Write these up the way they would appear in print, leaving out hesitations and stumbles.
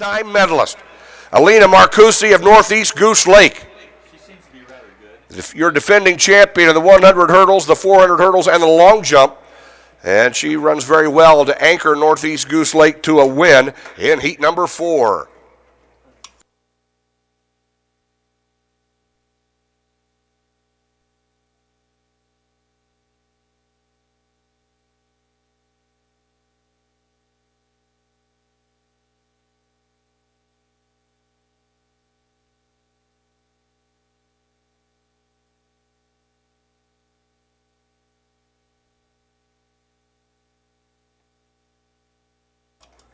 five-time medalist. Alina Marcusi of Northeast Goose Lake. She seems to be rather good. Your defending champion in the 100 hurdles, the 400 hurdles, and the long jump. And she runs very well to anchor Northeast Goose Lake to a win in heat number 4.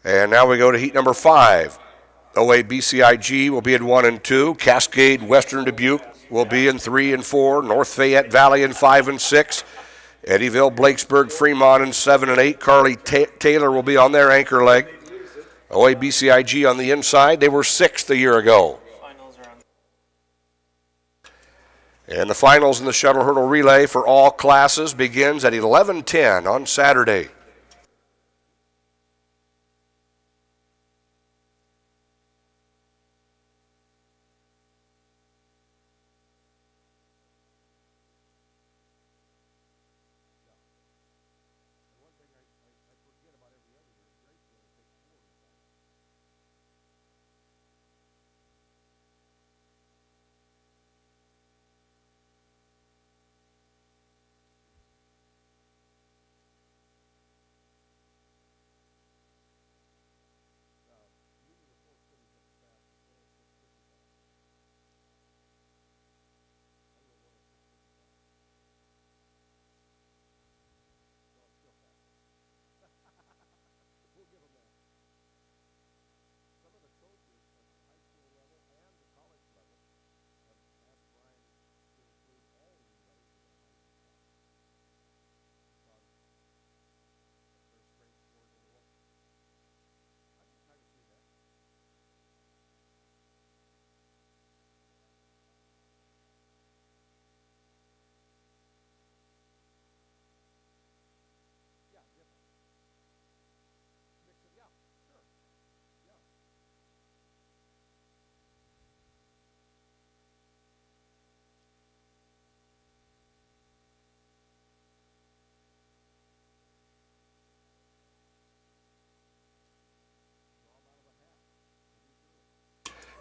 And now we go to heat number 5. OABCIG will be in 1 and 2. Cascade Western Dubuque will be in 3 and 4. North Fayette Valley in 5 and 6. Eddyville, Blakesburg, Fremont in 7 and 8. Carly Taylor will be on their anchor leg. OABCIG on the inside. They were 6th a year ago. And the finals in the shuttle hurdle relay for all classes begins at 11:10 on Saturday.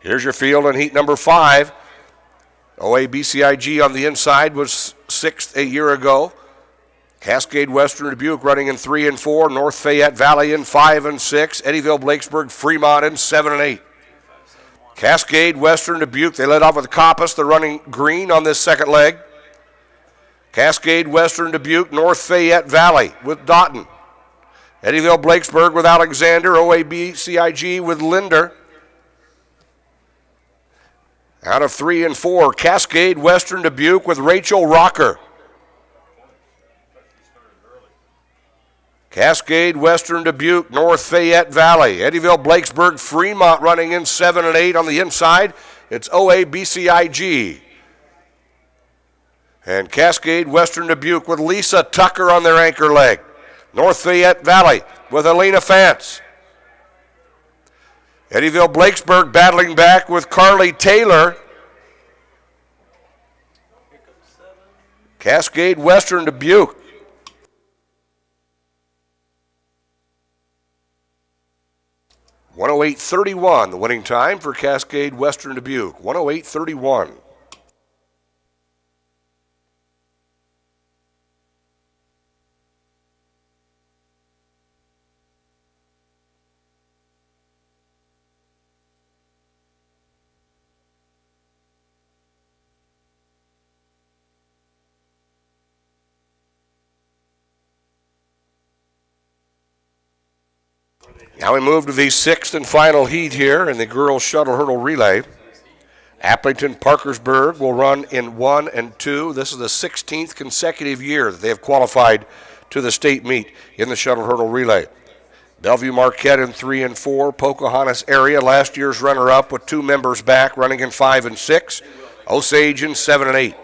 Here's your field in heat number 5. OABCIG on the inside was 6th a year ago. Cascade Western Dubuque running in 3 and 4. North Fayette Valley in 5 and 6. Eddyville, Blakesburg, Fremont in 7 and 8. Cascade Western Dubuque, they led off with Coppice. They're running green on this second leg. Cascade Western Dubuque, North Fayette Valley with Doughton. Eddyville, Blakesburg with Alexander. OABCIG with Linder. Out of 3 and 4, Cascade Western Dubuque with Rachel Rocker. Cascade Western Dubuque, North Fayette Valley. Eddyville, Blakesburg, Fremont running in 7 and 8 on the inside. It's OABCIG. And Cascade Western Dubuque with Lisa Tucker on their anchor leg. North Fayette Valley with Alina Fantz. Eddyville, Blakesburg battling back with Carly Taylor. Cascade Western Dubuque. .108.31, the winning time for Cascade Western Dubuque. 108.31. Now we move to the 6th and final heat here in the girls shuttle hurdle relay. Appleton Parkersburg will run in 1 and 2. This is the 16th consecutive year that they have qualified to the state meet in the shuttle hurdle relay. Bellevue Marquette in 3 and 4. Pocahontas area, last year's runner-up with 2 members back, running in 5 and 6. Osage in 7 and 8.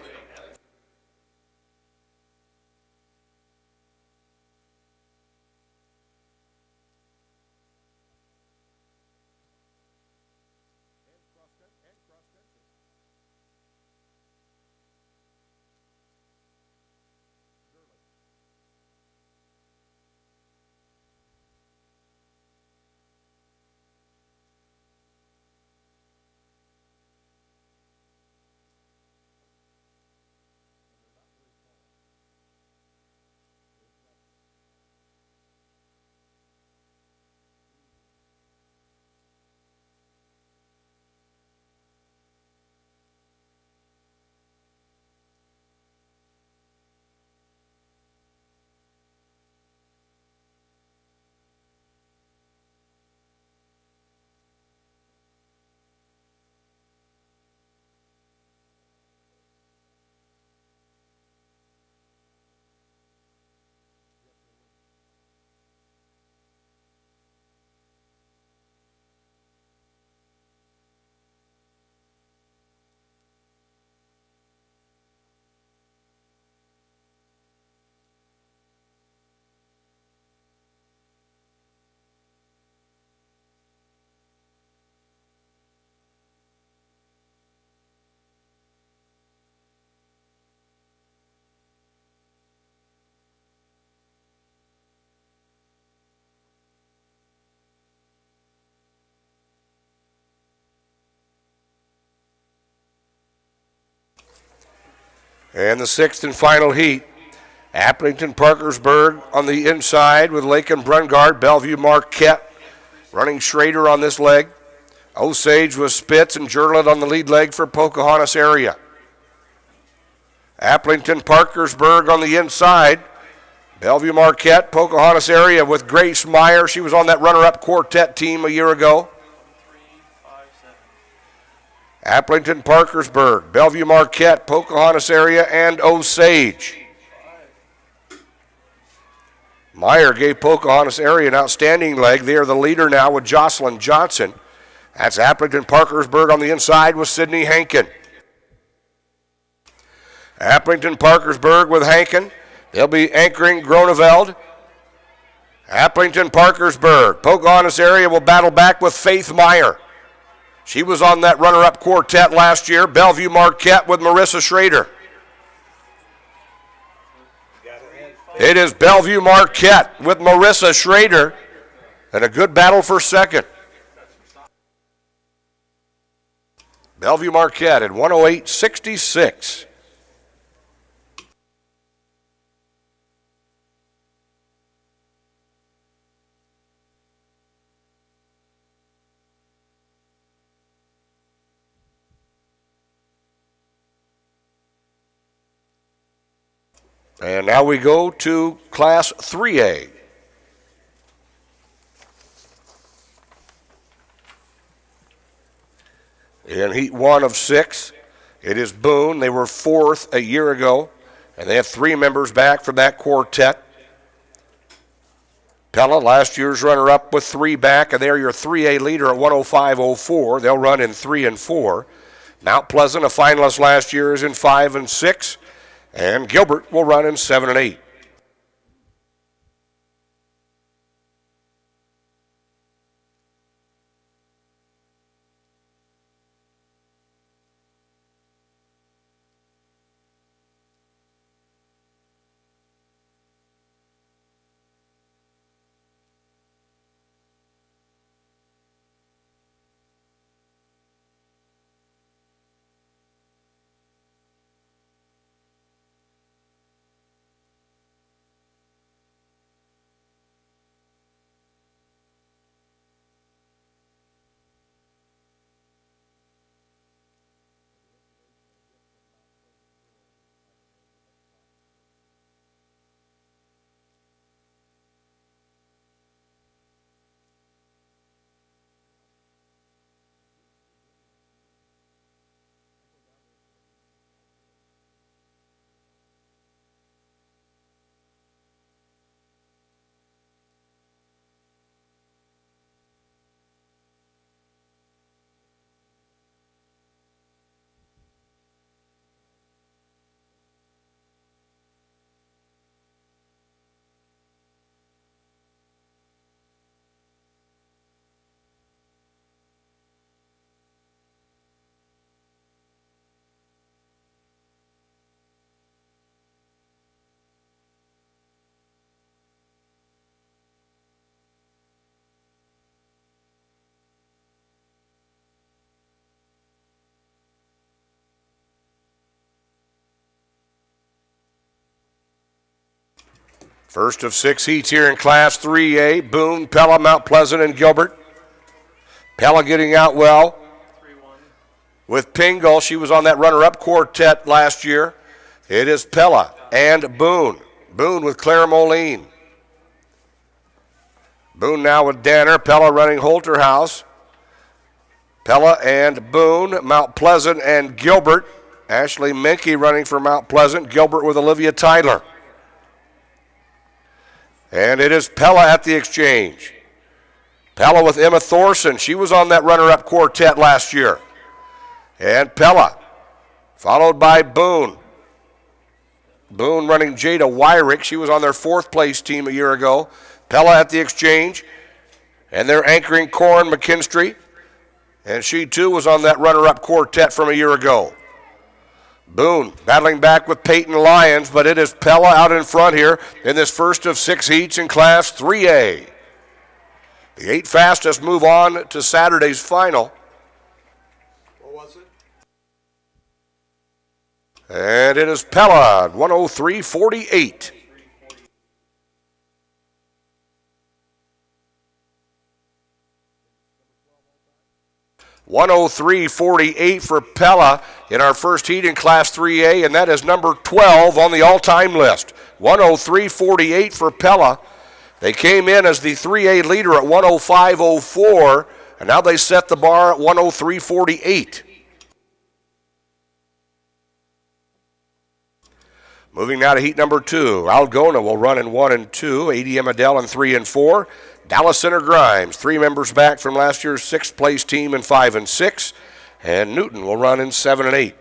And the sixth and final heat, Applington Parkersburg on the inside with Lake and Brungard, Bellevue Marquette running Schrader on this leg. Osage with Spitz and Jurlet on the lead leg for Pocahontas area. Applington Parkersburg on the inside, Bellevue Marquette, Pocahontas area with Grace Meyer. She was on that runner-up quartet team a year ago. Applington Parkersburg, Bellevue Marquette, Pocahontas area, and Osage. Meyer gave Pocahontas area an outstanding leg. They are the leader now with Jocelyn Johnson. That's Applington Parkersburg on the inside with Sidney Hankin. Applington Parkersburg with Hankin. They'll be anchoring Groneveld. Applington Parkersburg. Pocahontas area will battle back with Faith Meyer. She was on that runner-up quartet last year. Bellevue Marquette with Marissa Schrader. It is Bellevue Marquette with Marissa Schrader, and a good battle for second. Bellevue Marquette at 108.66. And now we go to Class 3A. In Heat 1 of 6, it is Boone. They were fourth a year ago, and they have 3 members back from that quartet. Pella, last year's runner-up with 3 back, and they're your 3A leader at 105.04. They'll run in 3 and 4. Mount Pleasant, a finalist last year, is in 5 and 6. And Gilbert will run in 7 and 8. First of 6 heats here in Class 3A, Boone, Pella, Mount Pleasant, and Gilbert. Pella getting out well with Pingle. She was on that runner-up quartet last year. It is Pella and Boone. Boone with Claire Moline. Boone now with Danner. Pella running Holter House. Pella and Boone, Mount Pleasant and Gilbert. Ashley Menke running for Mount Pleasant. Gilbert with Olivia Tyler. And it is Pella at the exchange. Pella with Emma Thorson. She was on that runner-up quartet last year. And Pella, followed by Boone. Boone running Jada Wyrick. She was on their 4th place team a year ago. Pella at the exchange. And they're anchoring Corin McKinstry. And she too was on that runner-up quartet from a year ago. Boone battling back with Peyton Lyons, but it is Pella out in front here in this first of 6 heats in Class 3A. The 8 fastest move on to Saturday's final. What was And it is Pella, 103.48. (103.48) for Pella in our first heat in Class 3A, and that is number 12 on the all-time list. 103.48 for Pella. They came in as the 3A leader at 105.04, and now they set the bar at 103.48. Moving now to heat number 2. Algona will run in 1 and 2. ADM Adele in 3 and 4. Dallas Center Grimes, 3 members back from last year's 6th place team in 5 and 6. And Newton will run in 7 and 8.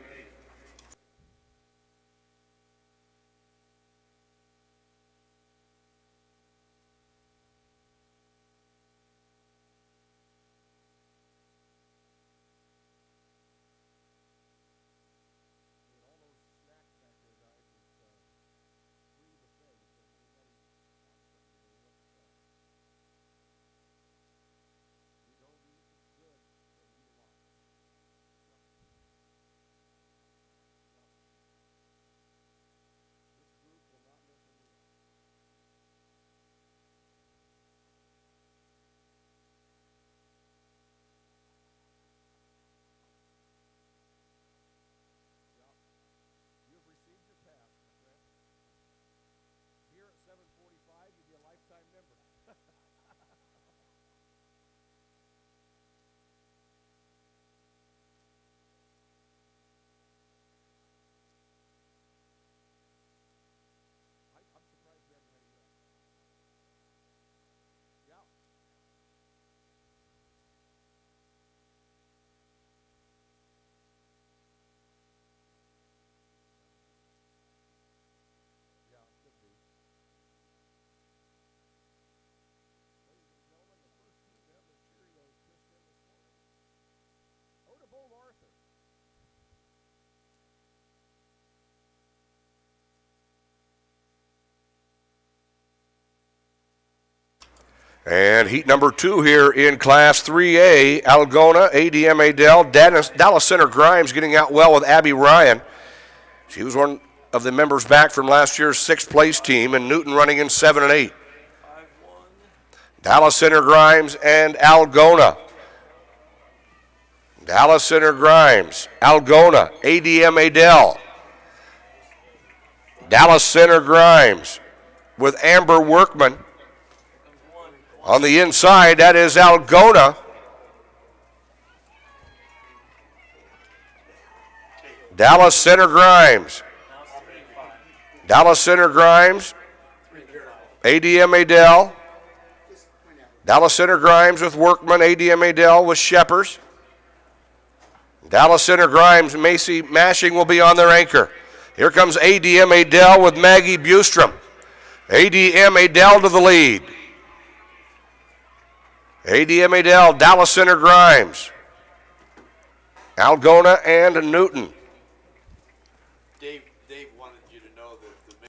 And heat number 2 here in Class 3A, Algona, ADM Adele, Dallas Center Grimes getting out well with Abby Ryan. She was one of the members back from last year's 6th place team, and Newton running in 7 and 8. Dallas Center Grimes and Algona. Dallas Center Grimes, Algona, ADM Adele. Dallas Center Grimes with Amber Workman. On the inside, that is Algona. Dallas Center Grimes. Dallas Center Grimes. ADM Adele. Dallas Center Grimes with Workman. ADM Adele with Sheppers. Dallas Center Grimes, Macy Mashing will be on their anchor. Here comes ADM Adele with Maggie Bustrom. ADM Adele to the lead. ADM Adele, Dallas Center Grimes, Algona, and Newton. Dave wanted you to know that the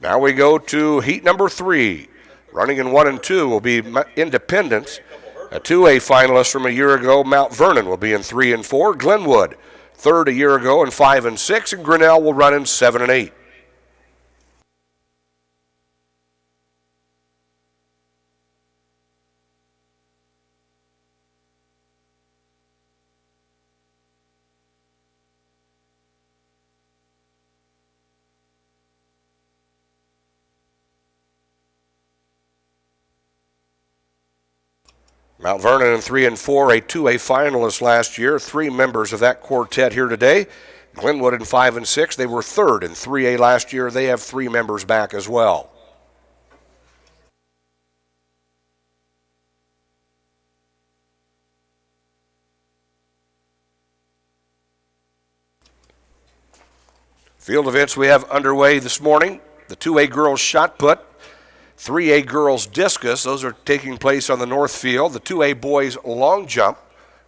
Now we go to heat number 3. Running in 1 and 2 will be Independence. A 2A finalist from a year ago, Mount Vernon, will be in 3 and 4. Glenwood, third a year ago, in 5 and 6. And Grinnell will run in 7 and 8. Mount Vernon in 3 and 4, a 2A finalist last year. 3 members of that quartet here today. Glenwood in 5 and 6. They were third in 3A last year. They have 3 members back as well. Field events we have underway this morning. The 2A girls shot put, 3A girls discus. Those are taking place on the north field. The 2A boys long jump,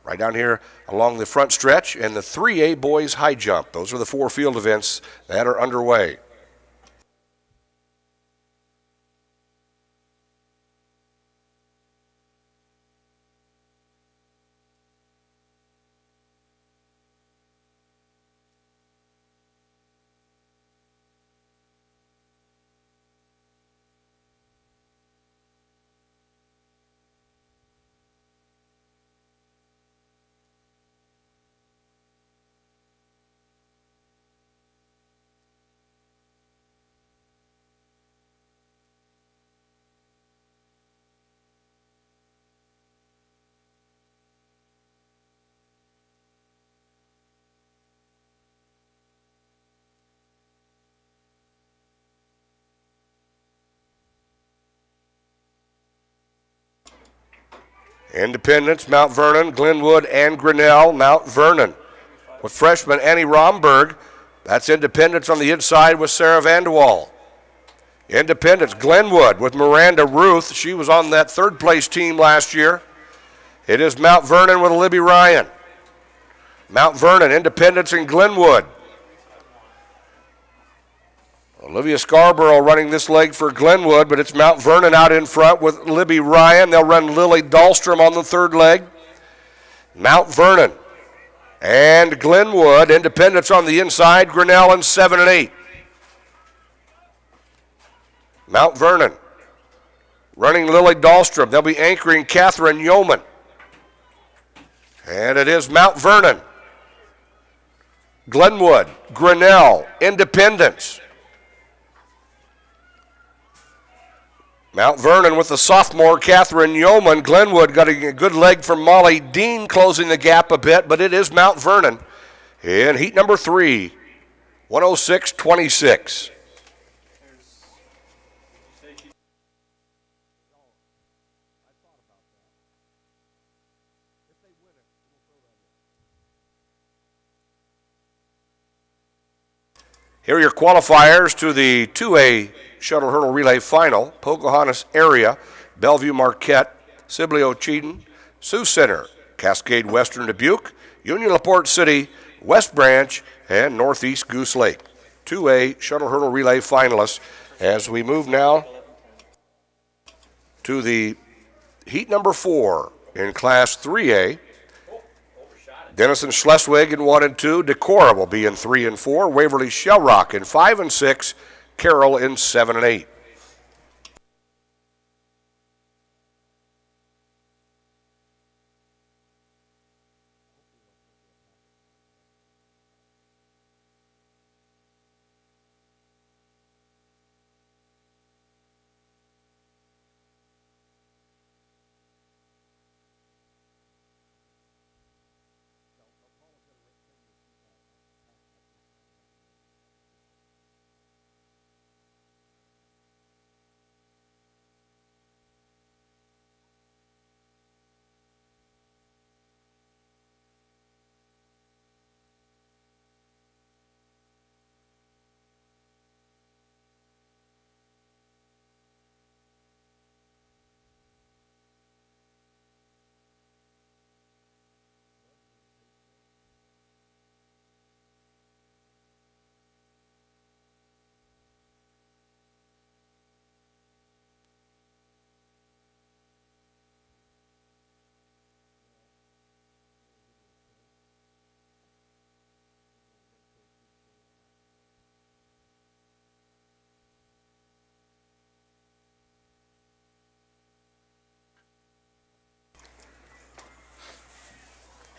right down here along the front stretch, and the 3A boys high jump. Those are the 4 field events that are underway. Independence, Mount Vernon, Glenwood, and Grinnell. Mount Vernon with freshman Annie Romberg. That's Independence on the inside with Sarah Vanderwall. Independence, Glenwood with Miranda Ruth. She was on that third place team last year. It is Mount Vernon with Libby Ryan. Mount Vernon, Independence, and Glenwood. Olivia Scarborough running this leg for Glenwood, but it's Mount Vernon out in front with Libby Ryan. They'll run Lily Dahlstrom on the third leg. Mount Vernon and Glenwood. Independence on the inside. Grinnell in 7 and 8. Mount Vernon running Lily Dahlstrom. They'll be anchoring Catherine Yeoman. And it is Mount Vernon, Glenwood, Grinnell, Independence. Mount Vernon with the sophomore Catherine Yeoman. Glenwood got a good leg from Molly Dean closing the gap a bit, but it is Mount Vernon in heat number 3, 106-26. Here are your qualifiers to the 2A Shuttle Hurdle Relay Final. Pocahontas area, Bellevue Marquette, Sibley Ocheyedan, Sioux Center, Cascade Western Dubuque, Union LaPorte City, West Branch, and Northeast Goose Lake. 2A Shuttle Hurdle Relay finalists as we move now to the heat number 4 in Class 3A. Denison Schleswig in 1 and 2. Decorah will be in 3 and 4. Waverly Shell Rock in 5 and 6. Carroll in 7 and 8.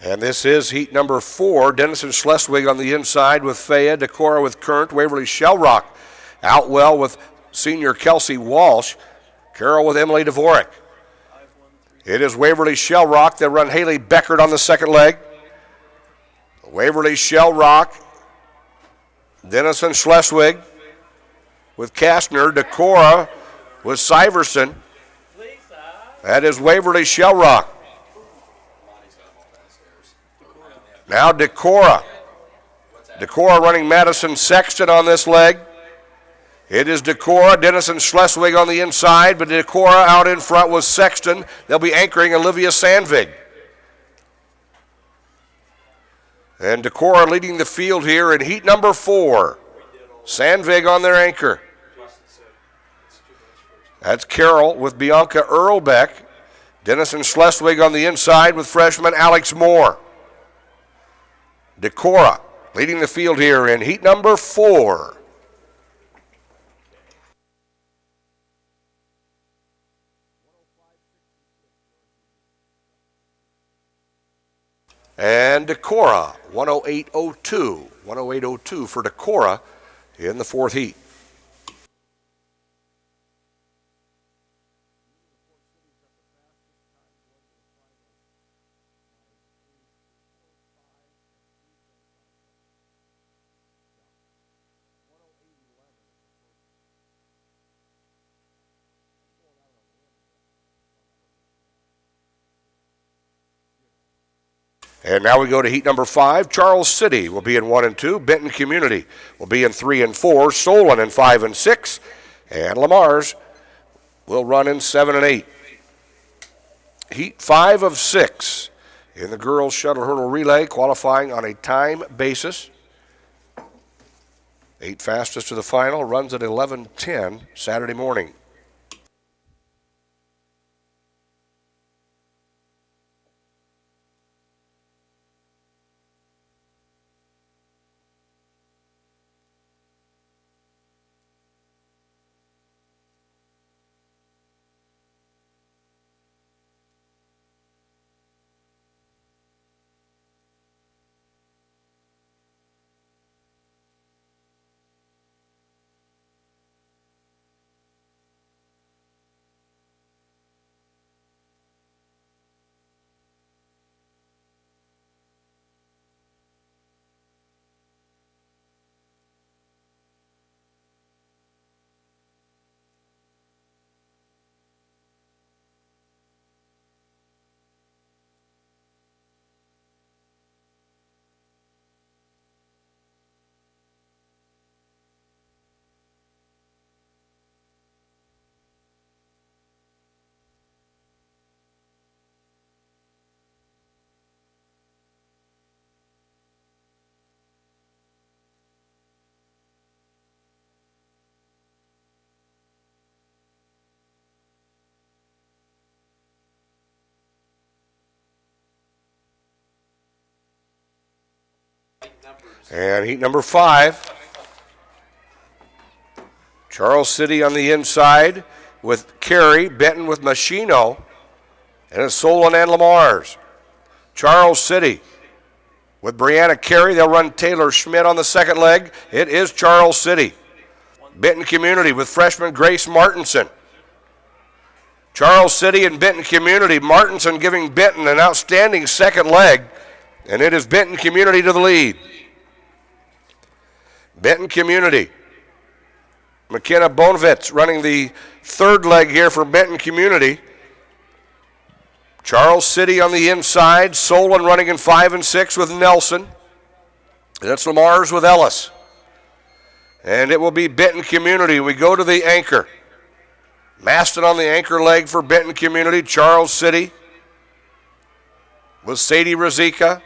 And this is heat number 4. Denison Schleswig on the inside with Faya, Decorah with Current, Waverly Shell Rock out well with senior Kelsey Walsh, Carroll with Emily Dvorak. It is Waverly Shell Rock. They run Haley Beckert on the second leg. Waverly Shell Rock, Denison Schleswig with Kastner, Decorah with Syverson. That is Waverly Shell Rock. Now Decorah Decorah running Madison Sexton on this leg. It is Decorah, Dennison Schleswig on the inside, but Decorah out in front was Sexton. They'll be anchoring Olivia Sandvig. And Decorah leading the field here in heat number 4. Sandvig on their anchor. That's Carroll with Bianca Earlbeck. Dennison Schleswig on the inside with freshman Alex Moore. Decorah leading the field here in heat number 4. And Decorah, 108.02. 108.02 for Decorah in the 4th heat. And now we go to heat number 5. Charles City will be in 1 and 2. Benton Community will be in 3 and 4. Solon in 5 and 6. And Lamar's will run in 7 and 8. Heat 5 of 6 in the girls' shuttle hurdle relay, qualifying on a time basis. 8 fastest to the final, runs at 11:10 Saturday morning. And heat number 5, Charles City on the inside with Carey, Benton with Machino, and it's Solon and Lamar's. Charles City with Brianna Carey. They'll run Taylor Schmidt on the second leg. It is Charles City. Benton Community with freshman Grace Martinson. Charles City and Benton Community. Martinson giving Benton an outstanding second leg, and it is Benton Community to the lead. Benton Community. McKenna Bonvitz running the third leg here for Benton Community. Charles City on the inside. Solon running in 5 and 6 with Nelson. That's Lamar's with Ellis. And it will be Benton Community. We go to the anchor. Maston on the anchor leg for Benton Community. Charles City with Sadie Razika.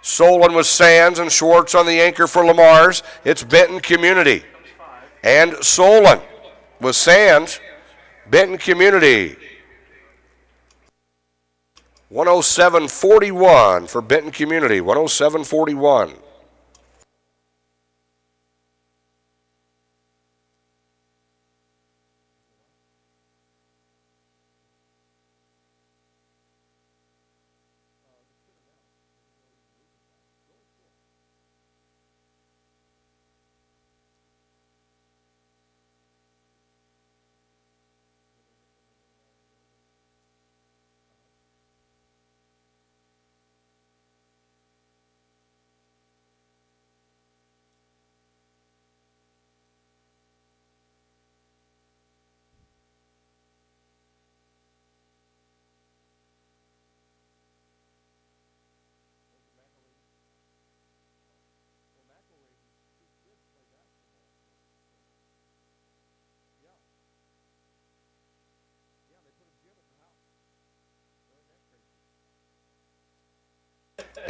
Solon with Sands and Schwartz on the anchor for Lamar's. It's Benton Community. And Solon with Sands. Benton Community. 107.41 for Benton Community. 107.41.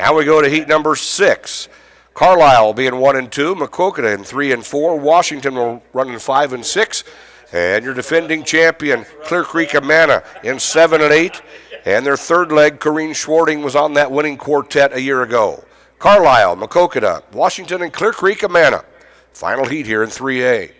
Now we go to heat number 6. Carlisle will be in 1 and 2, Maquoketa in 3 and 4, Washington will run in 5 and 6, and your defending champion, Clear Creek Amana, in 7 and 8, and their third leg, Corrine Schwarting, was on that winning quartet a year ago. Carlisle, Maquoketa, Washington, and Clear Creek Amana. Final heat here in 3A.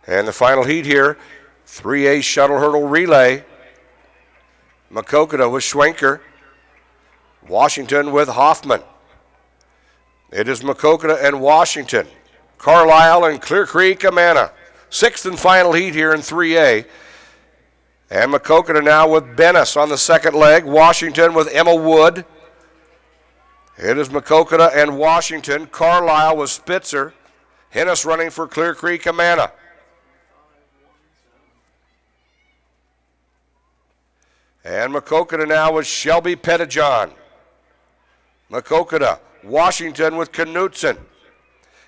And the final heat here, 3A shuttle hurdle relay. Maquoketa with Schwenker. Washington with Hoffman. It is Maquoketa and Washington. Carlisle and Clear Creek Amana. 6th and final heat here in 3A. And Maquoketa now with Bennis on the second leg. Washington with Emma Wood. It is Maquoketa and Washington. Carlisle with Spitzer. Hennis running for Clear Creek Amana. And Maquoketa now with Shelby Pettijohn. Maquoketa, Washington with Knutson.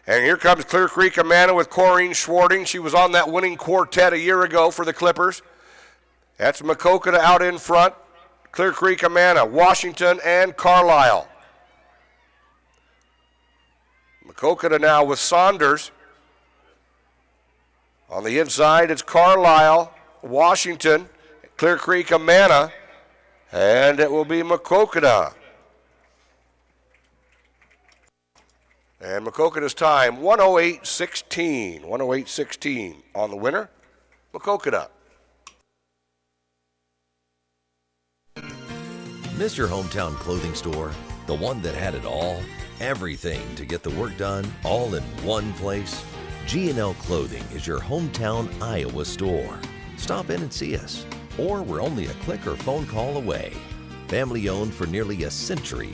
And here comes Clear Creek Amana with Corrine Schwarting. She was on that winning quartet a year ago for the Clippers. That's Maquoketa out in front. Clear Creek Amana, Washington, and Carlisle. Maquoketa now with Saunders. On the inside, it's Carlisle, Washington, Clear Creek Amana, and it will be Maquoketa. And Maquoketa's time, 108.16. 108.16 on the winner, Maquoketa. Miss your hometown clothing store? The one that had it all? Everything to get the work done, all in one place? G&L Clothing is your hometown Iowa store. Stop in and see us. Or we're only a click or phone call away. Family owned for nearly a century.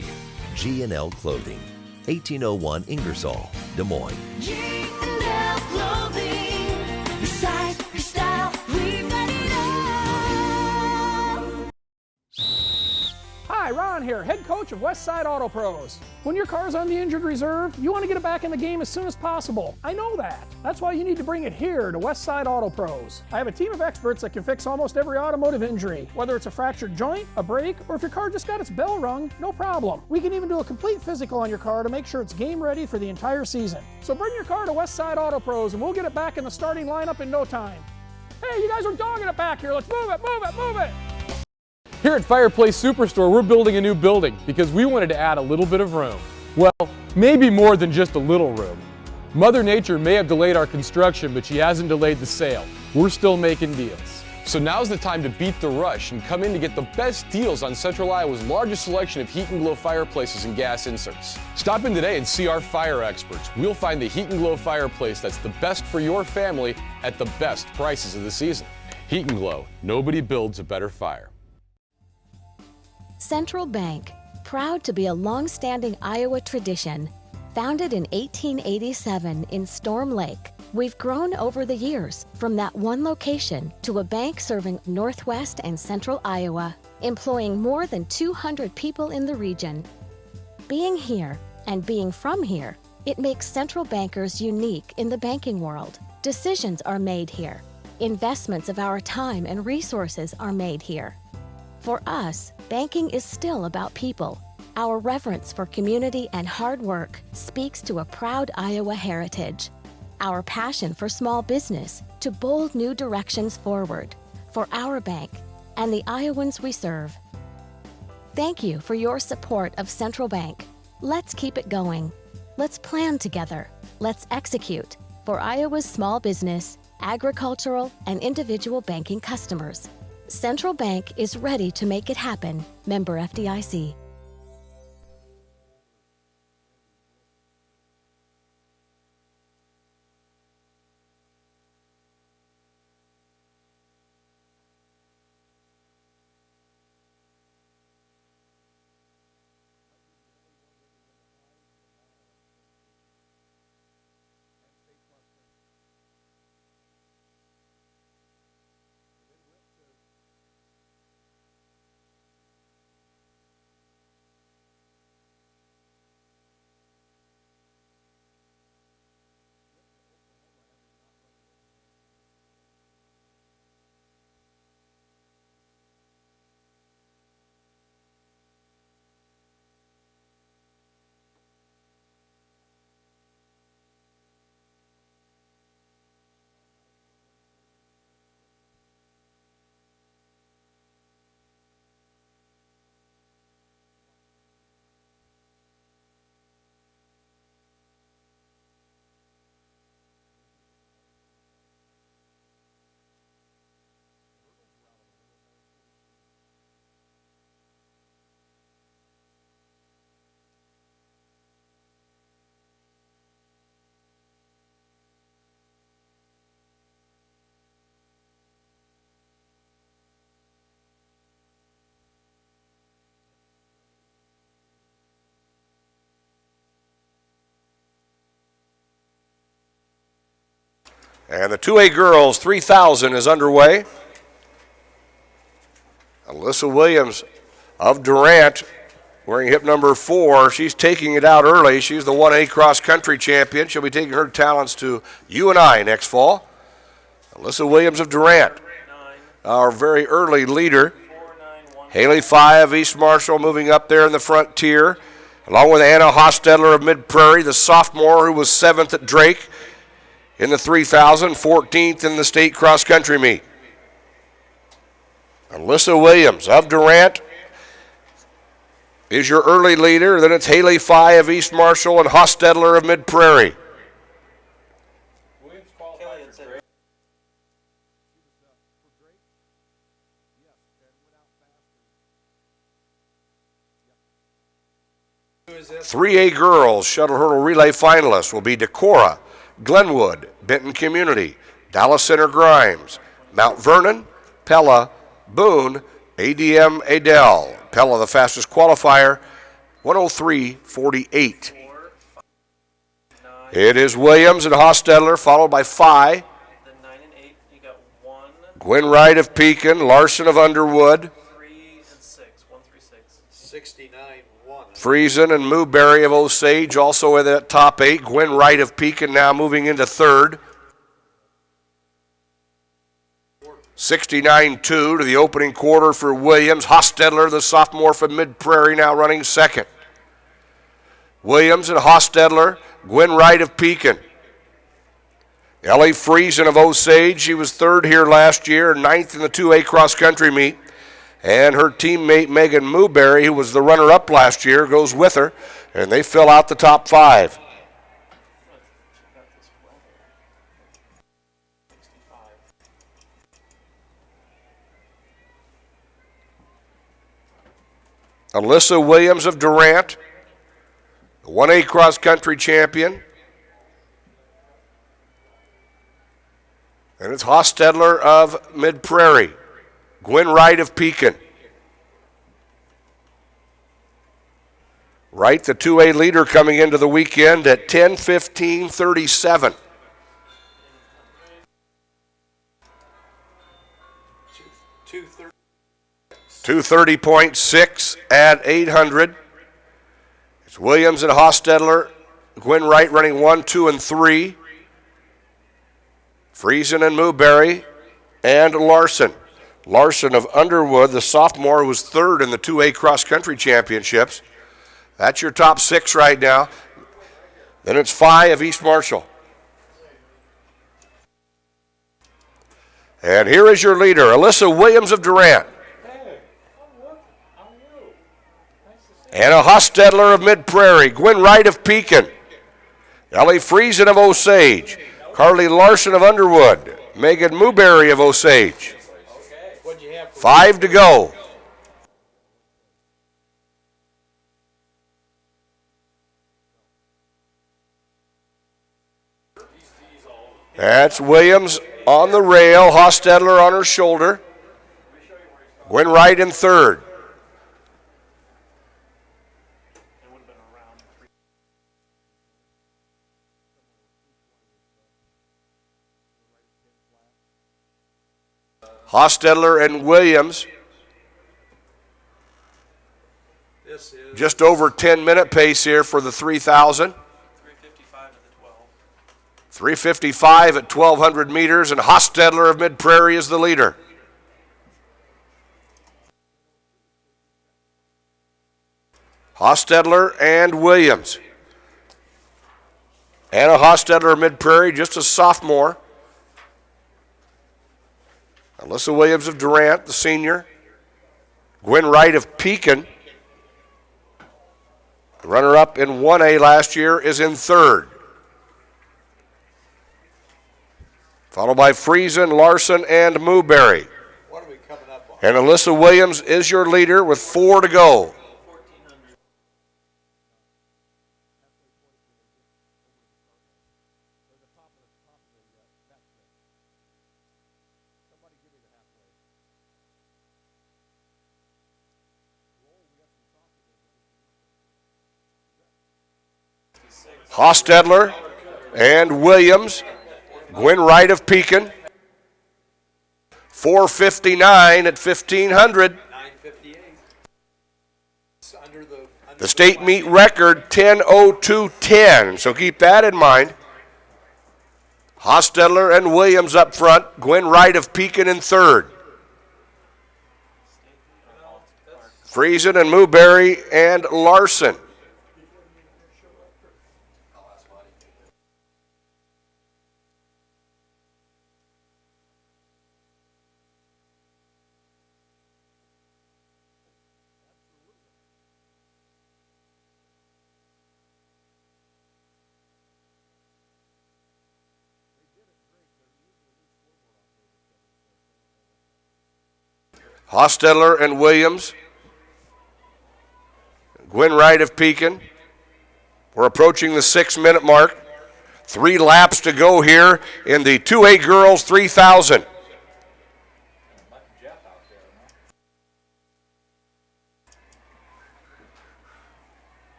G&L Clothing, 1801 Ingersoll, Des Moines. G&L Clothing, your size, your style, we've got it all. Hi, Ron here, head coach of Westside Auto Pros. When your car's on the injured reserve, you want to get it back in the game as soon as possible. I know that. That's why you need to bring it here to Westside Auto Pros. I have a team of experts that can fix almost every automotive injury. Whether it's a fractured joint, a brake, or if your car just got its bell rung, no problem. We can even do a complete physical on your car to make sure it's game ready for the entire season. So bring your car to Westside Auto Pros and we'll get it back in the starting lineup in no time. Hey, you guys are dogging it back here. Let's move it, move it, move it. Here at Fireplace Superstore, we're building a new building because we wanted to add a little bit of room. Well, maybe more than just a little room. Mother Nature may have delayed our construction, but she hasn't delayed the sale. We're still making deals. So now's the time to beat the rush and come in to get the best deals on Central Iowa's largest selection of heat and glow fireplaces and gas inserts. Stop in today and see our fire experts. We'll find the heat and glow fireplace that's the best for your family at the best prices of the season. Heat and Glow, nobody builds a better fire. Central Bank, proud to be a long-standing Iowa tradition. Founded in 1887 in Storm Lake, we've grown over the years from that one location to a bank serving Northwest and Central Iowa, employing more than 200 people in the region. Being here and being from here, it makes Central Bankers unique in the banking world. Decisions are made here. Investments of our time and resources are made here. For us, banking is still about people. Our reverence for community and hard work speaks to a proud Iowa heritage. Our passion for small business to bold new directions forward for our bank and the Iowans we serve. Thank you for your support of Central Bank. Let's keep it going. Let's plan together. Let's execute for Iowa's small business, agricultural, and individual banking customers. Central Bank is ready to make it happen. Member FDIC. And the 2A girls 3,000 is underway. Alyssa Williams of Durant wearing hip number 4. She's taking it out early. She's the 1A cross-country champion. She'll be taking her talents to UNI next fall. Alyssa Williams of Durant, our very early leader. Haley Fye of East Marshall moving up there in the front tier, along with Anna Hostetler of Mid-Prairie, the sophomore who was 7th at Drake in the 3,000, 14th in the state cross-country meet. Alyssa Williams of Durant is your early leader. Then it's Haley Fye of East Marshall and Hostetler of Mid-Prairie. Three A girls shuttle hurdle relay finalists will be Decorah, Glenwood, Benton Community, Dallas Center Grimes, Mount Vernon, Pella, Boone, ADM Adel. Pella the fastest qualifier, 103.48. It is Williams and Hostetler, followed by Fye. Then 9 and 8, you got 1. Gwynn Wright of Pekin, Larson of Underwood, 3 and 6, 1 3 6. 69-1. Friesen and Mooberry of Osage also in that top 8. Gwynn Wright of Pekin now moving into 3rd. 69-2 to the opening quarter for Williams. Hostetler, the sophomore from Mid-Prairie, now running 2nd. Williams and Hostetler, Gwynn Wright of Pekin. Ellie Friesen of Osage, she was 3rd here last year, 9th in the 2A cross-country meet. And her teammate Megan Mooberry, who was the runner-up last year, goes with her, and they fill out the top 5. Alyssa Williams of Durant, the 1A cross-country champion. And it's Hostetler of Mid-Prairie. Gwynn Wright of Pekin. Wright, the 2A leader, coming into the weekend at 10:15:37. 230.6 at 800. It's Williams and Hostetler. Gwynn Wright running 1, 2, and 3. Friesen and Mooberry and Larson. Larson of Underwood, the sophomore who was 3rd in the 2A cross-country championships. That's your top 6 right now. Then it's Fye of East Marshall. And here is your leader, Alyssa Williams of Durant. Anna Hostetler of Mid Prairie, Gwen Wright of Pekin, Ellie Friesen of Osage, Carly Larson of Underwood, Megan Mewberry of Osage. 5 to go. That's Williams on the rail, Hostetler on her shoulder. Gwen Wright in third. Hostetler and Williams just over 10-minute pace here for the 3,000. 3:55 at 1,200 meters, and Hostetler of Mid Prairie is the leader. Hostetler and Williams. Anna Hostetler of Mid Prairie, just a sophomore. Alyssa Williams of Durant, the senior. Gwen Wright of Pekin, the runner-up in 1A last year, is in third. Followed by Friesen, Larson, and Mewberry. What are we coming up on? And Alyssa Williams is your leader with 4 to go. Hostetler and Williams. Gwen Wright of Pekin. 4:59 at 1,500. 9:58. The state meet record 10:02:10. So keep that in mind. Hostetler and Williams up front. Gwen Wright of Pekin in third. Friesen and Mewberry and Larson. Hostetler and Williams. Gwen Wright of Pekin. We're approaching the 6-minute mark. 3 laps to go here in the 2A girls 3,000.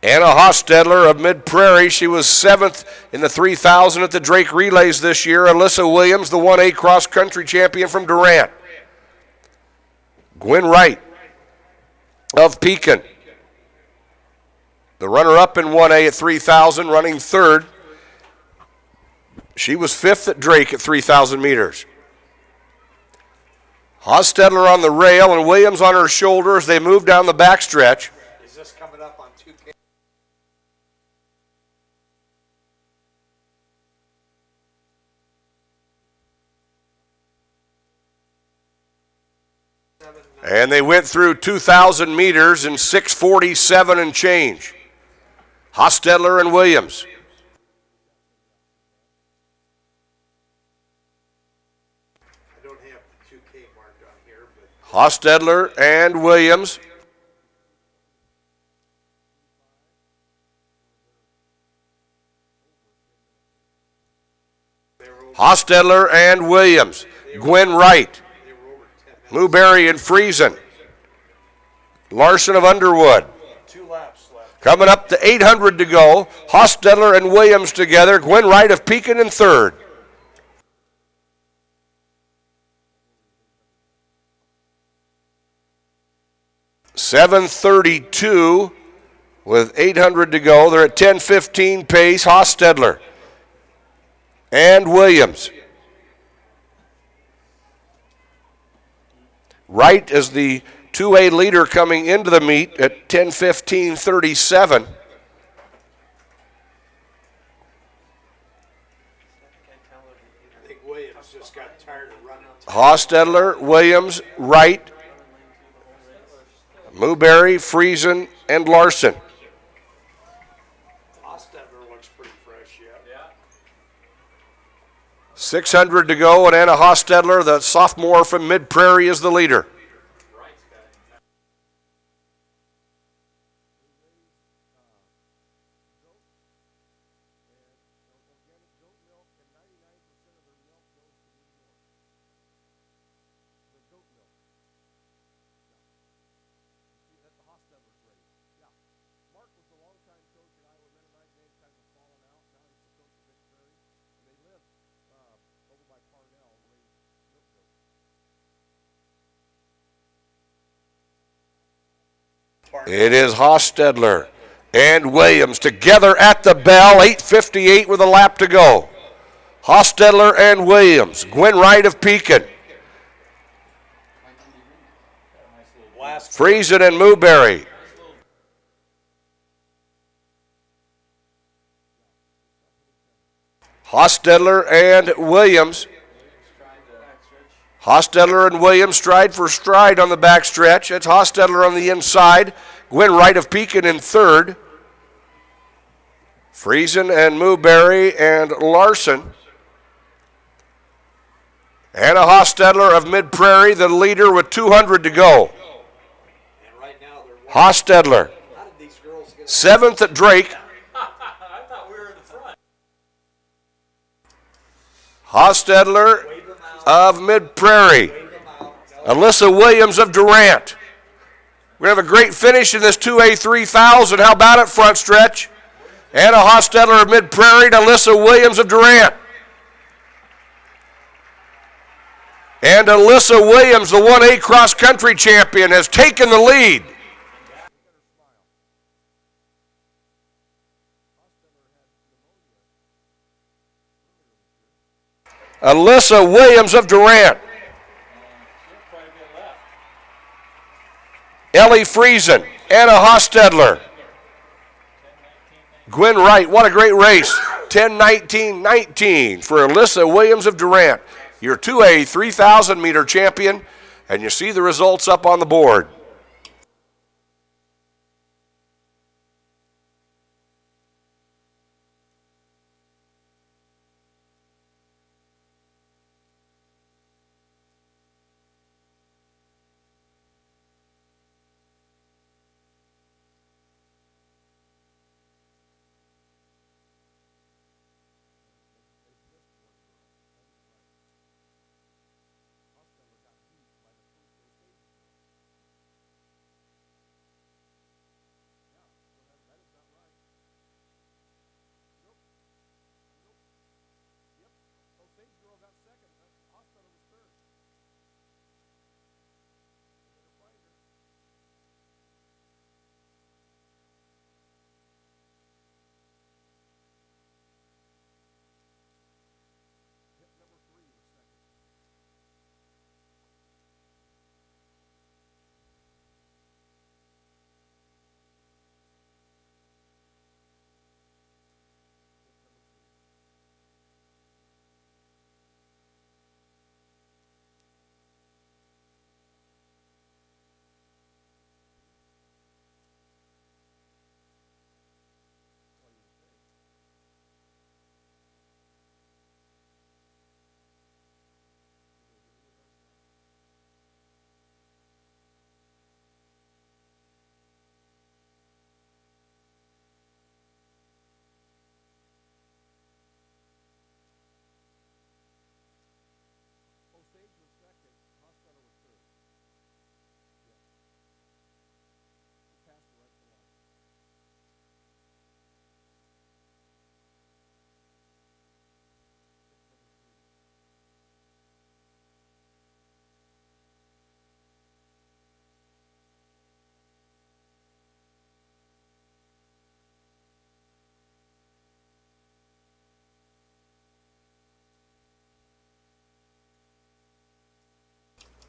Anna Hostetler of Mid Prairie, she was 7th in the 3,000 at the Drake Relays this year. Alyssa Williams, the 1A cross-country champion from Durant. Gwen Wright of Pekin, the runner-up in 1A at 3,000, running third. She was 5th at Drake at 3,000 meters. Hostetler on the rail and Williams on her shoulder as they move down the backstretch. Is this coming up on 2K? And they went through 2,000 meters in 6:47 and change. Hostetler and Williams. I don't have the 2K marked on here, but Hostetler and Williams. Hostetler and Williams. Gwen Wright. Mewberry and Friesen. Larson of Underwood. 2 laps left. Coming up to 800 to go. Hostetler and Williams together. Gwen Wright of Pekin in third. .732 with 800 to go. They're at 10:15 pace. Hostetler and Williams. Wright is the 2A leader coming into the meet at 10:15:37. I think Williams just got tired of running. Hostetler, Williams, Wright. Mooberry, Friesen, and Larson. Hostetler looks pretty fresh yet. Yeah. 600 to go, and Anna Hostetler, the sophomore from Mid-Prairie, is the leader. It is Hostetler and Williams together at the bell, 8:58 with a lap to go. Hostetler and Williams, Gwen Wright of Pekin. Friesen and Mooberry. Hostetler and Williams. Hostetler and Williams stride for stride on the backstretch. It's Hostetler on the inside. Gwen Wright of Pekin in third. Friesen and Mooberry and Larson. Anna Hostetler of Mid-Prairie, the leader with 200 to go. Hostetler, seventh at Drake. Hostetler of Mid-Prairie. Alyssa Williams of Durant. We're going to have a great finish in this 2A 3000. How about it, front stretch? Anna Hostetler of Mid-Prairie and Alyssa Williams of Durant. And Alyssa Williams, the 1A cross-country champion, has taken the lead. Alyssa Williams of Durant. Ellie Friesen, Anna Hostetler. Gwen Wright, what a great race. 10:19:19 for Alyssa Williams of Durant, your 2A 3,000 meter champion, and you see the results up on the board.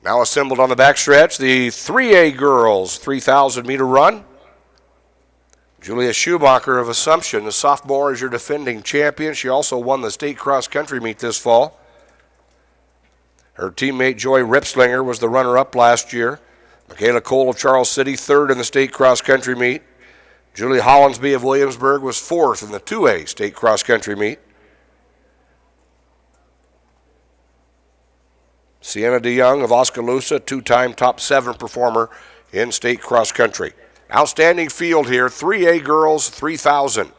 Now assembled on the backstretch, the 3A girls 3,000 meter run. Julia Schumacher of Assumption, the sophomore, is your defending champion. She also won the state cross country meet this fall. Her teammate Joy Ripslinger was the runner-up last year. Michaela Cole of Charles City, third in the state cross-country meet. Julie Hollinsby of Williamsburg was fourth in the 2A state cross-country meet. Sienna DeYoung of Oskaloosa, two-time top 7 performer in state cross-country. Outstanding field here, 3A girls, 3,000.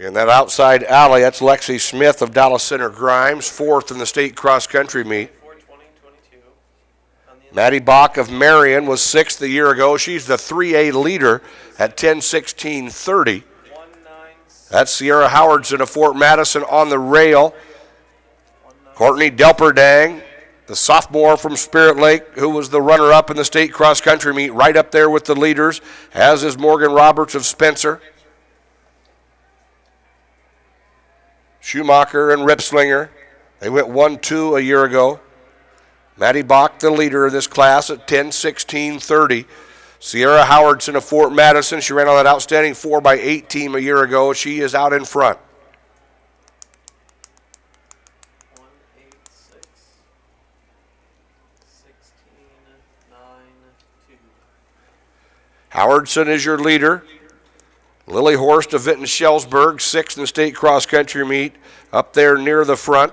In that outside alley, that's Lexi Smith of Dallas Center Grimes, fourth in the state cross-country meet. 4:20:22. Maddie Bach of Marion was sixth a year ago. She's the 3A leader at 10:16:30. That's Sierra Howardson of Fort Madison on the rail. Courtney Delperdang, the sophomore from Spirit Lake, who was the runner-up in the state cross-country meet, right up there with the leaders, as is Morgan Roberts of Spencer. Schumacher and Ripslinger, they went 1-2 a year ago. Maddie Bach, the leader of this class at 10:16:30. Sierra Howardson of Fort Madison, she ran on that outstanding 4x8 team a year ago. She is out in front. 1:86:16:9:2. Howardson is your leader. Lily Horst of Vinton Shellsburg, sixth in the state cross-country meet, up there near the front,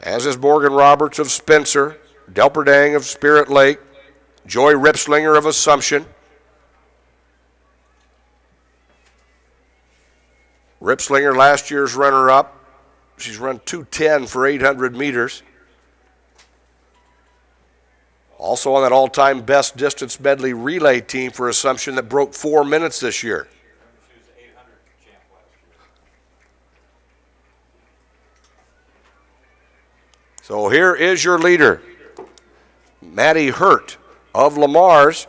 as is Morgan Roberts of Spencer, Delperdang of Spirit Lake, Joy Ripslinger of Assumption. Ripslinger, last year's runner-up. She's run 2:10 for 800 meters. Also on that all-time best distance medley relay team for Assumption that broke 4 minutes this year. So here is your leader, Maddie Hurt of Lamar's.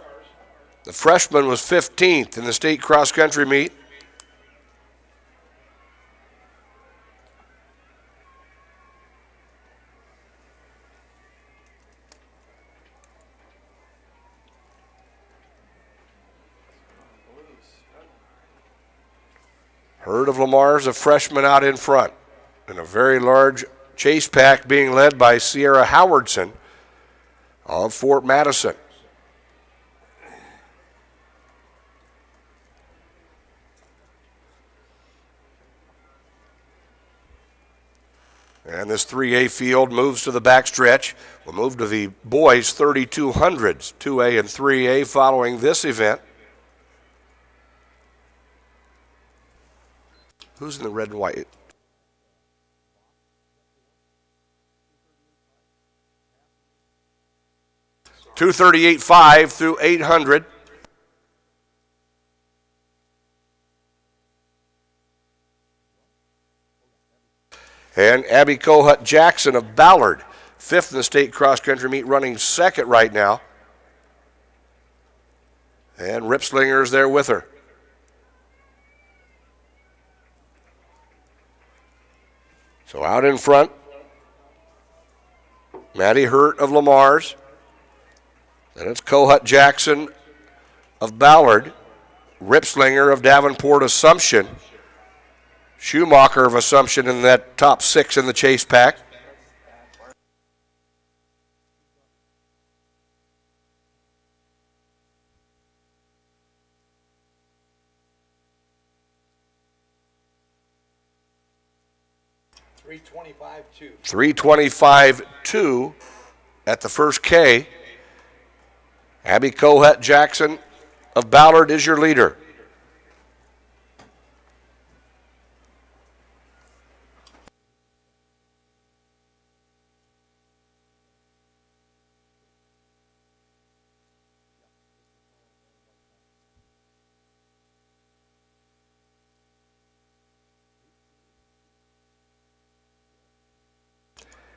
The freshman was 15th in the state cross-country meet. Hurt of Lamar's, a freshman out in front, and a very large chase pack being led by Sierra Howardson of Fort Madison. And this 3A field moves to the backstretch. We'll move to the boys 3200s, 2A and 3A following this event. Who's in the red and white? 238.5 through 800. And Abby Kohut Jackson of Ballard, fifth in the state cross-country meet, running second right now. And Ripslinger is there with her. So out in front, Maddie Hurt of Lamar's. Then it's Kohut Jackson of Ballard, Ripslinger of Davenport Assumption, Schumacher of Assumption in that top 6 in the chase pack. $325.2 at the first K. Abby Kohut Jackson of Ballard is your leader.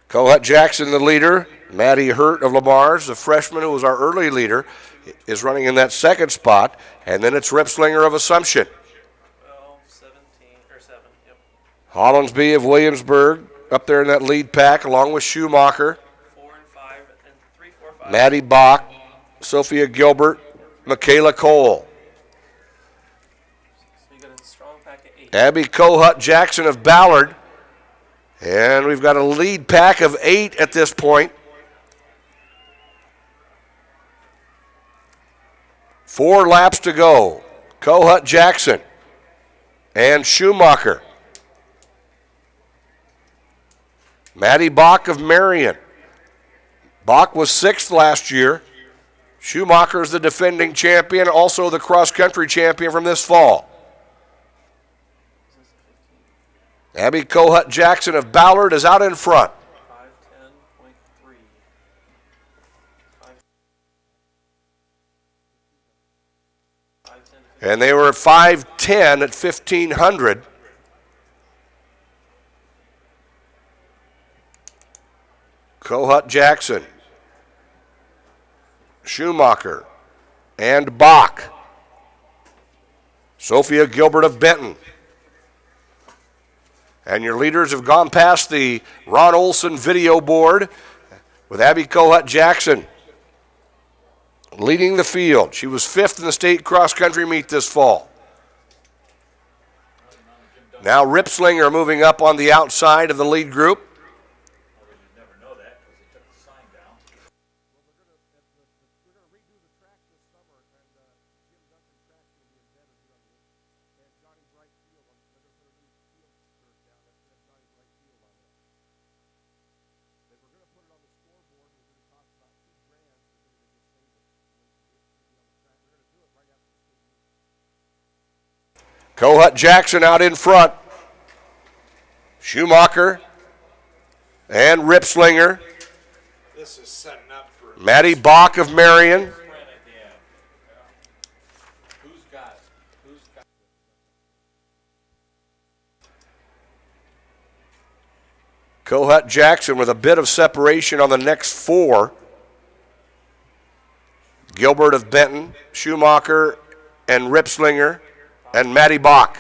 Kohut Jackson, the leader. Maddie Hurt of Lamar's, the freshman who was our early leader, is running in that second spot. And then it's Ripslinger of Assumption. 12, 17, or 7, yep. Hollinsby of Williamsburg, up there in that lead pack along with Schumacher, 4 and 5, and 3, 4, 5. Maddie Bach, Sophia Gilbert, Michaela Cole. So you got a strong pack of 8. Abby Kohut Jackson of Ballard. And we've got a lead pack of 8 at this point. 4 laps to go. Kohut Jackson and Schumacher. Maddie Bach of Marion. Bach was 6th last year. Schumacher is the defending champion, also the cross-country champion from this fall. Abby Kohut Jackson of Ballard is out in front. 510.3. And they were at 5:10 at 1,500. Kohut Jackson, Schumacher, and Bach. Sophia Gilbert of Benton. And your leaders have gone past the Ron Olson video board with Abby Kohut Jackson leading the field. She was 5th in the state cross-country meet this fall. Now Ripslinger moving up on the outside of the lead group. Kohut Jackson out in front. Schumacher and Ripslinger. This is setting up for Maddie Bach of Marion. who's got it? Who's got Kohut Jackson with a bit of separation on the next 4. Gilbert of Benton, Schumacher, and Ripslinger, and Maddie Bach.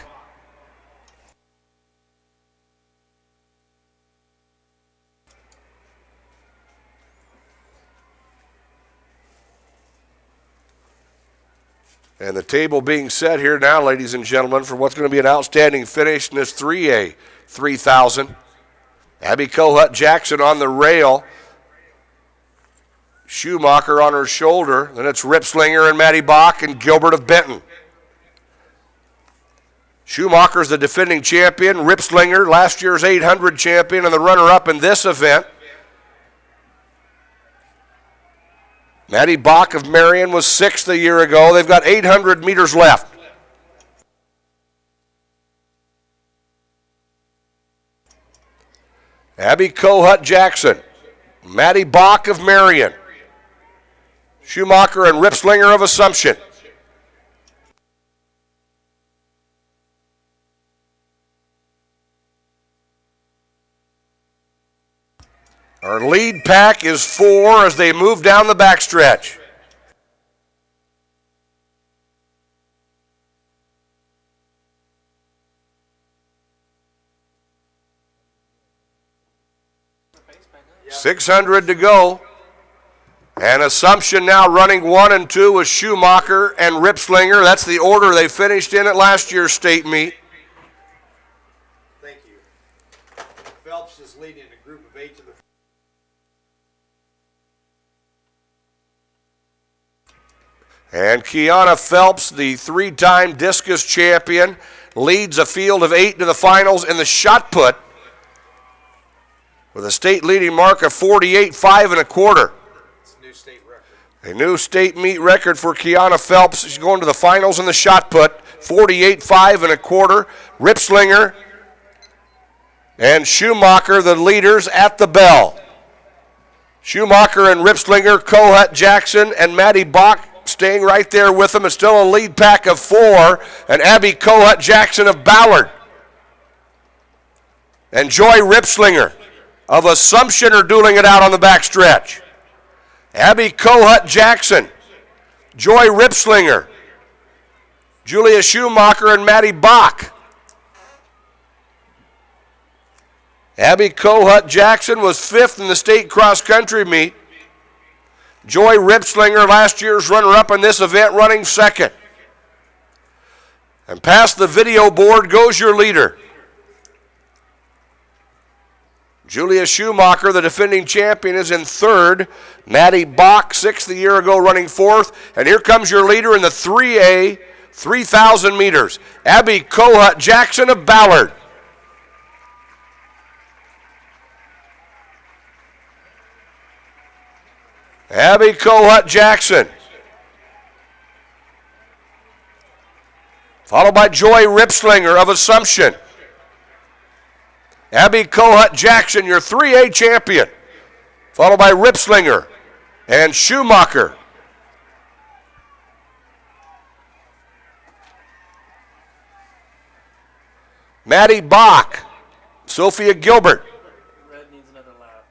And the table being set here now, ladies and gentlemen, for what's going to be an outstanding finish in this 3A 3000. Abby Kohut Jackson on the rail. Schumacher on her shoulder. Then it's Ripslinger and Maddie Bach and Gilbert of Benton. Schumacher's the defending champion. Ripslinger, last year's 800 champion and the runner-up in this event. Maddie Bach of Marion was 6th a year ago. They've got 800 meters left. Abby Kohut Jackson, Maddie Bach of Marion, Schumacher and Ripslinger of Assumption. Our lead pack is 4 as they move down the backstretch. Yeah. 600 to go. And Assumption now running 1 and 2 with Schumacher and Ripslinger. That's the order they finished in at last year's state meet. Thank you. Phelps is leading a group of 8 to the And Kiana Phelps, the 3-time discus champion, leads a field of 8 to the finals in the shot put with a state leading mark of 48.5 1/4. It's a new state record. A new state meet record for Kiana Phelps. She's going to the finals in the shot put, 48.5 1/4. Ripslinger and Schumacher, the leaders at the bell. Schumacher and Ripslinger, Kohut Jackson, and Maddie Bach staying right there with them. It's still a lead pack of 4, and Abby Kohut Jackson of Ballard. And Joy Ripslinger of Assumption are dueling it out on the backstretch. Abby Kohut Jackson, Joy Ripslinger, Julia Schumacher, and Maddie Bach. Abby Kohut Jackson was 5th in the state cross-country meet. Joy Ripslinger, last year's runner-up in this event, running 2nd. And past the video board goes your leader. Julia Schumacher, the defending champion, is in 3rd. Maddie Bach, 6th a year ago, running 4th. And here comes your leader in the 3A, 3,000 meters. Abby Kohut Jackson of Ballard. Abby Kohut Jackson. Followed by Joy Ripslinger of Assumption. Abby Kohut Jackson, your 3A champion. Followed by Ripslinger and Schumacher. Maddie Bach, Sophia Gilbert. Red needs another lap.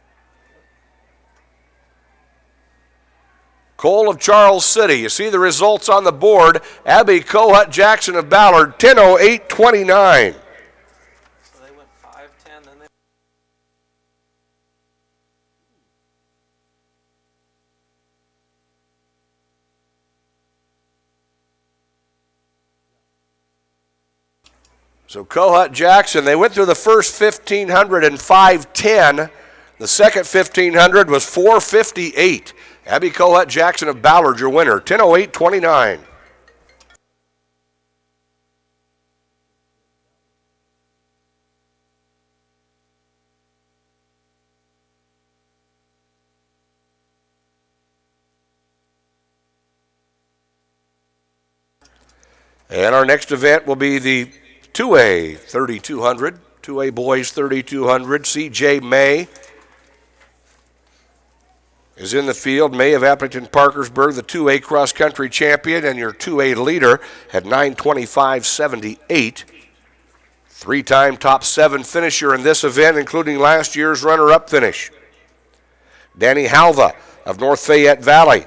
Cole of Charles City. You see the results on the board. Abby Kohut Jackson of Ballard, 10:08:29. So they went 5:10, then they So Kohut Jackson, they went through the first 1,500 in 5:10. The second 1,500 was 4:58. Abby Kohut Jackson of Ballard, your winner, 10:08:29. And our next event will be the 2A 3,200, 2A boys 3,200. C.J. May is in the field. May of Appleton Parkersburg, the 2A cross-country champion and your 2A leader at 9:25:78. Three-time top 7 finisher in this event, including last year's runner-up finish. Danny Halva of North Fayette Valley.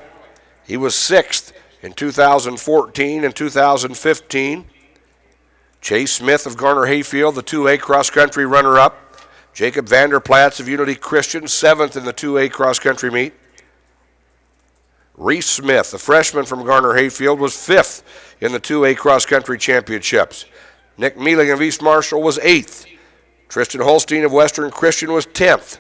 He was 6th in 2014 and 2015. Chase Smith of Garner-Hayfield, the 2A cross-country runner-up. Jacob Vanderplatz of Unity Christian, 7th in the 2A cross-country meet. Reese Smith, the freshman from Garner-Hayfield, was 5th in the 2A cross-country championships. Nick Mealing of East Marshall was 8th. Tristan Holstein of Western Christian was 10th.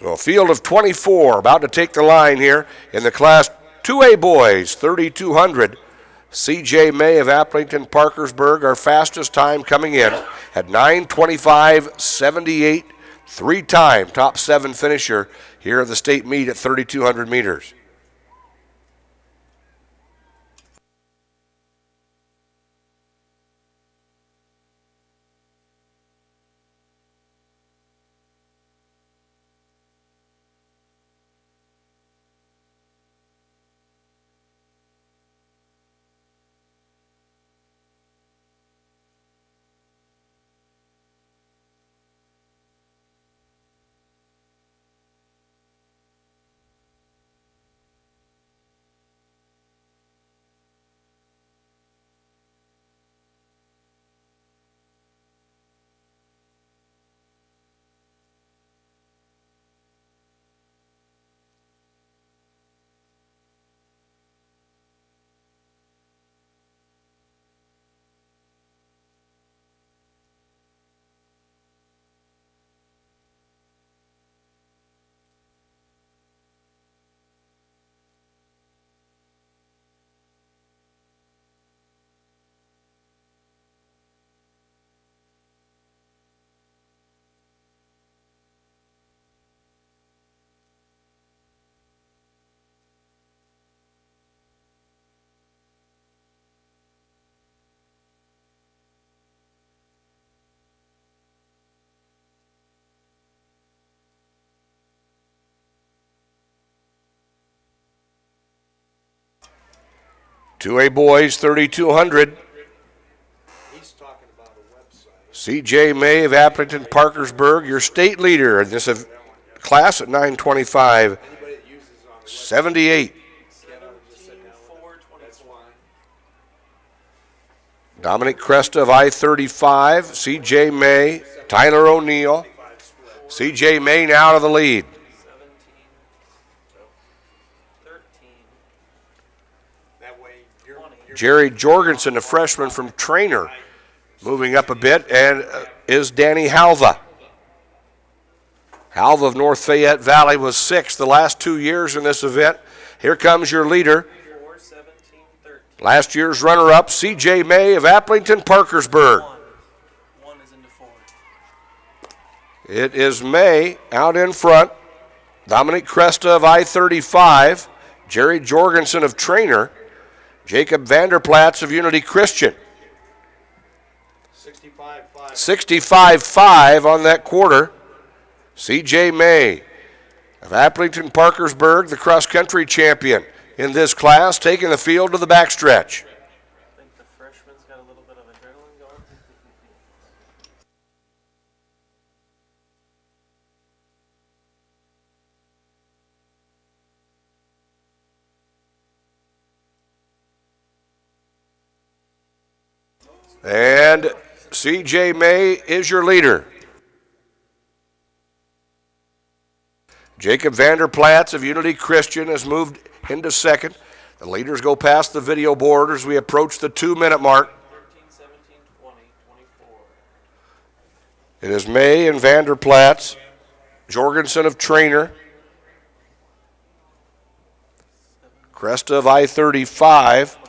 So a field of 24 about to take the line here in the class 2A boys, 3,200. C.J. May of Applington Parkersburg, our fastest time coming in at 9:25:78. Three-time top 7 finisher here at the state meet at 3,200 meters. Two A boys, 3,200. He's talking about a website. C.J. May of Appleton Parkersburg, your state leader in this class at 9:25:78. Anybody that uses it on the website, 17:4:24. Dominic Cresta of I-35, C.J. May, Tyler O'Neill. C.J. May now to the lead. 17, 13, That way, you're Jerry Jorgensen, a freshman from Trainer, moving up a bit, and is Danny Halva. Halva of North Fayette Valley was sixth the last 2 years in this event. Here comes your leader. 4, 17, 13. Last year's runner-up, C.J. May of Applington Parkersburg. 1 is into 4. It is May out in front. Dominic Cresta of I-35. Jerry Jorgensen of Trainer. Jacob Vanderplatz of Unity Christian. 65-5. 65-5 on that quarter. C.J. May of Applington Parkersburg, the cross-country champion in this class, taking the field to the backstretch. I think the freshman's got a little bit of adrenaline going. And C.J. May is your leader. Jacob Vanderplatz of Unity Christian has moved into second. The leaders go past the video board as we approach the 2-minute mark. 13, 17, 20, 24. It is May and Vanderplatz, Jorgensen of Trainer, Cresta of I-35, 24.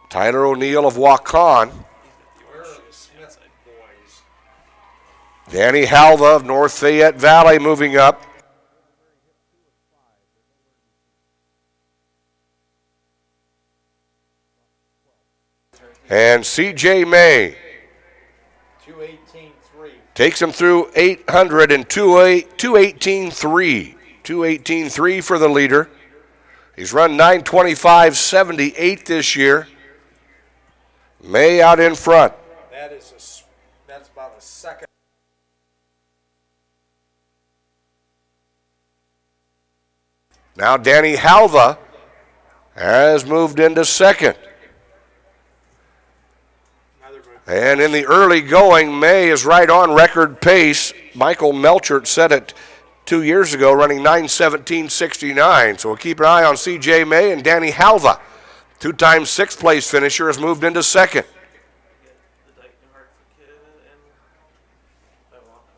Tyler O'Neill of Waukon, Where are the Smith boys? Danny Halva of North Fayette Valley moving up. And C.J. May 2:18.3. takes him through 800 and 2:18.3. 2:18.3 for the leader. He's run 9:25.78 this year. May out in front. That's about a second. Now Danny Halva has moved into second. And in the early going, May is right on record pace. Michael Melchert set it 2 years ago, running 9:17.69. So we'll keep an eye on C.J. May and Danny Halva. 2-time sixth-place finisher has moved into second. The Dayton Hartford kid and I want him.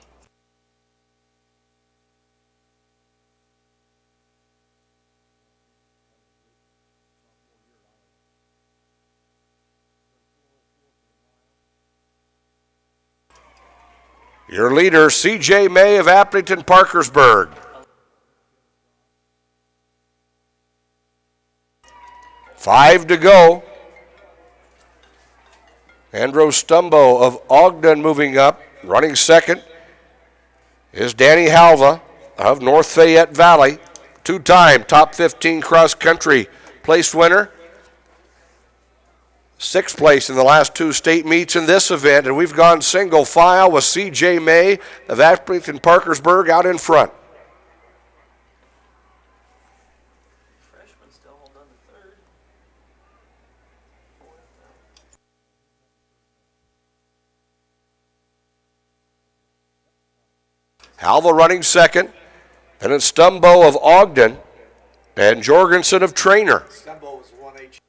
Your leader, C.J. May of Applington Parkersburg. Five to go. Andros Stumbo of Ogden moving up. Running second is Danny Halva of North Fayette Valley. 2-time top 15 cross-country place winner. Sixth place in the last 2 state meets in this event, and we've gone single file with C.J. May of Applington Parkersburg out in front. Freshman still holding on to third. Halva running second, and it's Stumbo of Ogden and Jorgensen of Trainer. Stumbo was 1H.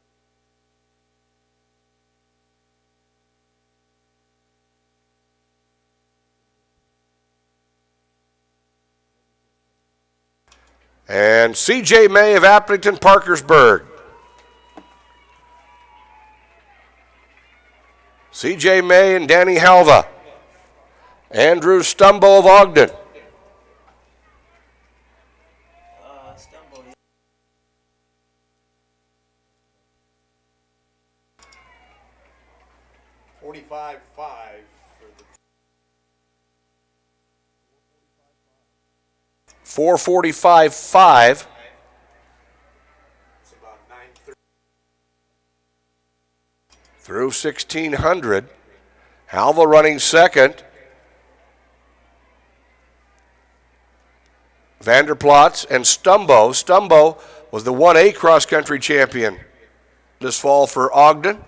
And C.J. May of Applington Parkersburg. C.J. May and Danny Halva. Andrew Stumbo of Ogden. Stumble. 45-5 for the 4:45.5 it's about 9:30. through 1600. Halva running second. Vanderplatz and Stumbo. Stumbo was the 1A cross-country champion this fall for Ogden.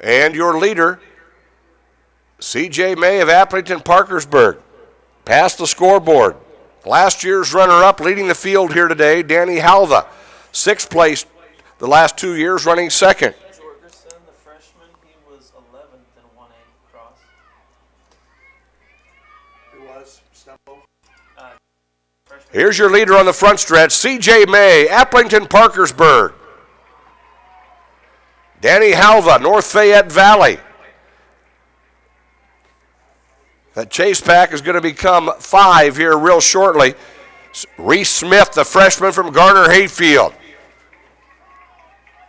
And your leader, C.J. May of Applington Parkersburg, past the scoreboard. Last year's runner-up leading the field here today, Danny Halva, 6th place the last 2 years, running second. Jorgensen, the freshman, he was 11th in 1A cross. Who was? Stumble? Freshman. Here's your leader on the front stretch, C.J. May, Applington Parkersburg. Danny Halva, North Fayette Valley. That chase pack is going to become 5 here real shortly. Reese Smith, the freshman from Garner Hayfield.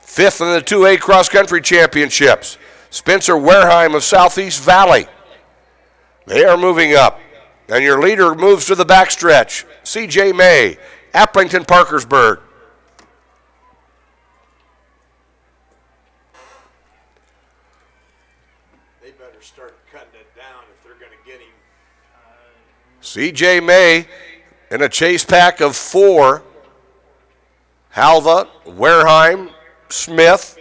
5th in the 2A cross-country championships. Spencer Wareheim of Southeast Valley. They are moving up. And your leader moves to the backstretch, C.J. May, Applington Parkersburg. They better start cutting it down if they're going to get him. C.J. May in a chase pack of 4. Halva, Wareheim, Smith,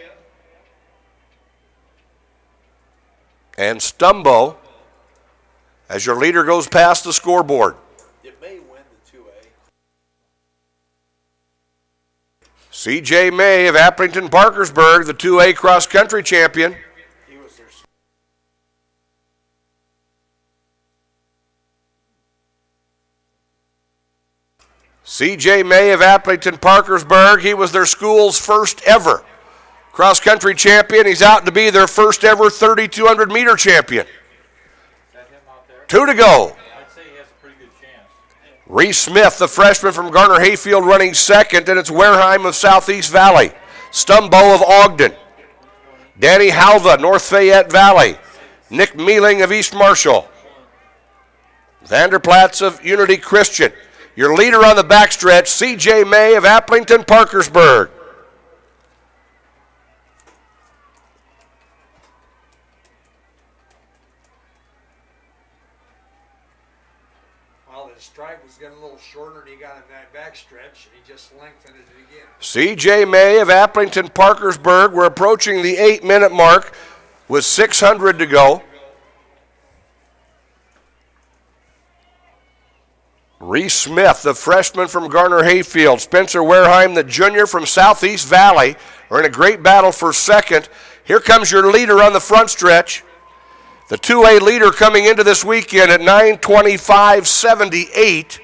and Stumbo as your leader goes past the scoreboard. It may win the 2A. C.J. May of Applington Parkersburg, the 2A cross-country champion. He was their C.J. May of Applington Parkersburg, he was their school's first ever cross-country champion. He's out to be their first ever 3,200 meter champion. 2 to go. I'd say he has a pretty good chance. Reese Smith, the freshman from Garner Hayfield, running second, and it's Wareheim of Southeast Valley. Stumbo of Ogden. Danny Halva, North Fayette Valley. Nick Mealing of East Marshall. Vanderplatz of Unity Christian. Your leader on the backstretch, C.J. May of Applington Parkersburg. Well, his stride was getting a little shorter, and he got in that back stretch, and he just lengthened it again. C.J. May of Applington Parkersburg. We're approaching the 8-minute mark with 600 to go. Reese Smith, the freshman from Garner Hayfield. Spencer Wareheim, the junior from Southeast Valley, are in a great battle for second. Here comes your leader on the front stretch. The 2A leader coming into this weekend at 9:25.78.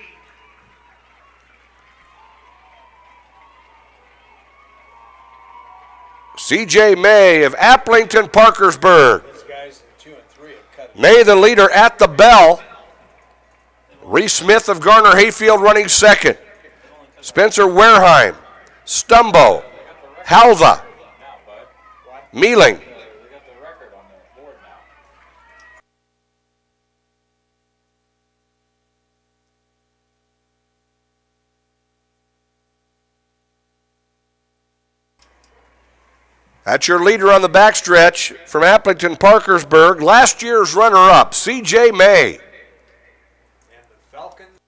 C.J. May of Applington Parkersburg. These guys in 2 and 3 have cut it. May, the leader at the bell. Reese Smith of Garner Hayfield running second. Spencer Wareheim, Stumbo, Halva, Mealing. They got the record on the board now. That's your leader on the backstretch from Applington Parkersburg. Last year's runner-up, C.J. May. And the Falcons.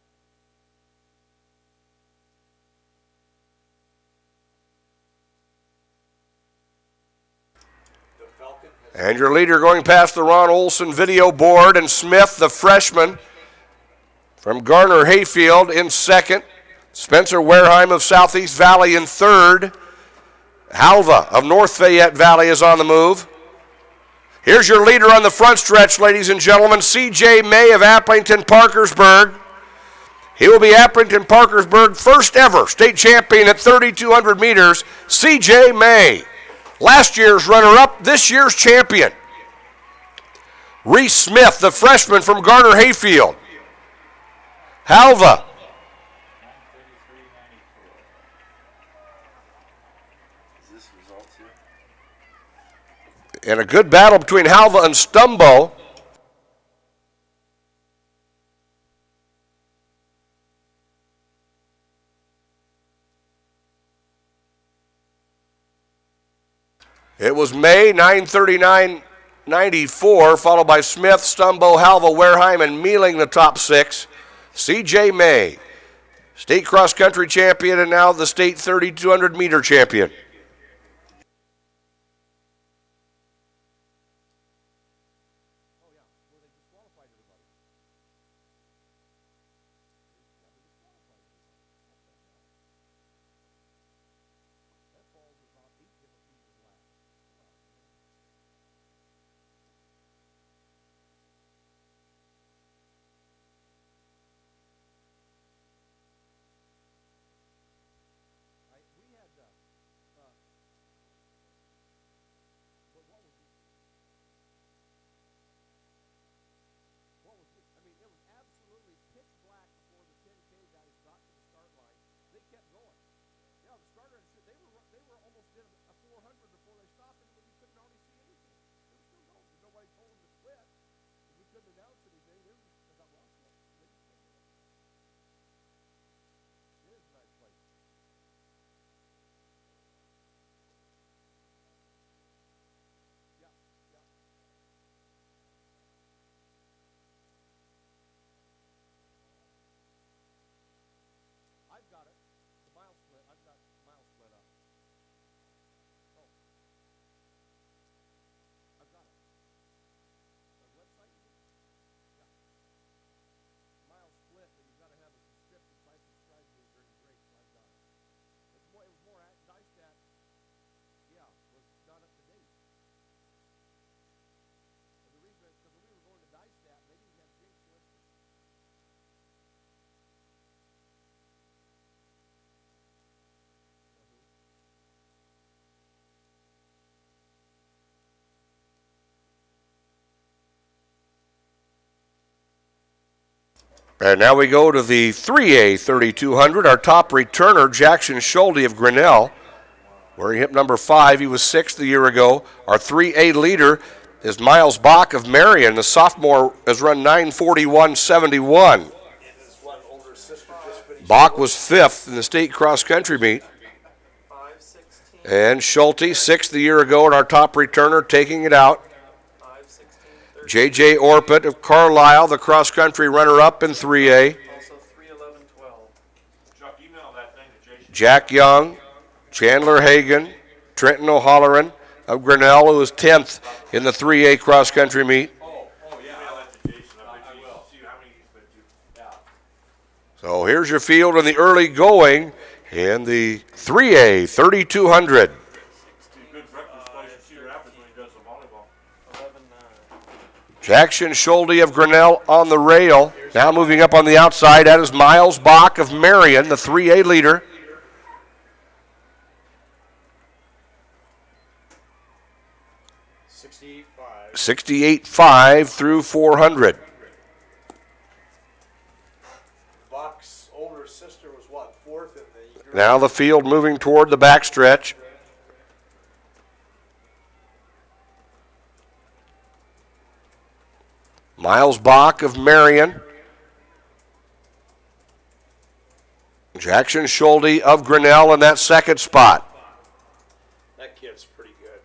The Falcon has And your leader going past the Ron Olson video board, and Smith, the freshman from Garner Hayfield, in second. Spencer Wareheim of Southeast Valley in third. Halva of North Fayette Valley is on the move. Here's your leader on the front stretch, ladies and gentlemen, C.J. May of Applington Parkersburg. He will be Applington Parkersburg first ever state champion at 3,200 meters, C.J. May. Last year's runner-up, this year's champion. Reese Smith, the freshman from Garner Hayfield. Halva. And a good battle between Halva and Stumbo. It was May, 9:39.94, followed by Smith, Stumbo, Halva, Wareheim, and Mealing, the top 6. C.J. May, state cross-country champion, and now the state 3,200 meter champion. And now we go to the 3A 3200. Our top returner, Jackson Schulte of Grinnell, wearing hip number 5. He was 6th a year ago. Our 3A leader is Miles Bach of Marion. The sophomore has run 9:41.71. Bach was 5th in the state cross-country meet. And Schulte, 6th a year ago, and our top returner, taking it out. J.J. Orpett of Carlisle, the cross-country runner-up in 3A. Also 3:11.12. Chuck, email that thing to Jason. Jack Young, Chandler Hagan, Trenton O'Halloran of Grinnell, who was 10th in the 3A cross-country meet. Oh, yeah. Email that to Jason. I will. See how many he's been to. Yeah. So here's your field in the early going in the 3A 3200. Good breakfast place in Cedar Rapids when he does the volleyball. 11.9. Jackson Schulte of Grinnell on the rail. Now moving up on the outside, that is Miles Bach of Marion, the 3A leader. $68.5. 68.5 through 400. Bach's older sister was what, 4th in the group? Now the field moving toward the backstretch. Miles Bach of Marion. Jackson Schulte of Grinnell in that second spot. That kid's pretty good.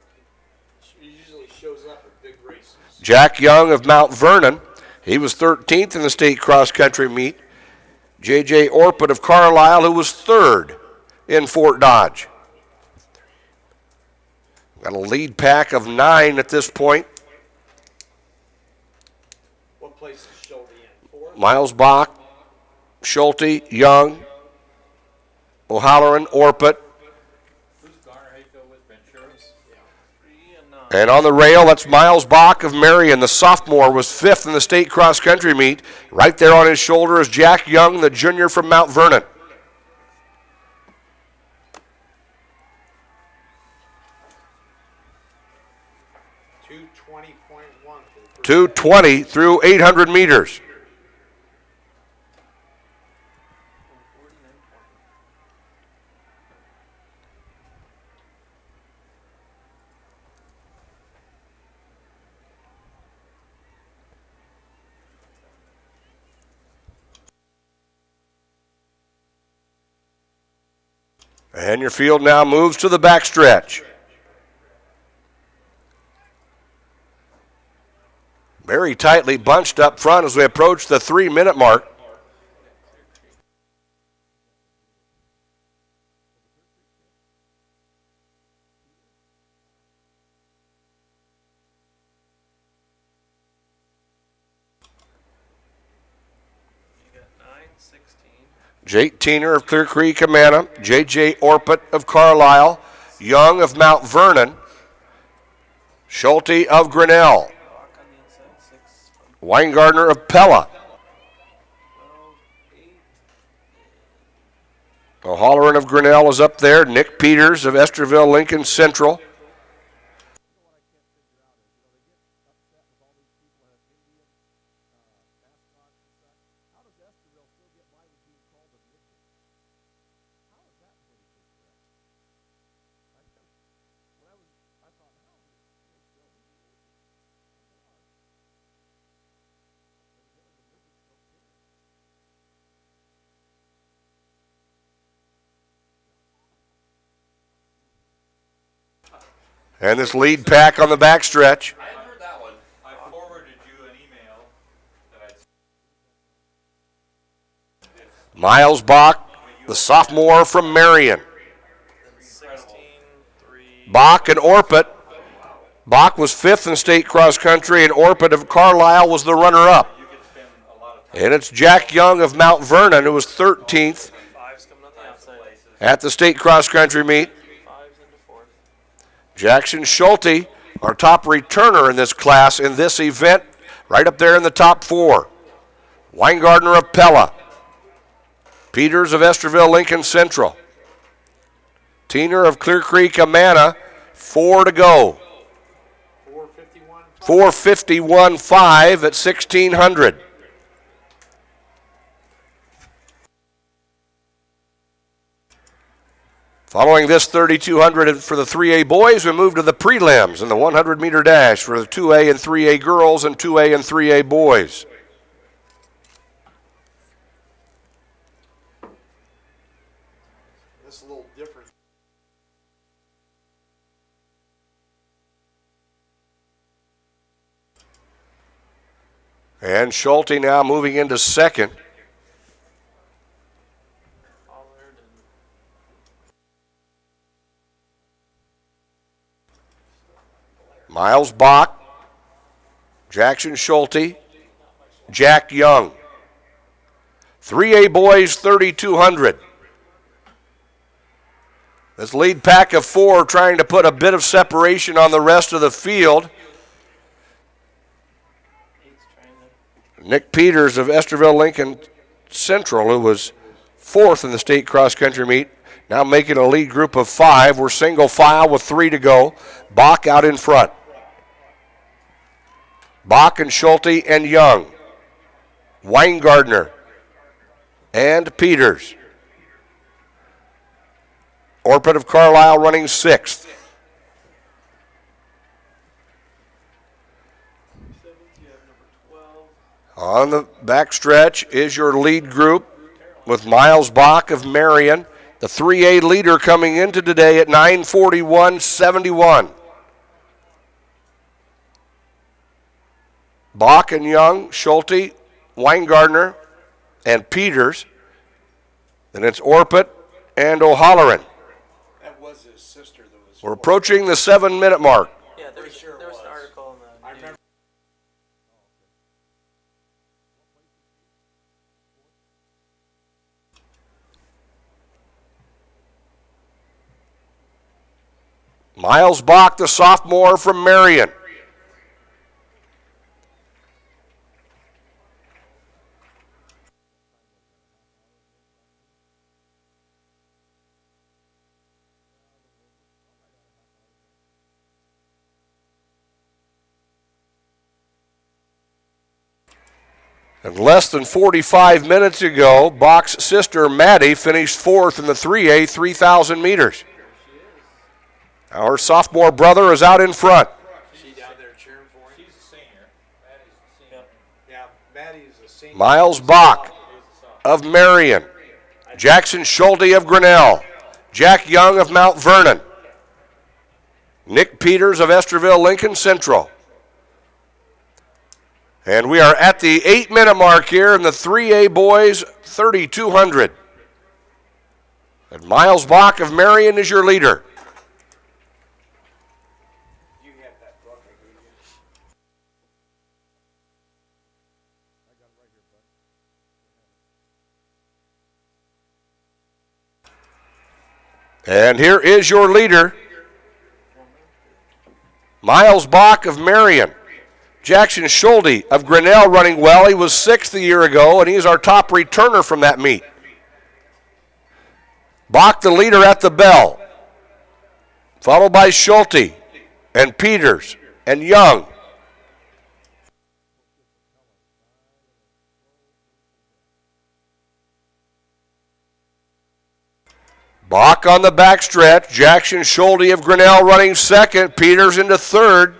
He usually shows up at big races. Jack Young of Mount Vernon. He was 13th in the state cross-country meet. J.J. Orpett of Carlisle, who was 3rd in Fort Dodge. Got a lead pack of 9 at this point. What place is Schulte in? 4th? Miles Bach, Schulte, Young, O'Halloran, Orpett. Who's Garner Hayfield with Venturas? 3 and And on the rail, that's Miles Bach of Marion. The sophomore was 5th in the state cross-country meet. Right there on his shoulder is Jack Young, the junior from Mount Vernon. 2:20 through 800 meters. And your field now moves to the backstretch. Very tightly bunched up front as we approach the 3-minute mark. You got 9:16. Jake Teener of Clear Creek, Amana. J.J. Orpett of Carlisle. Young of Mount Vernon. Schulte of Grinnell. Bach on the inside. 6. Weingartner of Pella. 12.8. O'Halloran of Grinnell is up there. Nick Peters of Esterville Lincoln Central. And this lead pack on the backstretch. I hadn't heard that one. I forwarded you an email that I'd Miles Bach, the sophomore from Marion. 16-3. Bach and Orpit. Bach was 5th in state cross country, and Orpit of Carlisle was the runner-up. And it's Jack Young of Mount Vernon, who was 13th Fives coming on the outside. at the state cross country meet. Fives into fourth. Jackson Schulte, our top returner in this class in this event, right up there in the top 4. Weingartner of Pella. Peters of Esterville Lincoln Central. Teener of Clear Creek Amana, 4 to go. 4:51.5 at 1600. Following this 3200 for the 3A boys, we move to the prelims and the 100-meter dash for the 2A and 3A girls and 2A and 3A boys. This is a little different. And Schulte now moving into second. Pollard and Miles Bach, Jackson Schulte, Jack Young. 3A boys 3200. This lead pack of 4 trying to put a bit of separation on the rest of the field. Nick Peters of Esterville Lincoln Central, who was 4th in the state cross country meet, now making a lead group of 5. We're single file with 3 to go. Bach out in front. Bach and Schulte and Young. Weingartner and Peters. Orpit of Carlisle running 6th. On the backstretch is your lead group with Miles Bach of Marion, the 3A leader coming into today at 9:41.71. Bach and Young, Schulte, Weingartner, and Peters. Then it's Orpit and O'Halloran. That was his sister that was. We're approaching the 7-minute mark. yeah, there was an article in the I news. remember. Miles Bach, the sophomore from Marion. And less than 45 minutes ago, Bach's sister Maddie finished 4th in the 3A 3,000 meters. Our sophomore brother is out in front. She down there cheering for him. She's a senior. Maddie's a senior. Yeah, Maddie's a senior. Miles Bach of Marion. Jackson Schulte of Grinnell. Jack Young of Mount Vernon. Nick Peters of Esterville Lincoln Central. And we are at the 8-minute mark here in the 3A boys 3,200. And Miles Bach of Marion is your leader. You have that book, I gave you. And here is your leader, Miles Bach of Marion. Jackson Schulte of Grinnell running well. He was 6th a year ago, and he's our top returner from that meet. Bach the leader at the bell, followed by Schulte and Peters and Young. Bach on the backstretch. Jackson Schulte of Grinnell running 2nd. Peters into 3rd.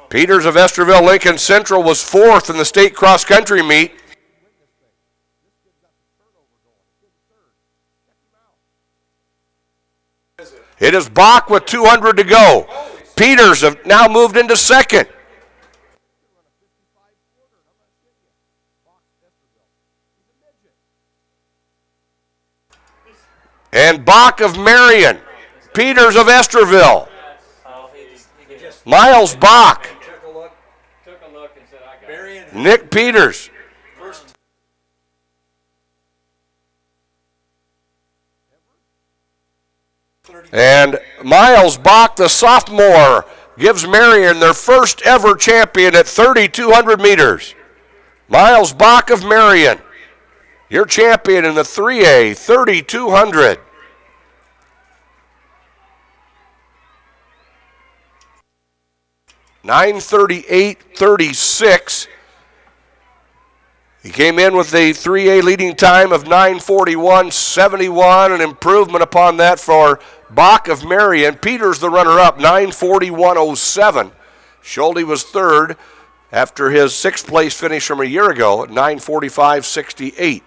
Peters of Esterville Lincoln Central was 4th in the state cross country meet. It is Bach with 200 to go. Peters have now moved into second. And Bach of Marion. Peters of Esterville. Miles Bach. Took a look and said, I got it. Nick Peters. And Miles Bach, the sophomore, gives Marion their first ever champion at 3,200 meters. Miles Bach of Marion, your champion in the 3A, 3,200. (9:38.36). He came in with a 3A leading time of 9:41.71, an improvement upon that for Bach of Marion. Peters, the runner-up, 9:41.07. Schulte was third after his sixth-place finish from a year ago at 9:45.68.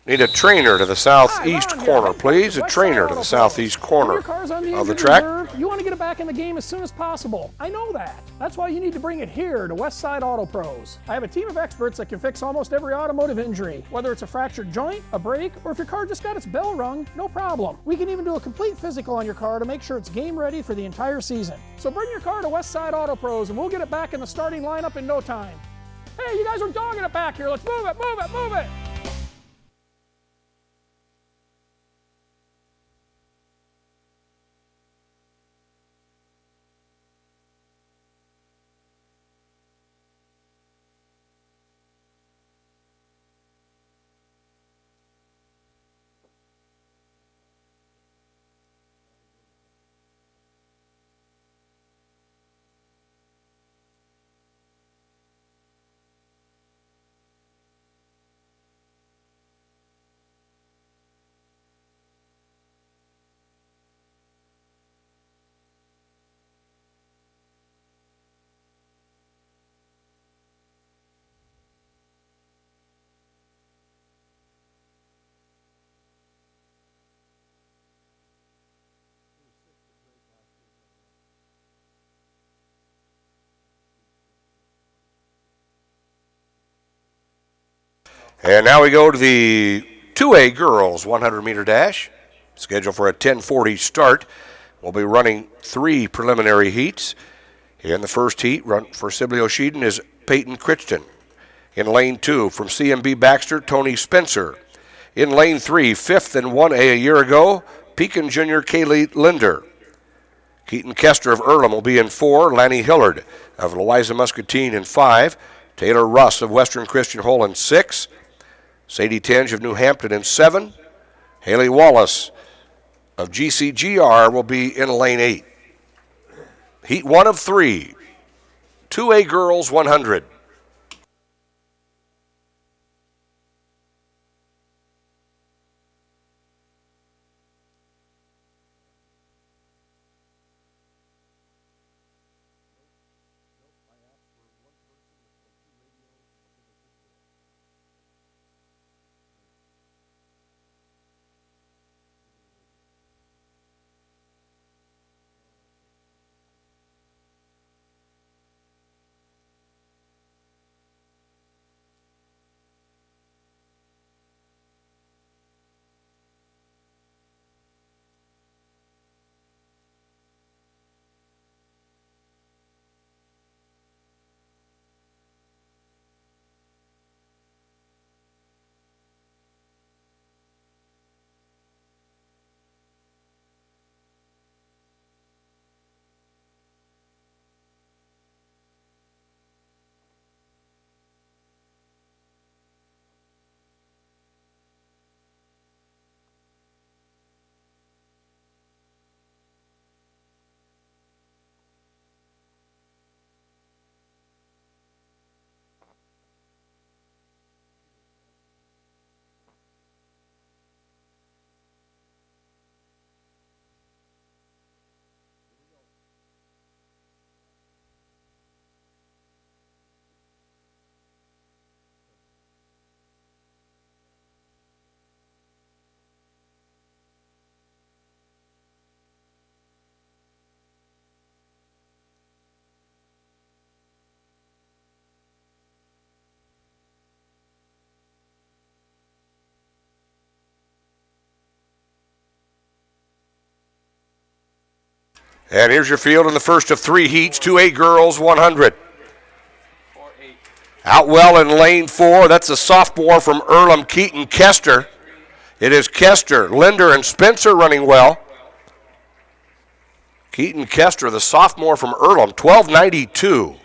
Need a trainer to the southeast corner, please. A trainer to the southeast corner of the track. You want to get it back in the game as soon as possible. I know that. That's why you need to bring it here to Westside Auto Pros. I have a team of experts that can fix almost every automotive injury. Whether it's a fractured joint, a brake, or if your car just got its bell rung, no problem. We can even do a complete physical on your car to make sure it's game ready for the entire season. So bring your car to Westside Auto Pros and we'll get it back in the starting lineup in no time. Hey, you guys are dogging it back here. Let's move it, move it, move it. And now we go to the 2A girls 100-meter dash, scheduled for a 10:40 start. We'll be running 3 preliminary heats. In the first heat, run for Sibley Oshedin is Peyton Crichton. In lane 2, from CMB Baxter, Tony Spencer. In lane 3, 5th in 1A a year ago, Pekin Junior Kaylee Linder. Keaton Kester of Earlham will be in 4, Lanny Hillard of Louisa Muscatine in 5, Taylor Russ of Western Christian Hole in 6, Sadie Tinge of New Hampton in 7. Haley Wallace of GCGR will be in lane 8. Heat 1 of 3. 2A girls 100. And here's your field in the first of 3 heats, 2A girls 100. Out well in lane 4, that's a sophomore from Earlham, Keaton Kester. It is Kester, Linder, and Spencer running well. Keaton Kester, the sophomore from Earlham, 12:92.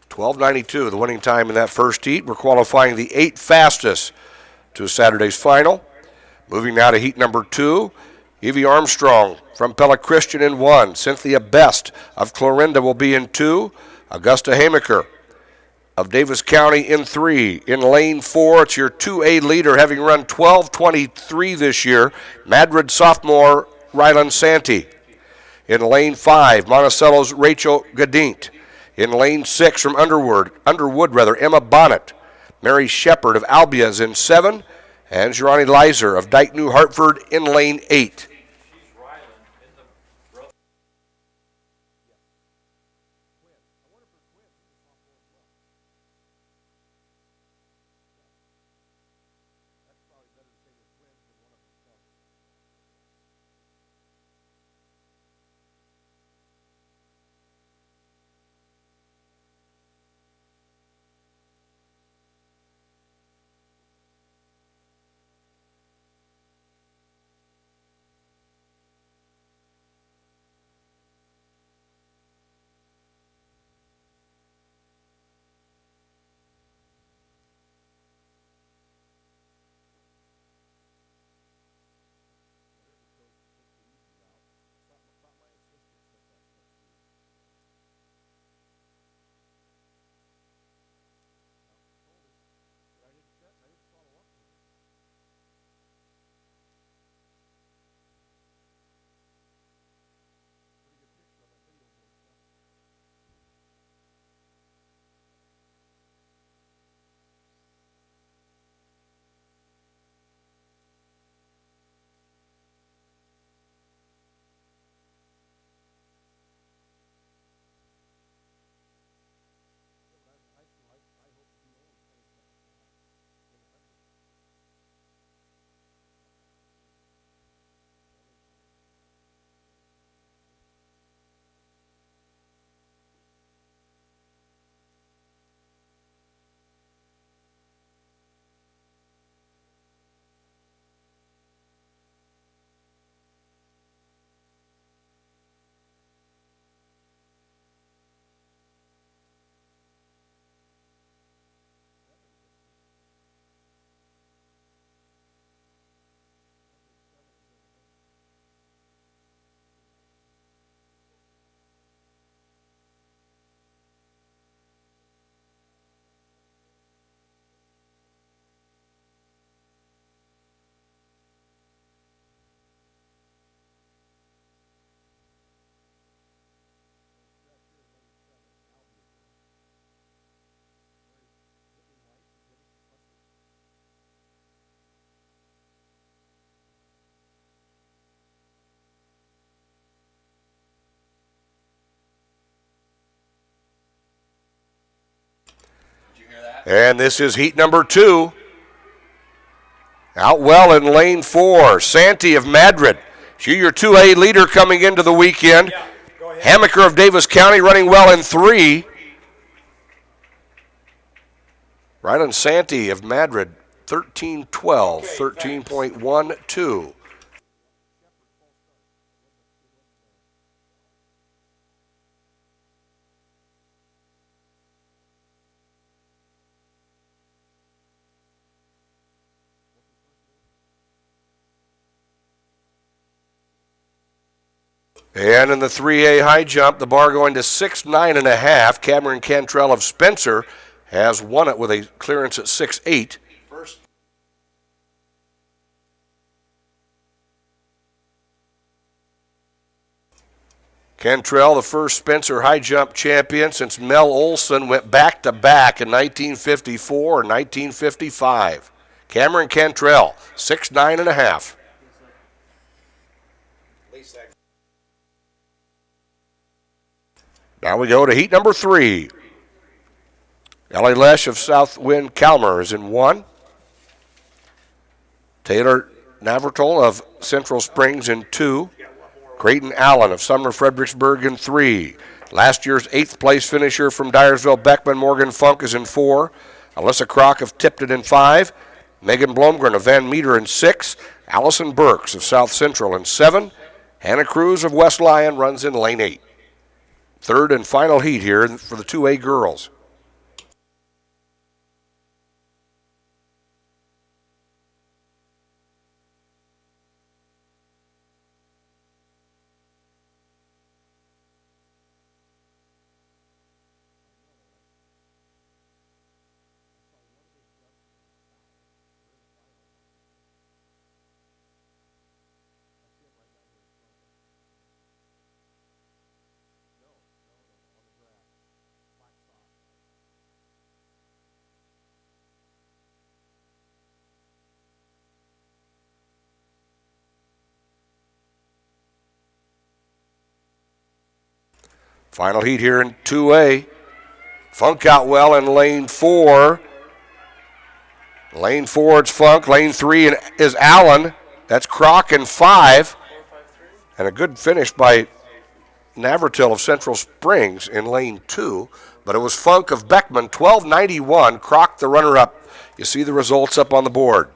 12:92, the winning time in that first heat. We're qualifying the 8 fastest to Saturday's final. Moving now to heat number 2. Evie Armstrong from Pella Christian in 1. Cynthia Best of Clorinda will be in 2. Augusta Hamaker of Davis County in 3. In lane 4, it's your 2A leader, having run 12:23 this year, Madrid sophomore Rylan Santee. In lane 5, Monticello's Rachel Gadint. In lane 6 from Underwood, Emma Bonnet. Mary Shepard of Albia is in 7. And Gerani Leiser of Dyke New Hartford in lane 8. And this is heat number 2. Out well in lane 4, Santee of Madrid. She's your 2A leader coming into the weekend. Hamaker of Davis County running well in 3. Rylan Santee of Madrid, 13:12, 13.12. And in the 3A high jump, the bar going to 6'9.5". Cameron Cantrell of Spencer has won it with a clearance at 6'8". Cantrell, the first Spencer high jump champion since Mel Olson went back-to-back in 1954 and 1955. Cameron Cantrell, 6'9.5". Now we go to heat number 3. Ellie Lesh of Southwind Calmer is in 1. Taylor Navartol of Central Springs in 2. Creighton Allen of Sumner Fredericksburg in 3. Last year's 8th place finisher from Dyersville Beckman, Morgan Funk, is in 4. Alyssa Kroc of Tipton in 5. Megan Blomgren of Van Meter in 6. Allison Burks of South Central in 7. Hannah Cruz of West Lyon runs in lane 8. Third and final heat here for the 2A girls. Final heat here in 2A. Funk out well in lane 4. Lane 4, it's Funk. Lane 3 is Allen. That's Kroc in 5. And a good finish by Navratil of Central Springs in lane 2. But it was Funk of Beckman, 12:91. Kroc the runner-up. You see the results up on the board.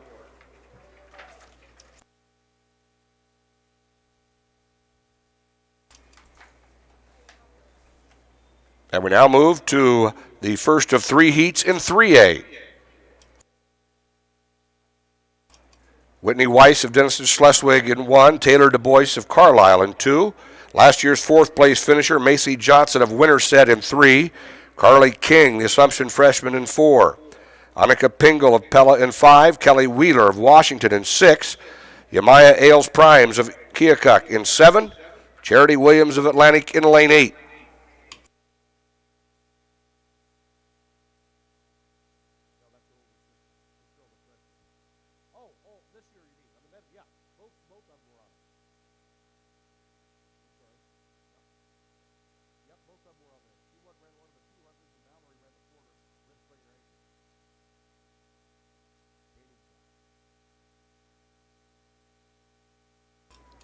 And we now move to the first of 3 heats in 3A. Whitney Weiss of Denison Schleswig in 1. Taylor Du Bois of Carlisle in 2. Last year's 4th place finisher, Macy Johnson of Winterset in 3. Carly King, the Assumption freshman, in 4. Annika Pingle of Pella in 5. Kelly Wheeler of Washington in 6. Yamaya Ailes Primes of Keokuk in 7. Charity Williams of Atlantic in lane 8.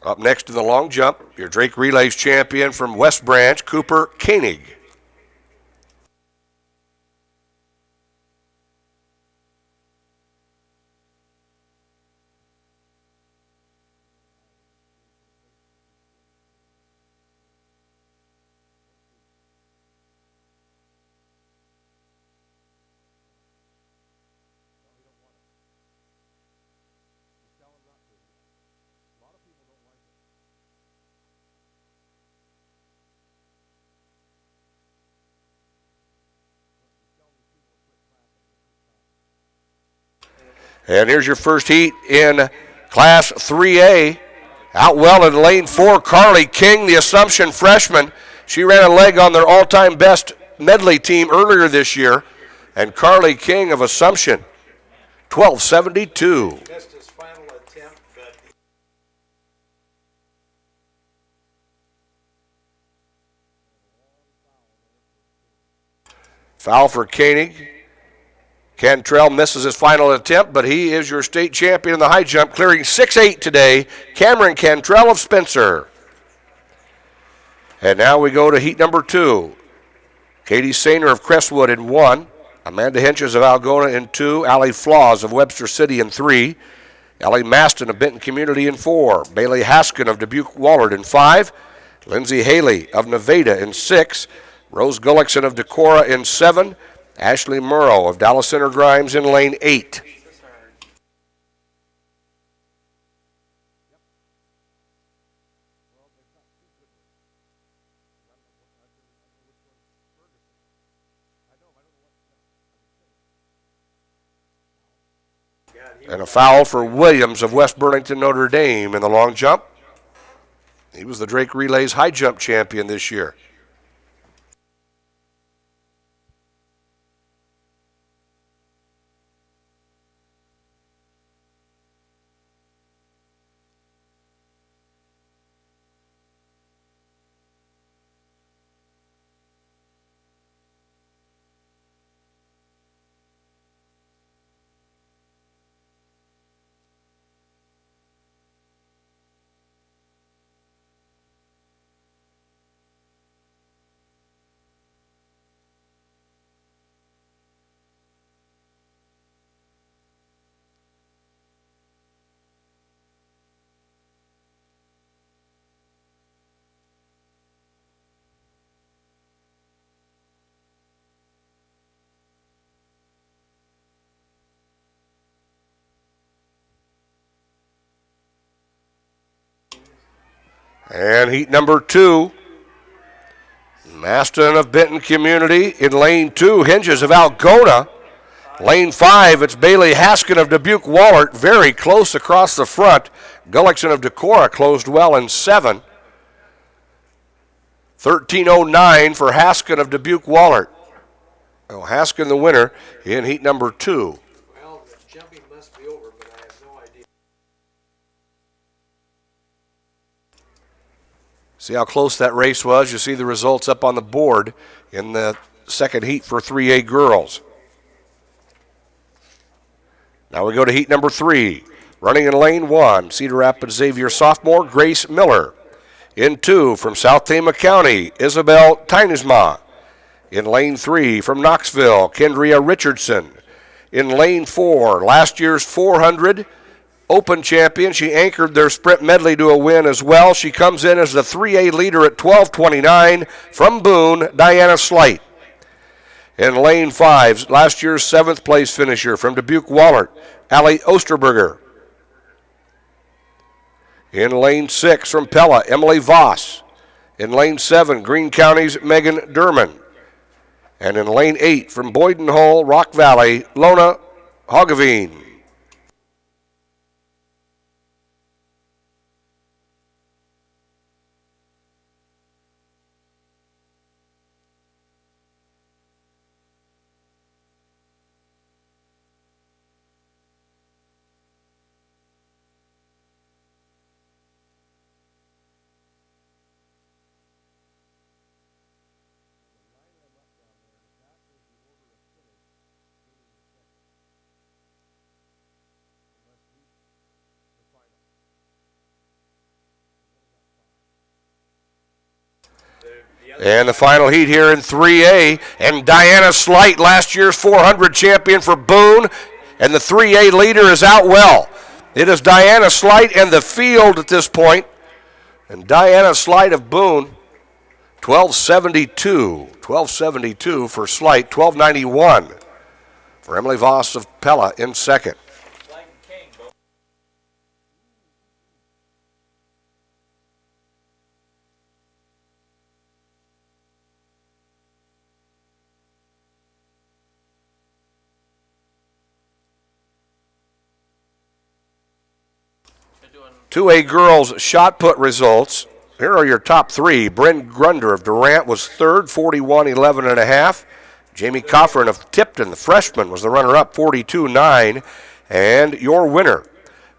Up next in the long jump, your Drake Relays champion from West Branch, Cooper Koenig. And here's your first heat in Class 3A. Out well in lane 4, Carly King, the Assumption freshman. She ran a leg on their all-time best medley team earlier this year. And Carly King of Assumption, 12:72. Missed his final attempt, but Foul for Koenig. Cantrell misses his final attempt, but he is your state champion in the high jump, clearing 6'8 today. Cameron Cantrell of Spencer. And now we go to heat number 2. Katie Sainer of Crestwood in 1. Amanda Hinches of Algona in 2. Allie Flaws of Webster City in 3. Ellie Maston of Benton Community in 4. Bailey Haskin of Dubuque Wallard in 5. Lindsay Haley of Nevada in 6. Rose Gullickson of Decorah in 7. Ashley Murrow of Dallas Center Grimes in lane 8. And a foul for Williams of West Burlington Notre Dame in the long jump. He was the Drake Relays high jump champion this year. And heat number 2, Maston of Benton Community in lane 2, Hinges of Algona. Lane 5, it's Bailey Haskin of Dubuque Wallert, very close across the front. Gullickson of Decorah closed well in 7. 13:09 for Haskin of Dubuque Wallert. Well, Haskin the winner in heat number 2. Well, the jumping must be over, but I have no idea. See how close that race was? You see the results up on the board in the second heat for 3A girls. Now we go to heat number 3. Running in lane 1, Cedar Rapids Xavier sophomore Grace Miller. In 2, from South Tama County, Isabel Tynesma. In lane 3, from Knoxville, Kendria Richardson. In lane 4, last year's 400 Open champion. She anchored their sprint medley to a win as well. She comes in as the 3A leader at 12:29 from Boone, Diana Slight. In lane 5, last year's 7th place finisher from Dubuque Wallert, Allie Osterberger. In lane 6 from Pella, Emily Voss. In lane 7, Greene County's Megan Derman. And in lane 8 from Boyden Hull, Rock Valley, Lona Hogaveen. And the final heat here in 3A, and Diana Slight, last year's 400 champion for Boone, and the 3A leader is out well. It is Diana Slight and the field at this point, and Diana Slight of Boone, 12:72 for Slight, 12:91 for Emily Voss of Pella in second. They're doing 2A girls shot put results. Here are your top 3. Bryn Grunder of Durant was third, 41.11.5. Jamie Coffrin of Tipton, the freshman, was the runner-up, 42.9. And your winner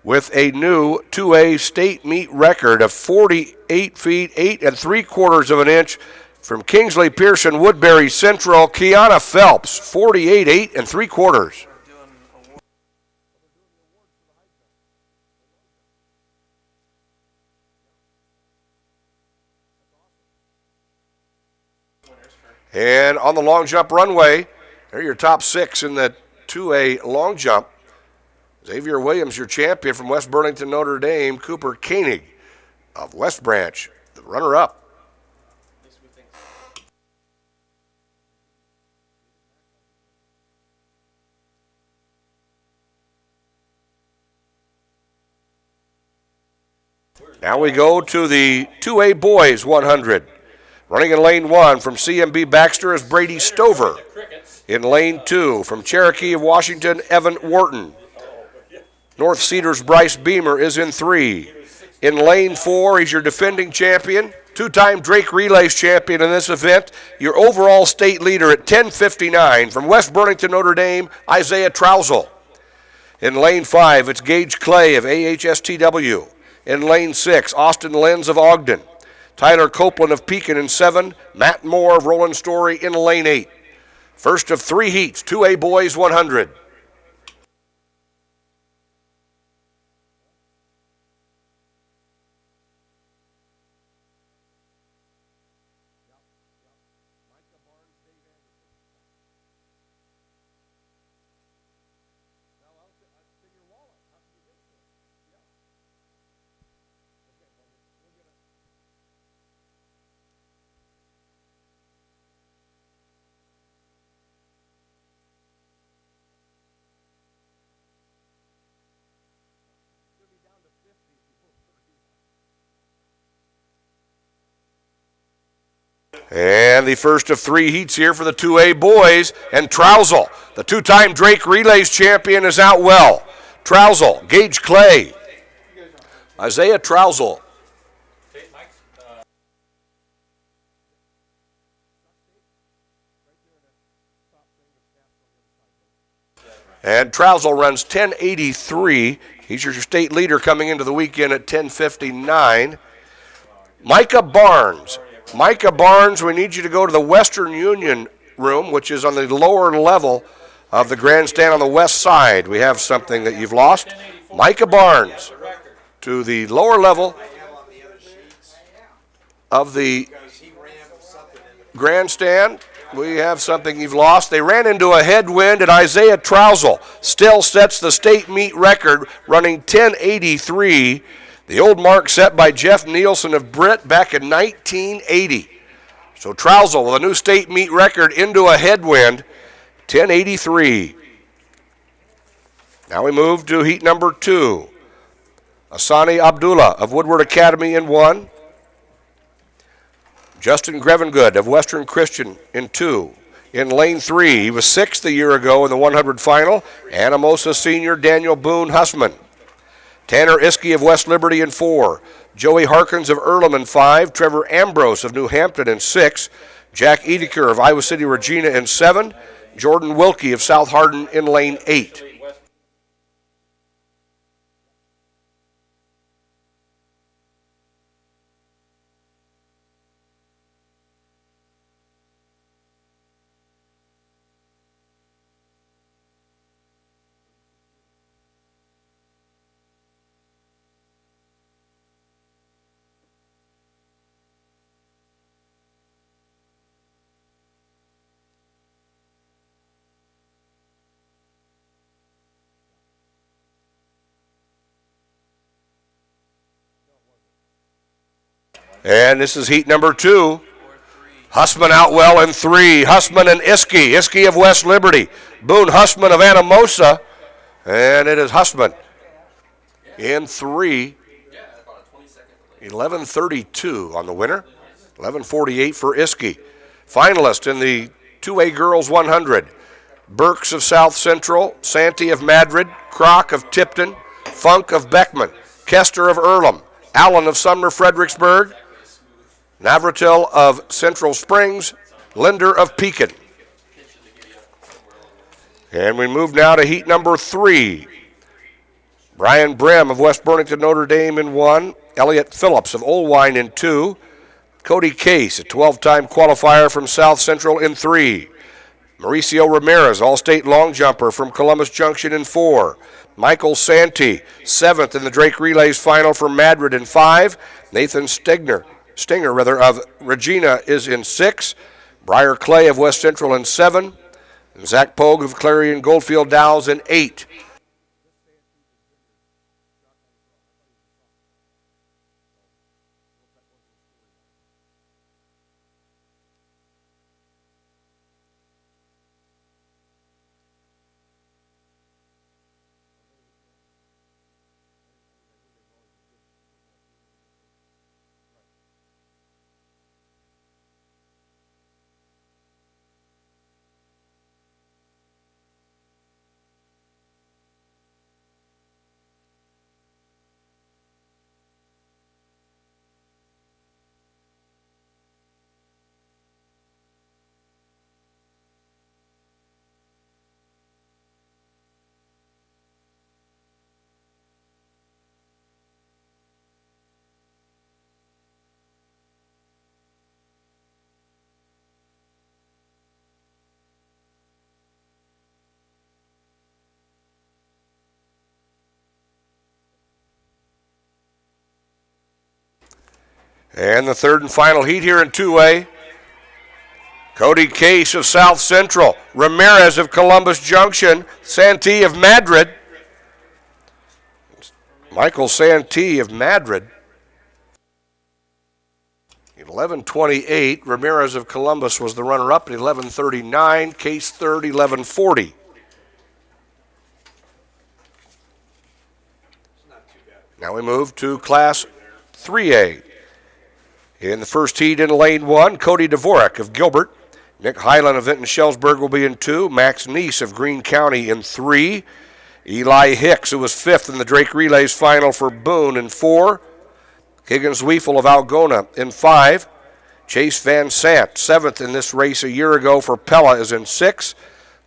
with a new 2A state meet record of 48 feet, 8 3/4 of an inch from Kingsley Pearson Woodbury Central, Kiana Phelps, 48 8 3/4. And on the long jump runway, there are your top 6 in the 2A long jump. Xavier Williams, your champion from West Burlington, Notre Dame. Cooper Koenig of West Branch, the runner-up. Now we go to the 2A boys 100. Running in lane 1 from CMB Baxter is Brady Stover. In lane 2 from Cherokee of Washington, Evan Wharton. North Cedars Bryce Beamer is in 3. In lane 4, he's your defending champion, 2-time Drake Relays champion in this event, your overall state leader at 10:59 from West Burlington, Notre Dame, Isaiah Trousel. In lane 5, it's Gage Clay of AHSTW. In lane 6, Austin Lenz of Ogden. Tyler Copeland of Pekin in 7. Matt Moore of Roland Story in lane 8. First of 3 heats, 2A boys 100. And the first of 3 heats here for the 2A boys. And Trousel, the 2-time Drake Relays champion, is out well. Trousel, Gage Clay, Isaiah Trousel. And Trousel runs 10:83. He's your state leader coming into the weekend at 10:59. Micah Barnes. Micah Barnes, we need you to go to the Western Union room, which is on the lower level of the grandstand on the west side. We have something that you've lost. Micah Barnes to the lower level of the grandstand. We have something you've lost. They ran into a headwind, and Isaiah Trousel still sets the state meet record, running 10:83, the old mark set by Jeff Nielsen of Britt back in 1980. So Trousel with a new state meet record into a headwind, 10:83. Now we move to heat number 2. Asani Abdullah of Woodward Academy in 1. Justin Grevengood of Western Christian in 2. In lane 3, he was 6th a year ago in the 100 final. Anamosa senior Daniel Boone Hussman. Tanner Iskey of West Liberty in 4. Joey Harkins of Earlham in 5. Trevor Ambrose of New Hampton in 6. Jack Edeker of Iowa City Regina in 7. Jordan Wilkie of South Hardin in lane 8. And this is heat number 2. Hussman out well in 3. Hussman and Iskey. Iskey of West Liberty. Boone Hussman of Anamosa. And it is Hussman in 3. 11:32 on the winner. 11:48 for Iskey. Finalist in the 2A Girls 100. Burks of South Central. Santee of Madrid. Kroc of Tipton. Funk of Beckman. Kester of Earlham. Allen of Sumner Fredericksburg. Navratil of Central Springs, Linder of Pekin. And we move now to heat number 3. Brian Brim of West Burlington Notre Dame in 1. Elliott Phillips of Oldwine in 2. Cody Case, a 12-time qualifier from South Central in 3. Mauricio Ramirez, all-state long jumper from Columbus Junction in 4. Michael Santee, 7th in the Drake Relays final for Madrid in 5. Nathan Stinger of Regina is in 6. Briar Clay of West Central in 7. And Zach Pogue of Clarion Goldfield Dowels in 8. And the third and final heat here in 2A. Cody Case of South Central. Ramirez of Columbus Junction. Santee of Madrid. Michael Santee of Madrid. 11:28. Ramirez of Columbus was the runner-up at 11:39. Case third, 11:40. Now we move to Class 3A. In the first heat in lane 1, Cody Dvorak of Gilbert. Nick Hyland of Vinton-Shellsburg will be in 2. Max Neese of Greene County in 3. Eli Hicks, who was 5th in the Drake Relays final for Boone, in 4. Higgins Weefel of Algona in 5. Chase Van Sant, 7th in this race a year ago for Pella, is in 6.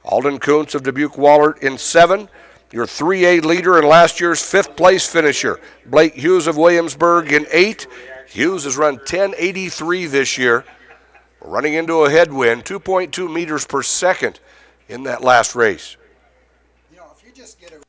Alden Kuntz of Dubuque-Wahlert in 7. Your 3A leader and last year's 5th place finisher, Blake Hughes of Williamsburg, in 8. Hughes has run 10.83 this year, running into a headwind, 2.2 meters per second in that last race. You know, if you just get a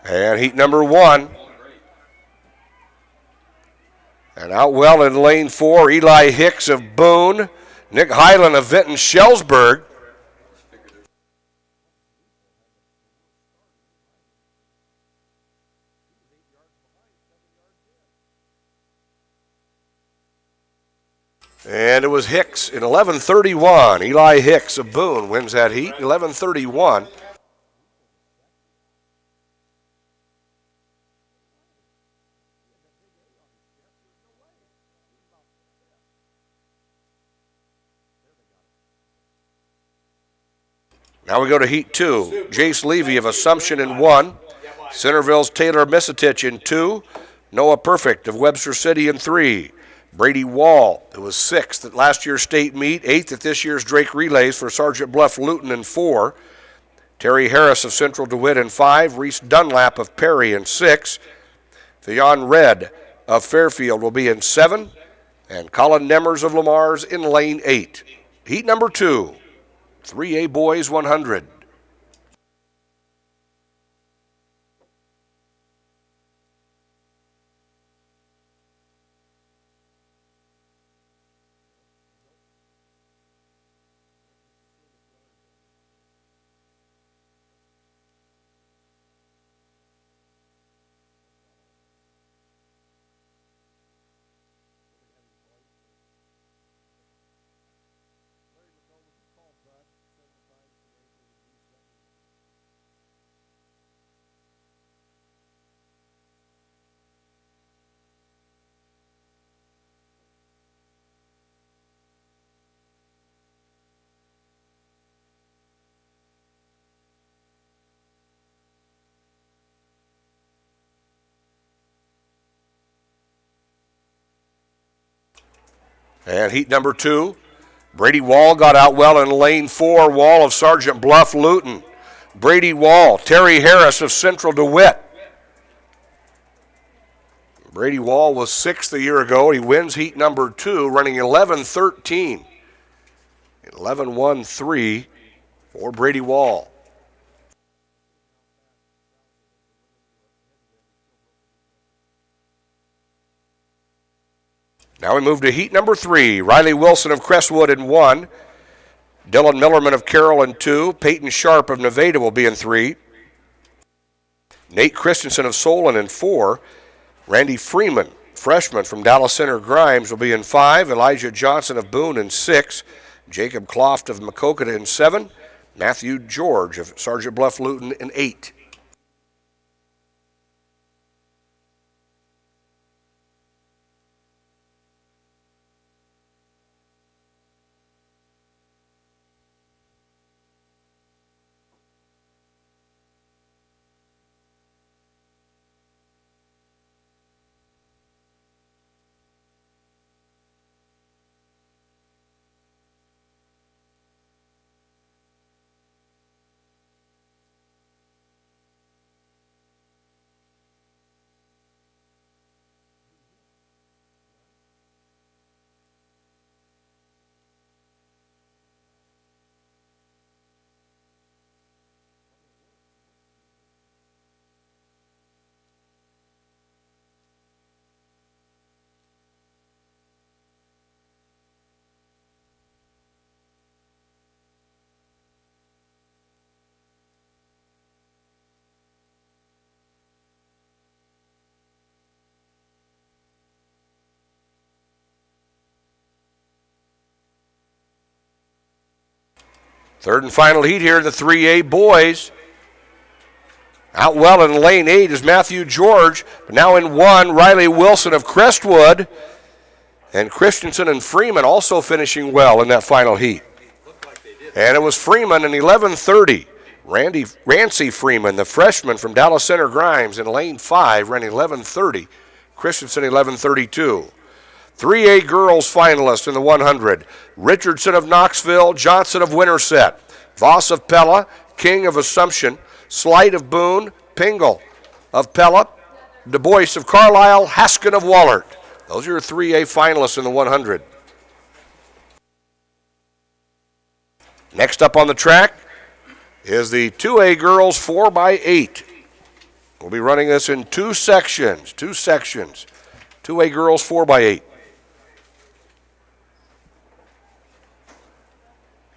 And heat number 1. And out well in lane 4, Eli Hicks of Boone. Nick Hyland of Vinton-Shellsburg. And it was Hicks in 11:31. Eli Hicks of Boone wins that heat, 11:31. Now we go to heat 2. Jace Levy of Assumption in 1. Centerville's Taylor Misitich in 2. Noah Perfect of Webster City in 3. Brady Wall, who was 6th at last year's state meet, 8th at this year's Drake Relays for Sergeant Bluff Luton in 4. Terry Harris of Central DeWitt in 5. Reese Dunlap of Perry in 6. Theon Red of Fairfield will be in 7. And Colin Nemmers of Lamar's in lane 8. Heat number 2. 3A Boys 100. And heat number 2, Brady Wall got out well in lane 4. Wall of Sergeant Bluff Luton. Brady Wall, Terry Harris of Central DeWitt. Brady Wall was 6th a year ago. He wins heat number 2, running 11:13. 11:13 for Brady Wall. Now we move to heat number 3. Riley Wilson of Crestwood in 1. Dylan Millerman of Carroll in 2. Peyton Sharp of Nevada will be in 3. Nate Christensen of Solon in 4. Randy Freeman, freshman from Dallas Center Grimes, will be in 5. Elijah Johnson of Boone in 6. Jacob Kloft of Macokota in 7. Matthew George of Sergeant Bluff Luton in 8. Third and final heat here in the 3A boys. Out well in lane 8 is Matthew George. But now in 1, Riley Wilson of Crestwood. And Christensen and Freeman also finishing well in that final heat. And it was Freeman in 11:30. Rancy Freeman, the freshman from Dallas Center Grimes, in lane 5, ran 11:30. Christensen 11:32. 3A girls finalists in the 100. Richardson of Knoxville, Johnson of Winterset, Voss of Pella, King of Assumption, Slight of Boone, Pingle of Pella, Du Bois of Carlisle, Haskin of Wallert. Those are your 3A finalists in the 100. Next up on the track is the 2A girls 4x8. We'll be running this in two sections. 2A girls 4x8.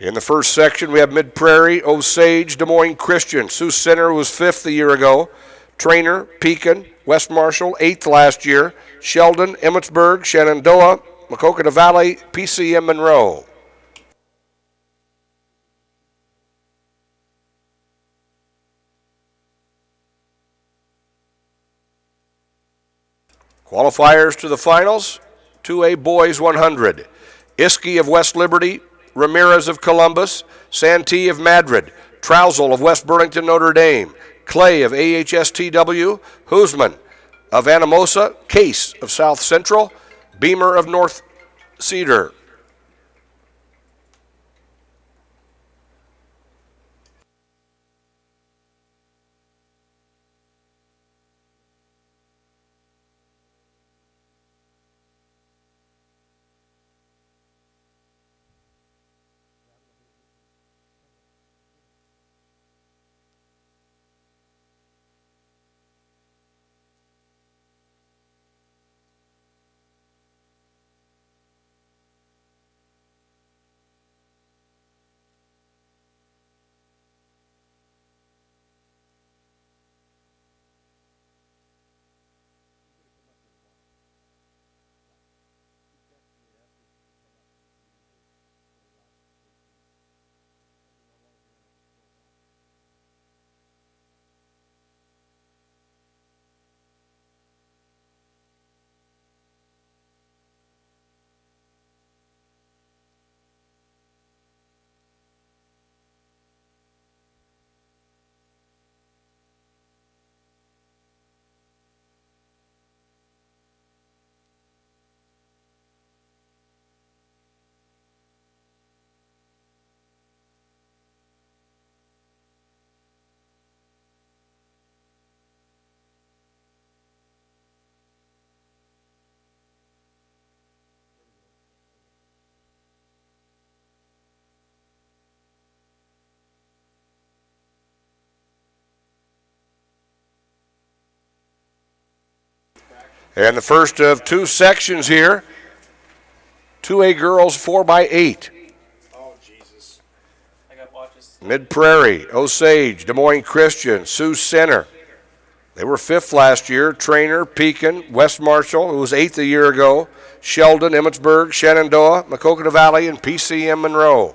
In the first section, we have Mid-Prairie, Osage, Des Moines Christian. Sioux Center was 5th a year ago. Trainer, Pekin, West Marshall, 8th last year. Sheldon, Emmitsburg, Shenandoah, Maquoketa Valley, PCM Monroe. Qualifiers to the finals, 2A boys 100. Iski of West Liberty, Ramirez of Columbus, Santee of Madrid, Trousel of West Burlington Notre Dame, Clay of AHSTW, Husman of Anamosa, Case of South Central, Beamer of North Cedar. And the first of two sections here, 2A girls 4x8. Oh, Jesus. I got watches. Mid-Prairie, Osage, Des Moines Christian, Sioux Center. They were 5th last year. Trainer, Pekin, West Marshall, who was 8th a year ago, Sheldon, Emmitsburg, Shenandoah, Maquoketa Valley, and PCM Monroe.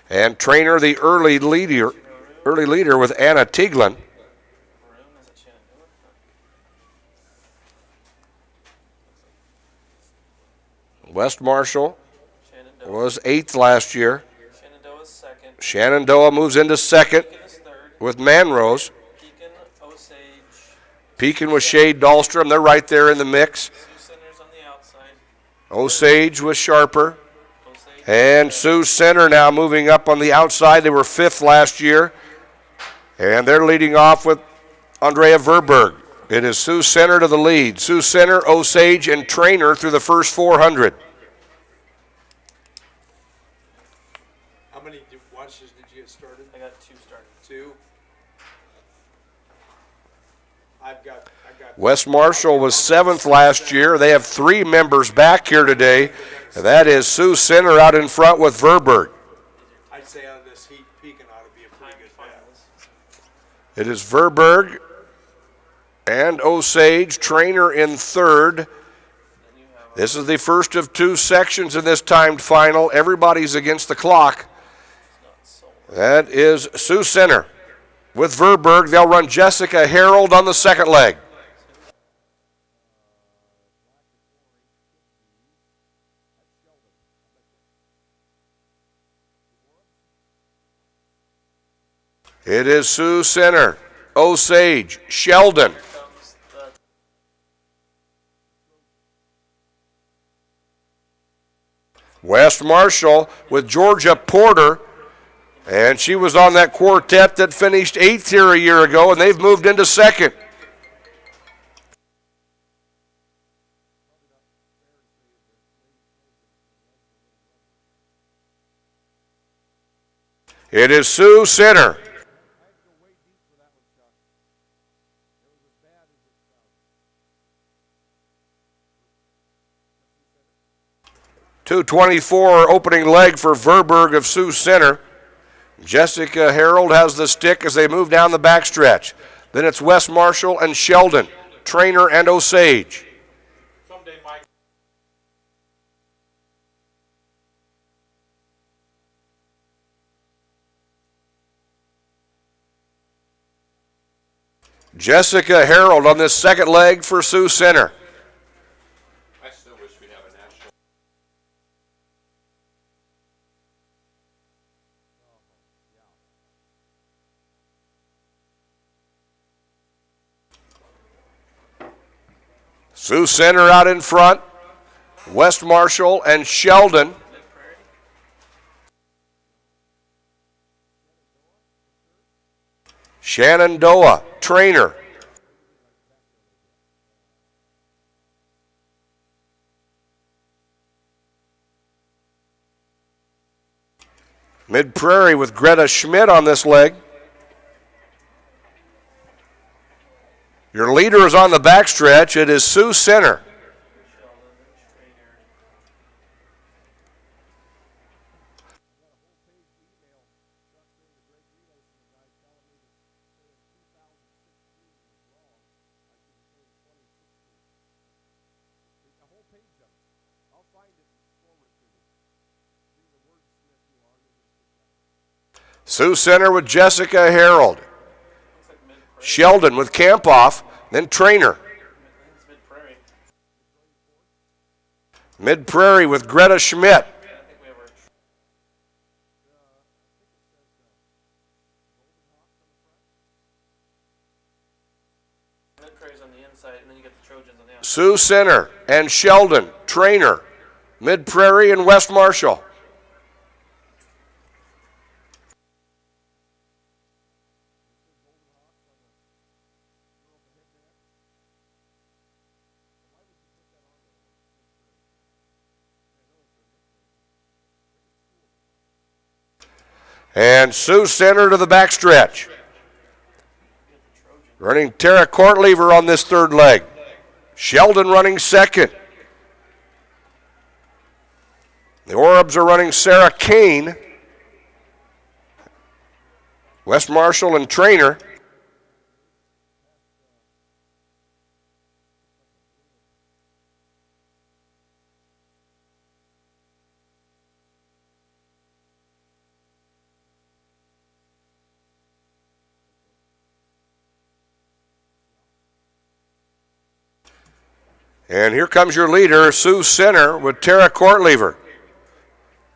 And trainer, the early leader with Anna Tieglin. West Marshall was 8th last year. Shenandoah's second. Shenandoah moves into 2nd Pekin is third. with Manrose. Pekin, Osage. Pekin with Shade Dahlstrom. They're right there in the mix. Sioux Center's on the outside. Osage with Sharper. Osage. And Sioux Center now moving up on the outside. They were 5th last year. And they're leading off with Andrea Verberg. It is Sioux Center to the lead. Sioux Center, Osage, and Trainer through the first 400. How many watches did you get started? I got 2 started. 2. I've got. West Marshall was 7th last year. They have 3 members back here today. And that is Sioux Center out in front with Verberg. I'd say out of this heat, Pekin ought to be a pretty good bet. It is Verberg, and Osage. Trainer in third. This is the first of two sections in this timed final. Everybody's against the clock. That is Sioux Center. With Verberg, they'll run Jessica Harold on the second leg. It is Sioux Center, Osage, Sheldon. West Marshall with Georgia Porter, and she was on that quartet that finished 8th here a year ago, and they've moved into 2nd. It is Sioux Center. 2:24 opening leg for Verberg of Sioux Center. Jessica Harold has the stick as they move down the backstretch. Then it's West Marshall and Sheldon, Trainer and Osage. Jessica Harold on this second leg for Sioux Center. I still wish we'd have a national. Sioux Center out in front. West Marshall and Sheldon. Shenandoah, Trainer. Mid Prairie with Greta Schmidt on this leg. Your leader is on the backstretch. It is Sioux Center. Sioux Center with Jessica Harold. Sheldon with Campoff, then Trainer. Mid Prairie with Greta Schmidt. Sioux Center and Sheldon, Trainer. Mid Prairie and West Marshall. And Sioux Center to the backstretch. Running Tara Courtlever on this third leg. Sheldon running second. The Orbs are running Sarah Kane. West Marshall and Trainer. And here comes your leader, Sioux Center, with Tara Courtlever.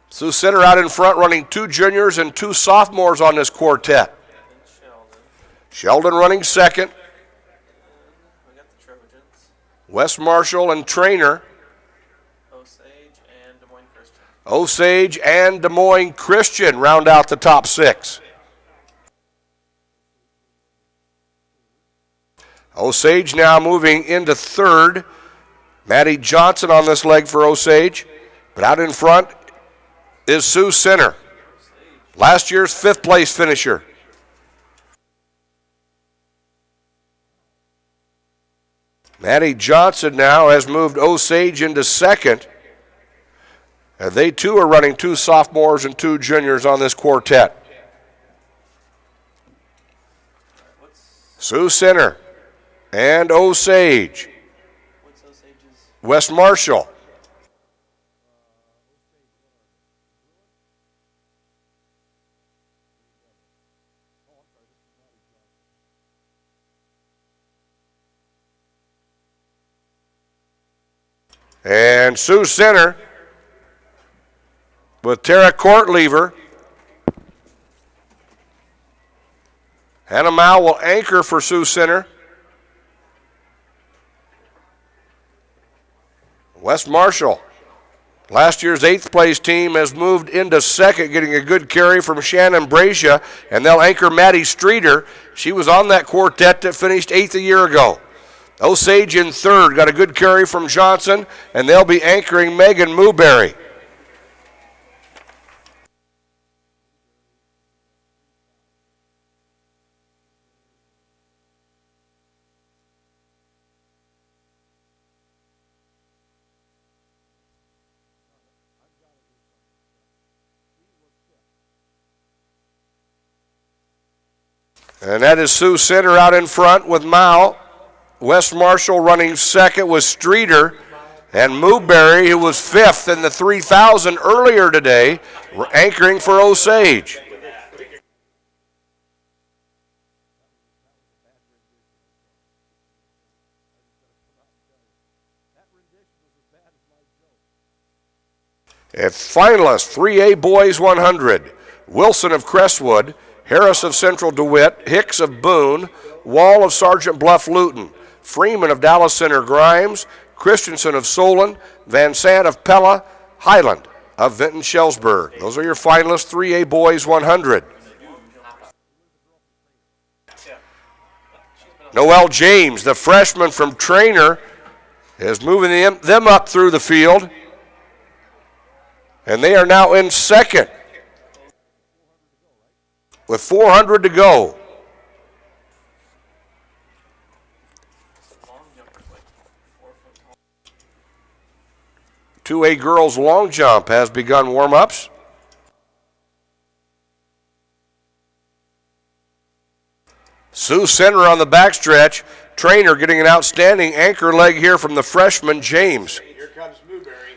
Sioux Center out in front running 2 juniors and 2 sophomores on this quartet. Sheldon running second. West Marshall and Trainer. Osage and Des Moines Christian round out the top 6. Osage now moving into third. Maddie Johnson on this leg for Osage. But out in front is Sioux Center, last year's 5th place finisher. Maddie Johnson now has moved Osage into second. And they too are running 2 sophomores and 2 juniors on this quartet. Sioux Center and Osage. What's Osage's? West Marshall. And Sioux Center with Tara Courtlever. Hannah Mao will anchor for Sioux Center. West Marshall, last year's 8th place team, has moved into second, getting a good carry from Shannon Bracia, and they'll anchor Maddie Streeter. She was on that quartet that finished 8th a year ago. Osage in third, got a good carry from Johnson, and they'll be anchoring Megan Mooberry. And that is Sioux Center out in front with Mao. West Marshall running second with Streeter. And Mooberry, who was fifth in the 3,000 earlier today, anchoring for Osage. And finalists, 3A Boys 100. Wilson of Crestwood, Harris of Central DeWitt, Hicks of Boone, Wall of Sergeant Bluff Luton, Freeman of Dallas Center Grimes, Christensen of Solon, Van Sant of Pella, Highland of Vinton Shellsburg. Those are your finalists, 3A Boys 100. Noel James, the freshman from Trainer, is moving them up through the field. And they are now in second with 400 to go. Long jumper's like 4 foot tall. 2A girls long jump has begun warm-ups. Sioux Center on the backstretch. Trainer getting an outstanding anchor leg here from the freshman, James. Here comes Mooberry.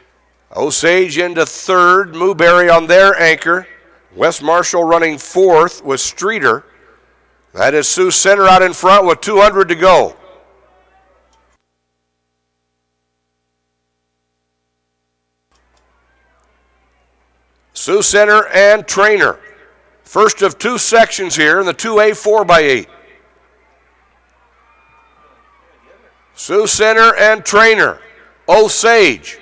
Osage into third. Mooberry on their anchor. West Marshall running fourth with Streeter. That is Sioux Center out in front with 200 to go. Sioux Center and Trainer. First of two sections here in the 2A 4x8. Sioux Center and Trainer. Osage.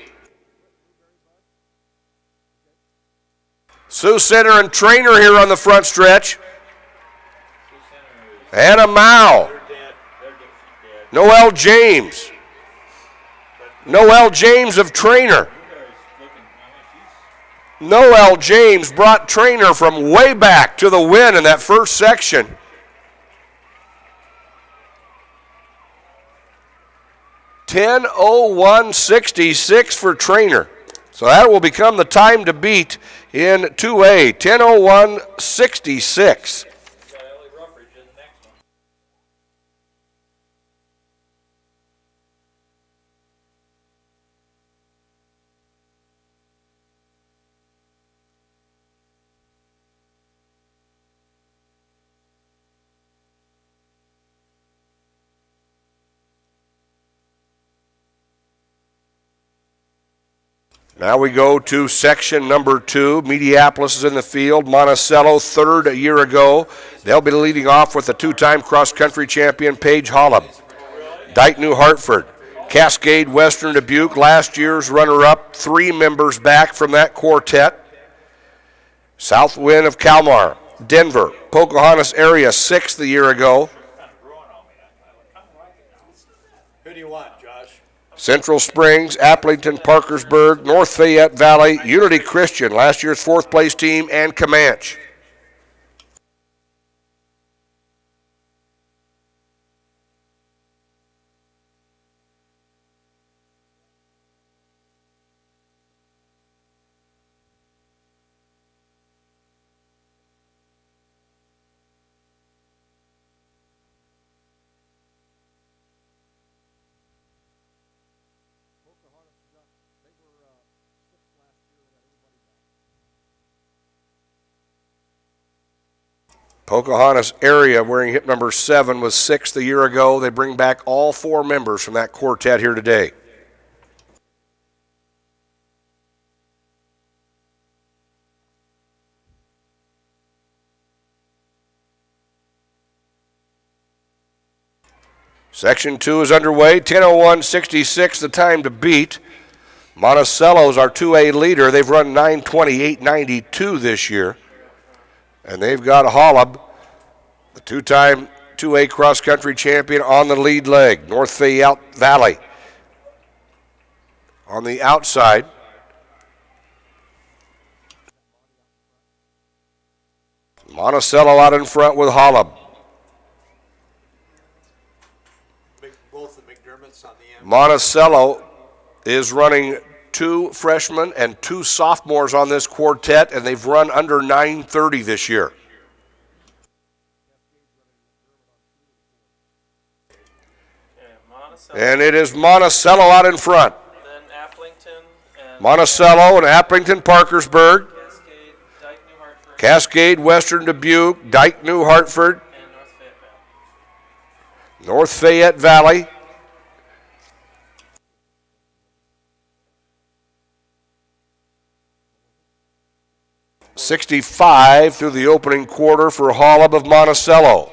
Sioux Center and Trainer here on the front stretch. Anna Mao. Noel James. Noel James of Trainer. Noel James brought Trainer from way back to the win in that first section. .10:01.66 for Trainer. So that will become the time to beat in 2A, 10:01.66. Now we go to section number 2. Mediapolis is in the field. Monticello, third a year ago. They'll be leading off with the two-time cross-country champion, Paige Hollop. Dike New Hartford. Cascade Western Dubuque, last year's runner-up, 3 members back from that quartet. Southwind of Kalmar. Denver. Pocahontas area, 6th a year ago. Who do you want, Josh? Central Springs, Applington, Parkersburg, North Fayette Valley, Unity Christian, last year's 4th place team, and Comanche. Pocahontas area wearing hip number 7 was 6th a year ago. They bring back all 4 members from that quartet here today. Section 2 is underway. 10:01.66 the time to beat. Monticello's our 2A leader. They've run 9:28.92 this year. And they've got Hollab, the 2-time 2A cross-country champion, on the lead leg. North Fayette Valley on the outside. Monticello out in front with Hollab. Both the McDermotts on the end. Monticello is running 2 freshmen and 2 sophomores on this quartet, and they've run under 9:30 this year. And it is Monticello out in front. Then Applington and Monticello and Applington Parkersburg, Cascade, Dyke, New Hartford, Cascade, Western Dubuque, Dyke, New Hartford, and North Fayette Valley. North Fayette Valley. .65 through the opening quarter for Hollab of Monticello.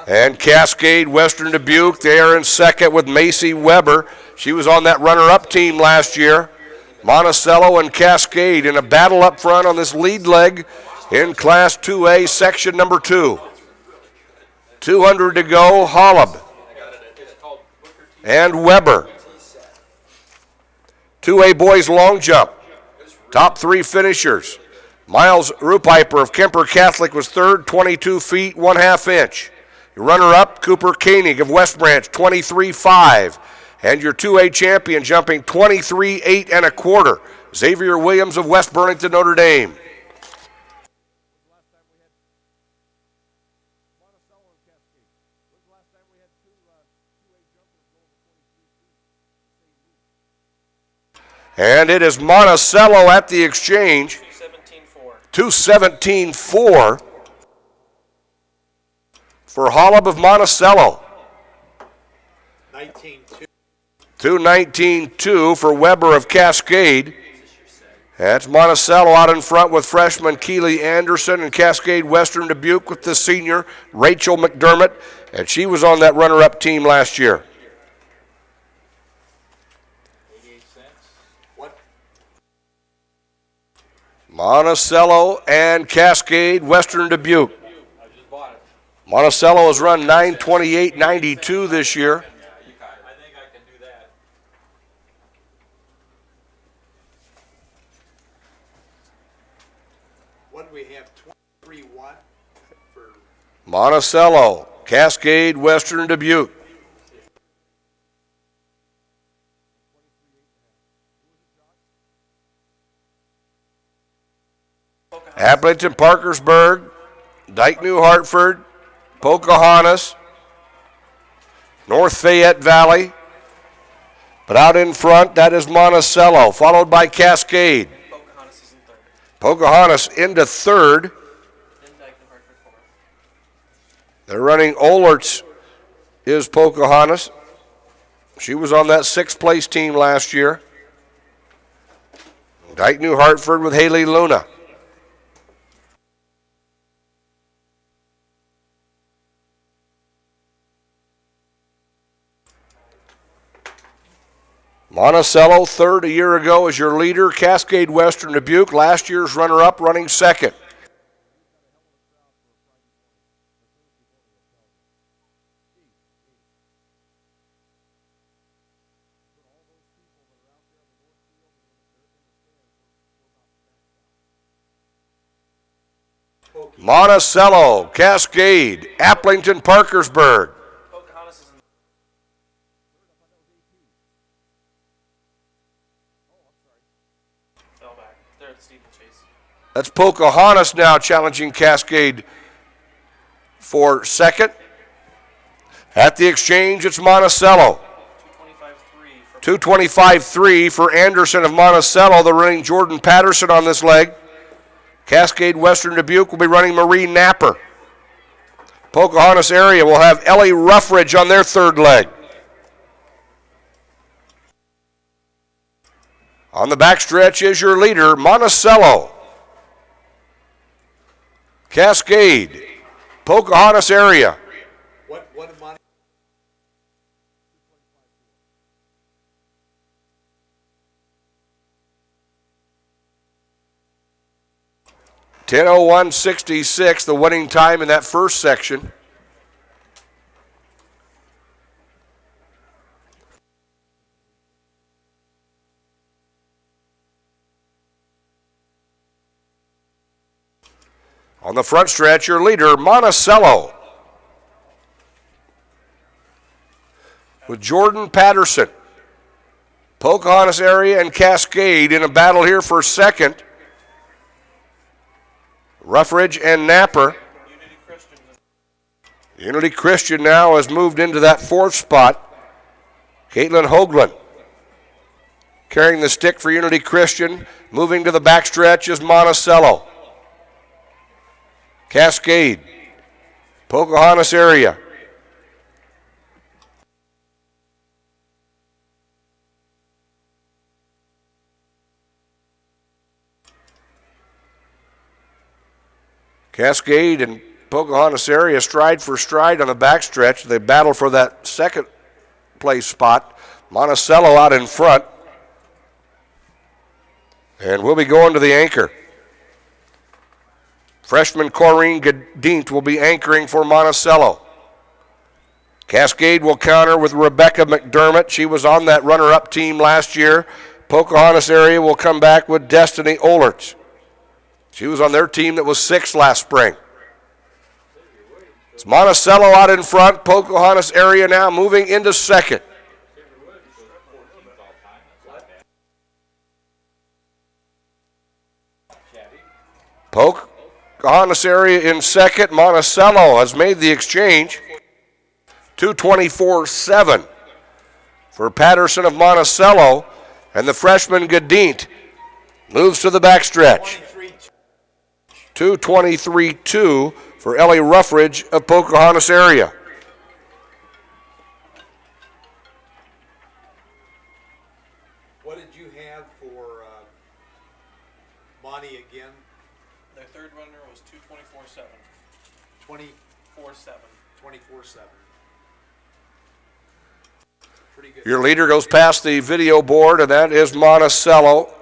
And Cascade, Western Dubuque, they are in second with Macy Weber. She was on that runner-up team last year. Monticello and Cascade in a battle up front on this lead leg in Class 2A, section number 2. 200 to go, Hollab and Weber. 2A boys long jump. Top 3 finishers. Miles Rupiper of Kemper Catholic was third, 22 feet, 1/2 inch. Your runner-up, Cooper Koenig of West Branch, 23.5. And your 2A champion jumping 23.8 1/4, Xavier Williams of West Burlington, Notre Dame. And it is Monticello at the exchange. 2:17.4 for Hollab of Monticello. 19-2. 2:19.2 for Weber of Cascade. That's Monticello out in front with freshman Keely Anderson, and Cascade Western Dubuque with the senior Rachel McDermott, and she was on that runner-up team last year. Monticello and Cascade Western Dubuque. Monticello has run 9:28.92 this year. I think I can do that. What do we have? 23-1 for Monticello, Cascade Western Dubuque. Applington Parkersburg, Dyke New Hartford, Pocahontas, North Fayette Valley. But out in front, that is Monticello, followed by Cascade. Pocahontas is in third. Pocahontas into third. Then Dyke, New Hartford fourth. They're running Olerts is Pocahontas. She was on that 6th place team last year. Dyke New Hartford with Haley Luna. Monticello, third a year ago as your leader. Cascade Western Dubuque, last year's runner-up, running second. Monticello, Cascade, Applington, Parkersburg. Pocahontas is in fell back. They're at the steeplechase. That's Pocahontas now challenging Cascade for second. At the exchange, it's Monticello. 225-3 for Anderson of Monticello. They're running Jordan Patterson on this leg. Cascade Western Dubuque will be running Marie Napper. Pocahontas area will have Ellie Ruffridge on their third leg. On the backstretch is your leader, Monticello. Cascade, Pocahontas area. What did Monty? 10:01.66, the winning time in that first section. On the front stretch, your leader, Monticello, with Jordan Patterson. Pocahontas area and Cascade in a battle here for second. Ruffridge and Napper. Unity Christian now has moved into that fourth spot. Caitlin Hoagland carrying the stick for Unity Christian. Moving to the backstretch is Monticello. Cascade, Pocahontas area. Cascade and Pocahontas area stride for stride on the backstretch. They battle for that second place spot. Monticello out in front. And we'll be going to the anchor. Freshman Corrine Gadint will be anchoring for Monticello. Cascade will counter with Rebecca McDermott. She was on that runner-up team last year. Pocahontas area will come back with Destiny Olerts. She was on their team that was sixth last spring. It's Monticello out in front. Pocahontas area now moving into second. Pocahontas area in second. Monticello has made the exchange. 224-7 for Patterson of Monticello, and the freshman Gadint moves to the backstretch. 223-2 for Ellie Ruffridge of Pocahontas area. What did you have for Monty again? Their third runner was 224-7. 24-7. 24-7. Pretty good. Your leader goes past the video board, and that is Monticello.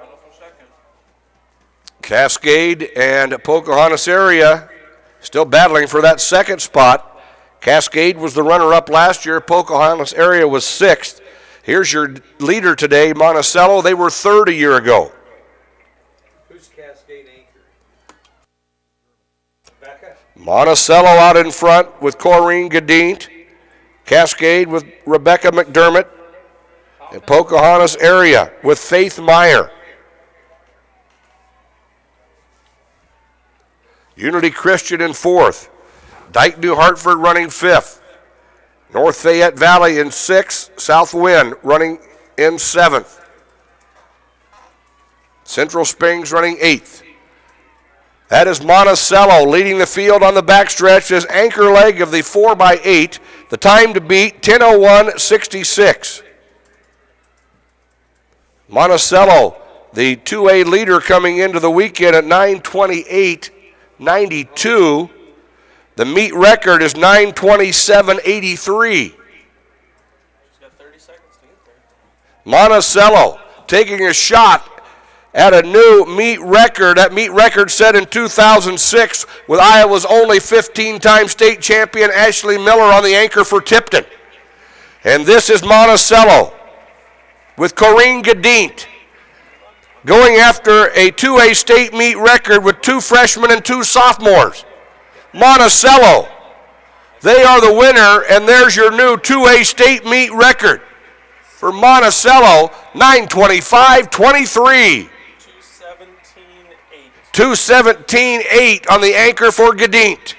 Cascade and Pocahontas area still battling for that second spot. Cascade was the runner-up last year. Pocahontas area was sixth. Here's your leader today, Monticello. They were third a year ago. Who's Cascade anchoring? Becca? Monticello out in front with Corrine Gadint. Cascade with Rebecca McDermott. And Pocahontas area with Faith Meyer. Unity Christian in fourth. Dike New Hartford running fifth. North Fayette Valley in sixth. South Wind running in seventh. Central Springs running eighth. That is Monticello leading the field on the backstretch as anchor leg of the 4x8. The time to beat, 10:01.66. Monticello, the 2A leader coming into the weekend at 9:28.92. The meet record is 9:27.83. Monticello taking a shot at a new meet record. That meet record set in 2006 with Iowa's only 15-time state champion Ashley Miller on the anchor for Tipton. And this is Monticello with Corrine Gadint going after a 2A state meet record with two freshmen and two sophomores. Monticello, they are the winner, and there's your new 2A state meet record for Monticello, 9:25.23. 2:17.8 on the anchor for Gadint.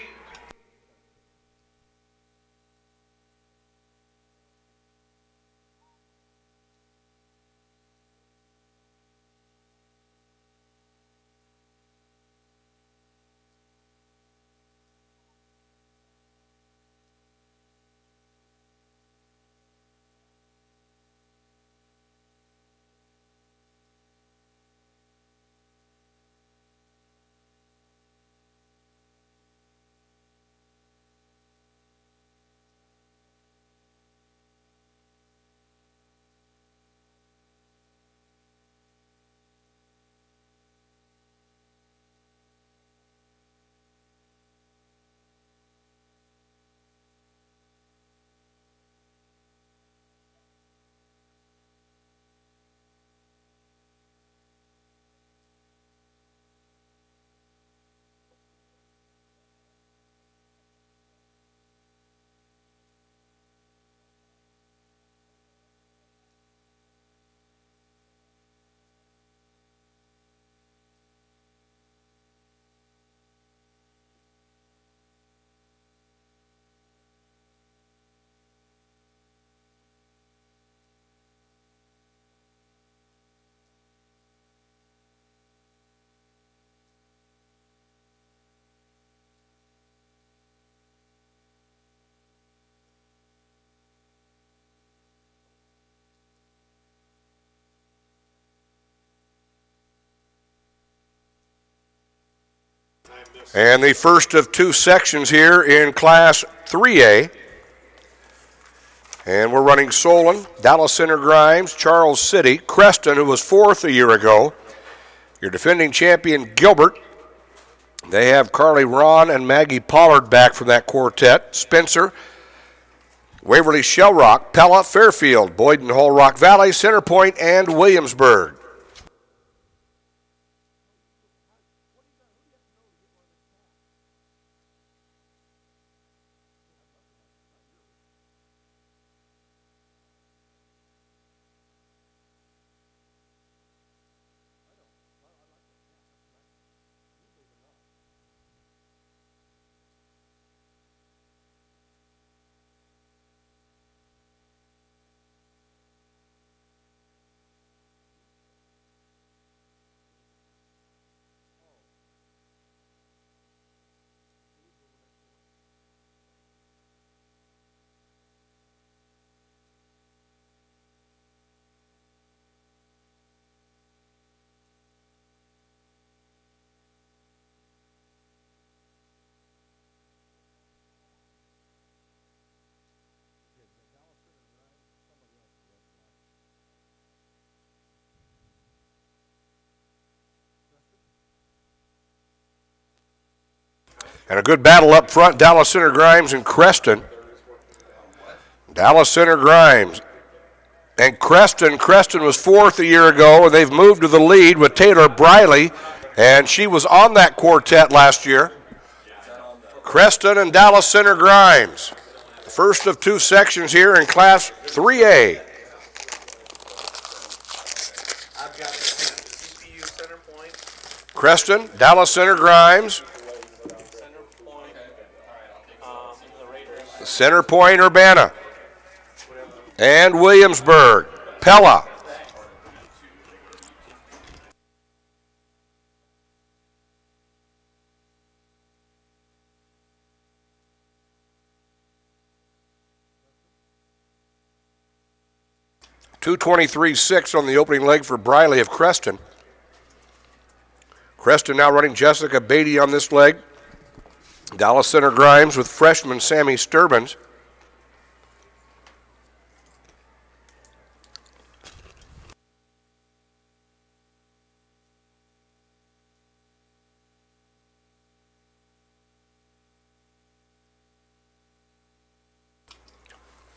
And the first of two sections here in Class 3A. And we're running Solon, Dallas Center Grimes, Charles City, Creston, who was fourth a year ago. Your defending champion, Gilbert. They have Carly Ron and Maggie Pollard back from that quartet. Spencer, Waverly Shell Rock, Pella, Fairfield, Boyden Hall, Rock Valley, Center Point, and Williamsburg. And a good battle up front, Dallas Center Grimes and Creston. Dallas Center Grimes and Creston. Creston was fourth a year ago, and they've moved to the lead with Taylor Briley, and she was on that quartet last year. Creston and Dallas Center Grimes. First of two sections here in Class 3A. Creston, Dallas Center Grimes. Center Point, Urbana. And Williamsburg, Pella. .223.6 on the opening leg for Briley of Creston. Creston now running Jessica Beatty on this leg. Dallas Center Grimes with freshman Sammy Sturbins.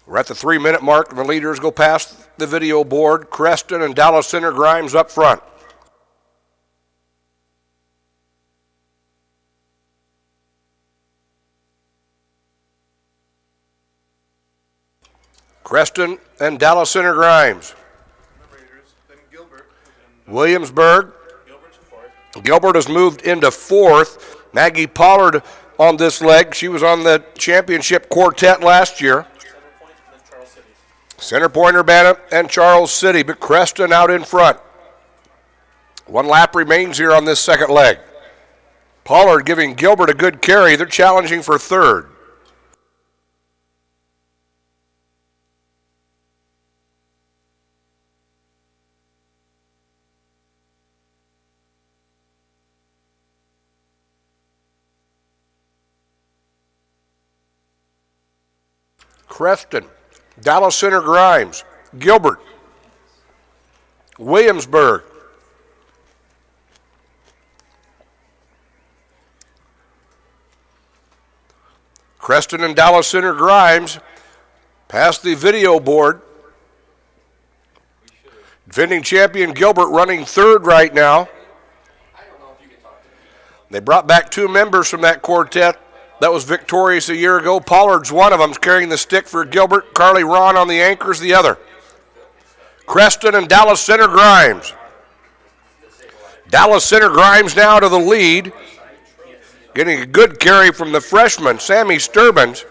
We're at the 3-minute mark, and the leaders go past the video board. Creston and Dallas Center Grimes up front. Creston and Dallas Center Grimes. Williamsburg. Gilbert has moved into fourth. Maggie Pollard on this leg. She was on the championship quartet last year. Center Point, Urbana, and Charles City, but Creston out in front. One lap remains here on this second leg. Pollard giving Gilbert a good carry. They're challenging for third. Creston, Dallas Center Grimes, Gilbert, Williamsburg. Creston and Dallas Center Grimes past the video board. Defending champion Gilbert running third right now. They brought back two members from that quartet that was victorious a year ago. Pollard's one of them, carrying the stick for Gilbert. Carly Ron on the anchors, the other. Creston and Dallas Center Grimes. Dallas Center Grimes now to the lead. Getting a good carry from the freshman, Sammy Sturbins.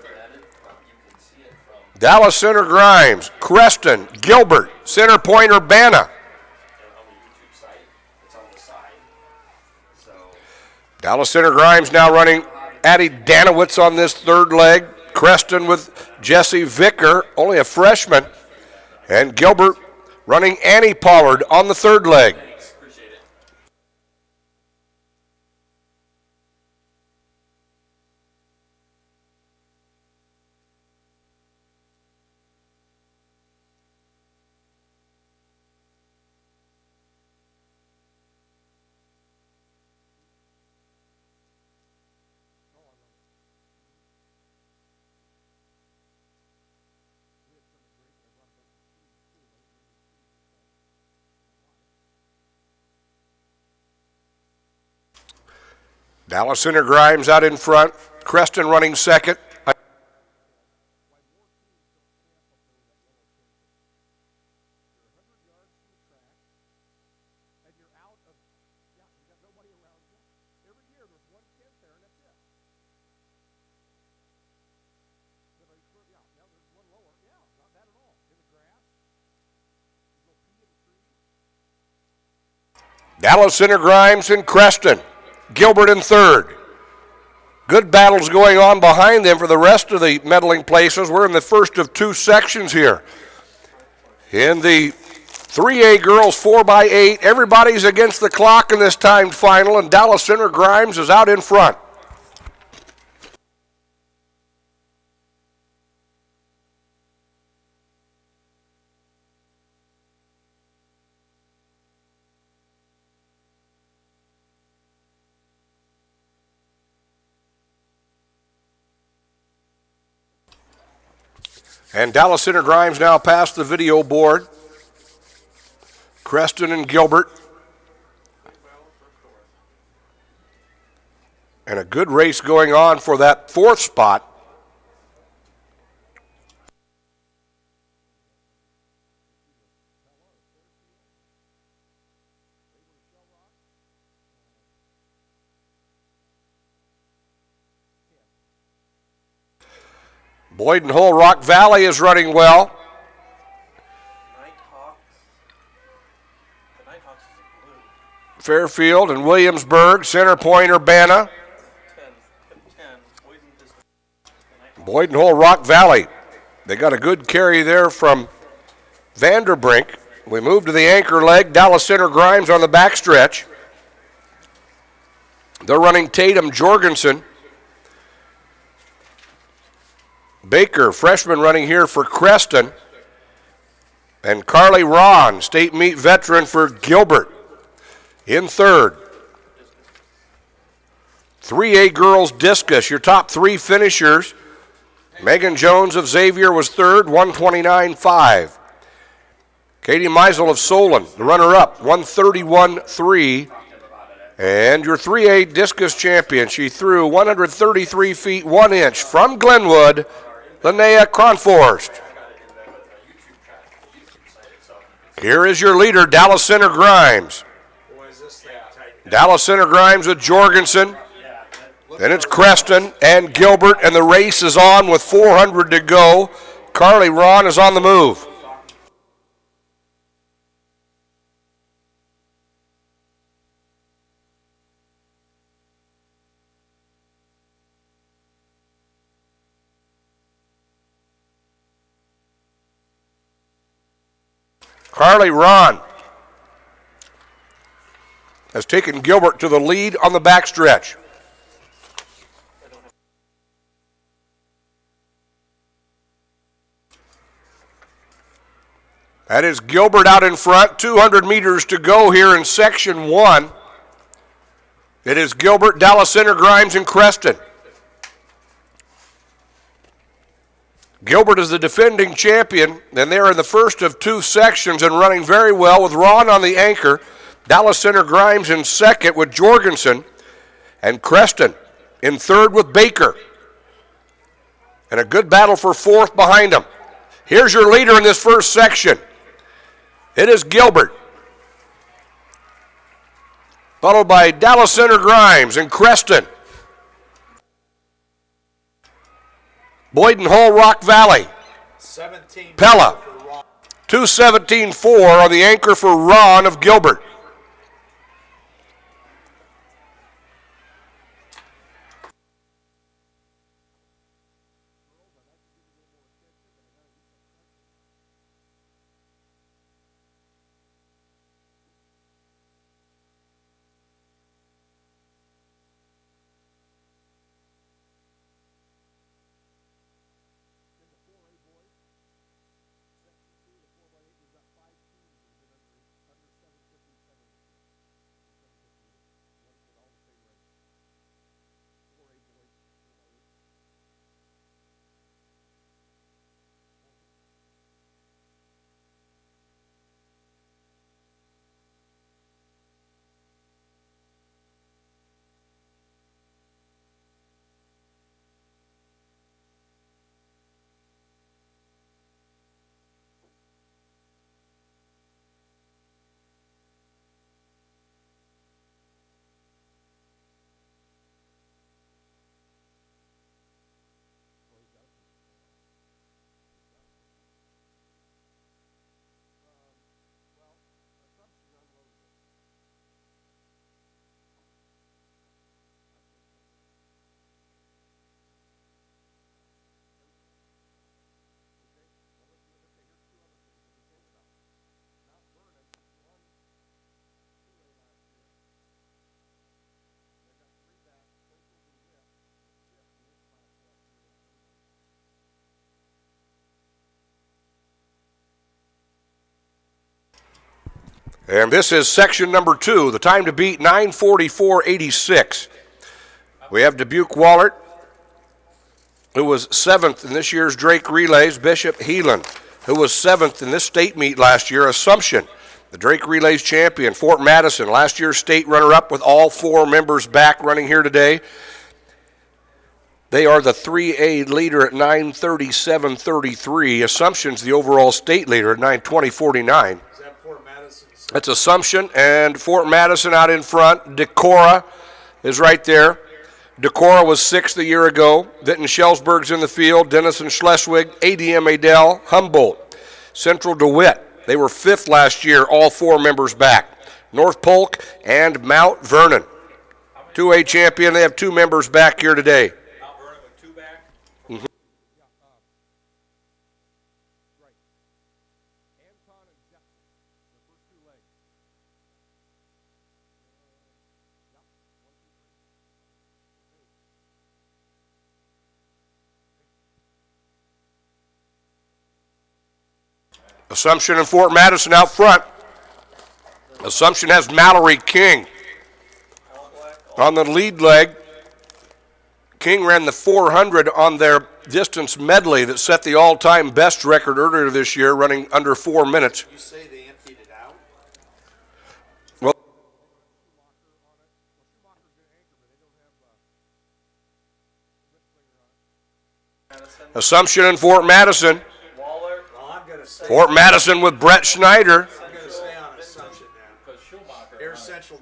Dallas Center Grimes, Creston, Gilbert, Center Point, Urbana. Dallas Center Grimes now running Addie Danowitz on this third leg. Creston with Jesse Vicker, only a freshman. And Gilbert running Annie Pollard on the third leg. Dallas Center Grimes out in front. Creston running second. Dallas Center Grimes and Creston. Gilbert in third. Good battles going on behind them for the rest of the medaling places. We're in the first of two sections here. In the 3A girls 4x8, everybody's against the clock in this timed final, and Dallas Center Grimes is out in front. And Dallas Center Grimes now past the video board. Creston and Gilbert. And a good race going on for that fourth spot. Boyd and Hull Rock Valley is running well. Fairfield and Williamsburg, Center Point, Urbana. Boyd and Hull Rock Valley. They got a good carry there from Vanderbrink. We move to the anchor leg. Dallas Center Grimes on the backstretch. They're running Tatum Jorgensen. Baker, freshman, running here for Creston. And Carly Ron, state meet veteran for Gilbert, in third. 3A girls discus, your top three finishers. Megan Jones of Xavier was third, 129.5. Katie Meisel of Solon, the runner-up, 131.3. And your 3A discus champion, she threw 133 feet 1 inch from Glenwood, Linnea Cronforst. Here is your leader, Dallas Center Grimes. Dallas Center Grimes with Jorgensen. Then it's Creston and Gilbert, and the race is on with 400 to go. Carly Ron is on the move. Carly Ron has taken Gilbert to the lead on the backstretch. That is Gilbert out in front, 200 meters to go here in section one. It is Gilbert, Dallas Center, Grimes, and Creston. Gilbert is the defending champion, and they're in the first of two sections and running very well with Ron on the anchor. Dallas Center Grimes in second with Jorgensen, and Creston in third with Baker. And a good battle for fourth behind them. Here's your leader in this first section. It is Gilbert, followed by Dallas Center Grimes and Creston. Boyd and Hull Rock Valley. 17 Pella. 2:17.4 on the anchor for Ron of Gilbert. And this is section number 2. The time to beat, 9:44.86. We have Dubuque Wahlert, who was 7th in this year's Drake Relays. Bishop Heelan, who was 7th in this state meet last year. Assumption, the Drake Relays champion. Fort Madison, last year's state runner-up with all 4 members back running here today. They are the 3A leader at 9:37.33. Assumption's the overall state leader at 9:20.49. Is that Fort Madison? That's Assumption and Fort Madison out in front. Decorah is right there. Decorah was 6th a year ago. Vinton Schellsburg's in the field. Denison Schleswig, ADM Adel, Humboldt. Central DeWitt, they were 5th last year, all 4 members back. North Polk and Mount Vernon. 2A champion, they have 2 members back here today. Mount Vernon with 2 back? Assumption and Fort Madison out front. Assumption has Mallory King on the lead leg. King ran the 400 on their distance medley that set the all-time best record earlier this year, running under 4 minutes. You say they emptied it out? Well, Assumption and Fort Madison. Well, I'm going to say. Fort Madison with Brett Schneider. I'm going to stay on Assumption now. Air Central.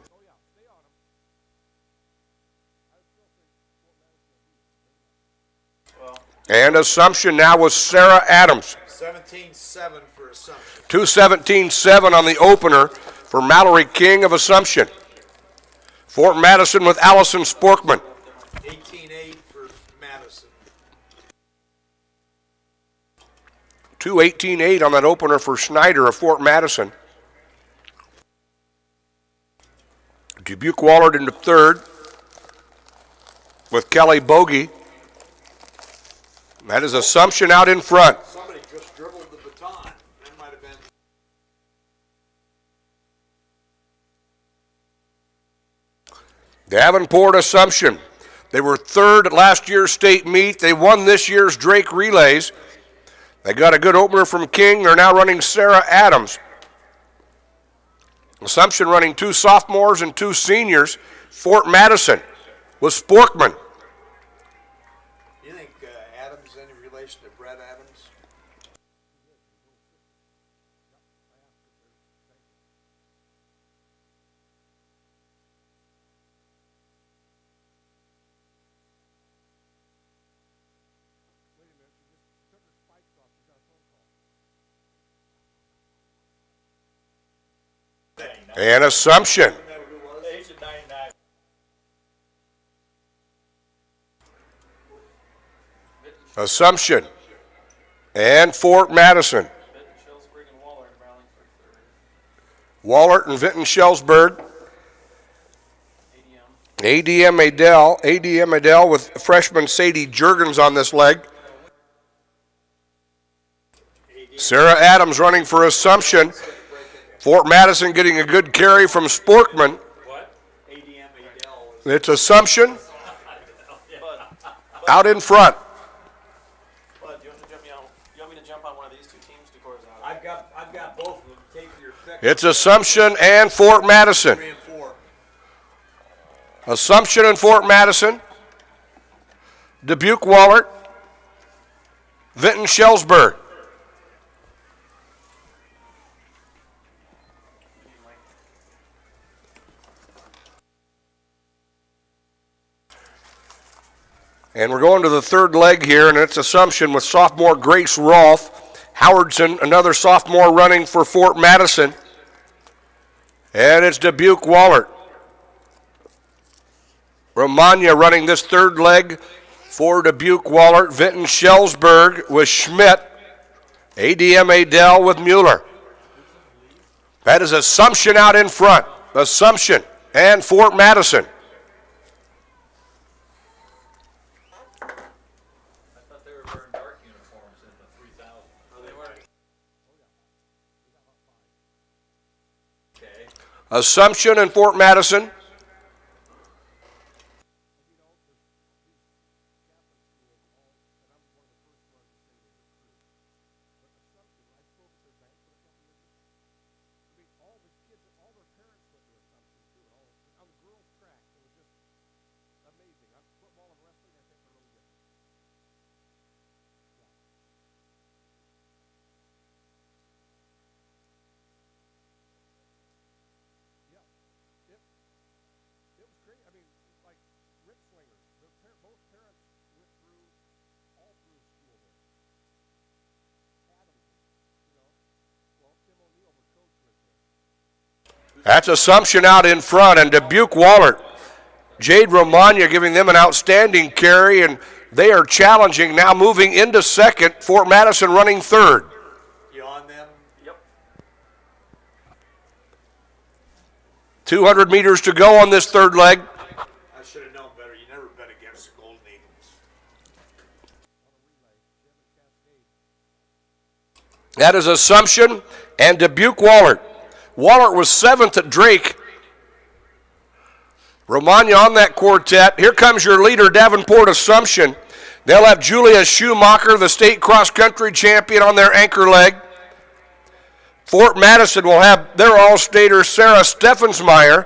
And Assumption now with Sarah Adams. 17-7 for Assumption. 2:17.7 on the opener for Mallory King of Assumption. Fort Madison with Allison Sporkman. 18-8 for Madison. 2:18.8 on that opener for Schneider of Fort Madison. Dubuque Wahlert into 3rd with Kelly Bogey. That is Assumption out in front. Somebody just dribbled the baton. That might have been. Davenport Assumption. They were 3rd at last year's state meet. They won this year's Drake Relays. They got a good opener from King. They're now running Sarah Adams. Assumption running 2 sophomores and 2 seniors. Fort Madison with Sporkman. You think Adams any relation to Brett Adams? And Assumption. Age of 99. Assumption and Fort Madison. Wahlert and Vinton Schellsburg. ADM Adel with freshman Sadie Juergens on this leg. Sarah Adams running for Assumption. Fort Madison getting a good carry from Sporkman. It's Assumption out in front. Bud, you want me to jump on one of these 2 teams? Decorah's out. I've got both of them. Take your pick. It's Assumption and Fort Madison. 3 and 4. Assumption and Fort Madison. Dubuque Wahlert. Vinton Schellsburg. And we're going to the 3rd leg here, and it's Assumption with sophomore Grace Rolfe. Howardson, another sophomore running for Fort Madison. And it's Dubuque Wahlert. Romagna running this 3rd leg for Dubuque Wahlert. Vinton Schellsburg with Schmidt. ADM Adel with Mueller. That is Assumption out in front. Assumption and Fort Madison. Assumption and Fort Madison. That's Assumption out in front, and Dubuque Wahlert. Jade Romagna giving them an outstanding carry, and they are challenging now, moving into second. Fort Madison running third. You on them? Yep. 200 meters to go on this third leg. I should have known better. You never bet against the Golden Eagles. That is Assumption and Dubuque Wahlert. Wahlert was seventh at Drake. Romagna on that quartet. Here comes your leader, Davenport Assumption. They'll have Julia Schumacher, the state cross-country champion, on their anchor leg. Fort Madison will have their all-stater, Sarah Steffensmeyer.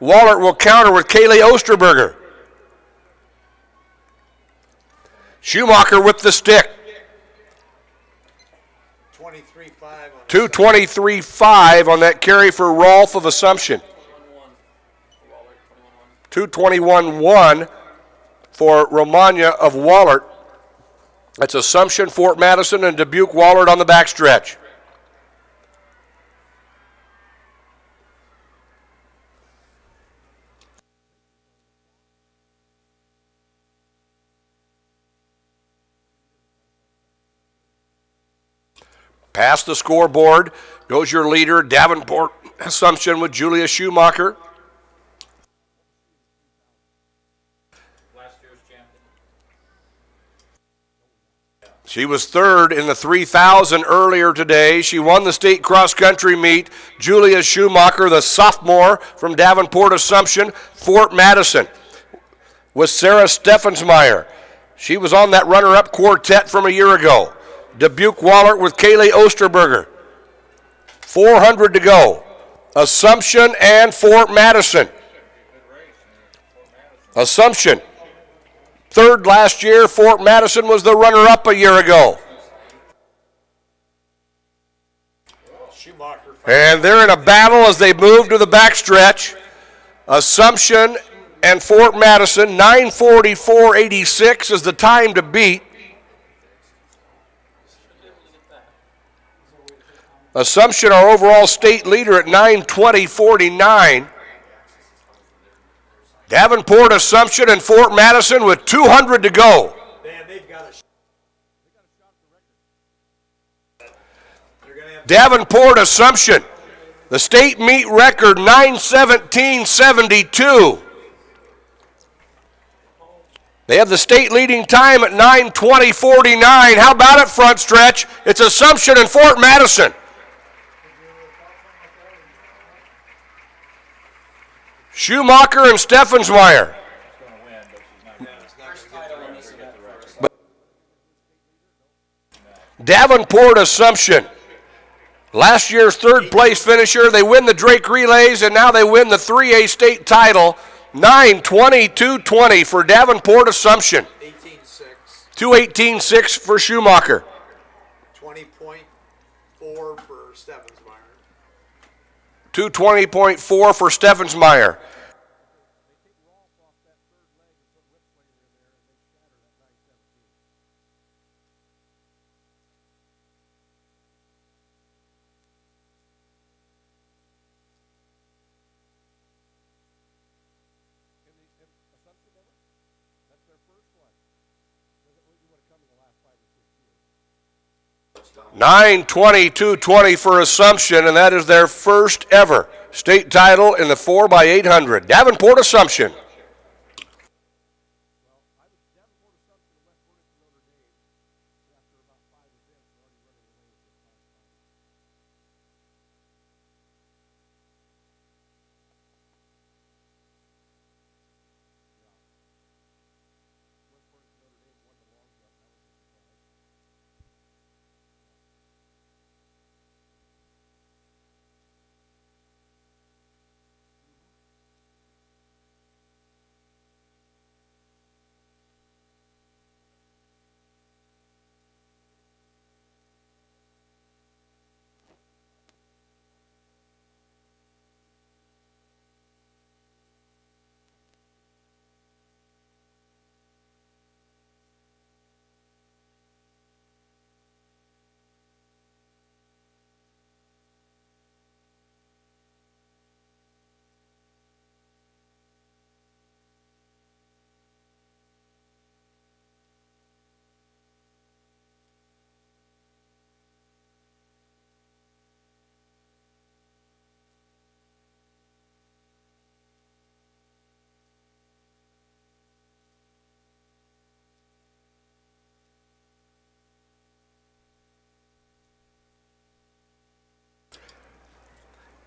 Wahlert will counter with Kaylee Osterberger. Schumacher with the stick. 2:23.5 on that carry for Rolfe of Assumption. 2:21.1 for Romagna of Wahlert. That's Assumption, Fort Madison, and Dubuque Wahlert on the backstretch. Past the scoreboard goes your leader, Davenport Assumption, with Julia Schumacher. Last year's champion. She was third in the 3,000 earlier today. She won the state cross-country meet. Julia Schumacher, the sophomore from Davenport Assumption. Fort Madison with Sarah Steffensmeyer. She was on that runner-up quartet from a year ago. Dubuque Wahlert with Kaylee Osterberger. 400 to go. Assumption and Fort Madison. Assumption, third last year. Fort Madison was the runner-up a year ago. And they're in a battle as they move to the backstretch. Assumption and Fort Madison, 9:44.86 is the time to beat. Assumption, our overall state leader, at 9:20.49. Davenport Assumption and Fort Madison with 200 to go. Man, they've got a Davenport Assumption, the state meet record 9:17.72. They have the state leading time at 9:20.49. How about it, front stretch? It's Assumption and Fort Madison. Schumacher and Steffensmeyer. Davenport Assumption, last year's third place finisher. They win the Drake Relays, and now they win the 3A state title. 9:22.20 for Davenport Assumption. 18-6. 2:18.6 for Schumacher. 20.4 for Steffensmeyer. 2:20.4 for Steffensmeyer. Nine 22.20 for Assumption, and that is their first ever state title in the 4x800. Davenport Assumption.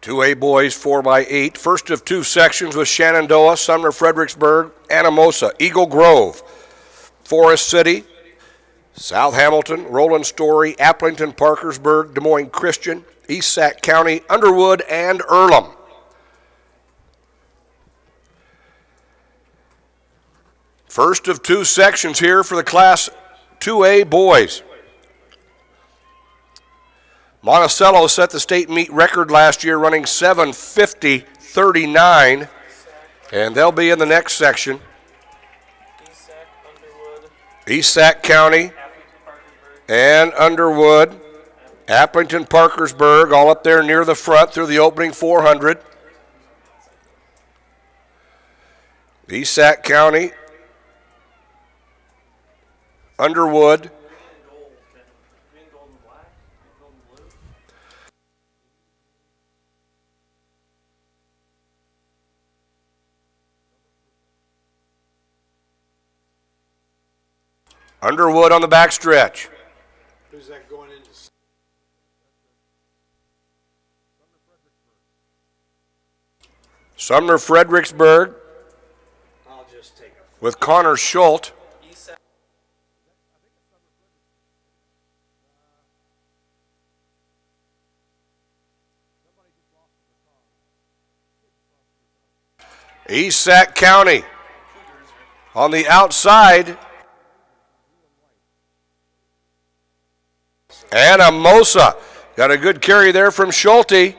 2A boys 4x8. First of two sections with Shenandoah, Sumner Fredericksburg, Anamosa, Eagle Grove, Forest City, South Hamilton, Roland Story, Applington, Parkersburg, Des Moines Christian, East Sac County, Underwood, and Earlham. First of two sections here for the Class 2A boys. Monticello set the state meet record last year running 7:50:39, and they'll be in the next section. East Sac County and Underwood, Applington, Parkersburg, all up there near the front through the opening 400. East Sac County, Underwood, Underwood on the backstretch. Who's that going into? Sumner Fredericksburg I'll just take a. with Connor Schultz. East Sac County on the outside. Anamosa got a good carry there from Schulte.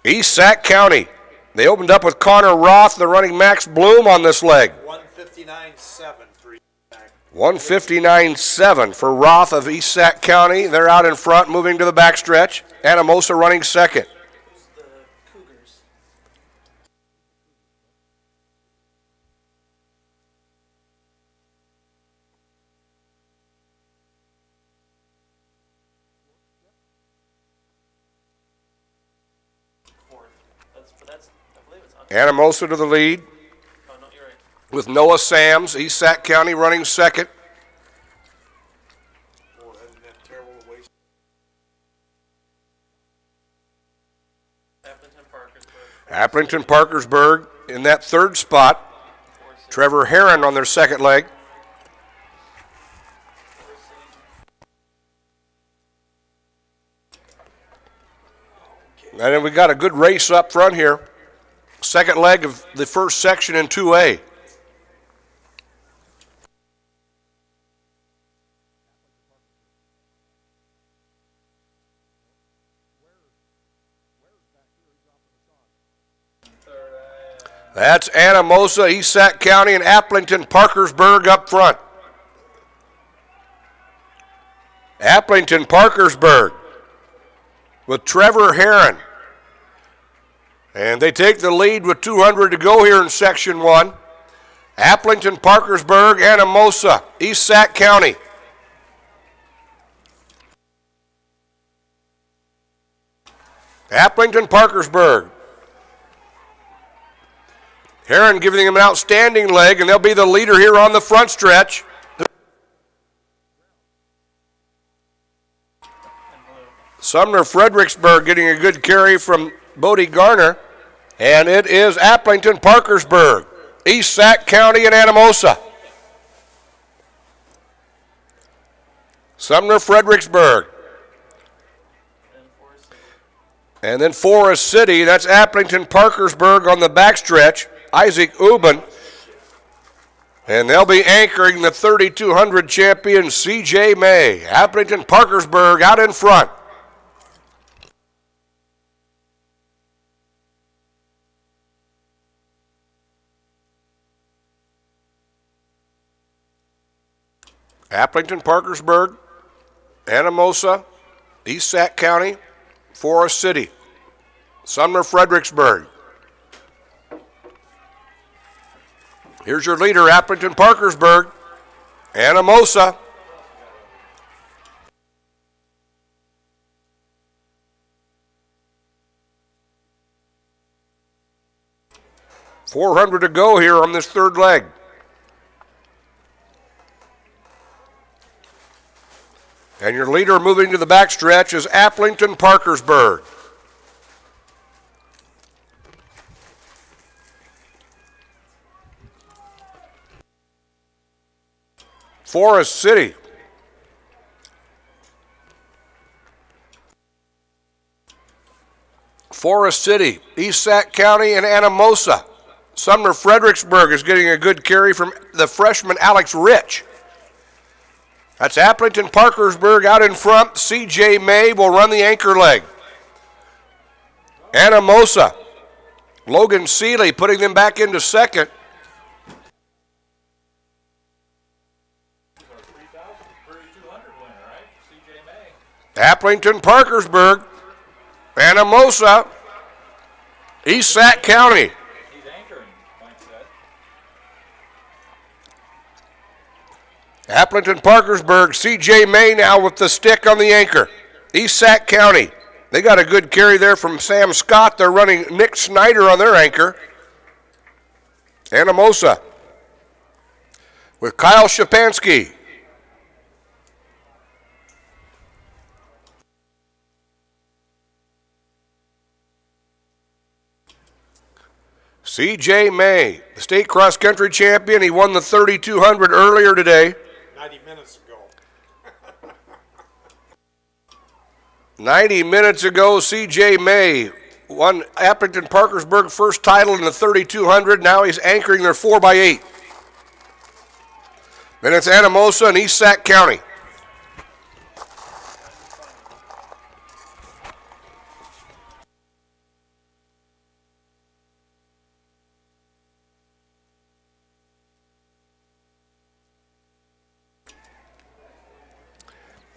East Sac County. They opened up with Connor Roth. They're running Max Bloom on this leg. 159.7 for East Sac. 159.7 for Roth of East Sac County. They're out in front, moving to the backstretch. Anamosa running second. Who's the Cougars? Fourth. That's I believe it's Anamosa to the lead Oh, no, you're right. with Noah Sams. East Sac County running second. Oh, isn't that terrible to waste? Appleton, Parkersburg. Applington, Parkersburg in that third spot. Trevor Heron on their second leg. And then we got a good race up front here. Second leg of the first section in 2A. That's Anamosa, East Sac County, and Applington, Parkersburg up front. Applington, Parkersburg with Trevor Heron. And they take the lead with 200 to go here in Section 1. Applington, Parkersburg, Anamosa, East Sac County. Applington, Parkersburg. Heron giving them an outstanding leg, and they'll be the leader here on the front stretch. Sumner Fredericksburg getting a good carry from Bodie Garner, and it is Applington, Parkersburg, East Sac County, and Anamosa. Sumner Fredericksburg. And then Forest City, that's Applington, Parkersburg on the backstretch. Isaac Ubin. And they'll be anchoring the 3,200 champion C.J. May. Applington, Parkersburg out in front. Applington, Parkersburg, Anamosa, East Sac County, Forest City, Sumner Fredericksburg. Here's your leader, Applington, Parkersburg, Anamosa. $400 to go here on this third leg. And your leader moving to the backstretch is Applington, Parkersburg. Forest City. Forest City, East Sac County, and Anamosa. Sumner Fredericksburg is getting a good carry from the freshman Alex Rich. That's Applington Parkersburg out in front. C.J. May will run the anchor leg. Anamosa, Logan Seeley putting them back into second. Applington Parkersburg, Anamosa, East Sac County. He's anchoring, Mike said. Applington Parkersburg, C.J. May now with the stick on the anchor. East Sac County. They got a good carry there from Sam Scott. They're running Nick Snyder on their anchor. Anamosa with Kyle Shapansky. C.J. May, the state cross-country champion. He won the 3,200 earlier today. 90 minutes ago. 90 minutes ago, C.J. May won Applington Parkersburg first title in the 3,200. Now he's anchoring their 4x8. Then it's Anamosa and East Sac County.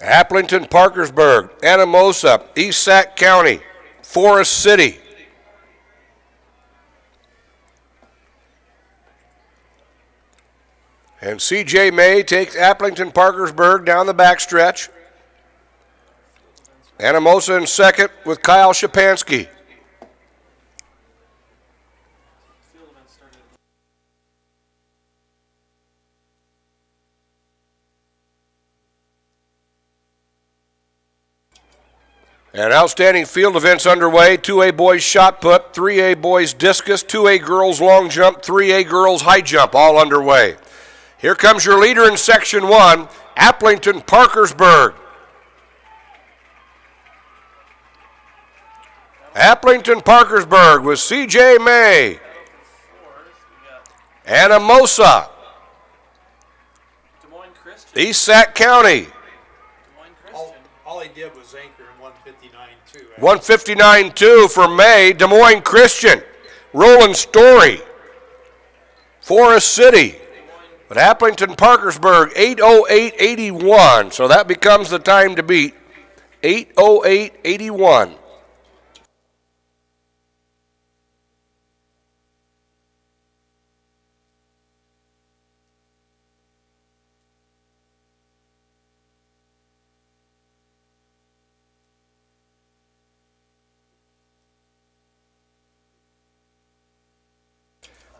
Applington, Parkersburg, Anamosa, East Sac County, Forest City. And C.J. May takes Applington, Parkersburg down the backstretch. Anamosa in second with Kyle Shapansky. And outstanding field events underway. 2A boys shot put, 3A boys discus, 2A girls long jump, 3A girls high jump, all underway. Here comes your leader in Section 1, Applington Parkersburg. Applington Parkersburg with C.J. May. Anamosa. East Sac County. All he did was anchor in 159.2. 159.2 for May. Des Moines Christian. Roland Story. Forest City. But Applington Parkersburg, 8:08.81. So that becomes the time to beat. 8:08.81.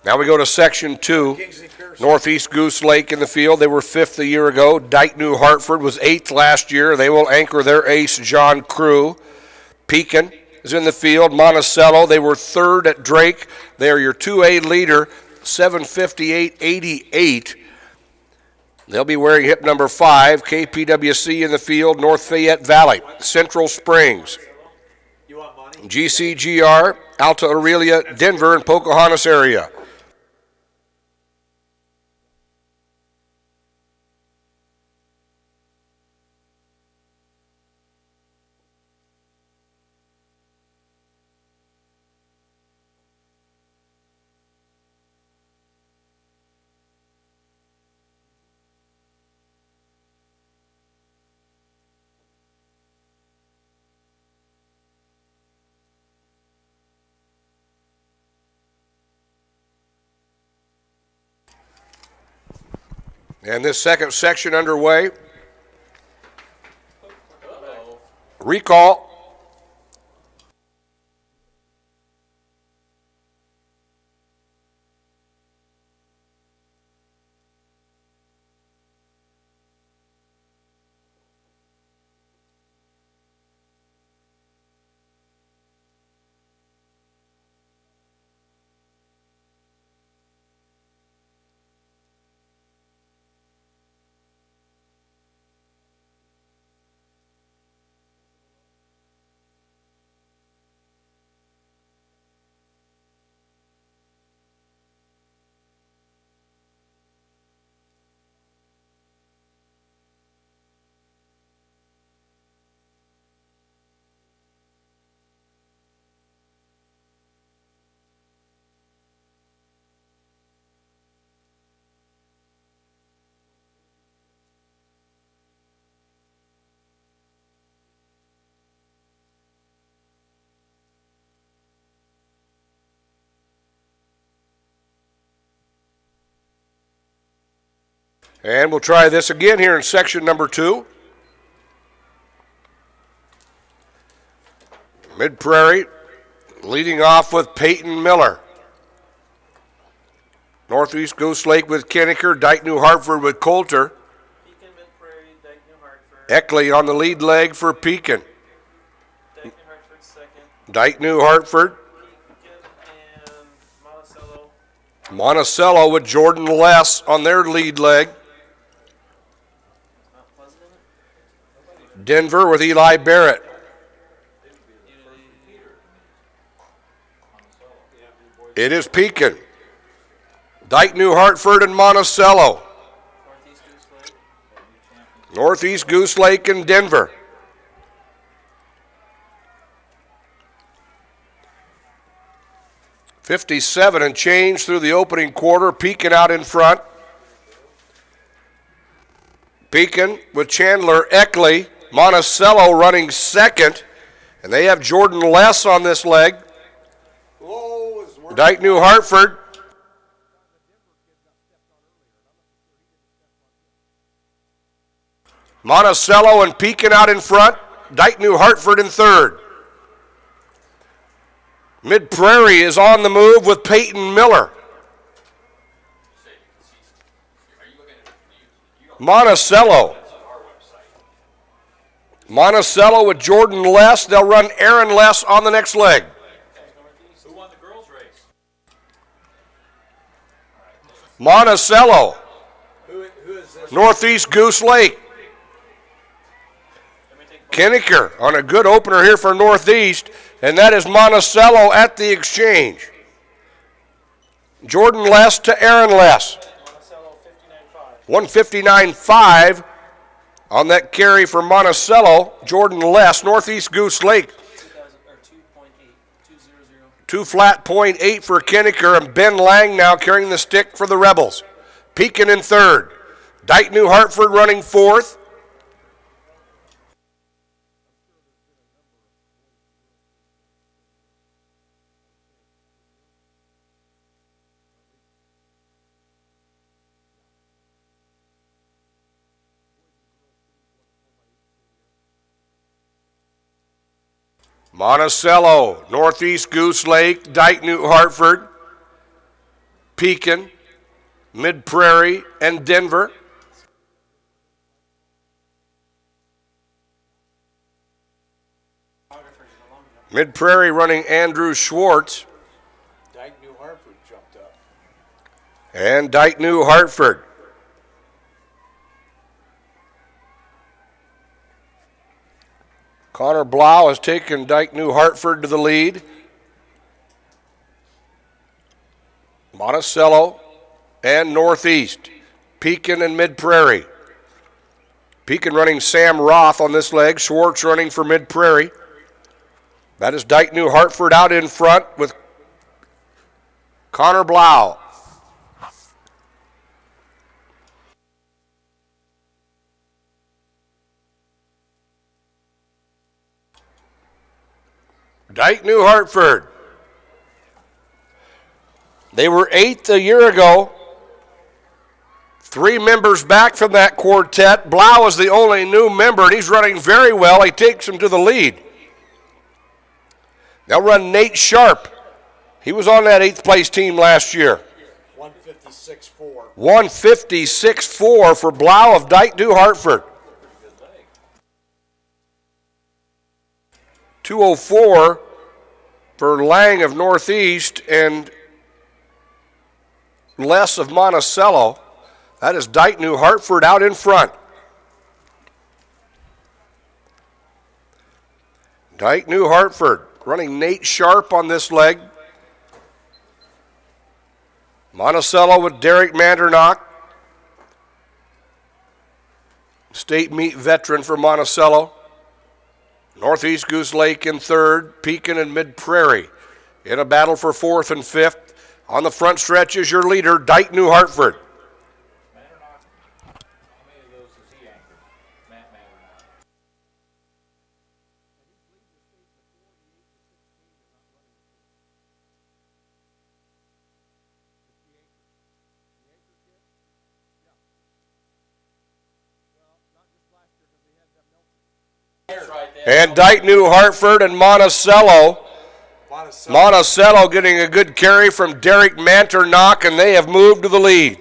Now we go to Section 2, Northeast Goose Lake in the field. They were 5th a year ago. Dyke New Hartford was 8th last year. They will anchor their ace, John Crew. Pekin is in the field. Monticello, they were 3rd at Drake. They are your 2A leader, 7:58.88. They'll be wearing hip number 5. KPWC in the field, North Fayette Valley. Central Springs. GCGR, Alta Aurelia, Denver, and Pocahontas area. And this second section underway. Recall. And we'll try this again here in section number 2. Mid-Prairie leading off with Peyton Miller. Northeast Goose Lake with Kinnicker, Dyke New Hartford with Coulter. Pekin, Mid-Prairie, Dyke, New Hartford. Eckley on the lead leg for Pekin. Dyke, New Hartford second. Dyke New Hartford. Pekin and Monticello. Monticello with Jordan Less on their lead leg. Mount Pleasant in it. Denver with Eli Barrett. It is Pekin. Dyke New Hartford and Monticello. Northeast Goose Lake. Northeast Goose Lake and Denver. .57 and change through the opening quarter. Pekin out in front. Pekin with Chandler Eckley. Monticello running second. And they have Jordan Less on this leg. Dyke New Hartford. Monticello and Pekin out in front. Dyke New Hartford in third. Mid-Prairie is on the move with Peyton Miller. Monticello. Monticello with Jordan Less. They'll run Aaron Less on the next leg. Who won the girls' race? Monticello. Who is this? Northeast Goose Lake. Kinnicker on a good opener here for Northeast, and that is Monticello at the exchange. Jordan Less to Aaron Less. Monticello 59.5. 159.5 on that carry for Monticello. Jordan Less, Northeast Goose Lake. 2 flat .8 for Kinnicker, and Ben Lang now carrying the stick for the Rebels. Pekin in third. Dyke New Hartford running fourth. Monticello, Northeast Goose Lake, Dyke New Hartford, Pekin, Mid-Prairie, and Denver. Mid-Prairie running Andrew Schwartz. Dyke New Hartford jumped up. And Dyke New Hartford. Connor Blau has taken Dyke New Hartford to the lead. Monticello and Northeast. Pekin and Mid-Prairie. Pekin running Sam Roth on this leg. Schwartz running for Mid-Prairie. That is Dyke New Hartford out in front with Connor Blau. Dyke New Hartford. They were 8th a year ago. 3 members back from that quartet. Blau is the only new member, and he's running very well. He takes him to the lead. They'll run Nate Sharp. He was on that 8th place team last year. 156.4. 156.4 for Blau of Dyke New Hartford. 204 for Lang of Northeast and Less of Monticello. That is Dyke New Hartford out in front. Dyke New Hartford running Nate Sharp on this leg. Monticello with Derek Mandernock. State meet veteran for Monticello. Northeast Goose Lake in third, Pekin and Mid-Prairie in a battle for fourth and fifth. On the front stretch is your leader, Dyke New Hartford. Mandernock, how many of those has he anchored? Matt Mandernock. And Dike New Hartford and Monticello. Monticello getting a good carry from Derek Manternock, and they have moved to the lead.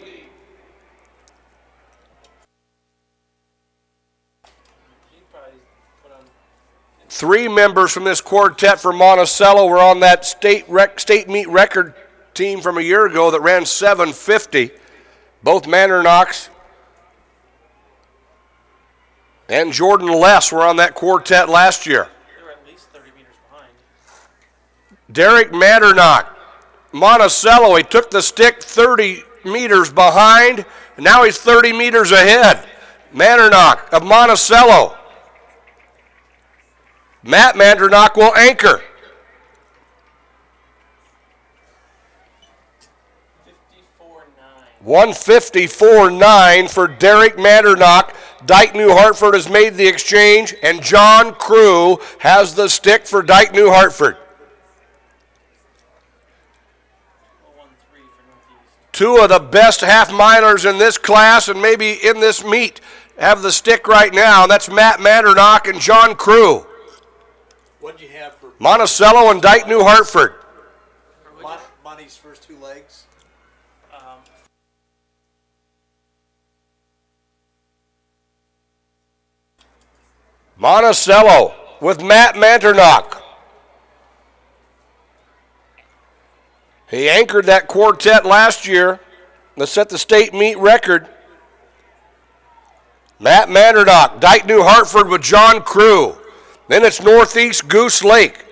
Three members from this quartet for Monticello were on that state meet record team from a year ago that ran 7:50. Both Manternocks and Jordan Less were on that quartet last year. They were at least 30 meters behind. Derek Manternock, Monticello, he took the stick 30 meters behind, and now he's 30 meters ahead. Manternock of Monticello. Matt Manternock will anchor. 154.9 for Derek Manternock. Dike New Hartford has made the exchange, and John Crew has the stick for Dike New Hartford. 013 for Northeast. Two of the best half-milers in this class and maybe in this meet have the stick right now, and that's Matt Manternock and John Crew. What do you have for Monticello and Dike New Hartford. Monty's first two legs? Monticello with Matt Manternock. He anchored that quartet last year that set the state meet record. Matt Manternock, Dike New Hartford with John Crew. Then it's Northeast Goose Lake.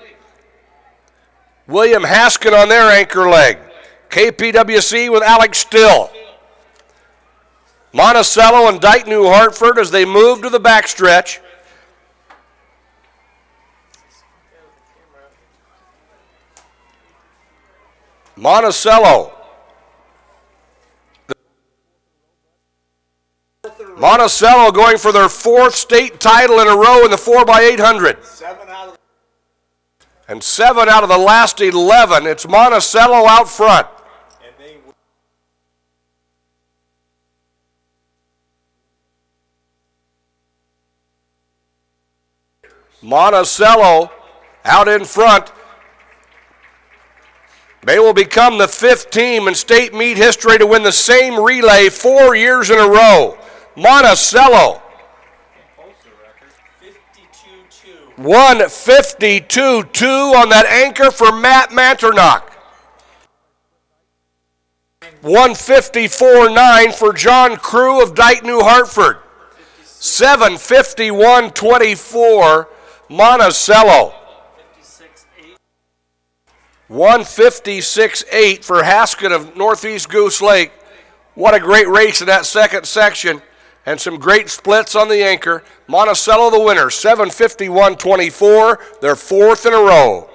William Haskin on their anchor leg. KPWC with Alex Still. Monticello and Dike New Hartford as they move to the backstretch. Monticello. Monticello going for their fourth state title in a row in the 4x800. 7 out of the last 11. It's Monticello out front. Monticello out in front. They will become the fifth team in state meet history to win the same relay 4 years in a row. Monticello. 152.2 on that anchor for Matt Manternock. 154.9 for John Crew of Dike New Hartford. 751.24 Monticello. 156.8 for Haskin of Northeast Goose Lake. What a great race in that second section, and some great splits on the anchor. Monticello the winner, 751.24, their fourth in a row.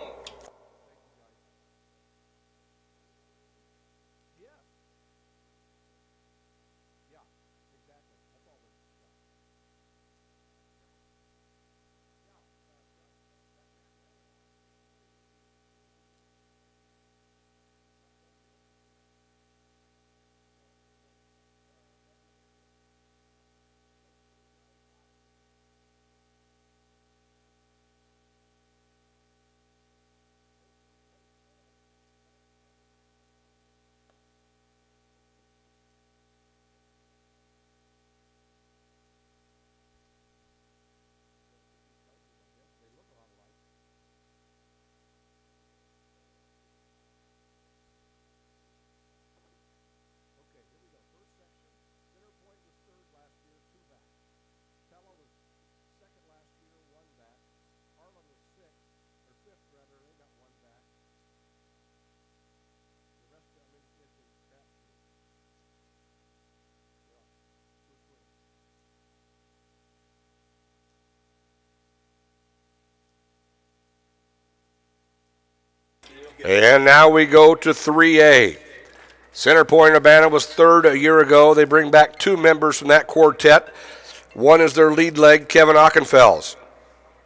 And now we go to 3A. Center Point Urbana was third a year ago. They bring back two members from that quartet. One is their lead leg, Kevin Ockenfels.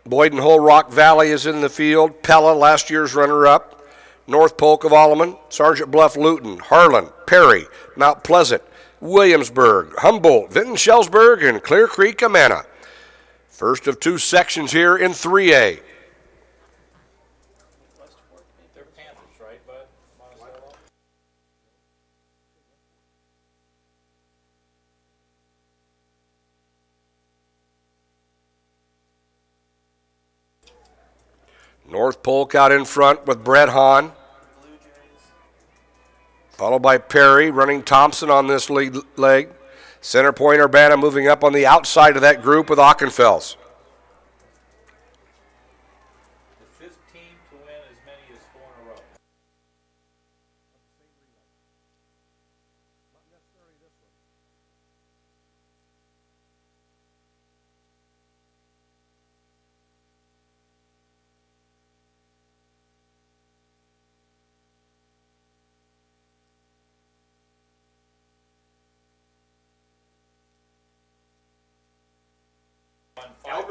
Boyden Hull Rock Valley is in the field. Pella, last year's runner-up. North Polk of Alleman, Sergeant Bluff Luton, Harlan, Perry, Mount Pleasant, Williamsburg, Humboldt, Vinton Shellsburg, and Clear Creek Amana. First of two sections here in 3A. They're Panthers, right, bud? Monticello? North Polk out in front with Brett Hahn, Blue Jays. followed by Perry, running Thompson on this lead leg. Center point Urbana moving up on the outside of that group with Ockenfels. The 15 to win as many as 4 in a row.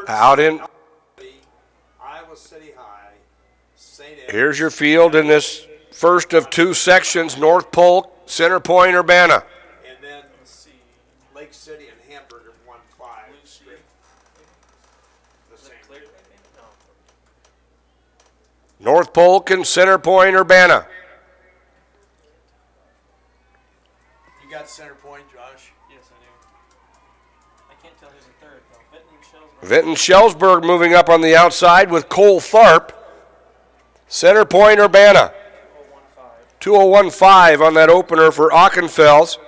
Out in, Iowa City High, St. here's your field in this first of two sections. North Polk, Center Point, Urbana. And then Lake City and Hamburg have won 5 straight. The same. North Polk and Center Point, Urbana. You got Center Point, Josh? Yes, I do. I can't tell who's in third, though. Vinton Shellsburg moving up on the outside with Cole Tharp. Center Point, Urbana. 2015 on that opener for Ockenfels.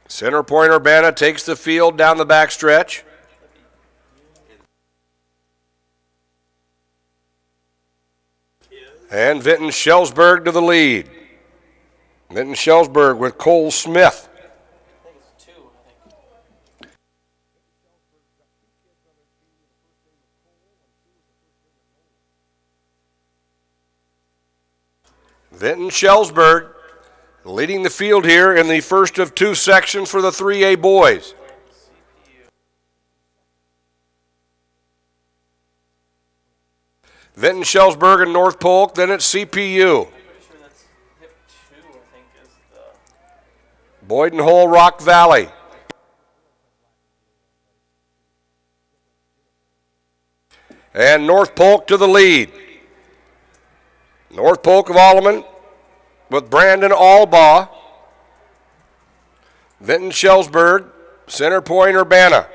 Center Point, Urbana takes the field down the backstretch. And Vinton Shellsburg to the lead. Vinton Shellsburg with Cole Smith. I think it's 2, I think. Vinton Shellsburg leading the field here in the first of two sections for the 3A boys. Vinton Shellsburg and North Polk, then it's CPU. I'm pretty sure that's hip 2, I think, is the... Boyden Hole, Rock Valley. And North Polk to the lead. North Polk of Alleman with Brandon Albaugh. Vinton Shellsburg, Center Point, Urbana.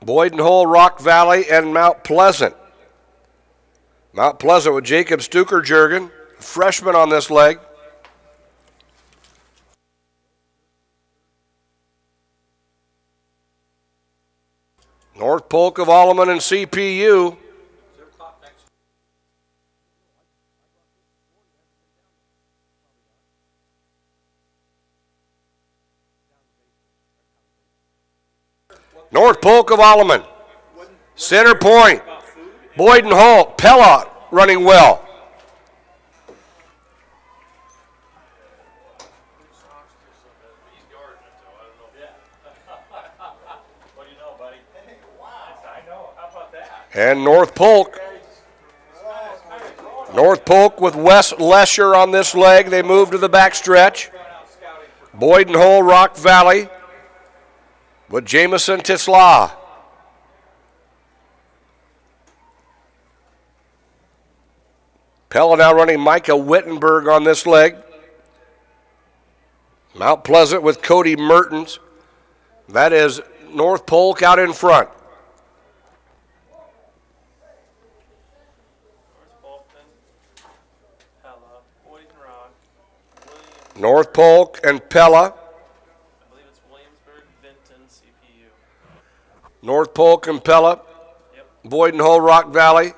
Boyden Hole, Rock Valley, and Mount Pleasant. Mount Pleasant with Jacob Stuker-Jurgen, freshman on this leg. North Polk of Alleman and CPU. North Polk of Alleman. Center Point. Boyden Hall. Pella running well. What do you know, buddy? Hey, wow. I know. How about that? And North Polk. North Polk with Wes Lesher on this leg. They move to the backstretch. Boyden Hole, Rock Valley with Jamison Tisla. Pella now running Micah Wittenberg on this leg. Mount Pleasant with Cody Mertens. That is North Polk out in front. North Bolton, Pella, Boyden Rock, Williams, North Polk and Pella. I believe it's Williamsburg, Vinton, CPU. North Polk and Pella. Yep. Boyden Hole, Rock Valley.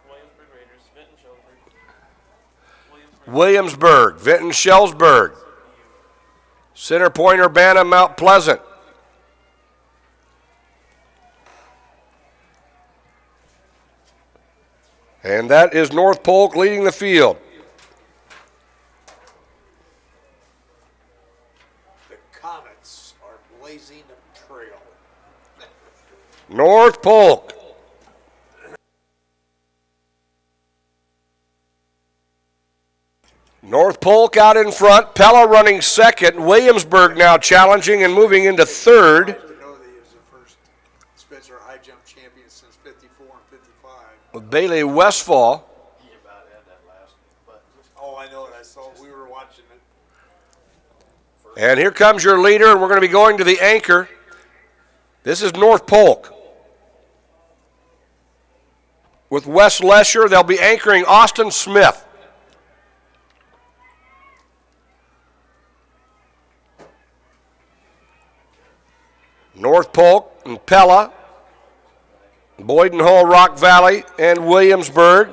Williamsburg Raiders, Vinton, Shelburne. Williamsburg, Vinton Shellsburg. Center Point, Urbana, Mount Pleasant. And that is North Polk leading the field. The Comets are blazing a trail. North Polk. North Polk out in front. Pella running second. Williamsburg now challenging and moving into third. To know that he was the first Spencer high jump champion since 54 and 55. With Bailey Westfall. He about had that last button. Oh, I know it. I saw. We were watching it. And here comes your leader, and we're going to be going to the anchor. This is North Polk. With Wes Lesher, they'll be anchoring Austin Smith. North Polk and Pella, Boyden Hull, Rock Valley, and Williamsburg.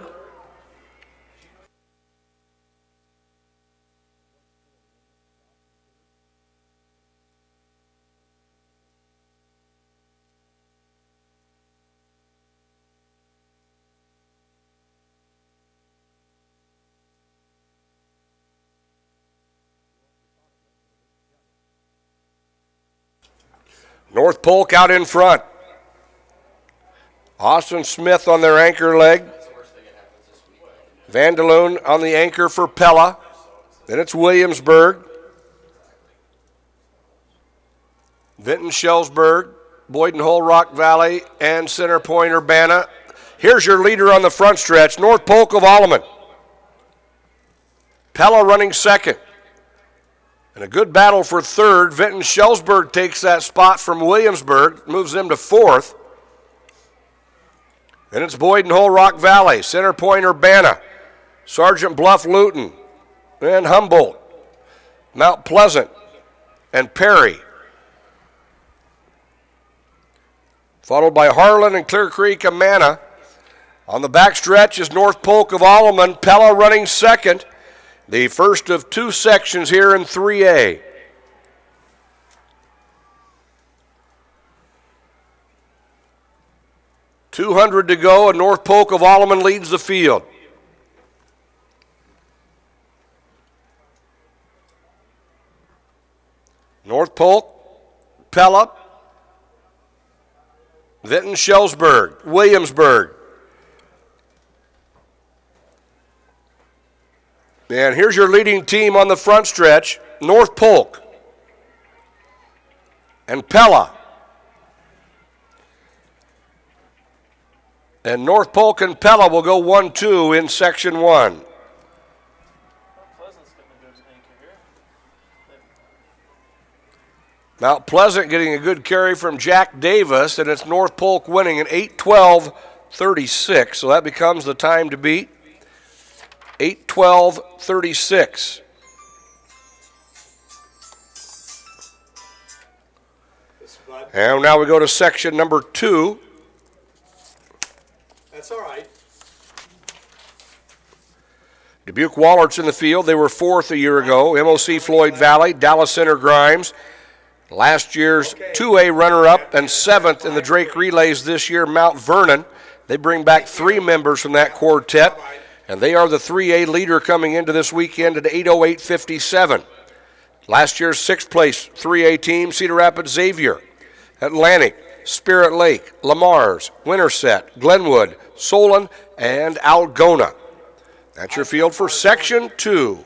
North Polk out in front. Austin Smith on their anchor leg. Vanderloon on the anchor for Pella. Then it's Williamsburg. Vinton Shellsburg, Boyden Hull, Rock Valley, and Center Point Urbana. Here's your leader on the front stretch, North Polk of Alleman. Pella running second. And a good battle for third. Vinton Shellsburg takes that spot from Williamsburg, moves them to fourth. Then it's Boyden Hull, Rock Valley, Center Point Urbana, Sergeant Bluff, Luton, and Humboldt, Mount Pleasant, and Perry. Followed by Harlan and Clear Creek, Amana. On the back stretch is North Polk of Alleman, Pella running second. The first of two sections here in 3A. .200 to go, and North Polk of Alleman leads the field. North Polk, Pella, Vinton Shellsburg, Williamsburg. And here's your leading team on the front stretch, North Polk and Pella. And North Polk and Pella will go 1-2 in Section 1. Pleasant's going to go to anchor here. Mount Pleasant getting a good carry from Jack Davis, and it's North Polk winning at 8-12-36, so that becomes the time to beat. 8-12-36. And now we go to section number 2. That's all right. Dubuque Wallerts in the field. They were fourth a year ago. MOC Floyd Valley, Dallas Center Grimes. Last year's 2A runner-up and seventh in the Drake Relays this year, Mount Vernon. They bring back 3 members from that quartet. And they are the 3A leader coming into this weekend at 8:08:57. Last year's 6th place 3A team, Cedar Rapids Xavier, Atlantic, Spirit Lake, Lamar's, Winterset, Glenwood, Solon, and Algona. That's your field for Section 2.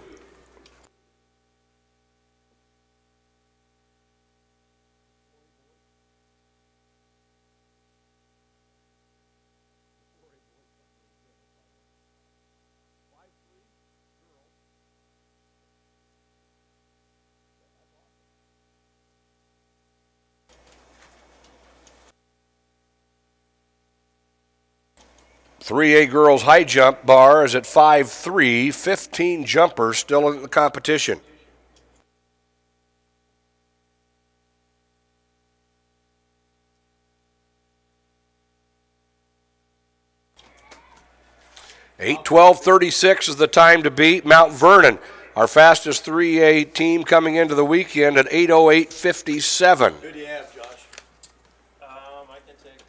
.3A girls high jump bar is at 5'3", 15 jumpers still in the competition. .8:12:36 is the time to beat. Mount Vernon, our fastest 3A team coming into the weekend at 8:08:57. Who do you have, Josh? I can take.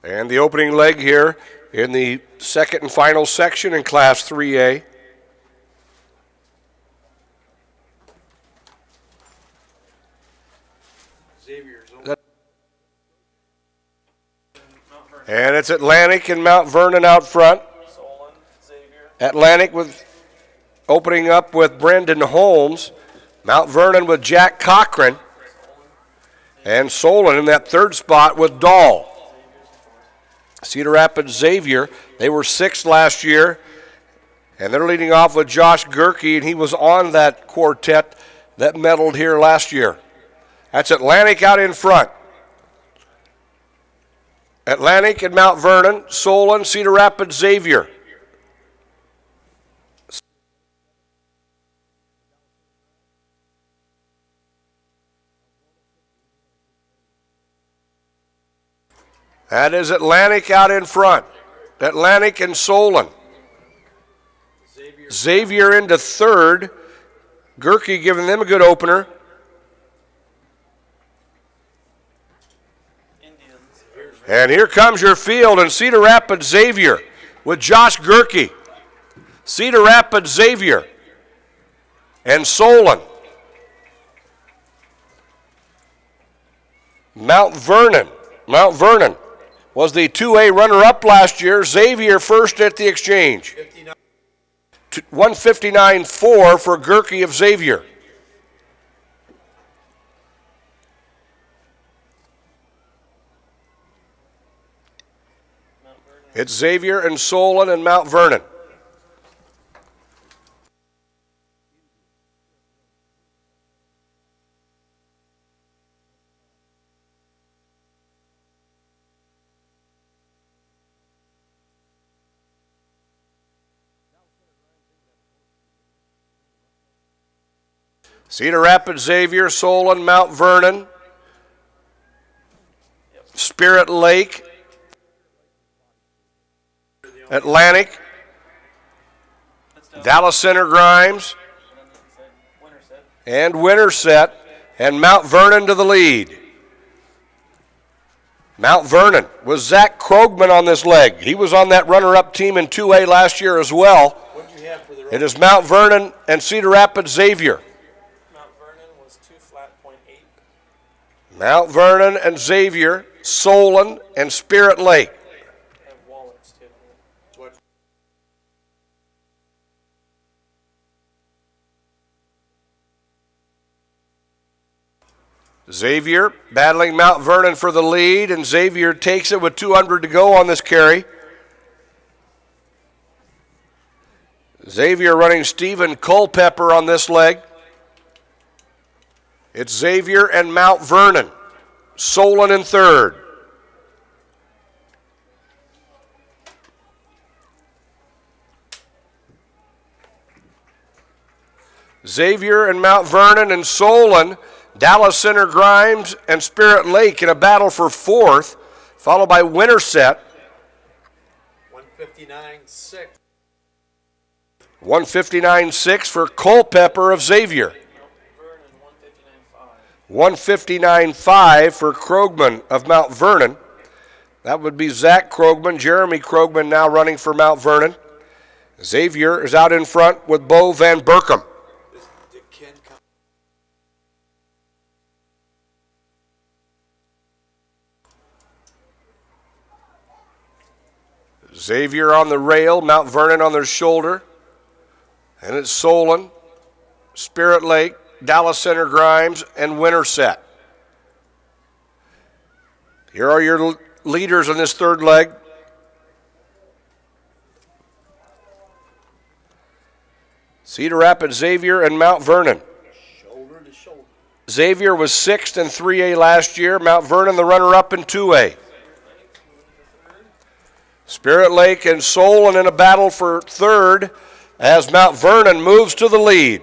And the opening leg here in the second and final section in Class 3A. Xavier's over. And it's Atlantic and Mount Vernon out front. Solon, Xavier. Atlantic with opening up with Brendan Holmes. Mount Vernon with Jack Cochran. And Solon in that third spot with Dahl. Cedar Rapids Xavier, they were sixth last year. And they're leading off with Josh Gerke, and he was on that quartet that medaled here last year. That's Atlantic out in front. Atlantic and Mount Vernon, Solon, Cedar Rapids Xavier. That is Atlantic out in front. Atlantic and Solon. Xavier into third. Gerke giving them a good opener. Indians. And here comes your field in Cedar Rapids Xavier with Josh Gerke. Cedar Rapids Xavier and Solon. Mount Vernon was the 2A runner-up last year. Xavier first at the exchange. 159.4 for Gerke of Xavier. It's Xavier and Solon and Mount Vernon. Cedar Rapids Xavier, Solon, Mount Vernon, Spirit Lake, Atlantic, Dallas Center Grimes, and Winterset, and Mount Vernon to the lead. Mount Vernon was Zach Krogman on this leg. He was on that runner-up team in 2A last year as well. It is Mount Vernon and Cedar Rapids Xavier. Mount Vernon was 2 flat .8. Mount Vernon and Xavier, Solon, and Spirit Lake. I have wallets too. Xavier battling Mount Vernon for the lead, and Xavier takes it with 200 to go on this carry. Xavier running Stephen Culpepper on this leg. It's Xavier and Mount Vernon. Solon in third. Xavier and Mount Vernon and Solon, Dallas Center Grimes and Spirit Lake in a battle for fourth, followed by Winterset. 159.6. 159.6 for Culpepper of Xavier. Vernon 159.5. 159.5 for Krogman of Mount Vernon. That would be Zach Krogman, Jeremy Krogman now running for Mount Vernon. Xavier is out in front with Bo Van Berkom. Xavier on the rail, Mount Vernon on their shoulder. And it's Solon, Spirit Lake, Dallas Center Grimes, and Winterset. Here are your leaders in this third leg. Cedar Rapids Xavier and Mount Vernon. Shoulder to shoulder. Xavier was sixth in 3A last year. Mount Vernon the runner-up in 2A. Spirit Lake and Solon in a battle for third as Mount Vernon moves to the lead.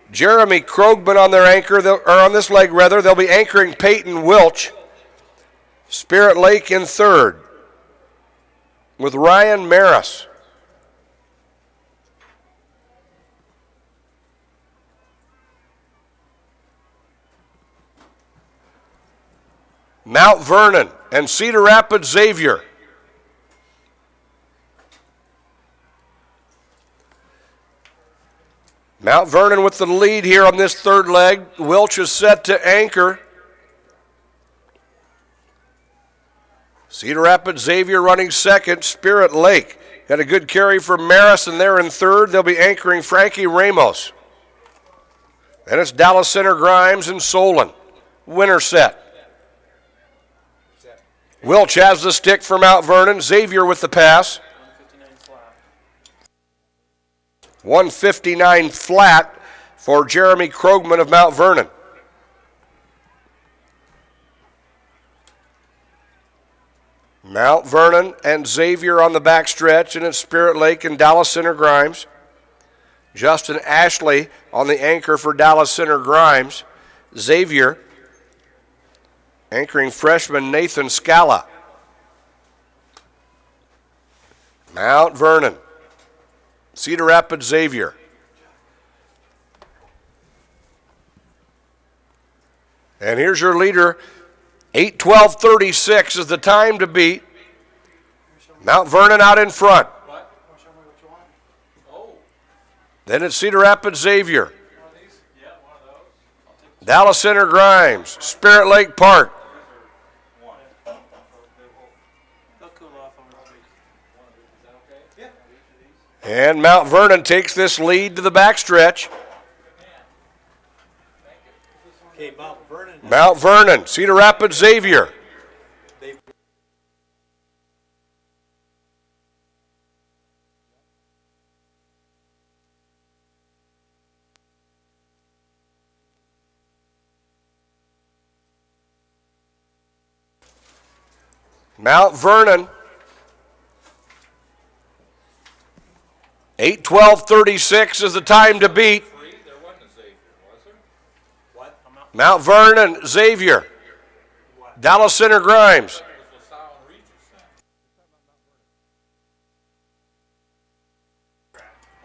Jeremy Krogman on their anchor, or on this leg rather, they'll be anchoring Peyton Wilch. Spirit Lake in third with Ryan Maris. Mount Vernon and Cedar Rapids Xavier. Mount Vernon with the lead here on this third leg. Wilch is set to anchor. Cedar Rapids Xavier running second. Spirit Lake got a good carry from Maris, and they're in third. They'll be anchoring Frankie Ramos. Then it's Dallas Center Grimes and Solon. Winner set. Wilch has the stick for Mount Vernon. Xavier with the pass. 159 flat for Jeremy Krogman of Mount Vernon. Mount Vernon and Xavier on the backstretch, and it's Spirit Lake and Dallas Center Grimes. Justin Ashley on the anchor for Dallas Center Grimes. Xavier anchoring freshman Nathan Scala. Mount Vernon, Cedar Rapids Xavier. And here's your leader. 8:12:36 is the time to beat. Mount Vernon out in front. Then it's Cedar Rapids Xavier. Dallas Center Grimes. Spirit Lake Park. And Mount Vernon takes this lead to the backstretch. Okay, Mount Vernon, Cedar Rapids Xavier. Mount Vernon, 8:12:36 is the time to beat. Mount Vernon, Xavier. Dallas Center Grimes.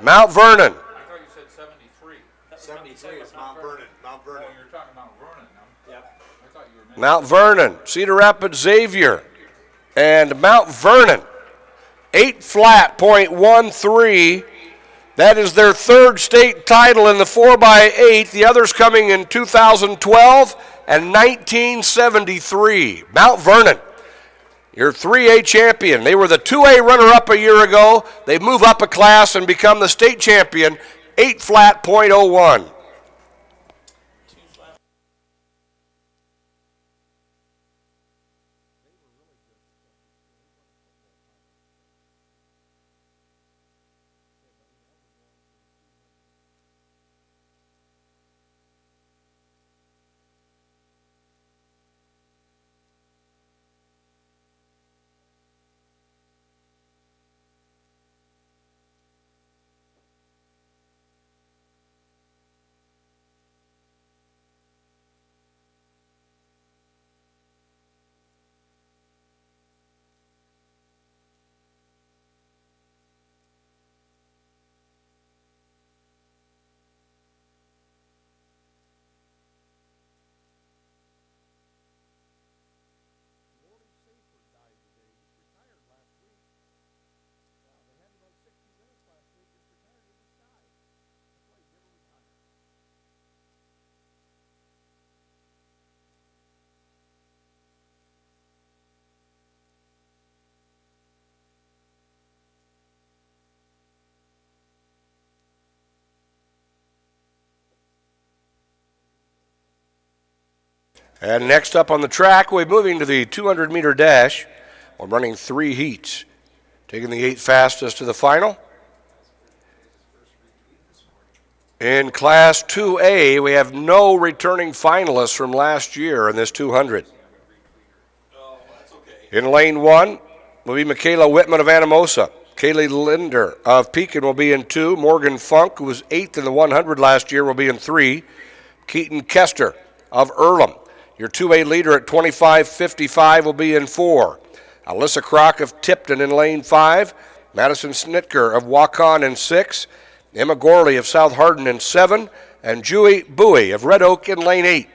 Mount Vernon. I thought you said 73. 73 is Mount Vernon. Mount Vernon. Oh, you're talking Mount Vernon now. Yep. I thought you were mentioning Mount Vernon, Cedar Rapids Xavier. And Mount Vernon, 8 flat, .13. That is their third state title in the 4x8. The others coming in 2012 and 1973. Mount Vernon, your 3A champion. They were the 2A runner-up a year ago. They move up a class and become the state champion, 8 flat, .01. And next up on the track, we're moving to the 200-meter dash. We're running 3 heats, taking the 8 fastest to the final. In Class 2A, we have no returning finalists from last year in this 200. In lane 1 will be Michaela Whitman of Anamosa. Kaylee Linder of Pekin will be in 2. Morgan Funk, who was 8th in the 100 last year, will be in 3. Keaton Kester of Earlham, your 2A leader at 25:55, will be in 4. Alyssa Kroc of Tipton in lane 5. Madison Snitker of Waukon in 6. Emma Gorley of South Hardin in 7. And Julie Bowie of Red Oak in lane 8.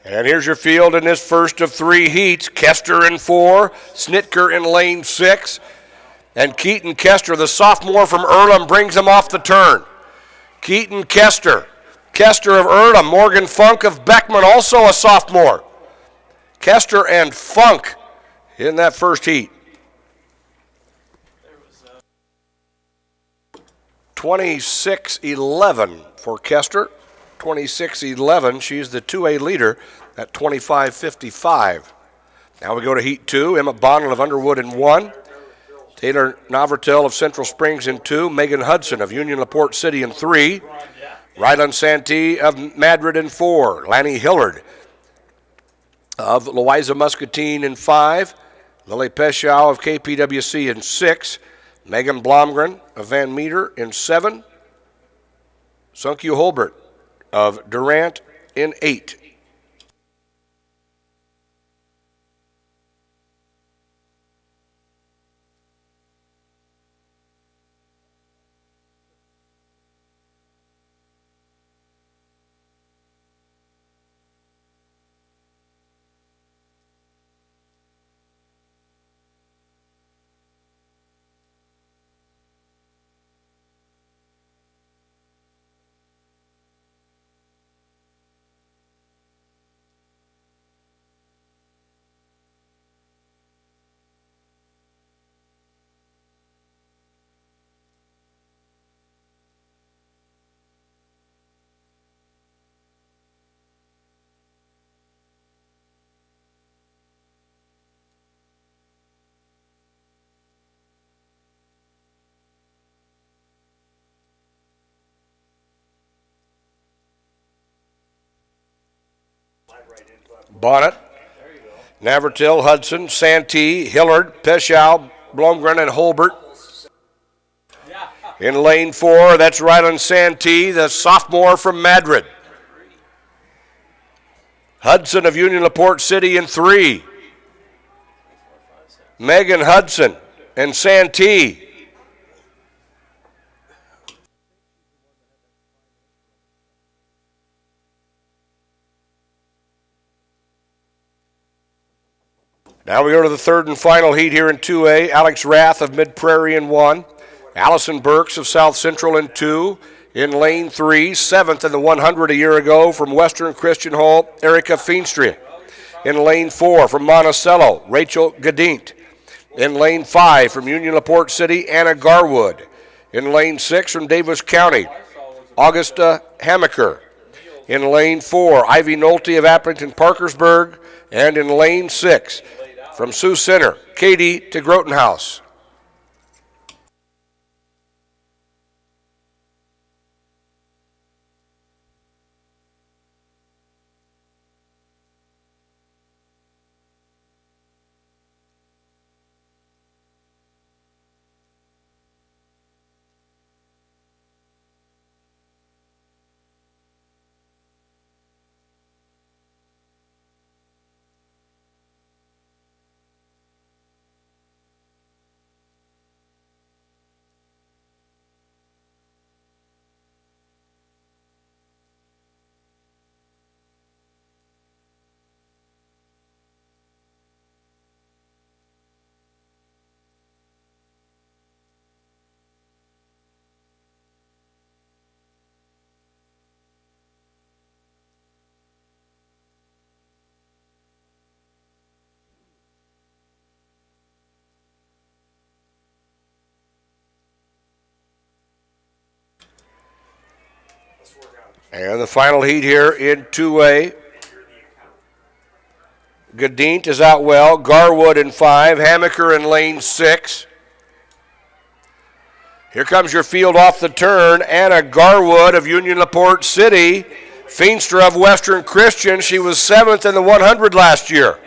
And here's your field in this first of 3 heats. Kester in 4, Snitker in lane 6, and Keaton Kester, the sophomore from Earlham, brings him off the turn. Keaton Kester. Kester of Earlham. Morgan Funk of Beckman, also a sophomore. Kester and Funk in that first heat. 26-11 for Kester. 26-11. She's the 2A leader at 25-55. Now we go to Heat 2. Emma Bonnell of Underwood in 1. Taylor Novertel of Central Springs in 2. Megan Hudson of Union LaPorte City in 3. Rylan Santee of Madrid in 4. Lanny Hillard of Louisa Muscatine in 5. Lily Peschow of KPWC in 6. Megan Blomgren of Van Meter in 7. Sunkyu Holbert of Durant in 8. Bonnet, Navertil, Hudson, Santee, Hillard, Peschow, Blomgren, and Holbert. In lane 4, that's Rylan Santee, the sophomore from Madrid. Hudson of Union LaPorte City in 3. Megan Hudson and Santee. Now we go to the third and final heat here in 2A. Alex Rath of Mid Prairie in 1. Allison Burks of South Central in 2. In lane 3, 7th in the 100 a year ago from Western Christian Hall, Erica Feenstra. In lane 4 from Monticello, Rachel Gadint. In lane 5 from Union LaPorte City, Anna Garwood. In lane 6 from Davis County, Augusta Hamaker. In lane 4, Ivy Nolte of Appleton Parkersburg. And in lane 6, from Sioux Center, Katie to Grotenhouse. And the final heat here in 2A. Gadint is out well. Garwood in 5. Hamaker in lane 6. Here comes your field off the turn. Anna Garwood of Union LaPorte City. Feenstra of Western Christian. She was 7th in the 100 last year.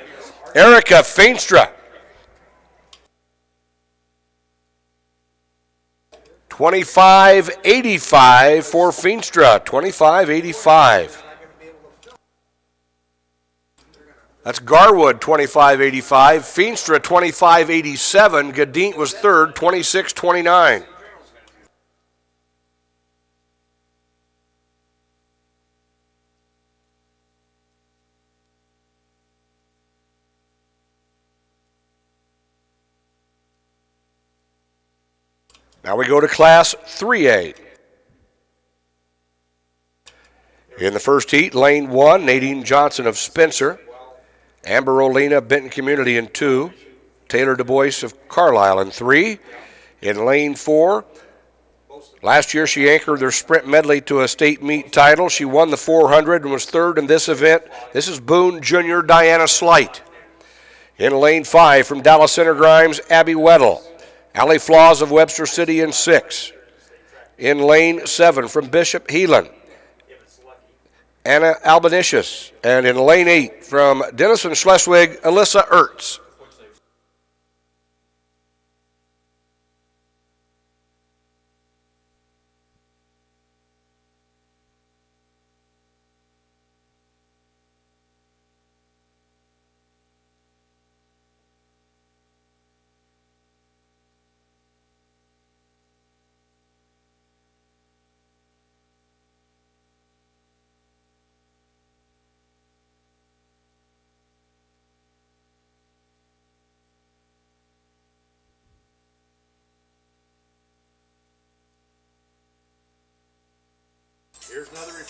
Erica Feenstra. 25-85 for Feenstra. 25-85. That's Garwood, 25-85. Feenstra, 25-87. Gadint was third, 26-29. Now we go to Class 3A. In the first heat, lane 1, Nadine Johnson of Spencer, Amber Olina of Benton Community in 2, Taylor Du Bois of Carlisle in 3. In lane 4, last year she anchored their sprint medley to a state meet title. She won the 400 and was third in this event. This is Boone Jr. Diana Slight. In lane 5, from Dallas Center Grimes, Abby Weddle. Allie Flaws of Webster City in 6. In lane 7, from Bishop Heelan, Anna Albanicius. And in lane 8, from Denison Schleswig, Alyssa Ertz.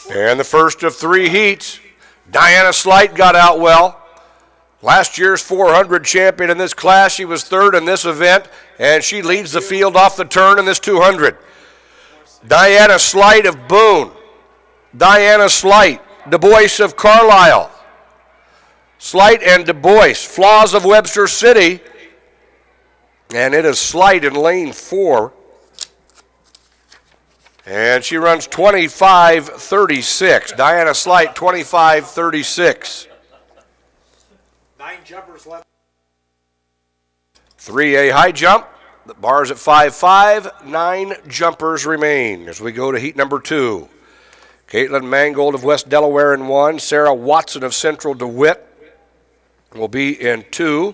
And the first of 3 heats, Diana Slight got out well. Last year's 400 champion in this class. She was third in this event, and she leads the field off the turn in this 200. Diana Slight of Boone. Diana Slight, Du Bois of Carlisle. Slight and Du Bois, Flaws of Webster City. And it is Slight in lane 4. And she runs 25:36. Diana Slight, 25:36. 9 jumpers left. 3A high jump. The bar's at 5.5. 9 jumpers remain as we go to heat number 2. Caitlin Mangold of West Delaware in 1. Sarah Watson of Central DeWitt will be in 2.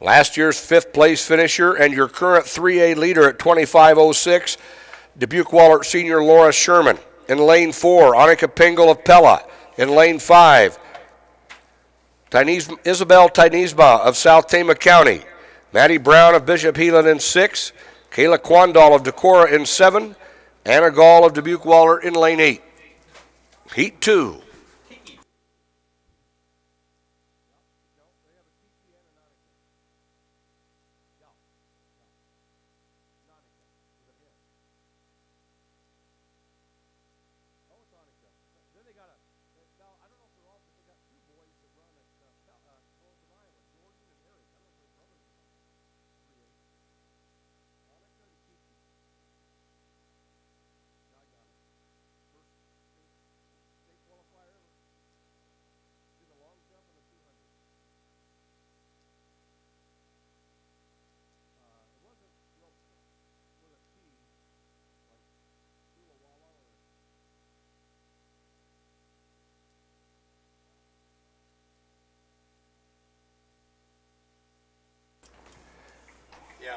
Last year's 5th place finisher and your current 3A leader at 25:06. Dubuque-Wahlert senior Laura Sherman. In lane 4, Annika Pingle of Pella. In lane 5, Isabel Tynesma of South Tama County. Maddie Brown of Bishop Heelan in 6. Kayla Quandal of Decorah in 7. Anna Gall of Dubuque-Wahlert in lane 8. Heat 2.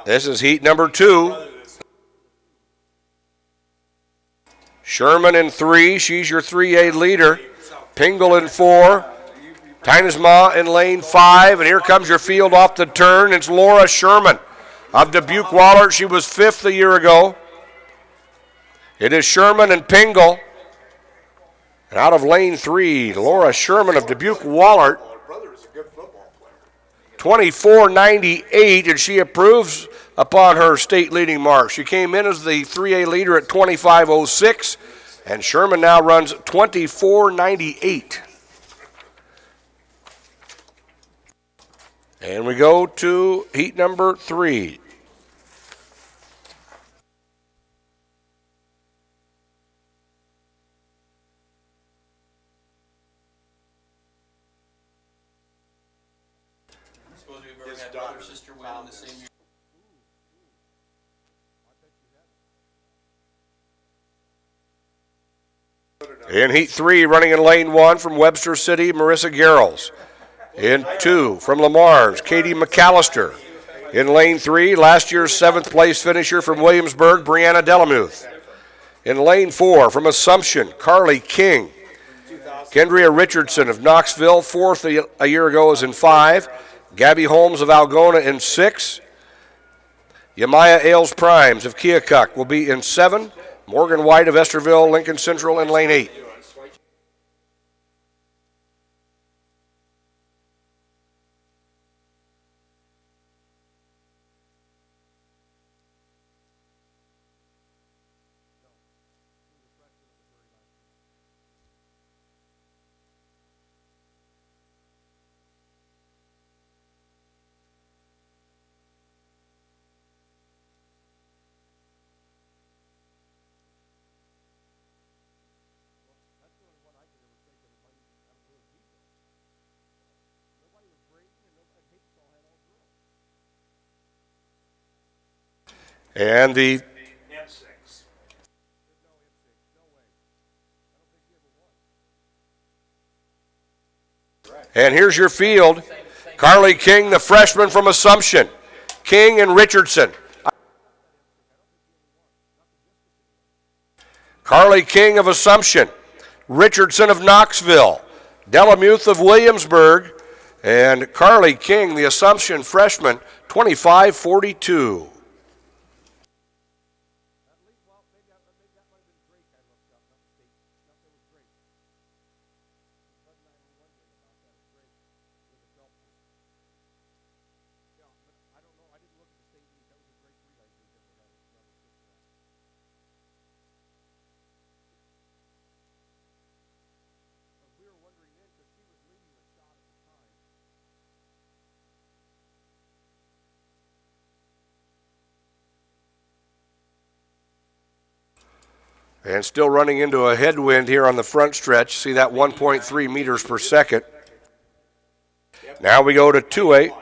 This is heat number 2. Sherman in 3. She's your 3A leader. Pingle in 4. Tynesma in lane 5. And here comes your field off the turn. It's Laura Sherman of Dubuque-Wahlert. She was 5th a year ago. It is Sherman and Pingle. And out of lane 3, Laura Sherman of Dubuque-Wahlert. 24:98, and she improves upon her state leading mark. She came in as the 3A leader at 25:06, and Sherman now runs 24:98. And we go to heat number 3. In heat 3, running in lane 1 from Webster City, Marissa Garrels. In 2, from Lamar's, Katie McAllister. In lane 3, last year's 7th place finisher from Williamsburg, Brianna Delamuth. In lane 4, from Assumption, Carly King. Kendria Richardson of Knoxville, 4th a year ago, is in 5. Gabby Holmes of Algona in 6. Yamaya Ailes Primes of Keokuk will be in 7. Morgan White of Esterville, Lincoln Central in lane 8. And the M6. And here's your field. Carly King, the freshman from Assumption. King and Richardson. Carly King of Assumption. Richardson of Knoxville. Delamuth of Williamsburg. And Carly King, the Assumption freshman, 25-42. And still running into a headwind here on the front stretch. See that 1.3 meters per second. Now we go to 2A.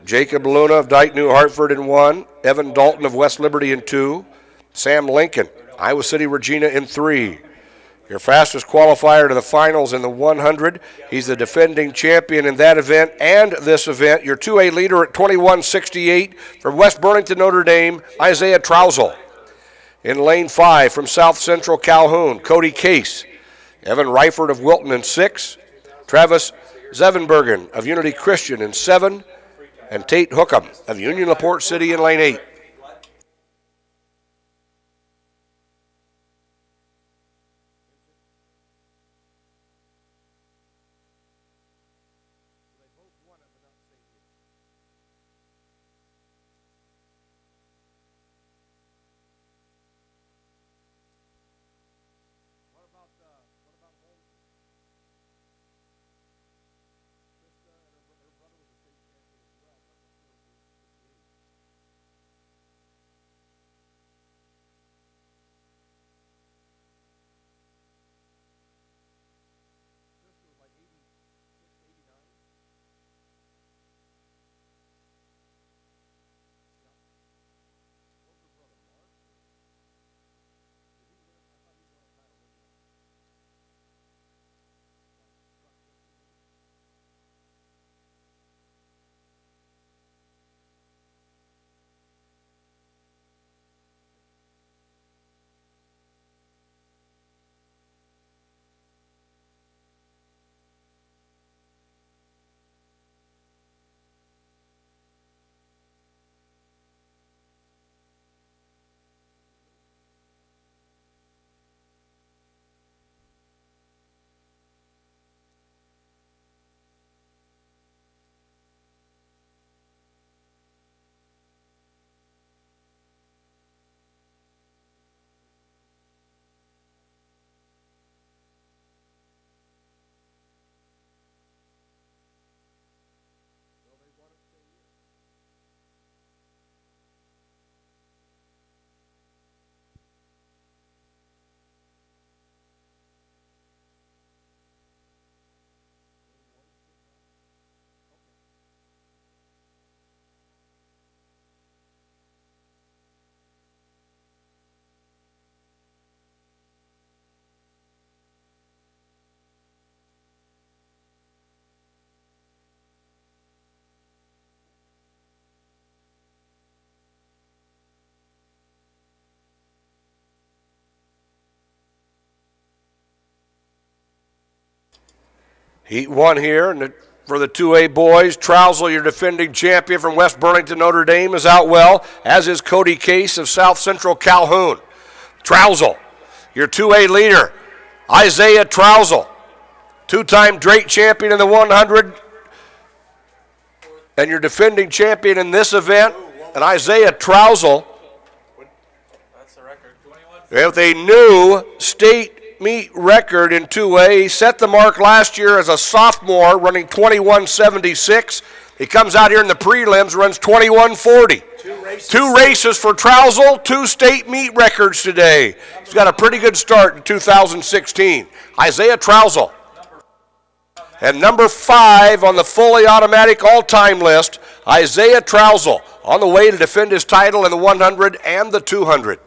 Jacob Luna of Dike New Hartford in 1. Evan Dalton of West Liberty in 2. Sam Lincoln, Iowa City Regina in 3. Your fastest qualifier to the finals in the 100. He's the defending champion in that event and this event. Your 2A leader at 21.68 from West Burlington, Notre Dame, Isaiah Trousel. In lane 5 from South Central Calhoun, Cody Case. Evan Reifert of Wilton in 6. Travis Zevenbergen of Unity Christian in 7. And Tate Hookham of Union LaPorte City in lane 8. Heat 1 here, and for the 2A boys. Trousel, your defending champion from West Burlington, Notre Dame, is out well, as is Cody Case of South Central Calhoun. Trousel, your 2A leader. Isaiah Trousel, two-time Drake champion in the 100, and your defending champion in this event, and Isaiah Trousel, That's the record. with a new state meet record in 2A. He set the mark last year as a sophomore, running 21.76. He comes out here in the prelims, runs 21.40. Two races for Trousel, 2 state meet records today. He's got a pretty good start in 2016. Isaiah Trousel. And number 5 on the fully automatic all-time list, Isaiah Trousel, on the way to defend his title in the 100 and the 200.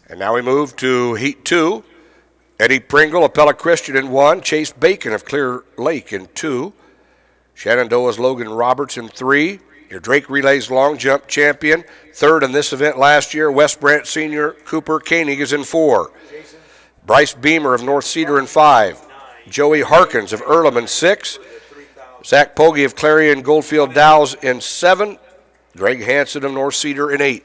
And now we move to Heat 2. Eddie Pringle of Pella Christian in 1. Chase Bacon of Clear Lake in 2. Shenandoah's Logan Roberts in 3. Your Drake Relays long jump champion. 3rd in this event last year. West Branch senior Cooper Koenig is in 4. Bryce Beamer of North Cedar in 5. Joey Harkins of Earlham in 6. Zach Pogge of Clarion Goldfield Dow's in 7. Greg Hansen of North Cedar in 8.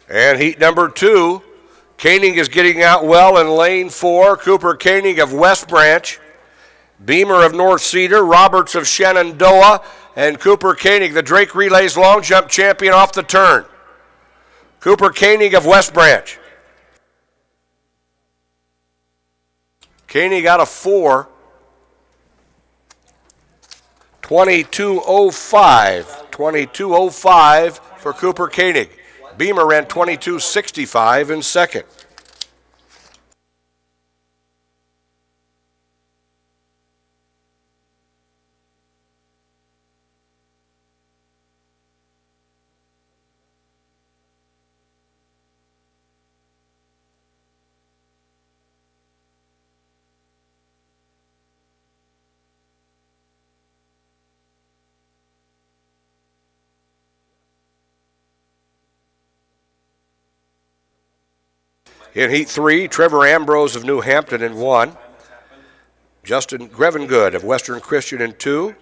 And heat number 2, Koenig is getting out well in lane 4. Cooper Koenig of West Branch, Beamer of North Cedar, Roberts of Shenandoah, and Cooper Koenig, the Drake Relays long jump champion, off the turn. Cooper Koenig of West Branch. Koenig out of 4. 22.05. 22.05 for Cooper Koenig. Beamer ran 22.65 in second. In Heat 3, Trevor Ambrose of New Hampton in 1. Justin Grevengood of Western Christian in 2.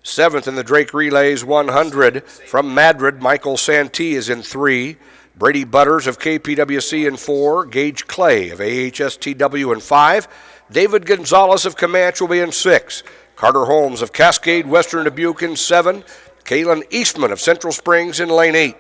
7th in the Drake Relays 100 from Madrid, Michael Santee is in 3. Brady Butters of KPWC in 4. Gage Clay of AHSTW in 5. David Gonzalez of Comanche will be in 6. Carter Holmes of Cascade Western Dubuque in 7. Kalen Eastman of Central Springs in lane 8.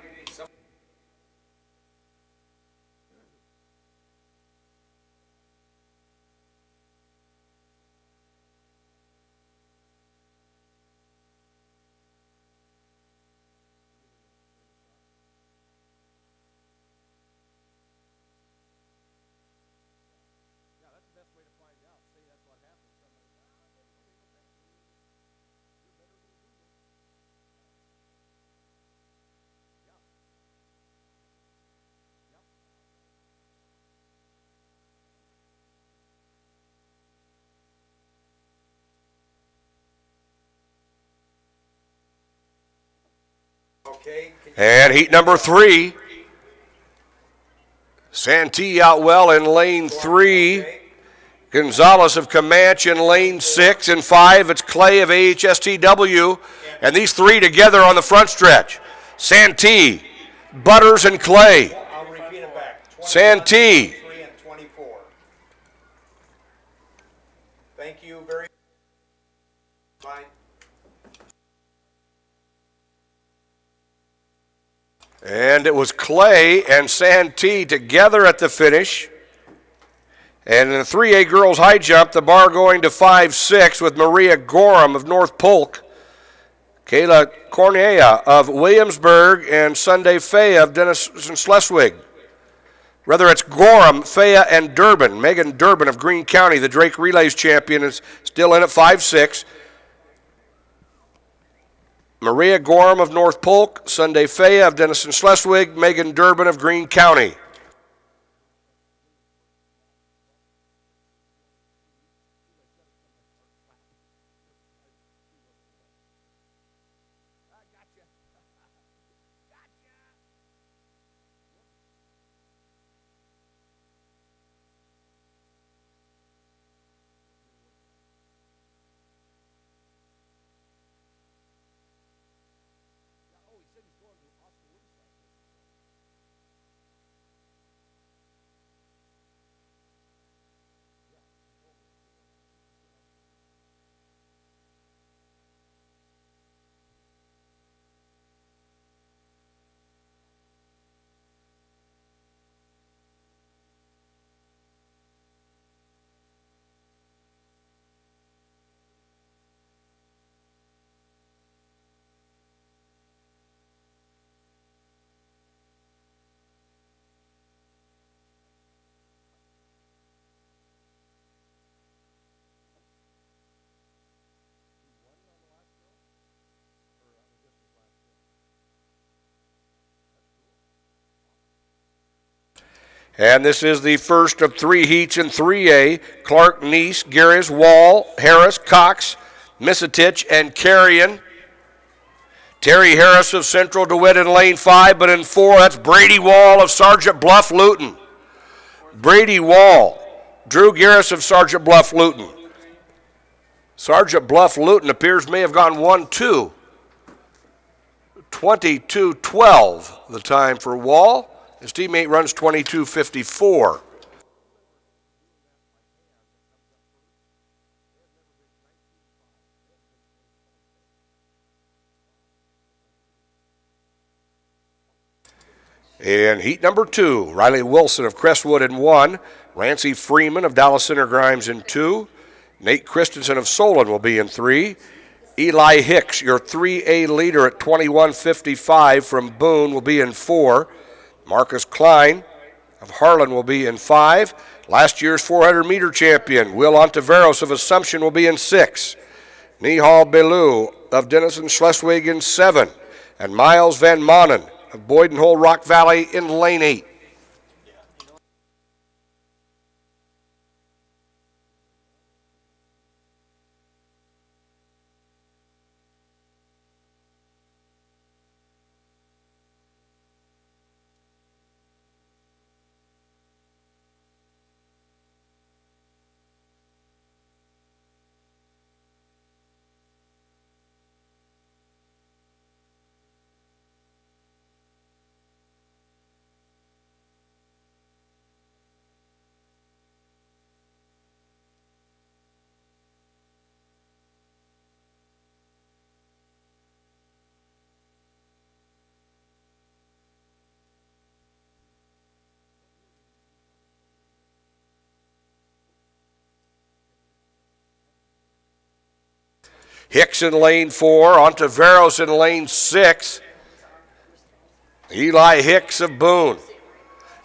And heat number 3, Santee out well in lane 3. Gonzalez of Comanche in lane 6. In 5, it's Clay of AHSTW. And these 3 together on the front stretch. Santee, Butters, and Clay. I'll repeat it back. Santee. 23 and 24. And it was Clay and Santee together at the finish. And in the 3A girls high jump, the bar going to 5-6 with Maria Gorham of North Polk, Kayla Cornea of Williamsburg, and Sunday Fay of Denison Schleswig. Rather, it's Gorham, Faya, and Durbin. Megan Durbin of Greene County, the Drake Relays champion, is still in at 5-6. Maria Gorham of North Polk, Sunday Faya of Denison Schleswig, Megan Durbin of Greene County. And this is the first of 3 heats in 3A. Clark, Neese, Garris, Wall, Harris, Cox, Misitich, and Carrion. Terry Harris of Central DeWitt in lane 5, but in 4, that's Brady Wall of Sergeant Bluff Luton. Brady Wall, Drew Garris of Sergeant Bluff Luton. Sergeant Bluff Luton appears may have gone 1-2. 22:12 the time for Wall. His teammate runs 22:54. In heat number 2, Riley Wilson of Crestwood in 1, Rancy Freeman of Dallas Center Grimes in 2, Nate Christensen of Solon will be in 3, Eli Hicks, your 3A leader at 21:55 from Boone, will be in 4, Marcus Klein of Harlan will be in 5, last year's 400-meter champion Will Ontiveros of Assumption will be in 6, Nihal Belu of Denison Schleswig in 7, and Miles Van Manen of Boyden Hole Rock Valley in lane 8. Hicks in lane 4, Ontiveros in lane 6. Eli Hicks of Boone.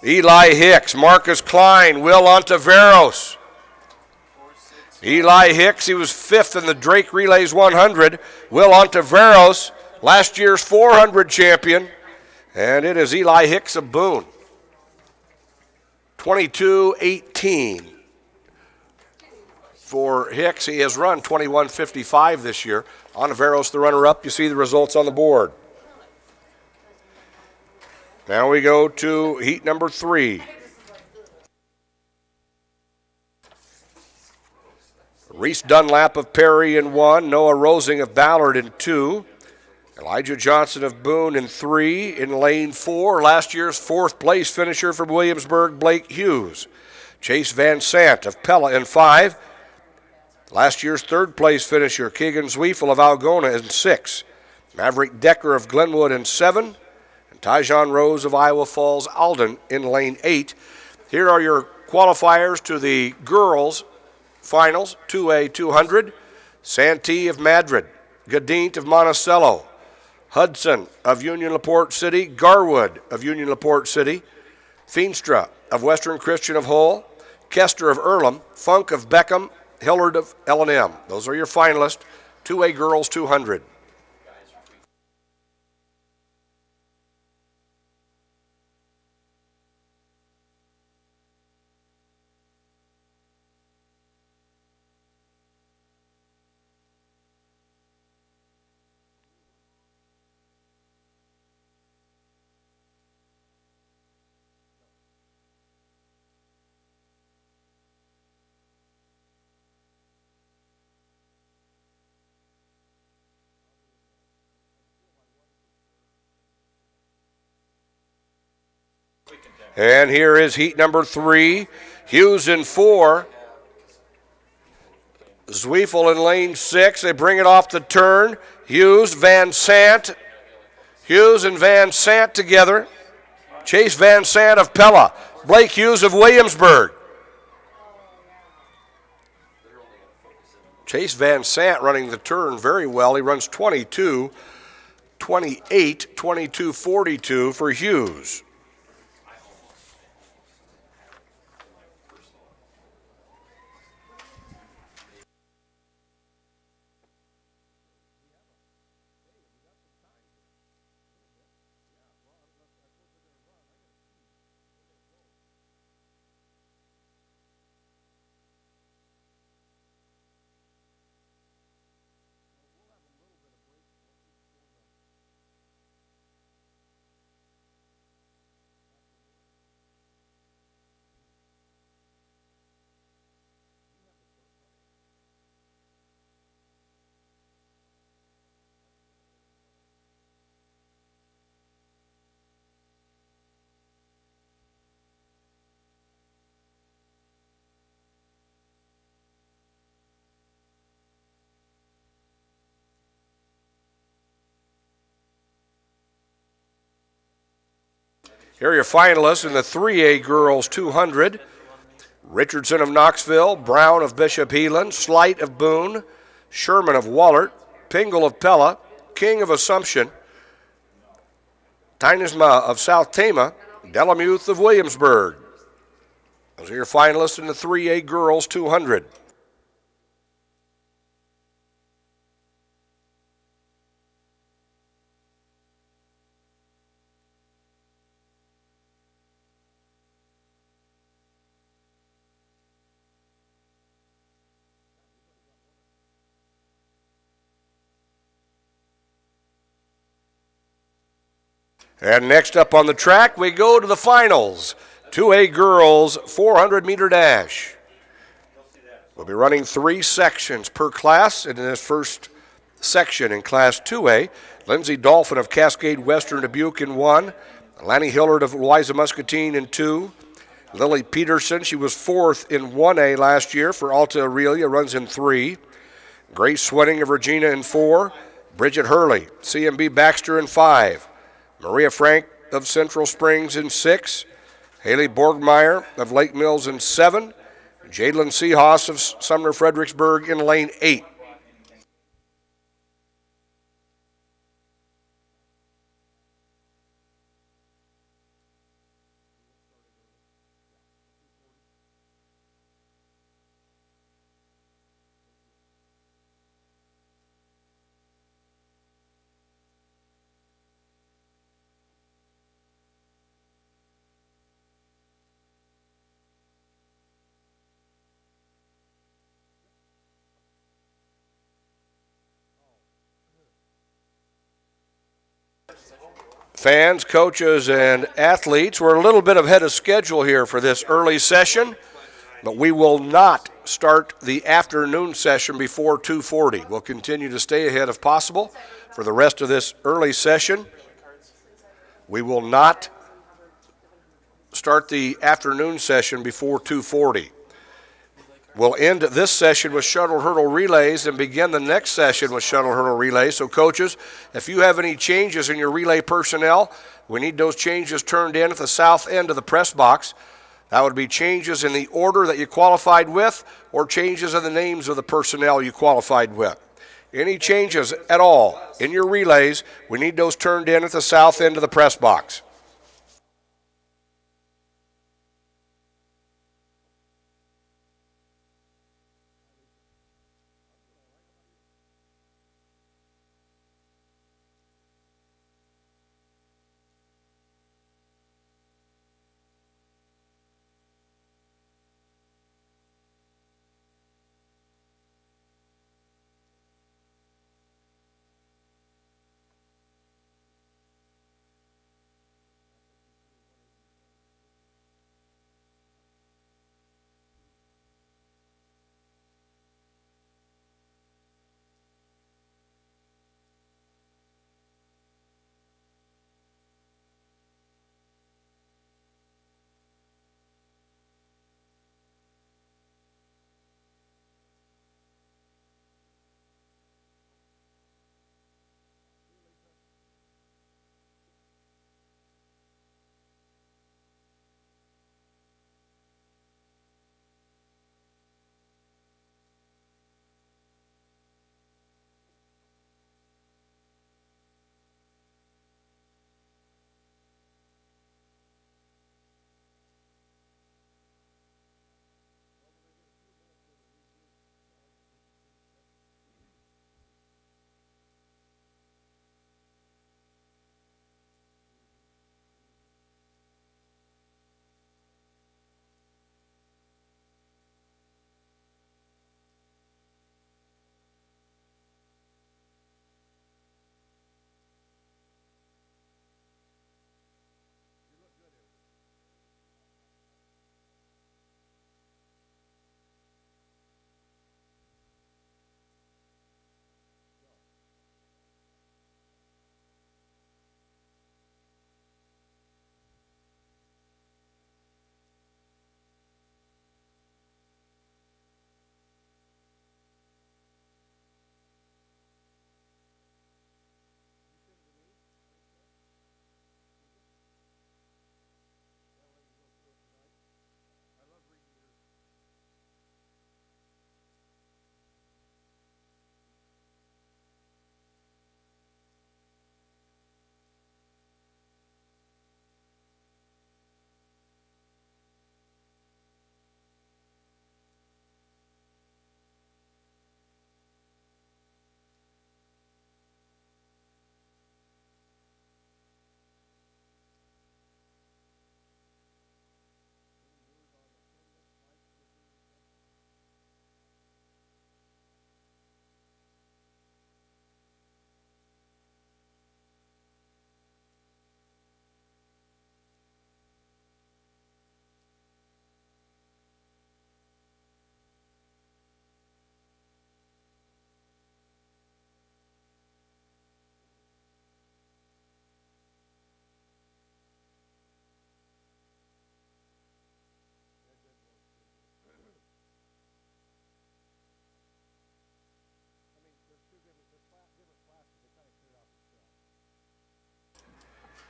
Eli Hicks, Marcus Klein, Will Ontiveros. Eli Hicks, he was 5th in the Drake Relays 100. Will Ontiveros, last year's 400 champion. And it is Eli Hicks of Boone. 22:18. For Hicks, he has run 21:55 this year. Ontiveros, the runner-up. You see the results on the board. Now we go to heat number 3. Reese Dunlap of Perry in 1, Noah Rosing of Ballard in 2, Elijah Johnson of Boone in 3. In lane 4, last year's 4th place finisher from Williamsburg, Blake Hughes. Chase Van Sant of Pella in 5. Last year's 3rd place finisher, Keegan Zwiefel of Algona in 6. Maverick Decker of Glenwood in 7. Tyjon Rose of Iowa Falls Alden in lane 8. Here are your qualifiers to the girls' finals, 2A 200. Santee of Madrid, Gadint of Monticello, Hudson of Union LaPorte City, Garwood of Union LaPorte City, Feenstra of Western Christian of Hull, Kester of Earlham, Funk of Beckham, Hillard of L&M. Those are your finalists, 2A girls 200. And here is heat number 3. Hughes in 4. Zwiefel in lane 6. They bring it off the turn. Hughes, Van Sant. Hughes and Van Sant together. Chase Van Sant of Pella. Blake Hughes of Williamsburg. Chase Van Sant running the turn very well. He runs 22, 28, 22, 42 for Hughes. Here are your finalists in the 3A girls 200. Richardson of Knoxville, Brown of Bishop Heelan, Slight of Boone, Sherman of Wallert, Pingle of Pella, King of Assumption, Tynesma of South Tama, Delamuth of Williamsburg. Those are your finalists in the 3A girls 200. And next up on the track, we go to the finals. 2A girls 400-meter dash. We'll be running 3 sections per class. And in this first section in Class 2A, Lindsay Dolphin of Cascade Western Dubuque in 1, Lanny Hillard of Louisa Muscatine in 2, Lily Peterson, she was 4th in 1A last year for Alta Aurelia, runs in 3, Grace Sweating of Regina in 4, Bridget Hurley, CMB Baxter in 5, Maria Frank of Central Springs in 6, Haley Borgmeyer of Lake Mills in 7, Jadlyn Seahoss of Sumner Fredericksburg in lane 8. Fans, coaches, and athletes, we're a little bit ahead of schedule here for this early session, but we will not start the afternoon session before 2:40. We'll continue to stay ahead if possible for the rest of this early session. We will not start the afternoon session before 2:40. We'll end this session with shuttle hurdle relays and begin the next session with shuttle hurdle relays. So coaches, if you have any changes in your relay personnel, we need those changes turned in at the south end of the press box. That would be changes in the order that you qualified with or changes in the names of the personnel you qualified with. Any changes at all in your relays, we need those turned in at the south end of the press box.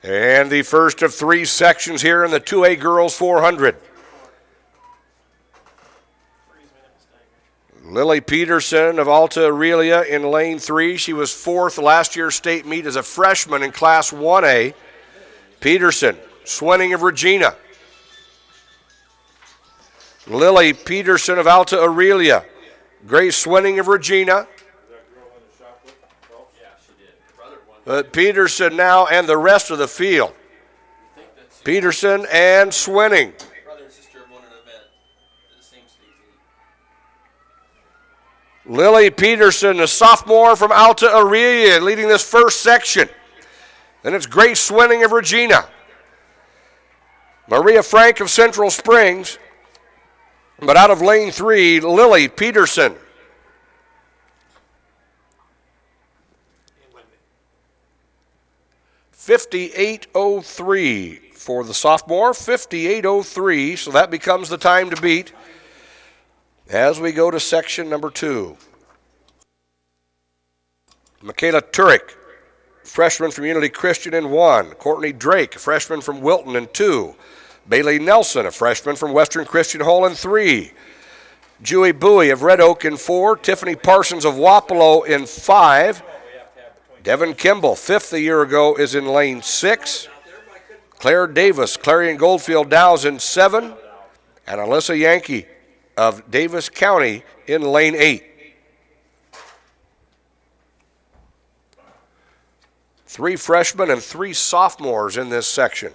And the first of three sections here in the 2A Girls 400. Lily Peterson of Alta Aurelia in lane 3. She was fourth last year's state meet as a freshman in Class 1A. Peterson, Swenning of Regina. Lily Peterson of Alta Aurelia. Grace Swenning of Regina. But Peterson now and the rest of the field. Peterson and Swenning. Lily Peterson, a sophomore from Alta Aurelia, leading this first section. Then it's Grace Swenning of Regina. Maria Frank of Central Springs. But out of lane 3, Lily Peterson. .58.03 for the sophomore, 58.03, so that becomes the time to beat. As we go to section number 2, Michaela Turek, freshman from Unity Christian in 1. Courtney Drake, a freshman from Wilton in 2. Bailey Nelson, a freshman from Western Christian Hall in 3. Dewey Bowie of Red Oak in 4. Tiffany Parsons of Wapello in 5. Devin Kimball, 5th a year ago, is in lane 6. Claire Davis, Clarion Goldfield Dow's in 7. And Alyssa Yankee of Davis County in lane 8. 3 freshmen and 3 sophomores in this section.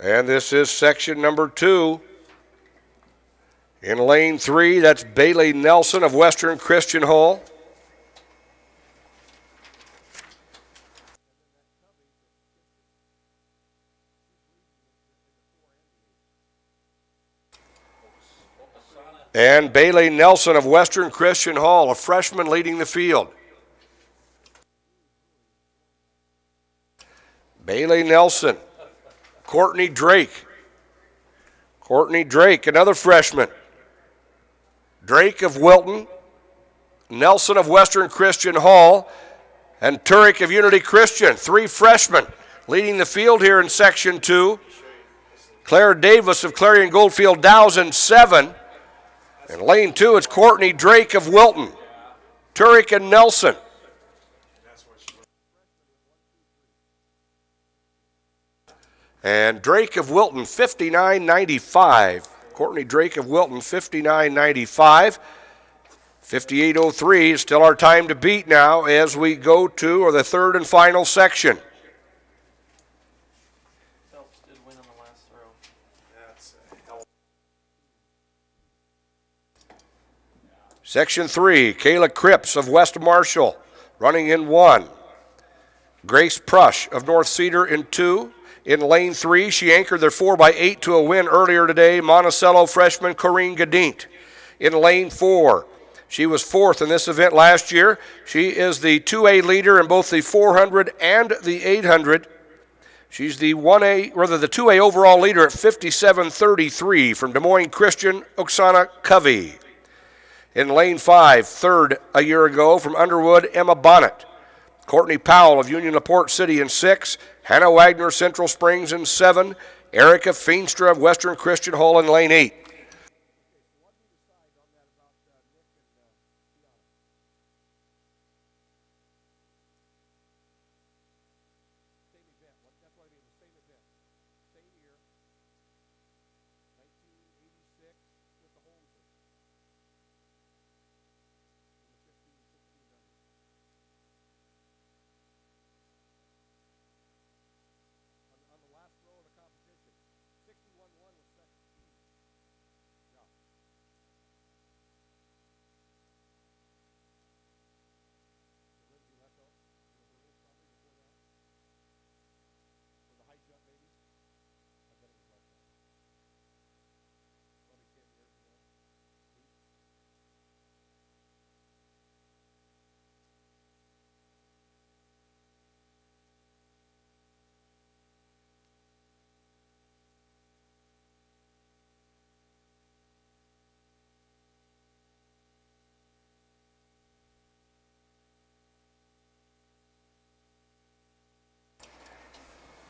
And this is section number 2. In lane 3, that's Bailey Nelson of Western Christian Hall. And Bailey Nelson of Western Christian Hall, a freshman leading the field. Bailey Nelson. Courtney Drake. Courtney Drake, another freshman. Drake of Wilton, Nelson of Western Christian Hall, and Turek of Unity Christian. 3 freshmen leading the field here in section 2. Claire Davis of Clarion Goldfield Dow's in 7. In lane 2, it's Courtney Drake of Wilton, Turek and Nelson. And Drake of Wilton, 59.95. Courtney Drake of Wilton, 59.95. 58.03 is still our time to beat now as we go to the third and final section. Phelps did win on the last throw. Section 3, Kayla Cripps of West Marshall, running in 1. Grace Prush of North Cedar in 2. In lane 3, she anchored their 4x8 to a win earlier today, Monticello freshman Corrine Gadint. In lane 4, she was 4th in this event last year. She is the 2A leader in both the 400 and the 800. She's the 2A overall leader at 57.33 from Des Moines Christian, Oksana Covey. In lane 5, 3rd a year ago from Underwood, Emma Bonnet. Courtney Powell of Union LaPorte City in 6. Hannah Wagner, Central Springs in 7. Erica Feenstra of Western Christian Hall in lane 8.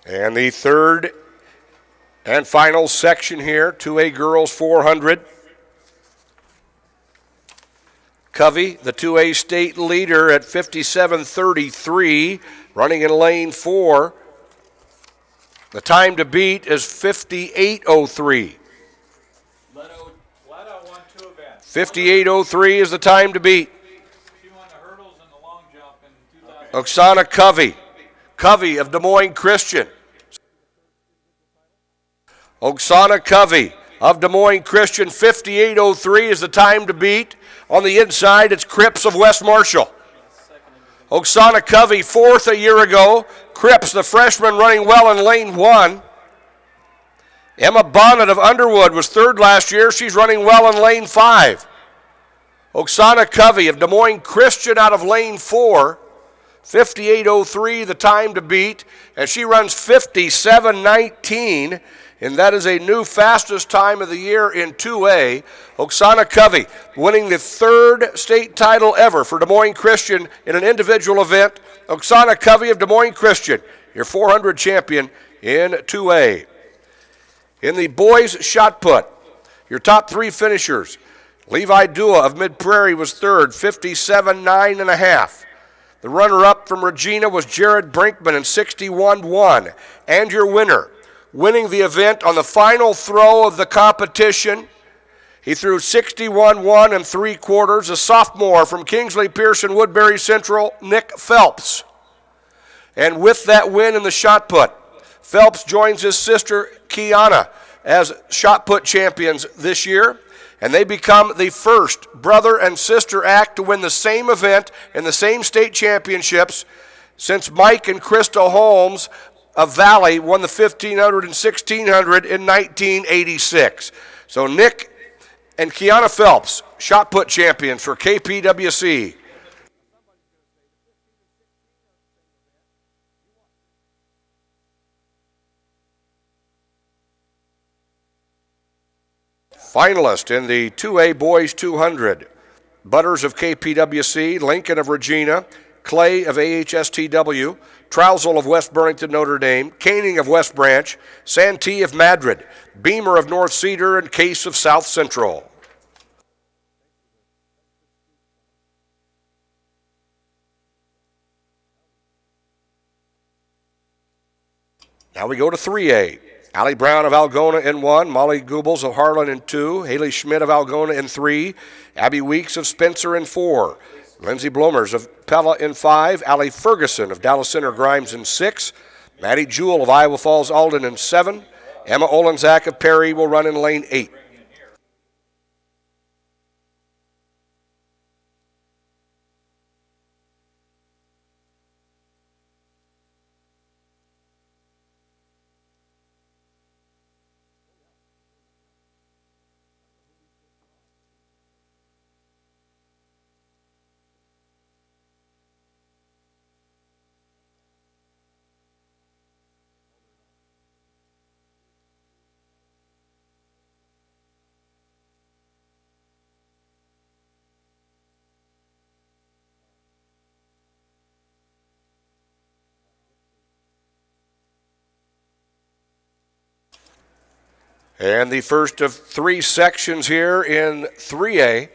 And the third and final section here, 2A girls 400. Covey, the 2A state leader at 57:33, running in lane 4. The time to beat is 58:03. Leto won 2 events. 58:03 is the time to beat. She won the hurdles and the long jump in 2000. Oksana Covey. Covey of Des Moines Christian. Oksana Covey of Des Moines Christian, 58:03 is the time to beat. On the inside, it's Cripps of West Marshall. Oksana Covey, 4th a year ago. Cripps, the freshman, running well in lane 1. Emma Bonnet of Underwood was 3rd last year. She's running well in lane 5. Oksana Covey of Des Moines Christian out of lane 4. 58:03 the time to beat, and she runs 57:19, and that is a new fastest time of the year in 2A. Oksana Covey winning the 3rd state title ever for Des Moines Christian in an individual event. Oksana Covey of Des Moines Christian, your 400 champion in 2A. In the boys shot put, your top 3 finishers. Levi Dua of Mid Prairie was 3rd, 57.9.5. The runner-up from Regina was Jared Brinkman in 61.1. And your winner, winning the event on the final throw of the competition, he threw 61.1 3/4, a sophomore from Kingsley Pearson Woodbury Central, Nick Phelps. And with that win in the shot put, Phelps joins his sister Kiana as shot put champions this year. And they become the first brother and sister act to win the same event in the same state championships since Mike and Krista Holmes of Valley won the 1500 and 1600 in 1986. So Nick and Kiana Phelps, shot put champions for KPWC. Finalist in the 2A Boys 200, Butters of KPWC, Lincoln of Regina, Clay of AHSTW, Trousel of West Burlington Notre Dame, Caning of West Branch, Santee of Madrid, Beamer of North Cedar, and Case of South Central. Now we go to 3A. Allie Brown of Algona in 1, Molly Goebbels of Harlan in 2, Haley Schmidt of Algona in 3, Abby Weeks of Spencer in 4, Lindsay Blomers of Pella in 5, Allie Ferguson of Dallas Center Grimes in 6, Maddie Jewell of Iowa Falls Alden in 7, Emma Olenzak of Perry will run in lane 8. And the first of 3 sections here in 3A.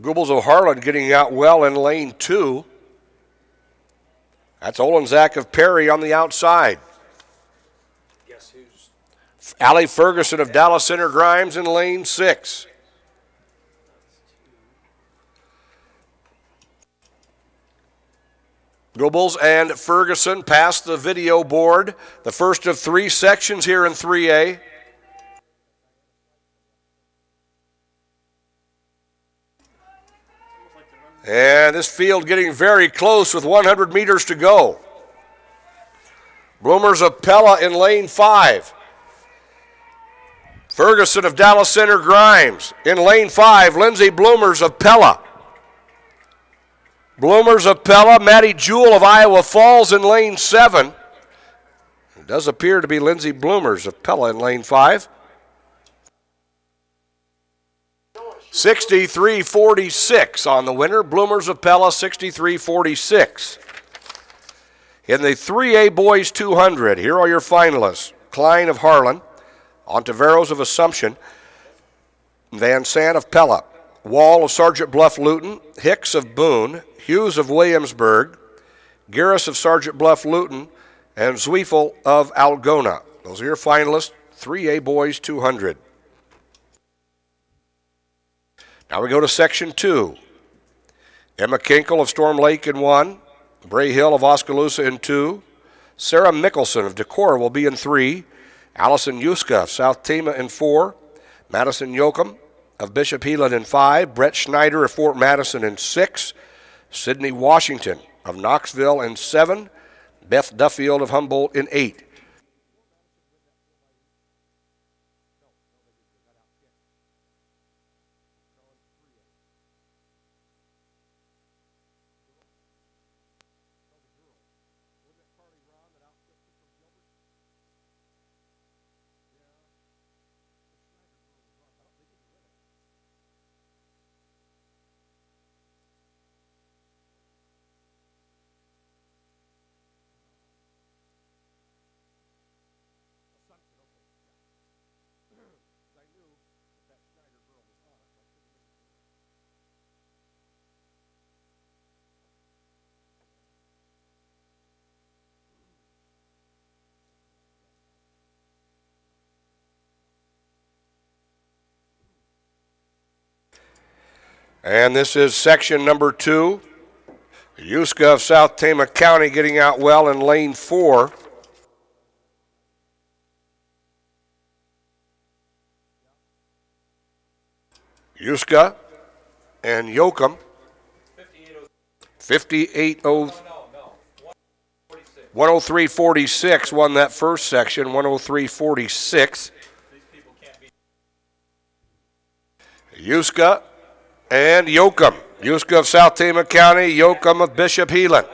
Goebbels of Harlan getting out well in lane 2. That's Olenzak of Perry on the outside. Guess who's Allie Ferguson of Dallas Center Grimes in lane 6. Goebbels and Ferguson past the video board. The first of 3 sections here in 3A. And this field getting very close with 100 meters to go. Bloomers of Pella in lane 5. Ferguson of Dallas Center Grimes in lane 5. Lindsay Bloomers of Pella. Bloomers of Pella, Maddie Jewell of Iowa Falls in lane 7. It does appear to be Lindsay Bloomers of Pella in lane 5. 63-46 on the winner. Bloomers of Pella, 63-46. In the 3A Boys 200, here are your finalists. Klein of Harlan, Ontiveros of Assumption, Van Sant of Pella, Wall of Sergeant Bluff Luton, Hicks of Boone, Hughes of Williamsburg, Garris of Sergeant Bluff Luton, and Zweifel of Algona. Those are your finalists, 3A Boys 200. Now we go to Section 2. Emma Kinkle of Storm Lake in 1, Bray Hill of Oskaloosa in 2, Sarah Mickelson of Decorah will be in 3, Allison Yuska of South Tama in 4, Madison Yoakum of Bishop Heelan in 5, Brett Schneider of Fort Madison in 6, Sydney Washington of Knoxville in 7, Beth Duffield of Humboldt in 8. And this is section number 2. Yuska of South Tama County getting out well in lane 4. Yuska and Yoakum. 103.46 won that first section, 103.46. Yuska and Yoakum. Yuska of South Tama County, Yoakum of Bishop Heelan.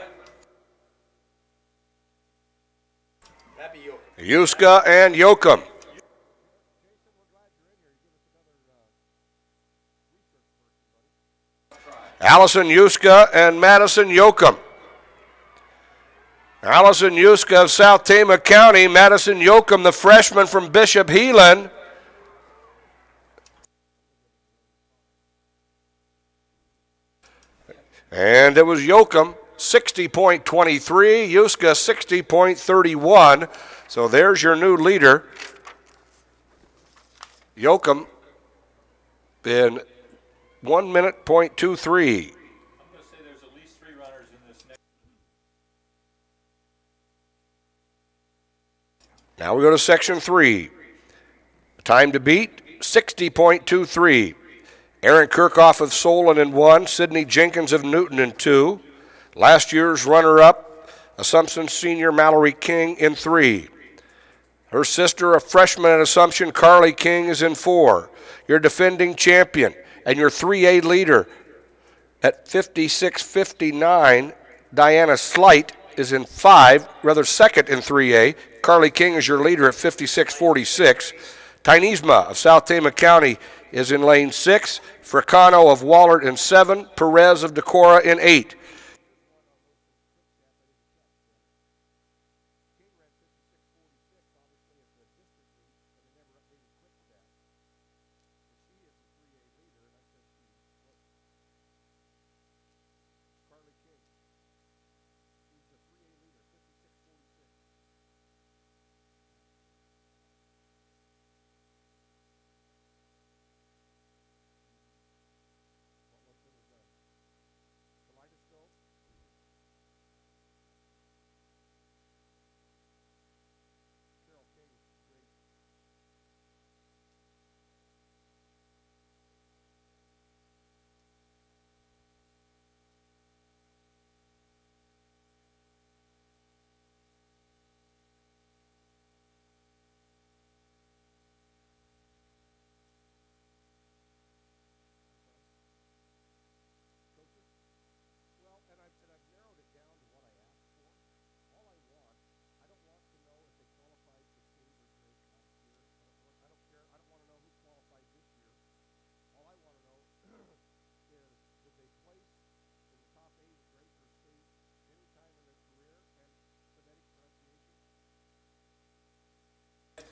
Yuska and Yoakum. Allison Yuska and Madison Yoakum. Allison Yuska of South Tama County, Madison Yoakum, the freshman from Bishop Heelan. And it was Yoakum, 60.23, Yuska, 60.31. So there's your new leader. Yoakum in 1 minute, .23. I'm going to say there's at least 3 runners in this next. Now we go to section 3. Time to beat, 60.23. Aaron Kirchhoff of Solon in 1, Sidney Jenkins of Newton in 2. Last year's runner-up, Assumption senior Mallory King in 3. Her sister, a freshman at Assumption, Carly King, is in 4. Your defending champion and your 3A leader at 56.59, Diana Slight, is in 5, rather second in 3A. Carly King is your leader at 56.46. Tynesma of South Tama County is in lane 6. Fricano of Wallert in 7. Perez of Decorah in 8.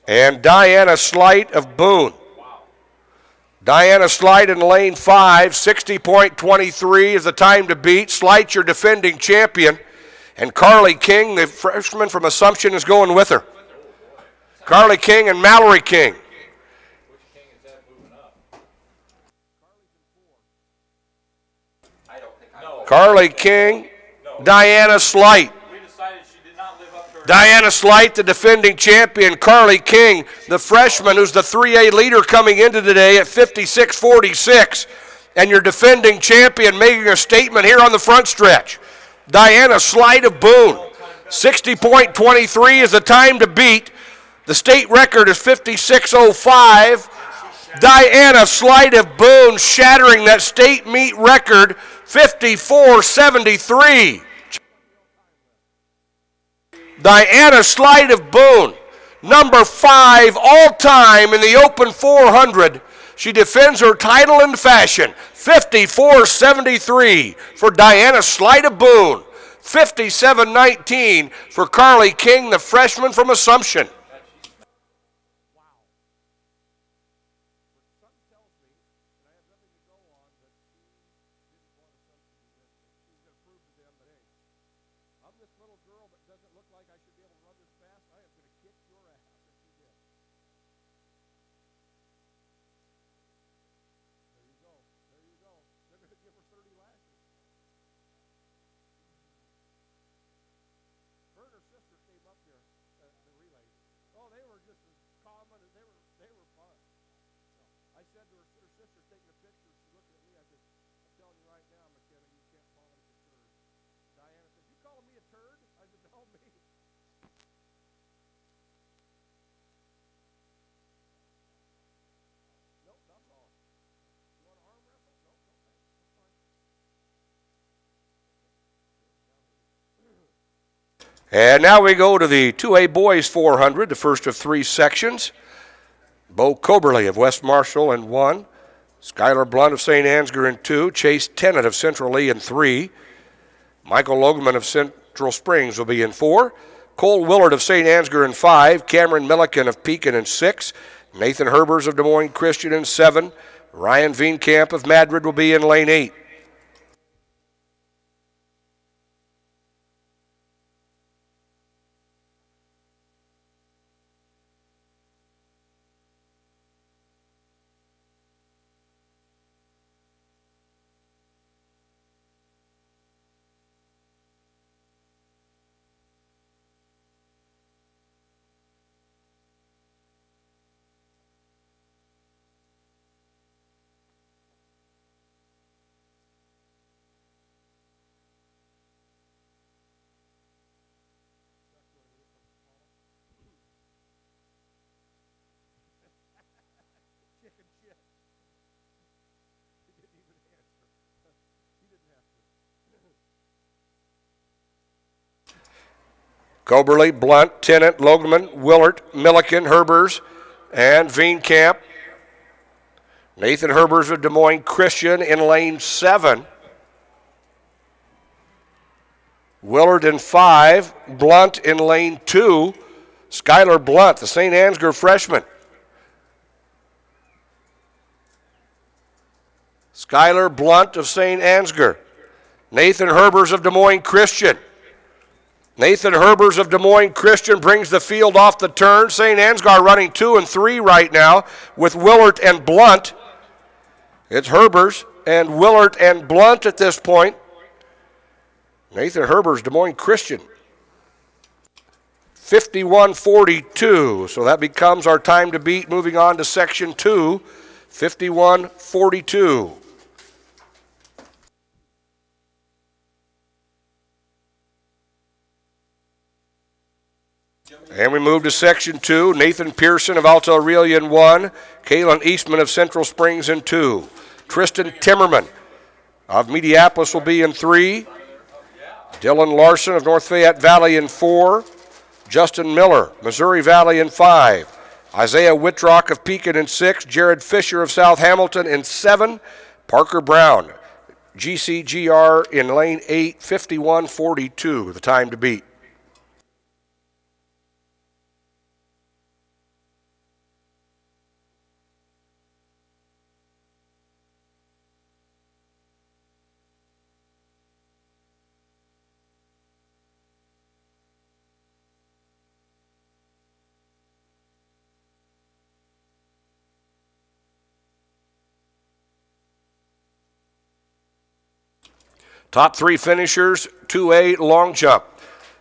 and Diana Slight of Boone. Diana Slight in lane 5, 60.23 is the time to beat. Slight, your defending champion. And Carly King, the freshman from Assumption, is going with her. Carly King and Mallory King. Which king is that moving up? Carly King, Diana Slight. We decided she did not live up to her. Diana Slight, the defending champion. Carly King, the freshman, who's the 3A leader coming into today at 56.46. And your defending champion making a statement here on the front stretch. Diana Slight of Boone. 60.23 is the time to beat. The state record is 56.05. Diana Slight of Boone shattering that state meet record, 54.73. Diana Slight of Boone, number 5 all-time in the Open 400. She defends her title in fashion, 54.73 for Diana Slight of Boone, 57.19 for Carly King, the freshman from Assumption. And now we go to the 2A Boys 400, the first of 3 sections. Bo Coberly of West Marshall in 1. Skylar Blunt of St. Ansgar in 2. Chase Tennant of Central Lee in 3. Michael Logeman of Central Springs will be in 4. Cole Willard of St. Ansgar in 5. Cameron Milliken of Pekin in 6. Nathan Herbers of Des Moines Christian in 7. Ryan Veenkamp of Madrid will be in lane 8. Coberly, Blunt, Tennant, Logeman, Willard, Milliken, Herbers, and Veenkamp. Nathan Herbers of Des Moines Christian in lane 7. Willard in 5. Blunt in lane 2. Skylar Blunt, the St. Ansgar freshman. Skylar Blunt of St. Ansgar. Nathan Herbers of Des Moines Christian. Nathan Herbers of Des Moines Christian brings the field off the turn. St. Ansgar running 2 and 3 right now with Willard and Blunt. It's Herbers and Willard and Blunt at this point. Nathan Herbers, Des Moines Christian. 51.42, so that becomes our time to beat moving on to section 2, 51.42. And we move to section 2. Nathan Pearson of Alta Aurelia in 1. Kalen Eastman of Central Springs in 2. Tristan Timmerman of Mediapolis will be in 3. Dylan Larson of North Fayette Valley in 4. Justin Miller, Missouri Valley in 5. Isaiah Whitrock of Pekin in 6. Jared Fisher of South Hamilton in 7. Parker Brown, GCGR in lane 8, 51.42, the time to beat. Top three finishers, 2A long jump.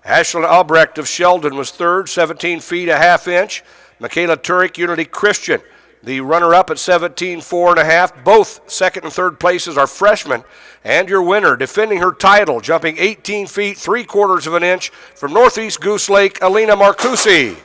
Ashlyn Albrecht of Sheldon was third, 17 feet a half inch. Michaela Turek, Unity Christian, the runner-up at 17, 4.5. Both second and third places are freshmen. And your winner, defending her title, jumping 18 feet, 3/4 of an inch from Northeast Goose Lake, Alina Marcusi.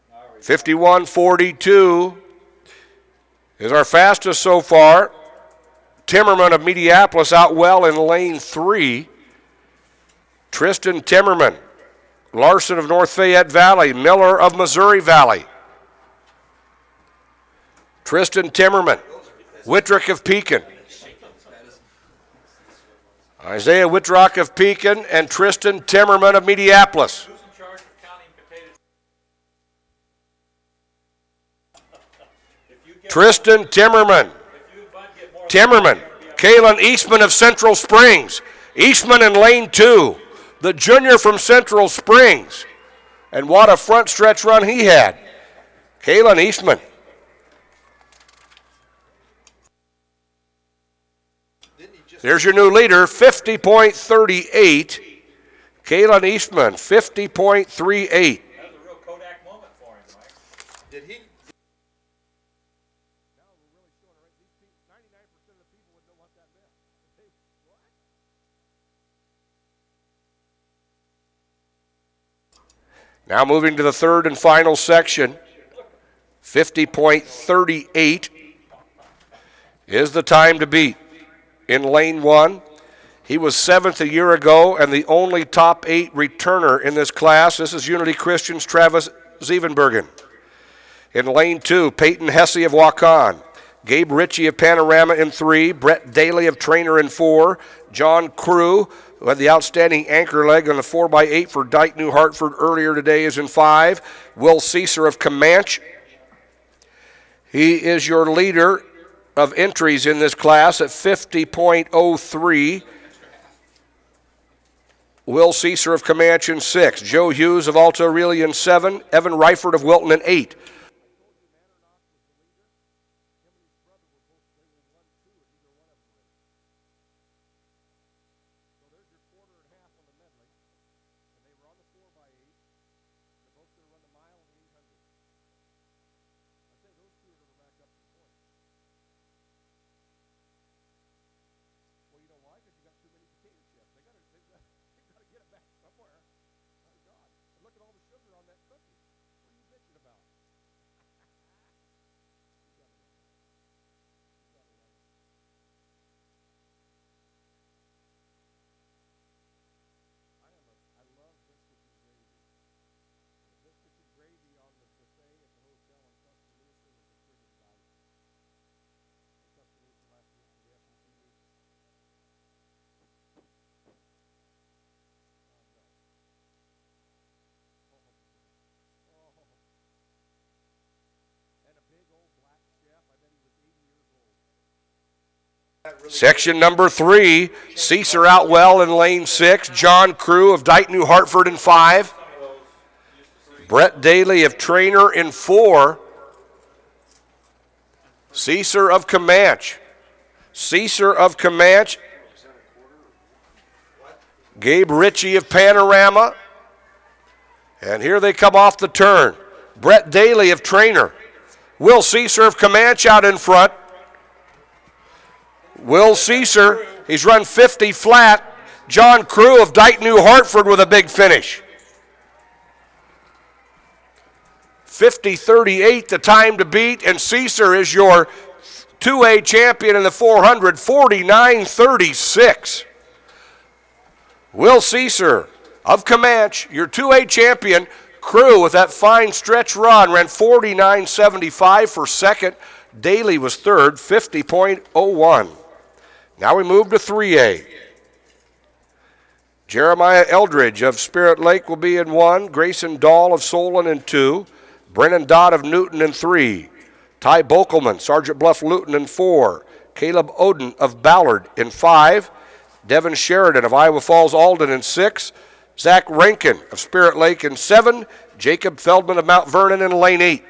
Now we 51:42 is our fastest so far. Timmerman of Mediapolis out well in lane 3. Tristan Timmerman, Larson of North Fayette Valley, Miller of Missouri Valley. Tristan Timmerman, Whitrick of Pekin. Isaiah Whitrock of Pekin and Tristan Timmerman of Mediapolis. Who's in charge of counting potatoes? If you get Tristan Timmerman. if you and Bud get more Timmerman, Kalen Eastman of Central Springs. Eastman in lane 2, the junior from Central Springs. And what a front stretch run he had. Kalen Eastman. There's your new leader, 50.38. Kalen Eastman, 50.38. That was a real Kodak moment for him, Mike. Did he? Now moving to the third and final section, 50.38 is the time to beat. In lane 1, he was 7th a year ago and the only top 8 returner in this class. This is Unity Christian's Travis Zievenbergen. In lane 2, Peyton Hesse of Waukon, Gabe Ritchie of Panorama in 3, Brett Daly of Trainer in 4, John Crew, who had the outstanding anchor leg on the 4x8 for Dike New Hartford earlier today, is in 5, Will Caesar of Comanche. He is your leader of entries in this class at 50.03. Will Caesar of Comanche in 6. Joe Hughes of Alta Aurelia in 7. Evan Reifert of Wilton in 8. Section number 3, Caesar out well in lane 6. John Crew of Dike New Hartford in 5. Brett Daly of Trainer in 4. Caesar of Comanche. Caesar of Comanche. Gabe Ritchie of Panorama. And here they come off the turn. Brett Daly of Trainer. Will Caesar of Comanche out in front. Will Caesar, he's run 50 flat. John Crew of Dike New Hartford with a big finish. 50.38 the time to beat, and Caesar is your 2A champion in the 400, 49.36. Will Caesar of Comanche, your 2A champion, Crew with that fine stretch run ran 49.75 for second. Daly was third, 50.01. Now we move to 3A. Jeremiah Eldridge of Spirit Lake will be in 1. Grayson Dahl of Solon in 2. Brennan Dodd of Newton in 3. Ty Bokelman, Sergeant Bluff Luton in 4. Caleb Oden of Ballard in 5. Devin Sheridan of Iowa Falls Alden in 6. Zach Rankin of Spirit Lake in 7. Jacob Feldman of Mount Vernon in lane 8.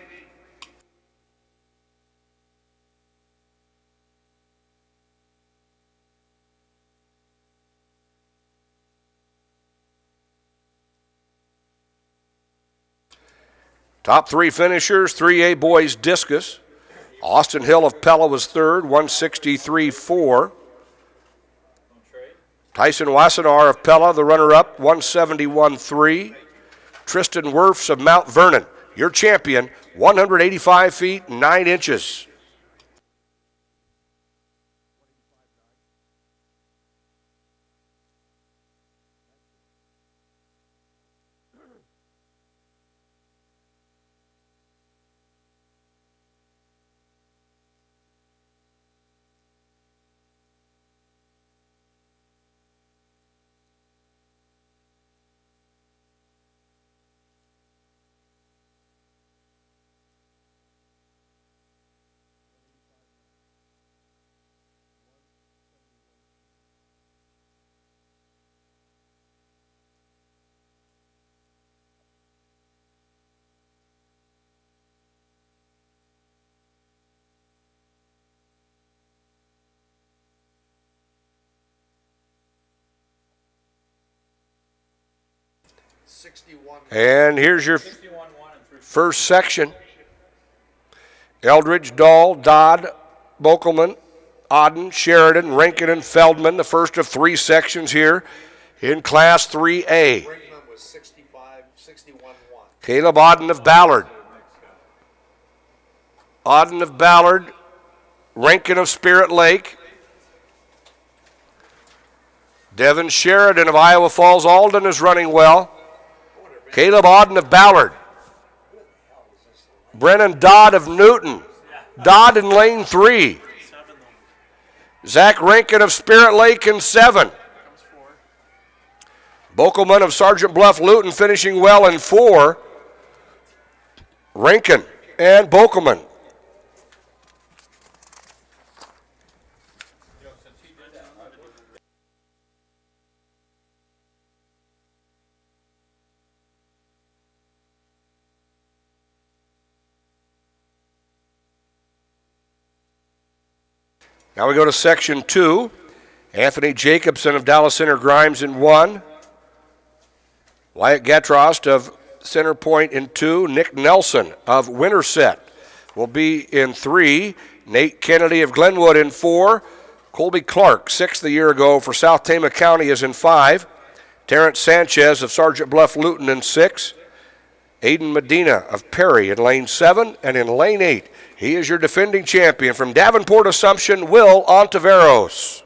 Top 3 finishers, 3A boys discus. Austin Hill of Pella was third, 163.4. Tyson Wassenaar of Pella, the runner-up, 171.3. Tristan Werfs of Mount Vernon, your champion, 185 feet, 9 inches. And here's your first section. Eldridge, Dahl, Dodd, Bokelman, Auden, Sheridan, Rankin, and Feldman, the first of 3 sections here in Class 3A. Was 61-1. Caleb Auden of Ballard. Auden of Ballard, Rankin of Spirit Lake. Devin Sheridan of Iowa Falls Alden is running well. Caleb Auden of Ballard. Brennan Dodd of Newton. Dodd in lane 3. Zach Rankin of Spirit Lake in 7. Bokelman of Sergeant Bluff Luton finishing well in 4. Rankin and Bokelman. Now we go to section 2. Anthony Jacobson of Dallas Center Grimes in 1. Wyatt Gatrost of Center Point in 2. Nick Nelson of Winterset will be in 3. Nate Kennedy of Glenwood in 4. Colby Clark, 6th a year ago for South Tama County, is in 5. Terrence Sanchez of Sergeant Bluff Luton in 6. Aiden Medina of Perry in lane 7. And in lane 8, he is your defending champion from Davenport Assumption, Will Ontiveros.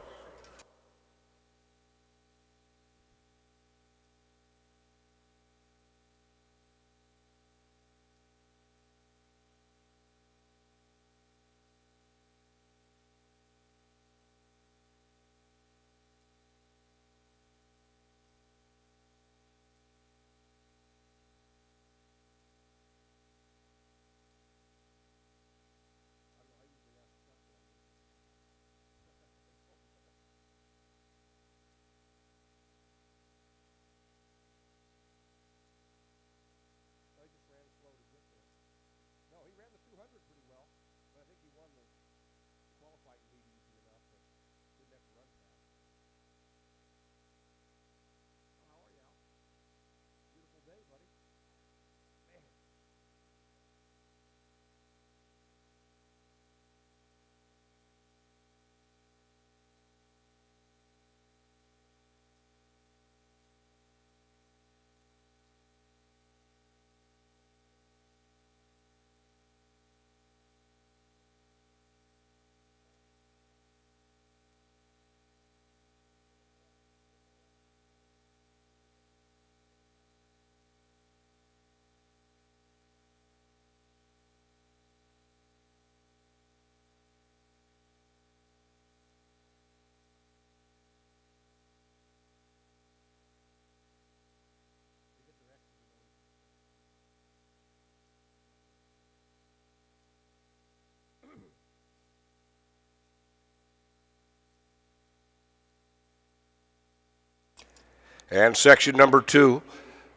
And section number 2.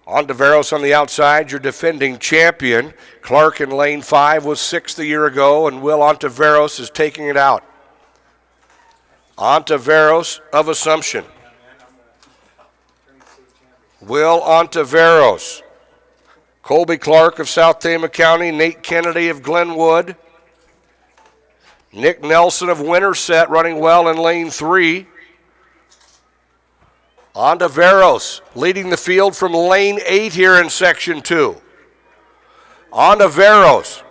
Ontiveros on the outside, your defending champion. Clark in lane 5 was 6th a year ago, and Will Ontiveros is taking it out. Ontiveros of Assumption. Will Ontiveros. Colby Clark of South Tama County, Nate Kennedy of Glenwood. Nick Nelson of Winterset running well in lane 3. Ontiveros leading the field from lane 8 here in section 2. Ontiveros,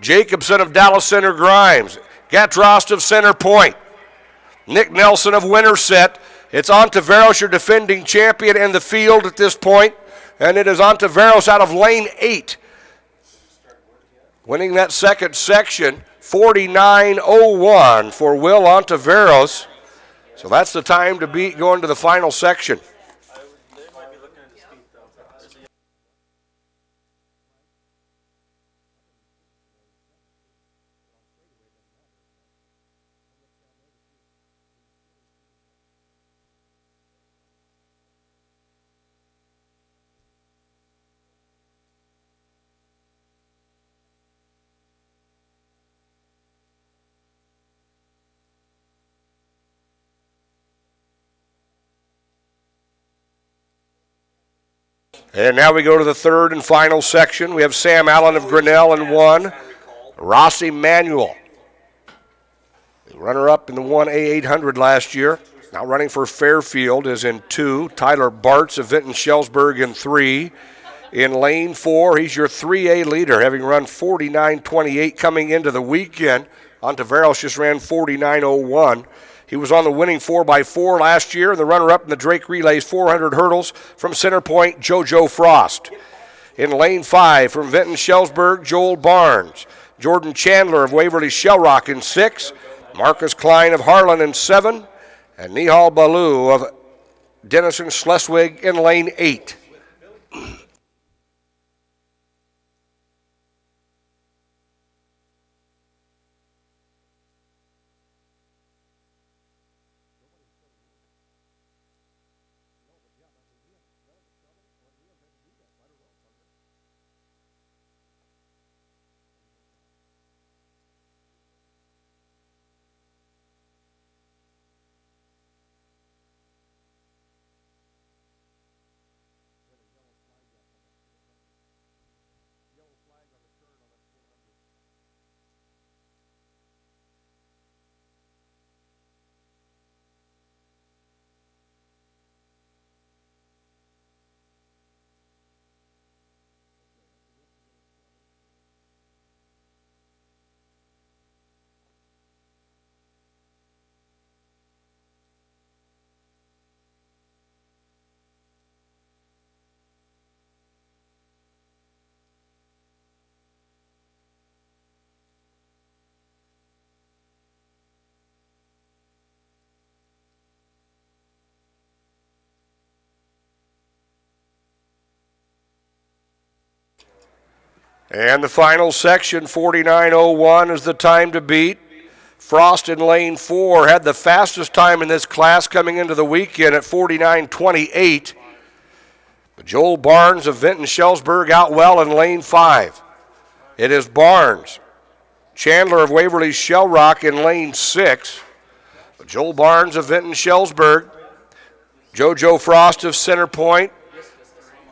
Jacobson of Dallas Center Grimes, Gatrost of Center Point, Nick Nelson of Winterset. It's Ontiveros, your defending champion in the field at this point, and it is Ontiveros out of lane 8, winning that second section, 49.01 for Will Ontiveros. So that's the time to beat going to the final section. They might be looking at his feet, though. And now we go to the third and final section. We have Sam Allen of Grinnell in 1, Rossi Manuel, the runner-up in the 1A800 last year. Now running for Fairfield is in 2. Tyler Bartz of Vinton Shellsburg in 3. In lane 4, he's your 3A leader, having run 49.28 coming into the weekend. Ontiveros just ran 49.01. He was on the winning 4x4 last year, and the runner-up in the Drake Relays 400 hurdles from Center Point, JoJo Frost. In lane 5, from Vinton Shellsburg, Joel Barnes. Jordan Chandler of Waverly Shell Rock in 6. Marcus Klein of Harlan in 7. And Nihal Baloo of Denison Schleswig in lane 8. And the final section, 49.01, is the time to beat. Frost in lane 4 had the fastest time in this class coming into the weekend at 49.28. But Joel Barnes of Vinton Shellsburg out well in lane 5. It is Barnes. Chandler of Waverly Shell Rock in lane 6. But Joel Barnes of Vinton Shellsburg. JoJo Frost of Center Point.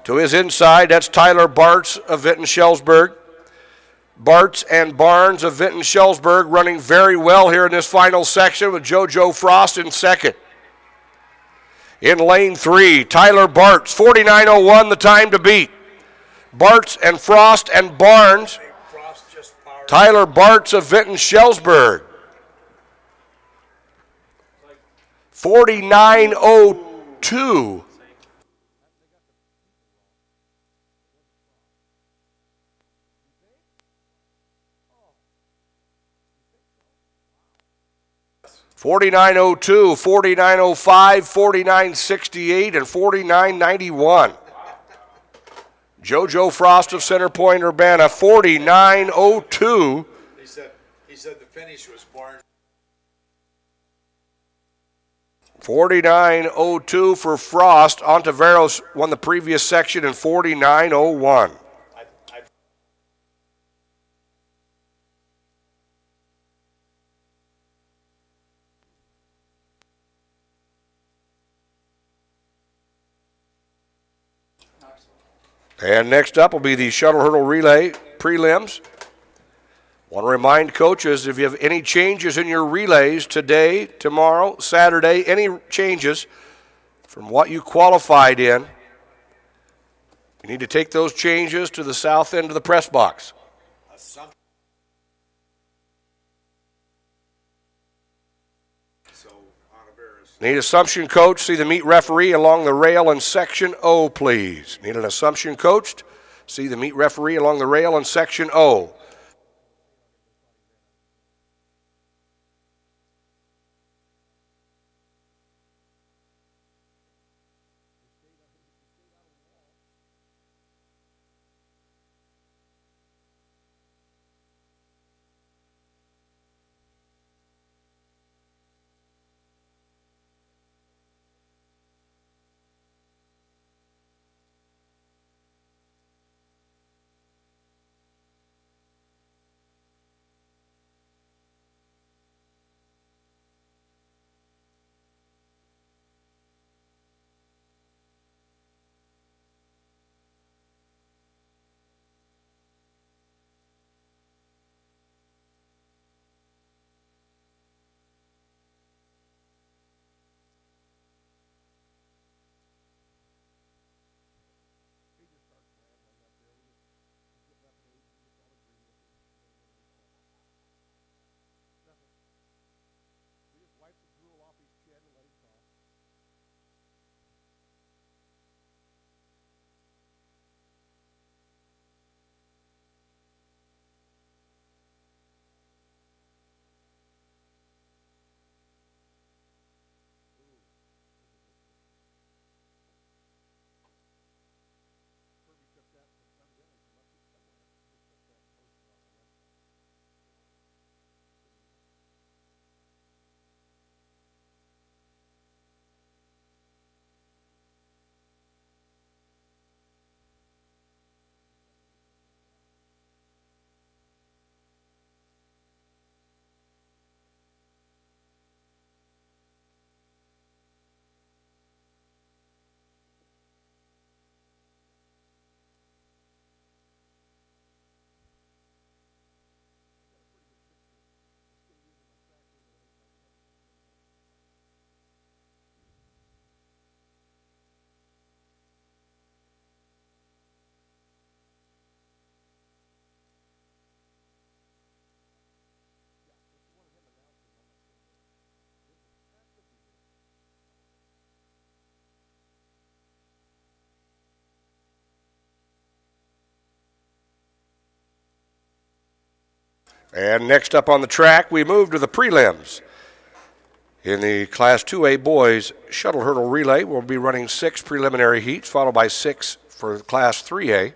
To his inside, that's Tyler Bartz of Vinton Shellsburg. Bartz and Barnes of Vinton Shellsburg running very well here in this final section with JoJo Frost in second. In lane 3, Tyler Bartz, 49.01, the time to beat. Bartz and Frost and Barnes. Tyler Bartz of Vinton Shellsburg. 49.02. $49.02, $49.05, $49.68, and $49.91. JoJo Frost of Center Point, Urbana, $49.02. He said the finish was Barnes. 49.02 for Frost. Ontiveros won the previous section in 49.01. And next up will be the shuttle hurdle relay prelims. Want to remind coaches, if you have any changes in your relays today, tomorrow, Saturday, any changes from what you qualified in, you need to take those changes to the south end of the press box. Need assumption coach, see the meet referee along the rail in section O, please. Need an assumption coach, see the meet referee along the rail in section O. And next up on the track, we move to the prelims. In the Class 2A boys shuttle hurdle relay, we'll be running 6 preliminary heats, followed by 6 for Class 3A.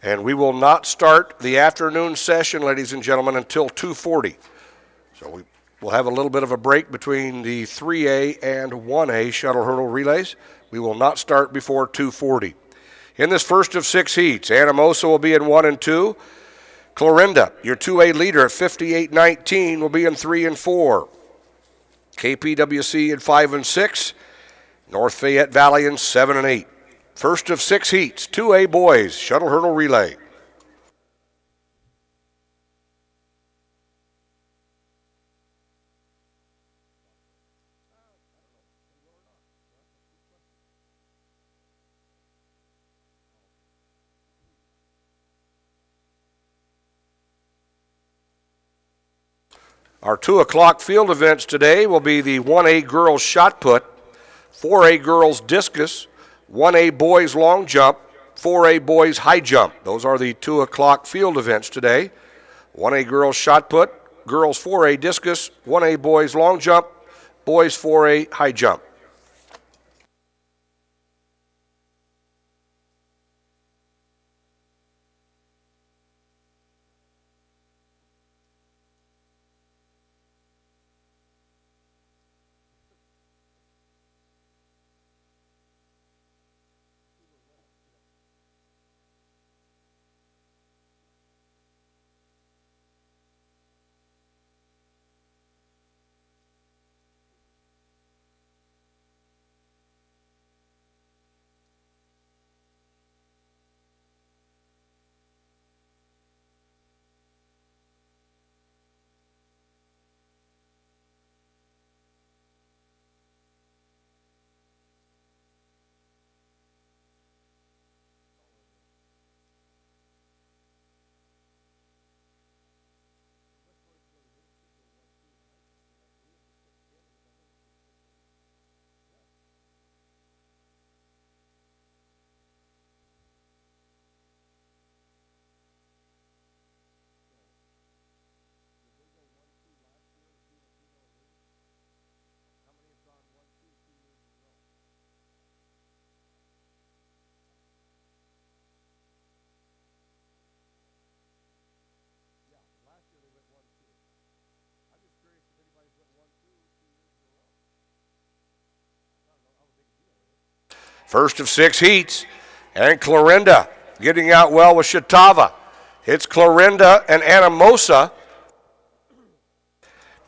And we will not start the afternoon session, ladies and gentlemen, until 2:40. So we'll have a little bit of a break between the 3A and 1A shuttle hurdle relays. We will not start before 2:40. In this first of 6 heats, Anamosa will be in 1 and 2. Clorinda, your 2A leader at 58.19, will be in 3 and 4. KPWC in 5 and 6. North Fayette Valley in 7 and 8. First of 6 heats, 2A boys shuttle hurdle relay. Our 2 o'clock field events today will be the 1A girls shot put, 4A girls discus, 1A boys long jump, 4A boys high jump. Those are the 2 o'clock field events today. 1A girls shot put, girls 4A discus, 1A boys long jump, boys 4A high jump. First of 6 heats. And Clarinda getting out well with Shatava. It's Clarinda and Anamosa.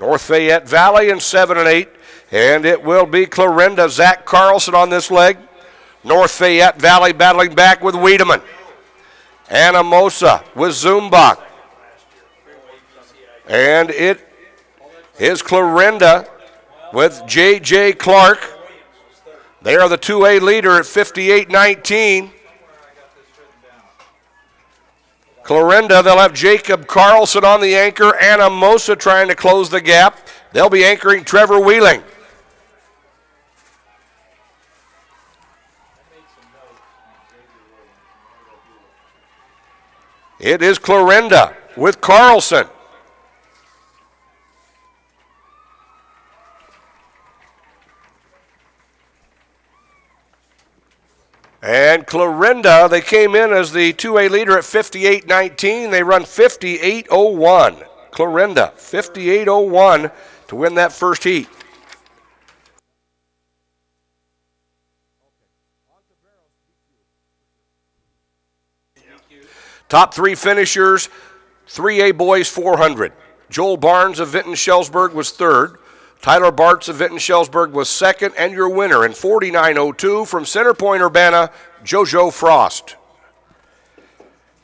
North Fayette Valley in 7 and 8. And it will be Clarinda, Zach Carlson on this leg. North Fayette Valley battling back with Wiedemann. Anamosa with Zumbach. And it is Clarinda with J.J. Clark. They are the 2A leader at 58-19. Clarinda, they'll have Jacob Carlson on the anchor. Anamosa trying to close the gap. They'll be anchoring Trevor Wheeling. It is Clarinda with Carlson. And Clarinda, they came in as the 2A leader at 58-19. They run 58-01. Clarinda, 58-01 to win that first heat. Top 3 finishers, 3A boys 400. Joel Barnes of Vinton-Shellsburg was 3rd. Tyler Bartz of Vinton-Shellsburg was 2nd, and your winner in 49.02 from Center Point, Urbana, JoJo Frost.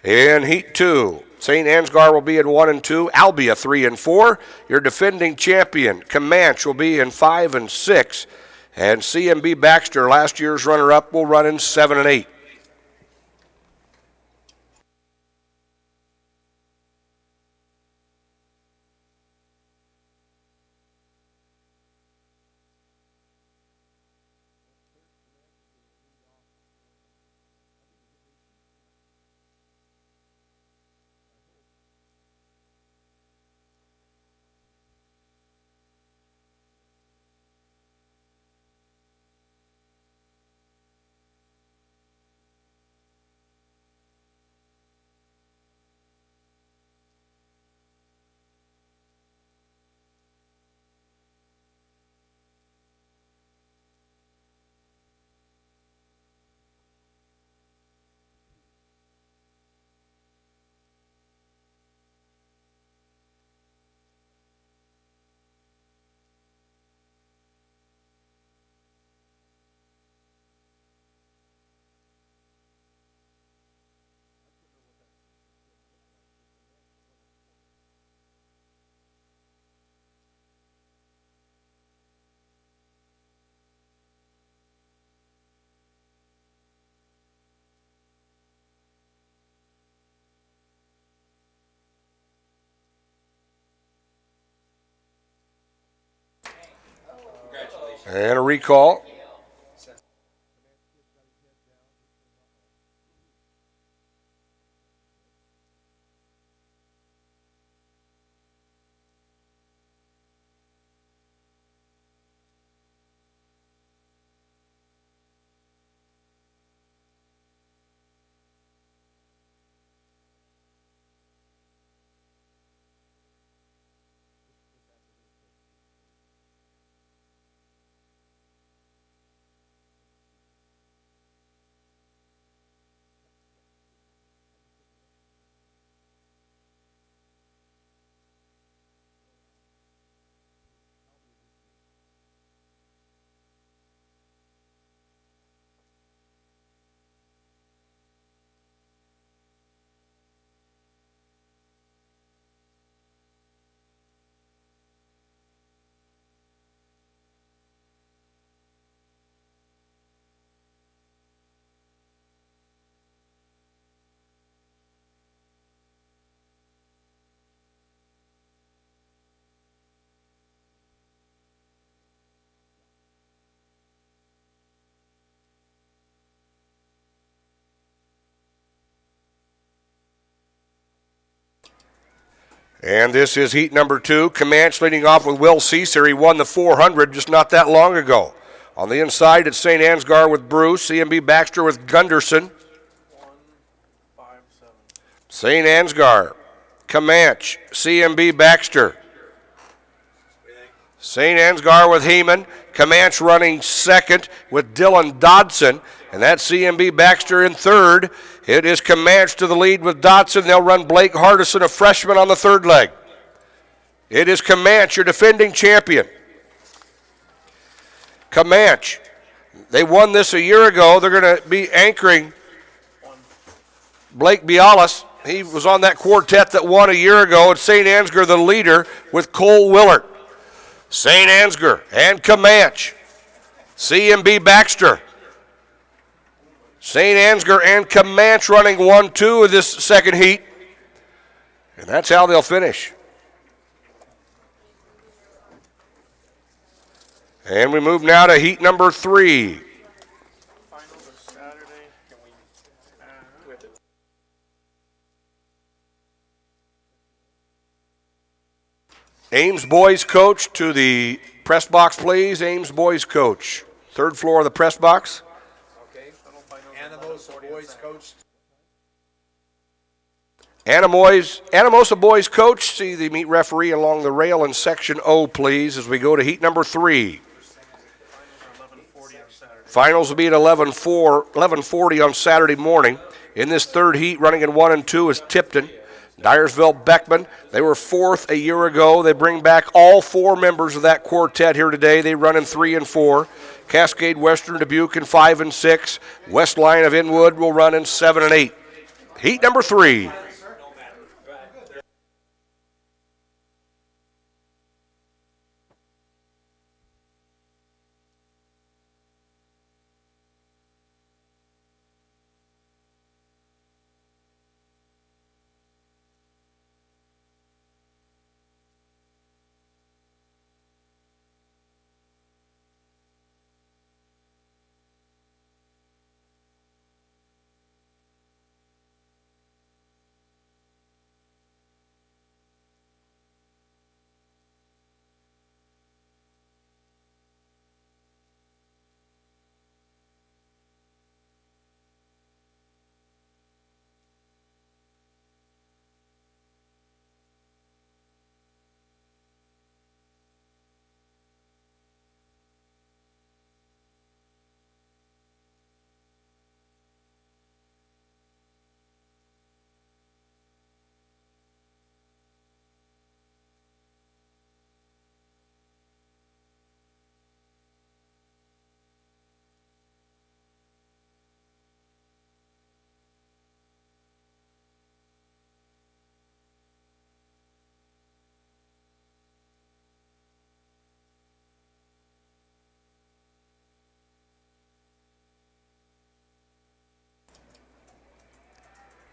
In Heat 2, St. Ansgar will be in 1 and 2, Albia 3 and 4. Your defending champion, Comanche, will be in 5 and 6, and CMB Baxter, last year's runner-up, will run in 7 and 8. And a recall. And this is heat number 2. Comanche leading off with Will Ceaser. He won the 400 just not that long ago. On the inside, it's St. Ansgar with Bruce, CMB Baxter with Gunderson. 1-5-7. St. Ansgar, Comanche, CMB Baxter. St. Ansgar with Heeman. Comanche running second with Dylan Dodson. and that's CMB Baxter in third. It is Comanche to the lead with Dotson. They'll run Blake Hardison, a freshman, on the third leg. It is Comanche, your defending champion. Comanche, they won this a year ago. They're going to be anchoring Blake Bialis. He was on that quartet that won a year ago. It's St. Ansgar, the leader, with Cole Willard. St. Ansgar and Comanche. CMB Baxter. St. Ansgar and Comanche running 1-2 of this second heat. And that's how they'll finish. And we move now to heat number 3. Finals are Saturday. With it. Ames boys coach to the press box, please. Ames boys coach. Third floor of the press box. Okay. Anamosa boys coach. Anamosa boys coach. See the meet referee along the rail in section O, please, as we go to heat number 3. Finals will be at 11:40 on Saturday morning. In this third heat, running in 1 and 2 is Tipton. Dyersville Beckman, they were fourth a year ago. They bring back all 4 members of that quartet here today. They run in 3 and 4. Cascade Western Dubuque in 5 and 6. West Line of Inwood will run in 7 and 8. Heat number 3.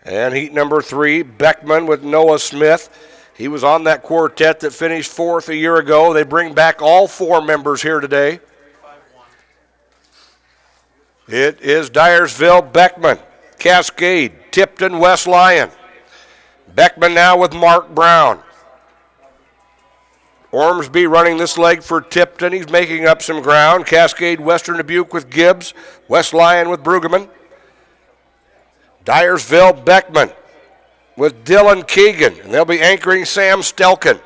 And heat number 3, Beckman with Noah Smith. He was on that quartet that finished fourth a year ago. They bring back all 4 members here today. It is Dyersville Beckman, Cascade, Tipton, West Lyon. Beckman now with Mark Brown. Ormsby running this leg for Tipton. He's making up some ground. Cascade Western Dubuque with Gibbs. West Lyon with Brueggemann. Dyersville Beckman with Dylan Keegan, and they'll be anchoring Sam Stelkin.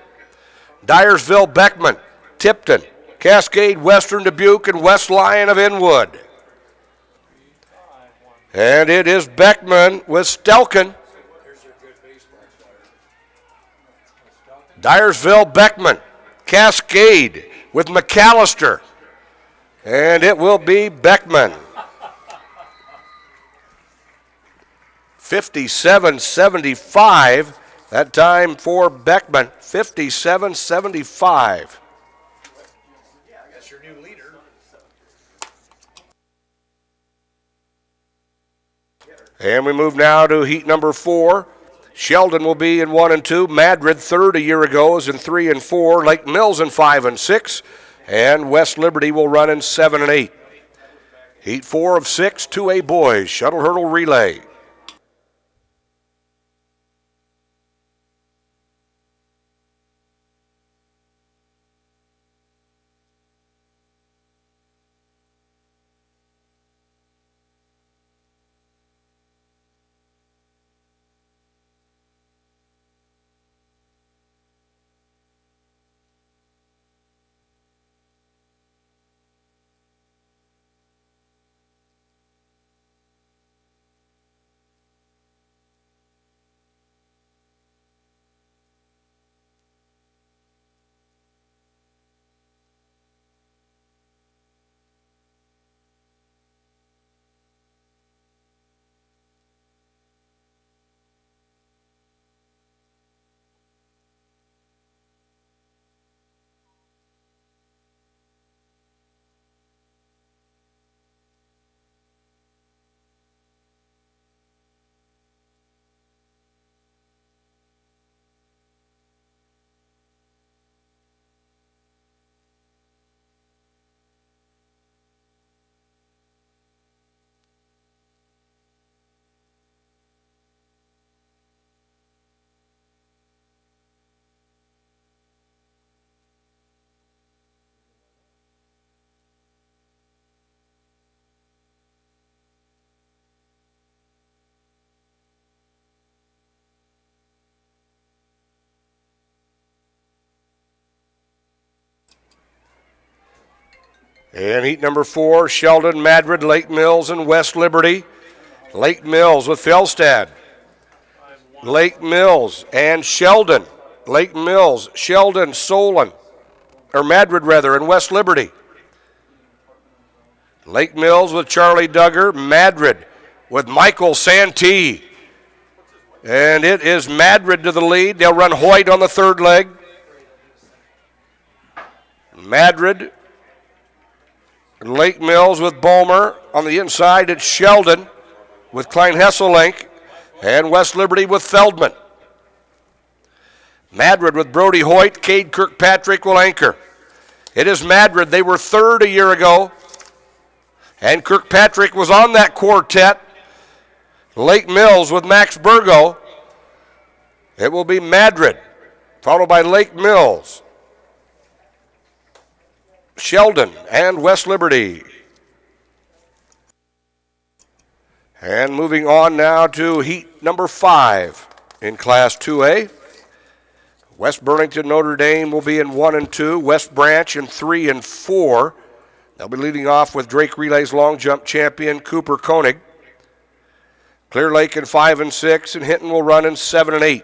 Dyersville Beckman, Tipton, Cascade Western Dubuque, and West Lyon of Inwood. And it is Beckman with Stelkin. Dyersville Beckman, Cascade with McAllister, and it will be Beckman. 57-75, that time for Beckman, 57-75. That's your new leader. And we move now to heat number 4. Sheldon will be in 1 and 2. Madrid, third a year ago, is in 3 and 4. Lake Mills in 5 and 6. And West Liberty will run in 7 and 8. Heat 4 of 6, 2A boys, shuttle hurdle relay. And heat number 4, Sheldon, Madrid, Lake Mills, and West Liberty. Lake Mills with Felstad. Lake Mills and Sheldon. Lake Mills, Sheldon, Solon, or Madrid rather, and West Liberty. Lake Mills with Charlie Duggar, Madrid with Michael Santee. And it is Madrid to the lead. They'll run Hoyt on the third leg. Madrid and Lake Mills with Bulmer. On the inside, it's Sheldon with Klein Hesselink and West Liberty with Feldman. Madrid with Brody Hoyt, Cade Kirkpatrick will anchor. It is Madrid. They were third a year ago, and Kirkpatrick was on that quartet. Lake Mills with Max Burgo. It will be Madrid, followed by Lake Mills, Sheldon, and West Liberty. And moving on now to heat number 5 in Class 2A. West Burlington, Notre Dame will be in 1 and 2. West Branch in 3 and 4. They'll be leading off with Drake Relay's long jump champion Cooper Koenig. Clear Lake in 5 and 6, and Hinton will run in 7 and 8.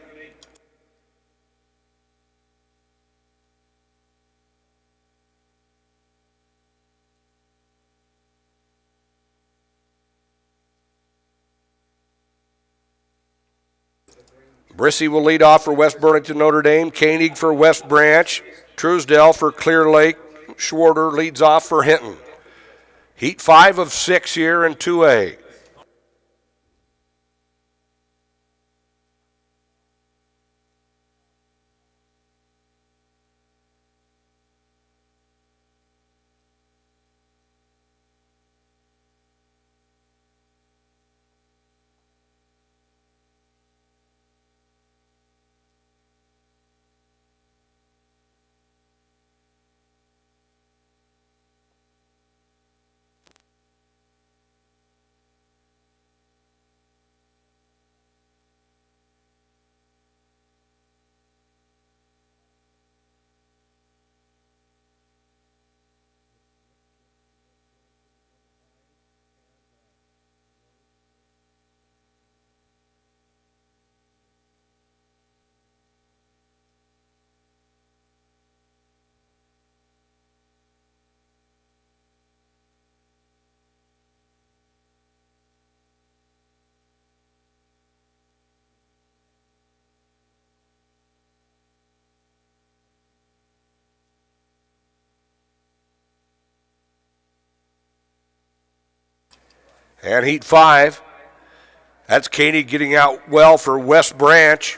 Brissy will lead off for West Burlington, Notre Dame. Koenig for West Branch. Truesdell for Clear Lake. Schwarter leads off for Hinton. Heat 5 of 6 here in 2A. And heat 5, that's Koenig getting out well for West Branch.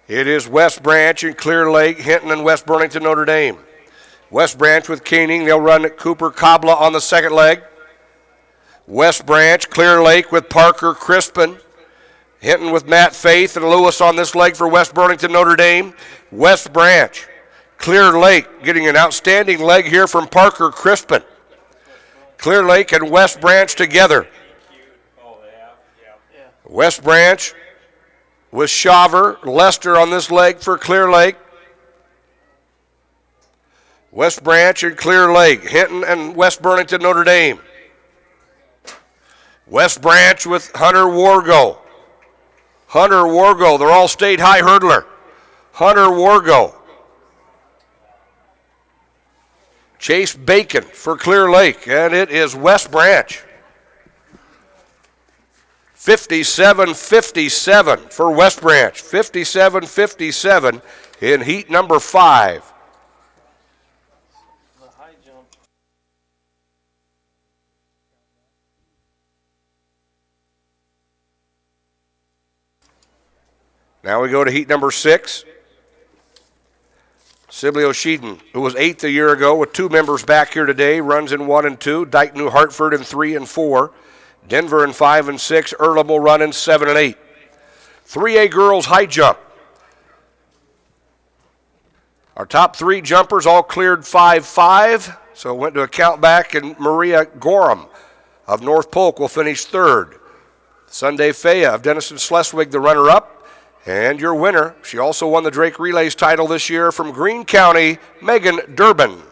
It is West Branch and Clear Lake, Hinton, and West Burlington, Notre Dame. West Branch with Koenig, they'll run at Cooper Kabla on the second leg. West Branch, Clear Lake with Parker Crispin. Hinton with Matt Faith and Lewis on this leg for West Burlington, Notre Dame. West Branch, Clear Lake getting an outstanding leg here from Parker Crispin. Clear Lake and West Branch together. West Branch with Shaver, Lester on this leg for Clear Lake. West Branch and Clear Lake, Hinton and West Burlington, Notre Dame. West Branch with Hunter Wargo. Hunter Wargo, they're all state high hurdler. Hunter Wargo. Chase Bacon for Clear Lake, and it is West Branch. 57-57 for West Branch. 57-57 in heat number 5. The high jump. Now we go to heat number 6. Sibley O'Sheeden, who was 8th a year ago with 2 members back here today, runs in 1 and 2. Dike New Hartford in 3 and 4. Denver in 5 and 6. Earlham will run in 7 and 8. 3A girls high jump. Our top 3 jumpers all cleared 5-5, so it went to a count back, and Maria Gorham of North Polk will finish 3rd. Sunday Faya of Denison Schleswig, the runner-up. And your winner, she also won the Drake Relays title this year from Greene County, Megan Durbin.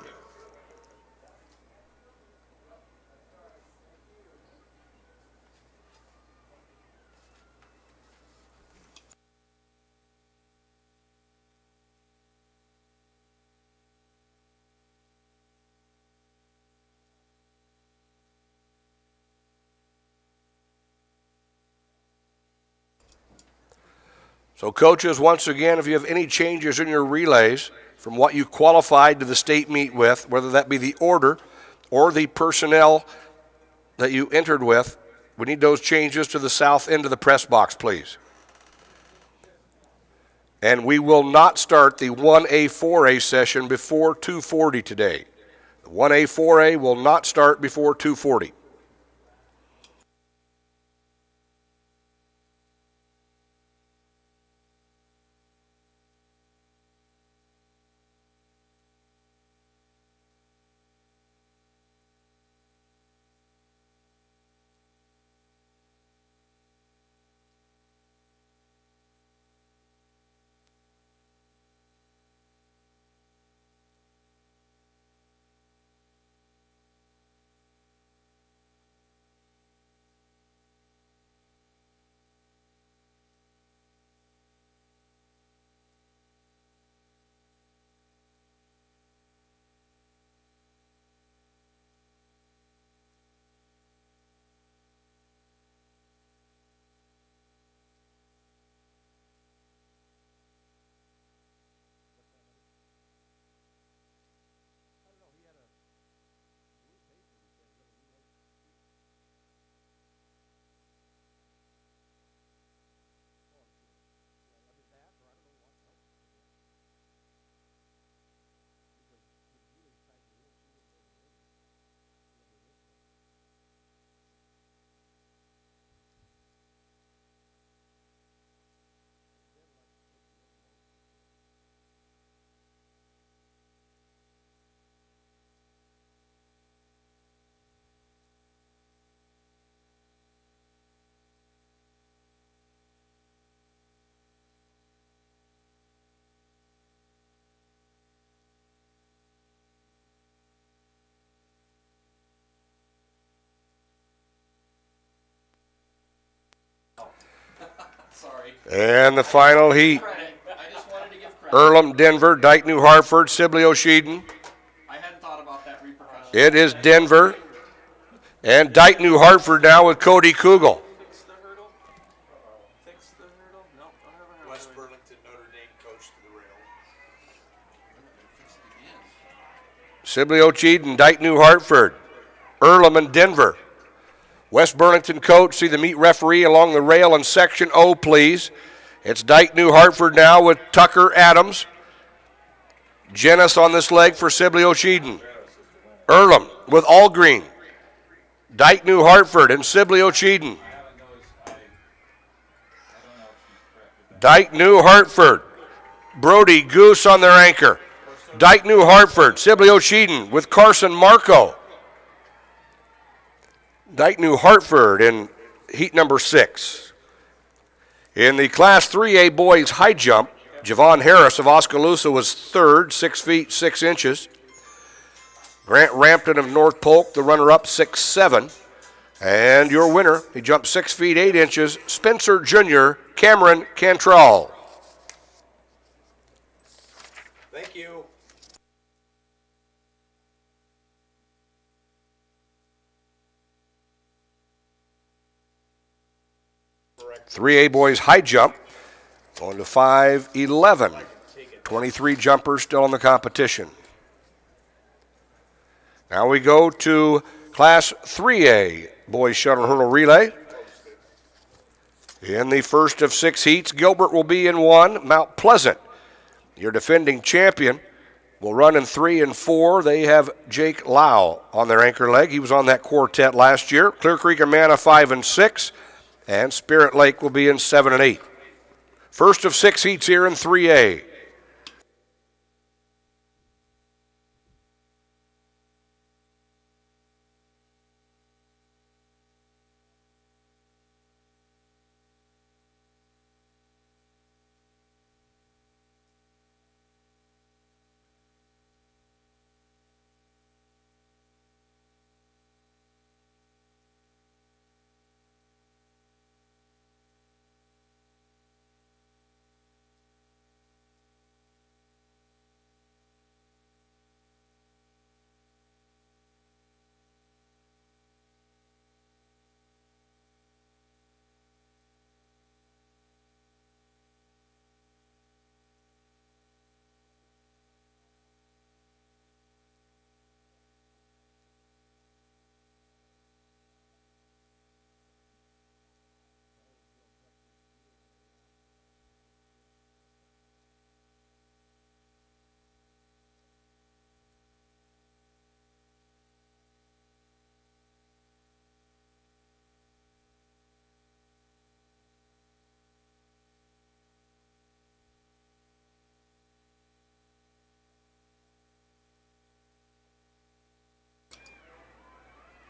So coaches, once again, if you have any changes in your relays from what you qualified to the state meet with, whether that be the order or the personnel that you entered with, we need those changes to the south end of the press box, please. And we will not start the 1A, 4A session before 2:40 today. The 1A, 4A will not start before 2:40. And the final heat. Earlham, Denver, Dike, New Hartford, Sibley, Oshedon. It is Denver and Dike, New Hartford now with Cody Kugel. Fix the hurdle. Fix the hurdle. No, I West Burlington, Notre Dame coach to the rail. Sibley, Oshedon, Dike, New Hartford, Earlham, and Denver. West Burlington coach, see the meet referee along the rail in section O, please. It's Dike, New Hartford now with Tucker Adams. Jenis on this leg for Sibley, Oshedon. Earlham with Allgreen. Dike, New Hartford, and Sibley, Oshedon. Dike, New Hartford. Brody Goose on their anchor. Dike, New Hartford, Sibley, Oshedon with Carson Marco. Dike, New Hartford in heat number 6. In the Class 3A boys high jump, Javon Harris of Oskaloosa was third, 6 feet 6 inches. Grant Rampton of North Polk, the runner-up, 6'7". And your winner, he jumped 6 feet 8 inches, Spencer Jr., Cameron Cantrell. Thank you. Correct. 3A boys high jump, going to 5'11". 23 jumpers still in the competition. Now we go to Class 3A boys shuttle hurdle relay. In the first of 6 heats, Gilbert will be in 1. Mount Pleasant, your defending champion, will run in 3 and 4. They have Jake Lau on their anchor leg. He was on that quartet last year. Clear Creek and Manna 5 and 6. And Spirit Lake will be in 7 and 8. First of 6 heats here in 3A.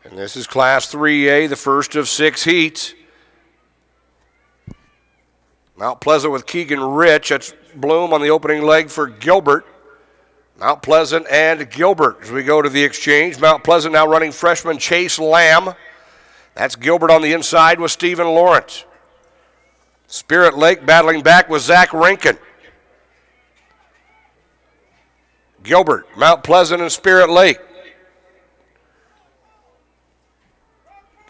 And this is Class 3A, the first of 6 heats. Mount Pleasant with Keegan Rich. That's Bloom on the opening leg for Gilbert. Mount Pleasant and Gilbert as we go to the exchange. Mount Pleasant now running freshman Chase Lamb. That's Gilbert on the inside with Stephen Lawrence. Spirit Lake battling back with Zach Rankin. Gilbert, Mount Pleasant, and Spirit Lake.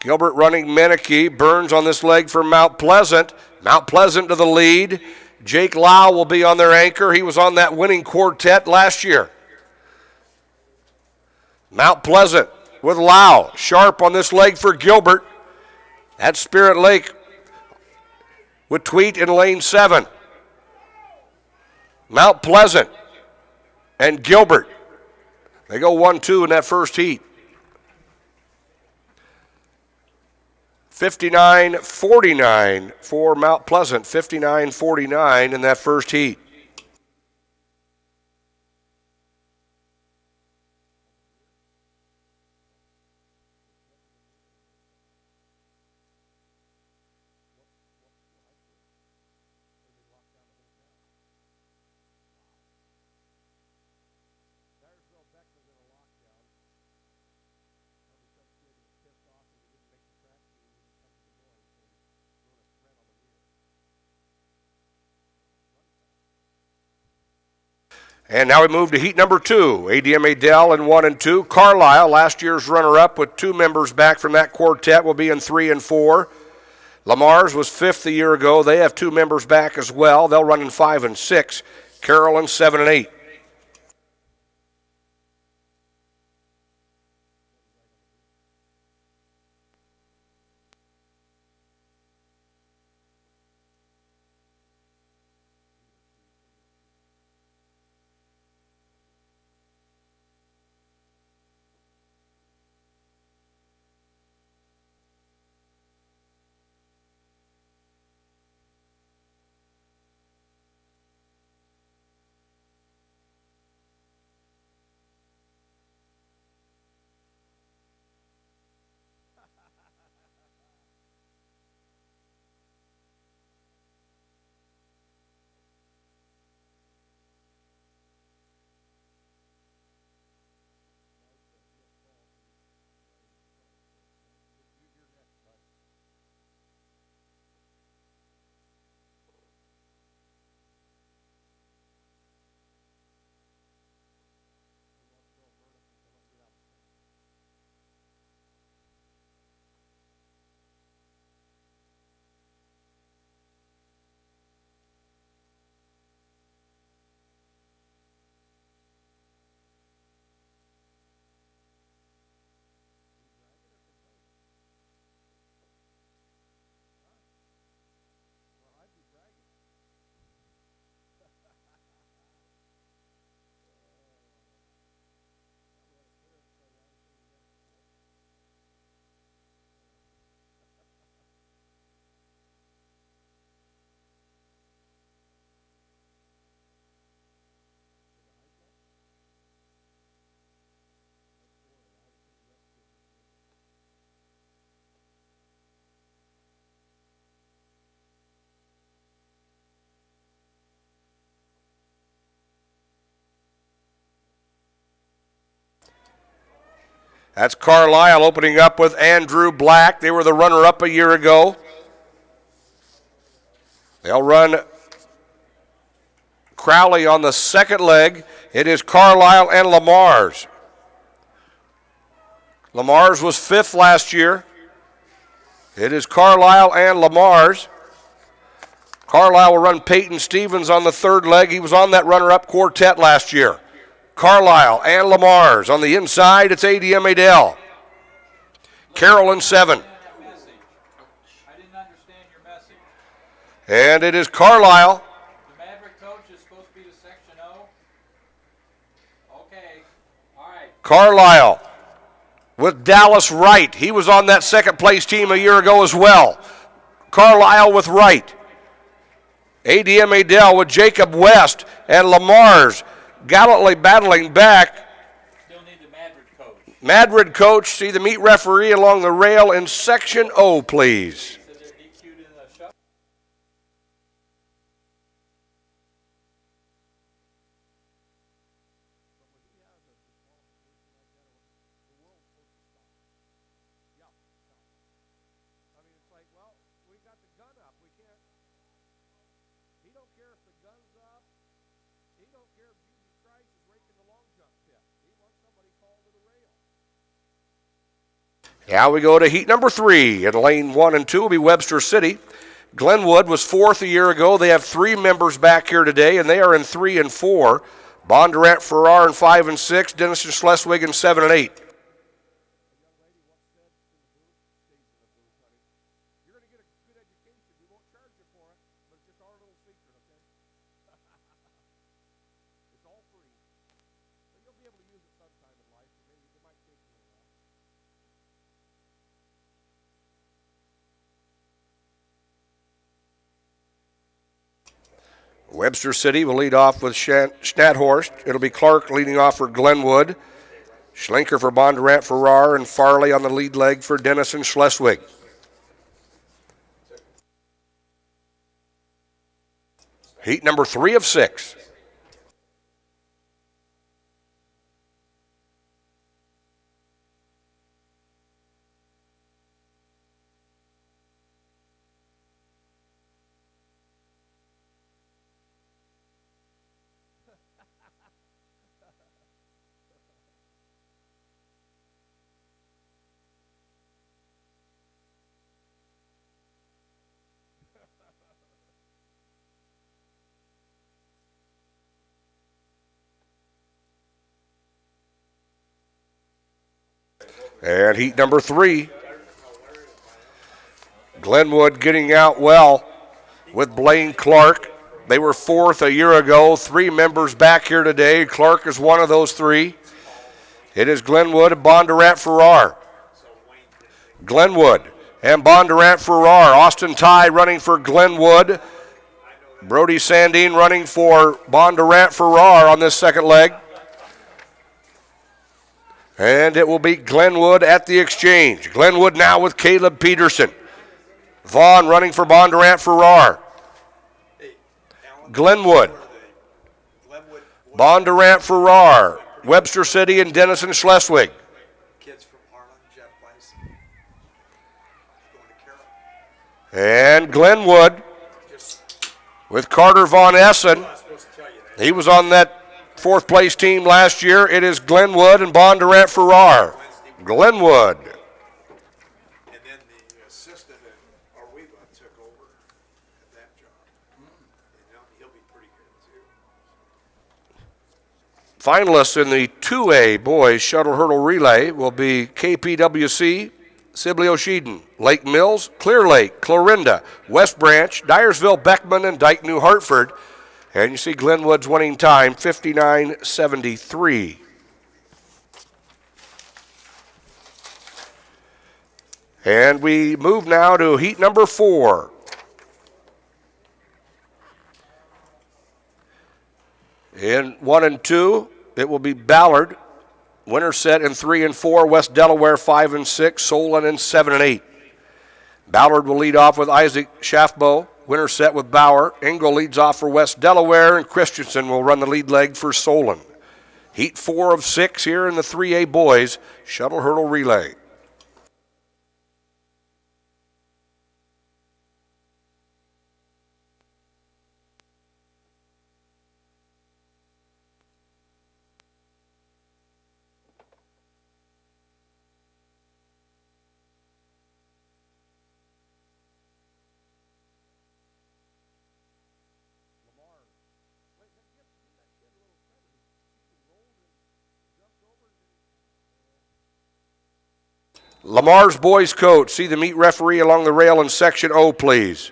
Gilbert running Menike. Burns on this leg for Mount Pleasant. Mount Pleasant to the lead. Jake Lau will be on their anchor. He was on that winning quartet last year. Mount Pleasant with Lau. Sharp on this leg for Gilbert. That's Spirit Lake with Tweet in lane 7. Mount Pleasant and Gilbert. They go 1-2 in that first heat. 59-49 for Mount Pleasant. 59-49 in that first heat. And now we move to heat number 2. ADM Adel in 1 and 2. Carlisle, last year's runner-up with 2 members back from that quartet, will be in 3 and 4. Lamar's was 5th a year ago. They have 2 members back as well. They'll run in 5 and 6. Carroll in 7 and 8. That's Carlisle opening up with Andrew Black. They were the runner-up a year ago. They'll run Crowley on the second leg. It is Carlisle and Lamar's. Lamar's was 5th last year. It is Carlisle and Lamar's. Carlisle will run Peyton Stevens on the third leg. He was on that runner-up quartet last year. Carlisle and Lamar's. On the inside, it's ADM Adel. Carroll in 7. I didn't understand your message. And it is Carlisle. The Maverick coach is supposed to be the Section O? Okay. All right. Carlisle with Dallas Wright. He was on that second place team a year ago as well. Carlisle with Wright. ADM Adel with Jacob West and Lamar's gallantly battling back. Still need the Maverick coach. Madrid coach, see the meet referee along the rail in section O, please. Now we go to heat number 3. In lane 1 and 2 will be Webster City. Glenwood was 4th a year ago. They have 3 members back here today, and they are in 3 and 4. Bondurant Farrar in 5 and 6. Denison Schleswig in 7 and 8. Webster City will lead off with Schnathorst. It'll be Clark leading off for Glenwood. Schlenker for Bondurant Farrar, and Farley on the lead leg for Denison Schleswig. Heat number 3 of 6. And heat number 3. Glenwood getting out well with Blaine Clark. They were 4th a year ago. 3 members back here today. Clark is one of those 3. It is Glenwood and Bondurant Farrar. Glenwood and Bondurant Farrar. Austin Ty running for Glenwood. Brody Sandine running for Bondurant Farrar on this second leg. And it will be Glenwood at the exchange. Glenwood now with Caleb Peterson. Vaughn running for Bondurant Farrar. Glenwood. Bondurant Farrar. Webster City and Denison Schleswig. Kids from Harlan, Jeff Weiss. Going to Carroll. And Glenwood with Carter Von Essen. He was on that 4th place team last year. It is Glenwood and Bondurant Farrar. Glenwood. And then the assistant at Arweva took over at that job. And he'll be pretty good too. Finalists in the 2A boys shuttle hurdle relay will be KPWC, Sibley Oshedon, Lake Mills, Clear Lake, Clarinda, West Branch, Dyersville, Beckman, and Dike New Hartford. And you see Glenwood's winning time, 59:73. And we move now to heat number 4. In 1 and 2, it will be Ballard. Winner set in 3 and 4, West Delaware 5 and 6, Solon in 7 and 8. Ballard will lead off with Isaac Schaffbo. Winner set with Bauer. Engel leads off for West Delaware, and Christensen will run the lead leg for Solon. Heat 4 of 6 here in the 3A boys shuttle hurdle relay. Lamar's boys coach, see the meet referee along the rail in section O, please.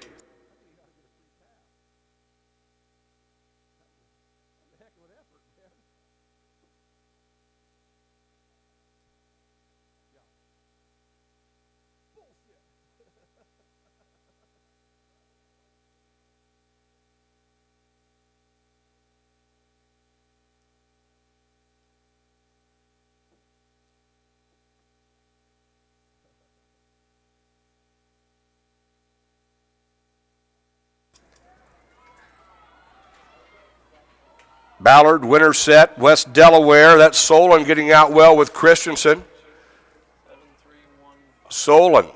Ballard, Winterset, West Delaware. That's Solon getting out well with Christensen. 7-3-1.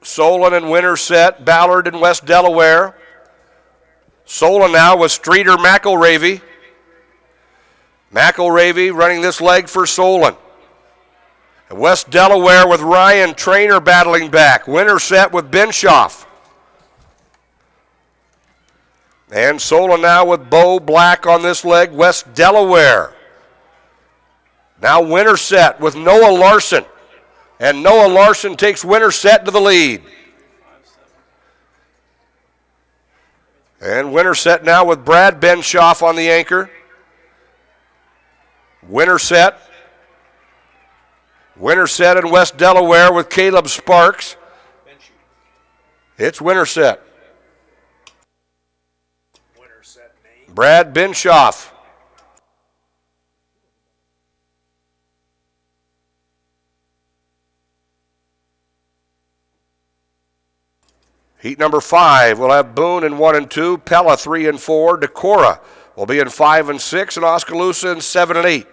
Solon and Winterset, Ballard and West Delaware. Solon now with Streeter McElravy. McElravy running this leg for Solon. And West Delaware with Ryan Trainer battling back. Winterset with Benshoff. And Solon now with Bo Black on this leg, West Delaware. Now Winterset with Noah Larson. And Noah Larson takes Winterset to the lead. And Winterset now with Brad Benshoff on the anchor. Winterset in West Delaware with Caleb Sparks. It's Winterset. Brad Benshoff. Heat number 5, we'll have Boone in 1 and 2, Pella 3 and 4, Decorah will be in 5 and 6, and Oskaloosa in 7 and 8.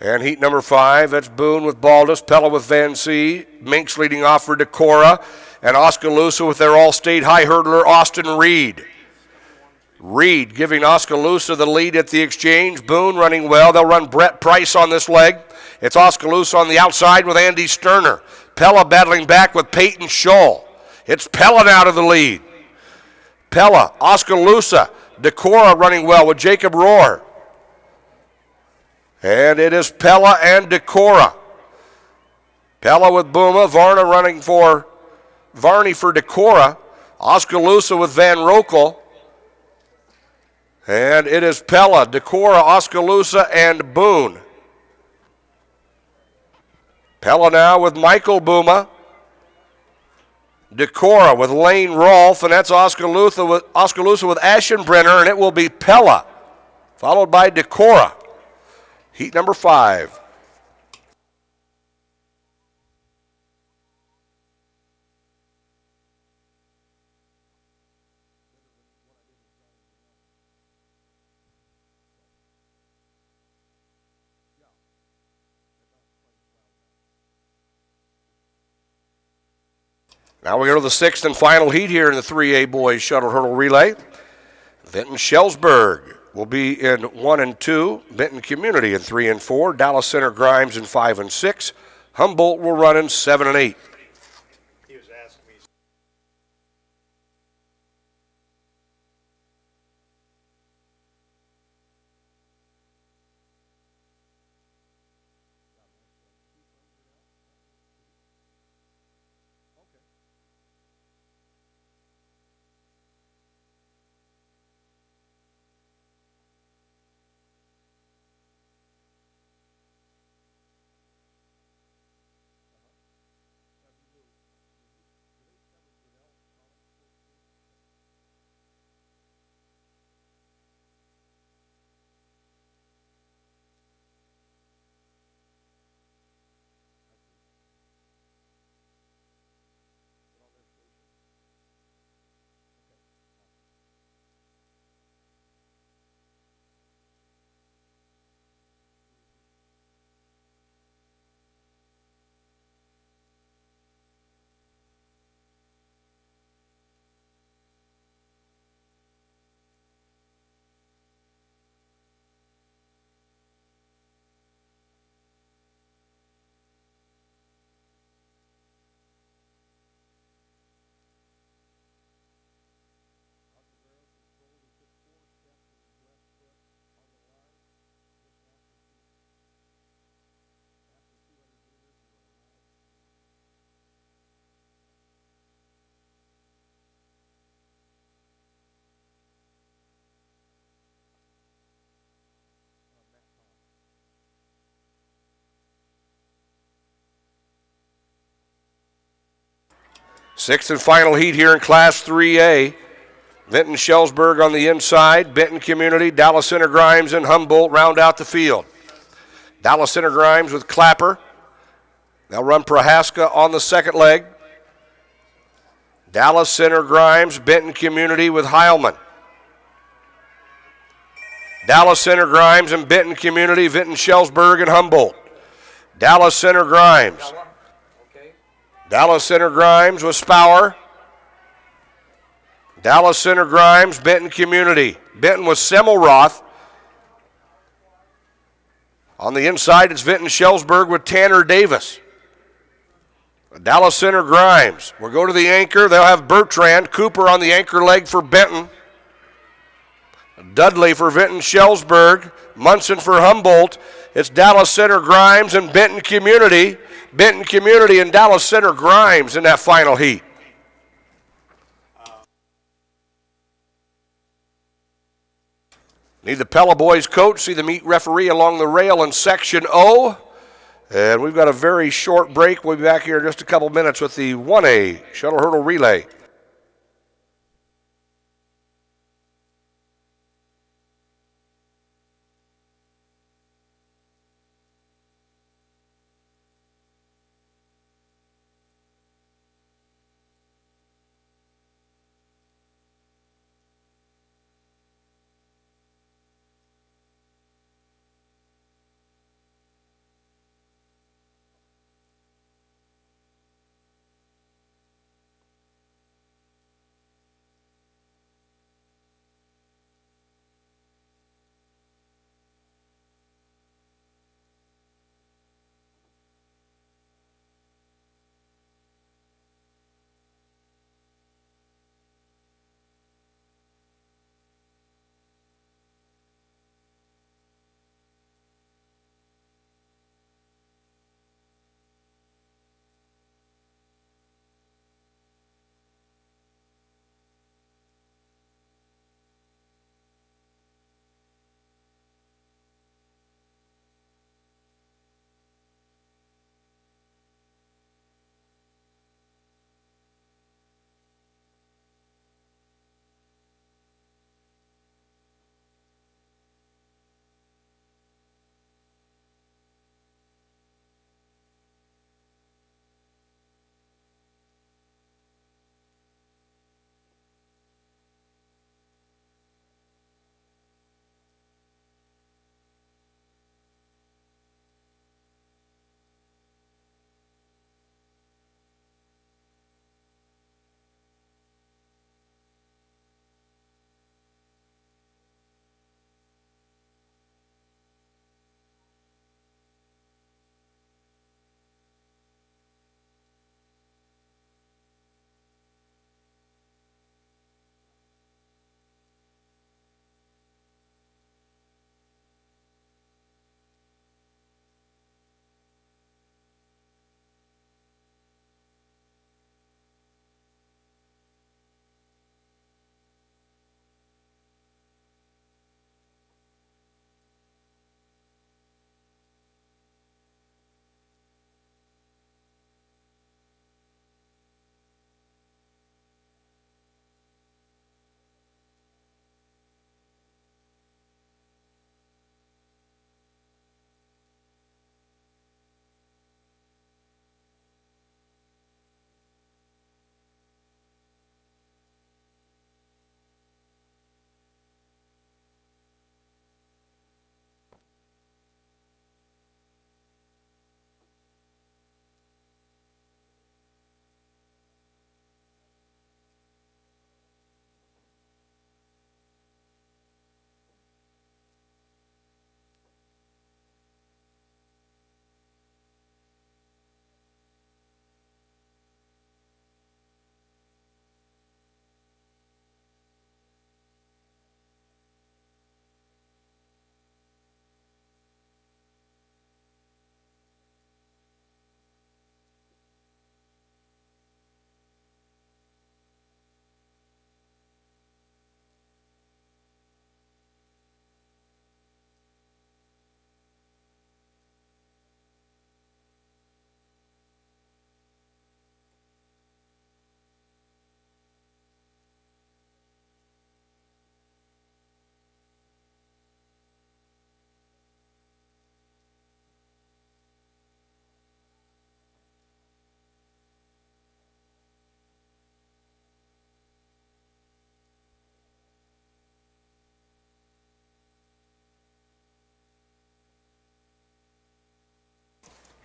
And heat number 5, that's Boone with Baldus, Pella with Van C, Minks leading off for Decorah, and Oskaloosa with their all-state high hurdler, Austin Reed. Reed giving Oskaloosa the lead at the exchange. Boone running well. They'll run Brett Price on this leg. It's Oskaloosa on the outside with Andy Sterner. Pella battling back with Peyton Scholl. It's Pella now to the lead. Pella, Oskaloosa, Decorah running well with Jacob Rohr. And it is Pella and Decorah. Pella with Booma, Varney for Decorah. Oskaloosa with Van Rokel. And it is Pella, Decorah, Oskaloosa, and Boone. Pella now with Michael Booma. Decorah with Lane Rolfe, and that's Oskaloosa with Aschenbrenner, and it will be Pella, followed by Decorah. Heat number 5. Now we go to the 6th and final heat here in the 3A boys shuttle hurdle relay. Vinton Shellsburg will be in 1 and 2. Benton Community in 3 and 4. Dallas Center Grimes in 5 and 6. Humboldt will run in 7 and 8. He was asking me. Sixth and final heat here in Class 3A. Vinton Shellsburg on the inside. Benton Community, Dallas Center Grimes, and Humboldt round out the field. Dallas Center Grimes with Clapper. They'll run Prohaska on the second leg. Dallas Center Grimes, Benton Community with Heilman. Dallas Center Grimes and Benton Community, Vinton Shellsburg and Humboldt. Dallas Center Grimes. Okay. Dallas Center Grimes with Spower. Dallas Center Grimes, Benton Community. Benton with Semmelroth. On the inside, it's Vinton Shellsburg with Tanner Davis. Dallas Center Grimes. We'll go to the anchor. They'll have Bertrand. Cooper on the anchor leg for Benton. Dudley for Vinton Shellsburg. Munson for Humboldt. It's Dallas Center Grimes and Benton Community. Benton Community and Dallas Center Grimes in that final heat. Need the Pella boys coach, see the meet referee along the rail in Section O. And we've got a very short break. We'll be back here in just a couple minutes with the 1A Shuttle Hurdle Relay.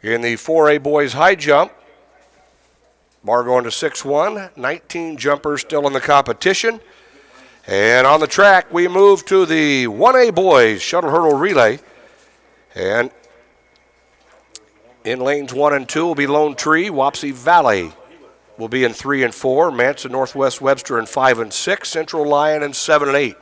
In the 4A boys high jump, bar going to 6-1, 19 jumpers still in the competition. And on the track, we move to the 1A boys shuttle hurdle relay. And in lanes 1 and 2 will be Lone Tree. Wapsie Valley will be in 3 and 4. Manson, Northwest Webster in 5 and 6. Central Lyon in 7 and 8.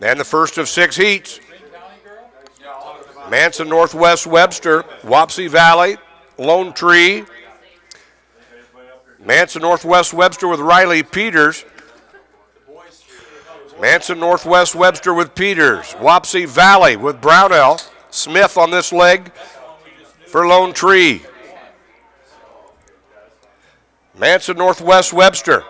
And the first of 6 heats. Manson, Northwest Webster, Wapsie Valley, Lone Tree. Manson, Northwest Webster with Riley Peters. Manson, Northwest Webster with Peters. Wapsie Valley with Brownell. Smith on this leg for Lone Tree. Manson, Northwest Webster.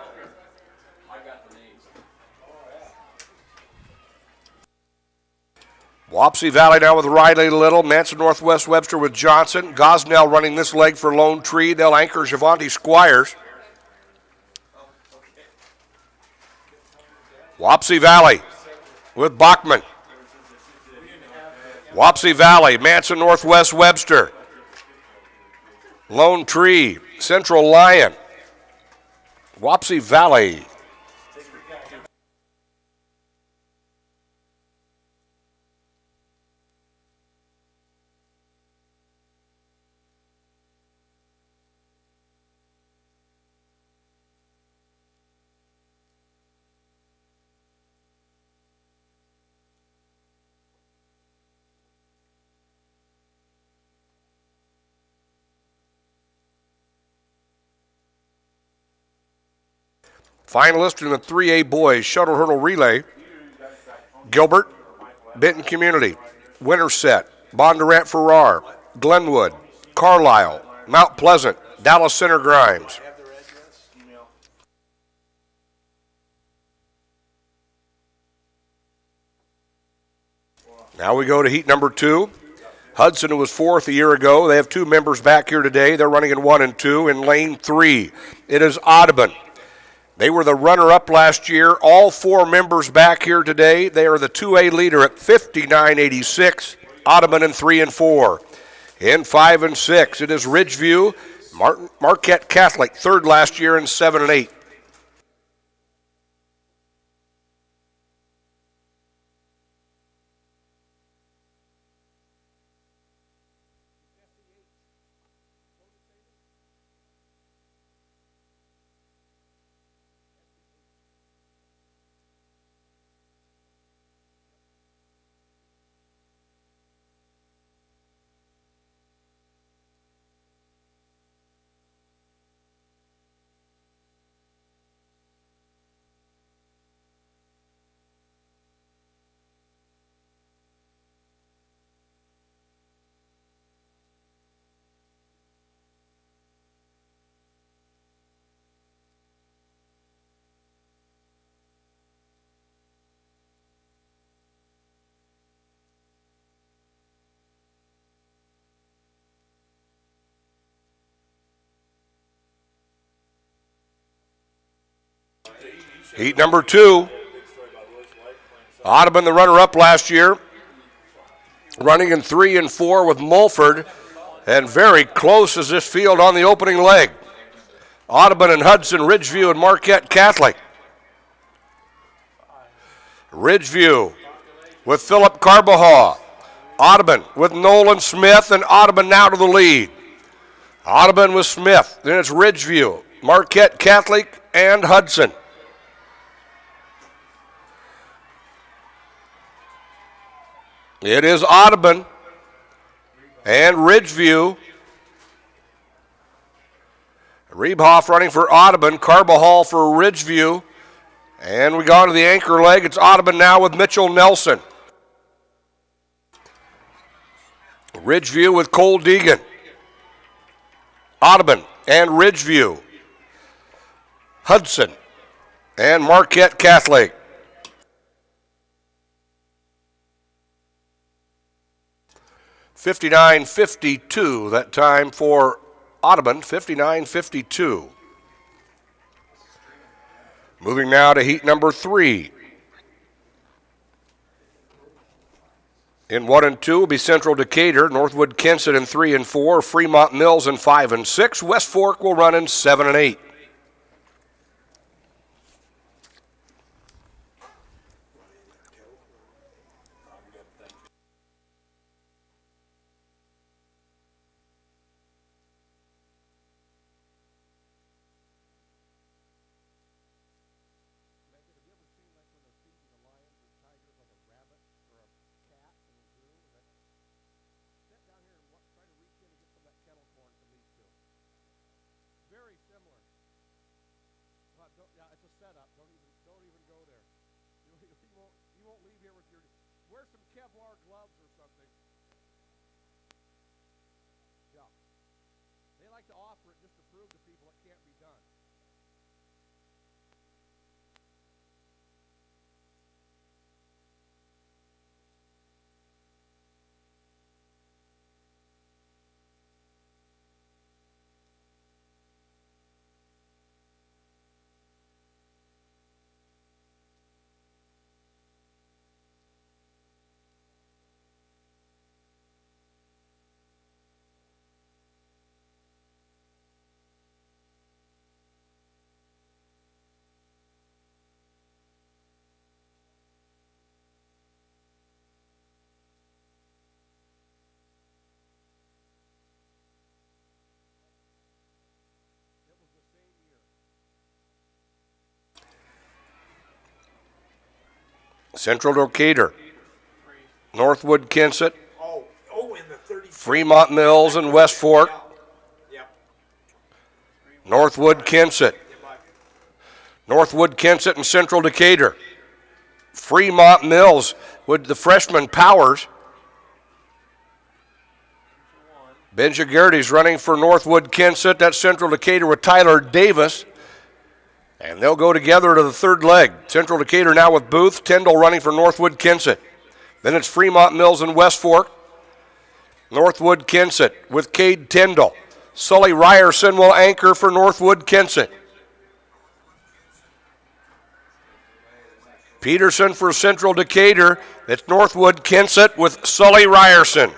Wapsie Valley now with Riley Little. Manson, Northwest Webster with Johnson. Gosnell running this leg for Lone Tree. They'll anchor Javante Squires. Wapsie Valley with Bachman. Wapsie Valley, Manson, Northwest Webster. Lone Tree, Central Lyon. Wapsie Valley. Finalist in the 3A boys shuttle hurdle relay, Gilbert, Benton Community, Winterset, Bondurant Farrar, Glenwood, Carlisle, Mount Pleasant, Dallas Center Grimes. Now we go to heat number 2. Hudson, who was 4th a year ago, they have 2 members back here today. They're running in 1 and 2. In lane 3, it is Audubon. They were the runner-up last year. All 4 members back here today. They are the 2A leader at 59.86. Audubon in 3 and 4. In 5 and 6, it is Ridgeview. Marquette Catholic, 3rd last year in 7 and 8. Heat number 2. Audubon, the runner-up last year, running in 3 and 4 with Mulford, and very close is this field on the opening leg. Audubon and Hudson, Ridgeview and Marquette Catholic. Ridgeview with Philip Carbahaw. Audubon with Nolan Smith, and Audubon now to the lead. Audubon with Smith. Then it's Ridgeview, Marquette Catholic, and Hudson. It is Audubon and Ridgeview. Reebhoff running for Audubon, Carbajal for Ridgeview. And we go to the anchor leg. It's Audubon now with Mitchell Nelson. Ridgeview with Cole Deegan. Audubon and Ridgeview. Hudson and Marquette Catholic. $59.52 that time for Audubon, $59.52. Moving now to heat number 3. In 1 and 2 will be Central Decatur, Northwood Kensett in 3 and 4, Fremont Mills in 5 and 6. West Fork will run in 7 and 8. Central Decatur, Northwood Kensett, In the 30. Fremont Mills, and West Fork. Northwood Kensett. Northwood Kensett and Central Decatur. Fremont Mills with the freshman Powers. Ben Jagerty's running for Northwood Kensett. That's Central Decatur with Tyler Davis. And they'll go together to the third leg. Central Decatur now with Booth. Tyndall running for Northwood Kensett. Then it's Fremont Mills and West Fork. Northwood Kensett with Cade Tyndall. Sully Ryerson will anchor for Northwood Kensett. Peterson for Central Decatur. It's Northwood Kensett with Sully Ryerson.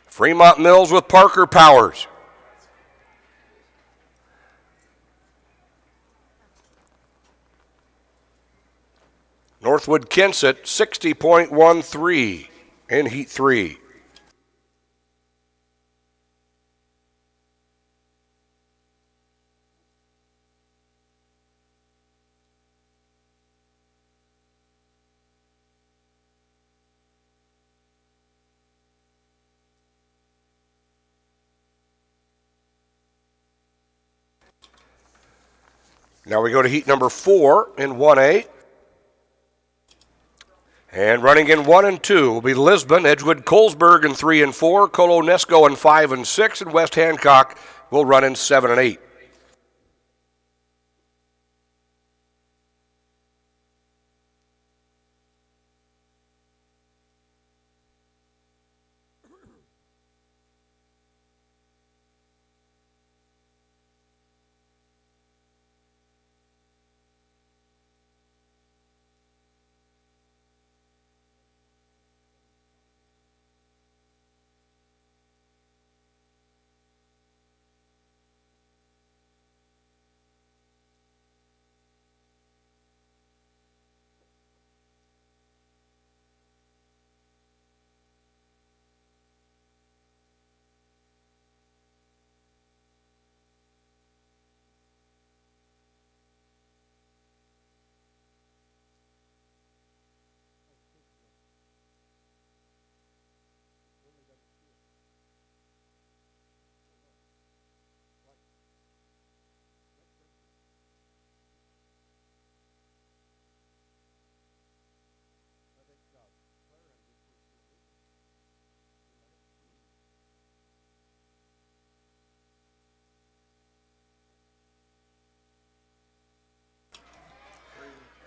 Fremont Mills with Parker Powers. Northwood Kensett 60.13 in Heat 3. Now we go to heat number 4 in 1A. And running in 1 and 2 will be Lisbon, Edgewood, Colesburg in 3 and 4, Colonesco in 5 and 6, and West Hancock will run in 7 and 8.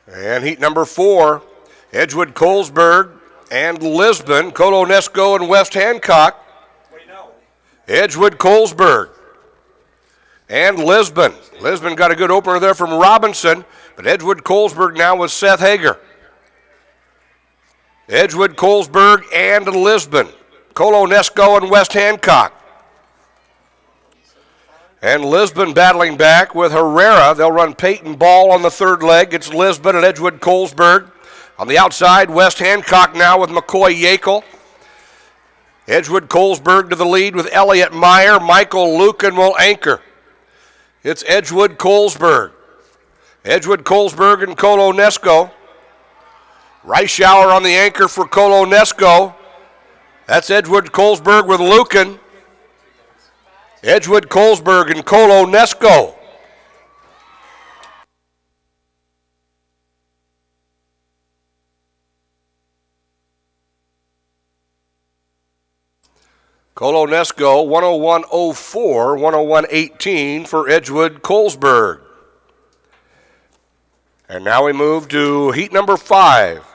And heat number 4, Edgewood Colesburg and Lisbon, Colonesco and West Hancock. Edgewood Colesburg and Lisbon. Lisbon got a good opener there from Robinson, but Edgewood Colesburg now with Seth Hager. Edgewood Colesburg and Lisbon, Colonesco and West Hancock. And Lisbon battling back with Herrera. They'll run Peyton Ball on the third leg. It's Lisbon and Edgewood Colesburg. On the outside, West Hancock now with McCoy Yakel. Edgewood Colesburg to the lead with Elliott Meyer. Michael Lucan will anchor. It's Edgewood Colesburg. Edgewood Colesburg and Colonesco. Reischauer on the anchor for Colonesco. That's Edgewood Colesburg with Lucan. Edgewood Colesburg and Colonesco. Colonesco 101.04, 101.18 for Edgewood Colesburg. And now we move to heat number 5.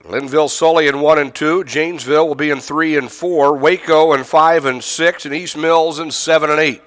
Linville Sully in 1 and 2. Janesville will be in 3 and 4. Waco in 5 and 6. And East Mills in 7 and 8.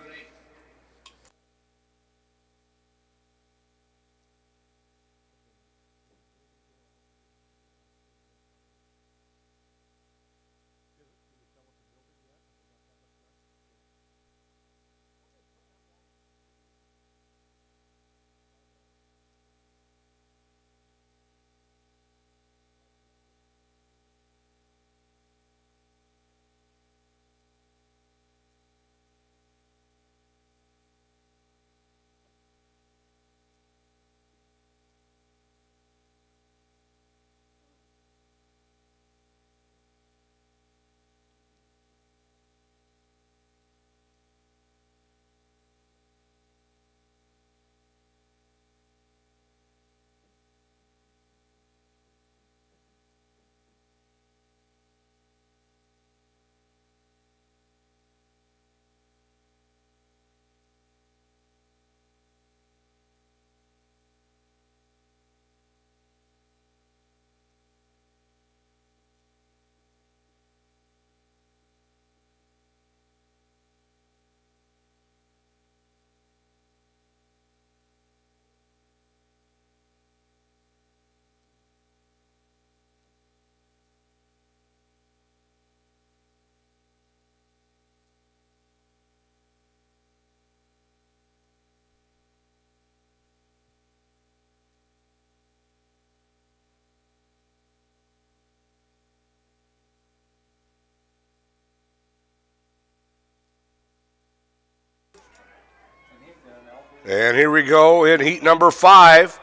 And here we go in heat number 5.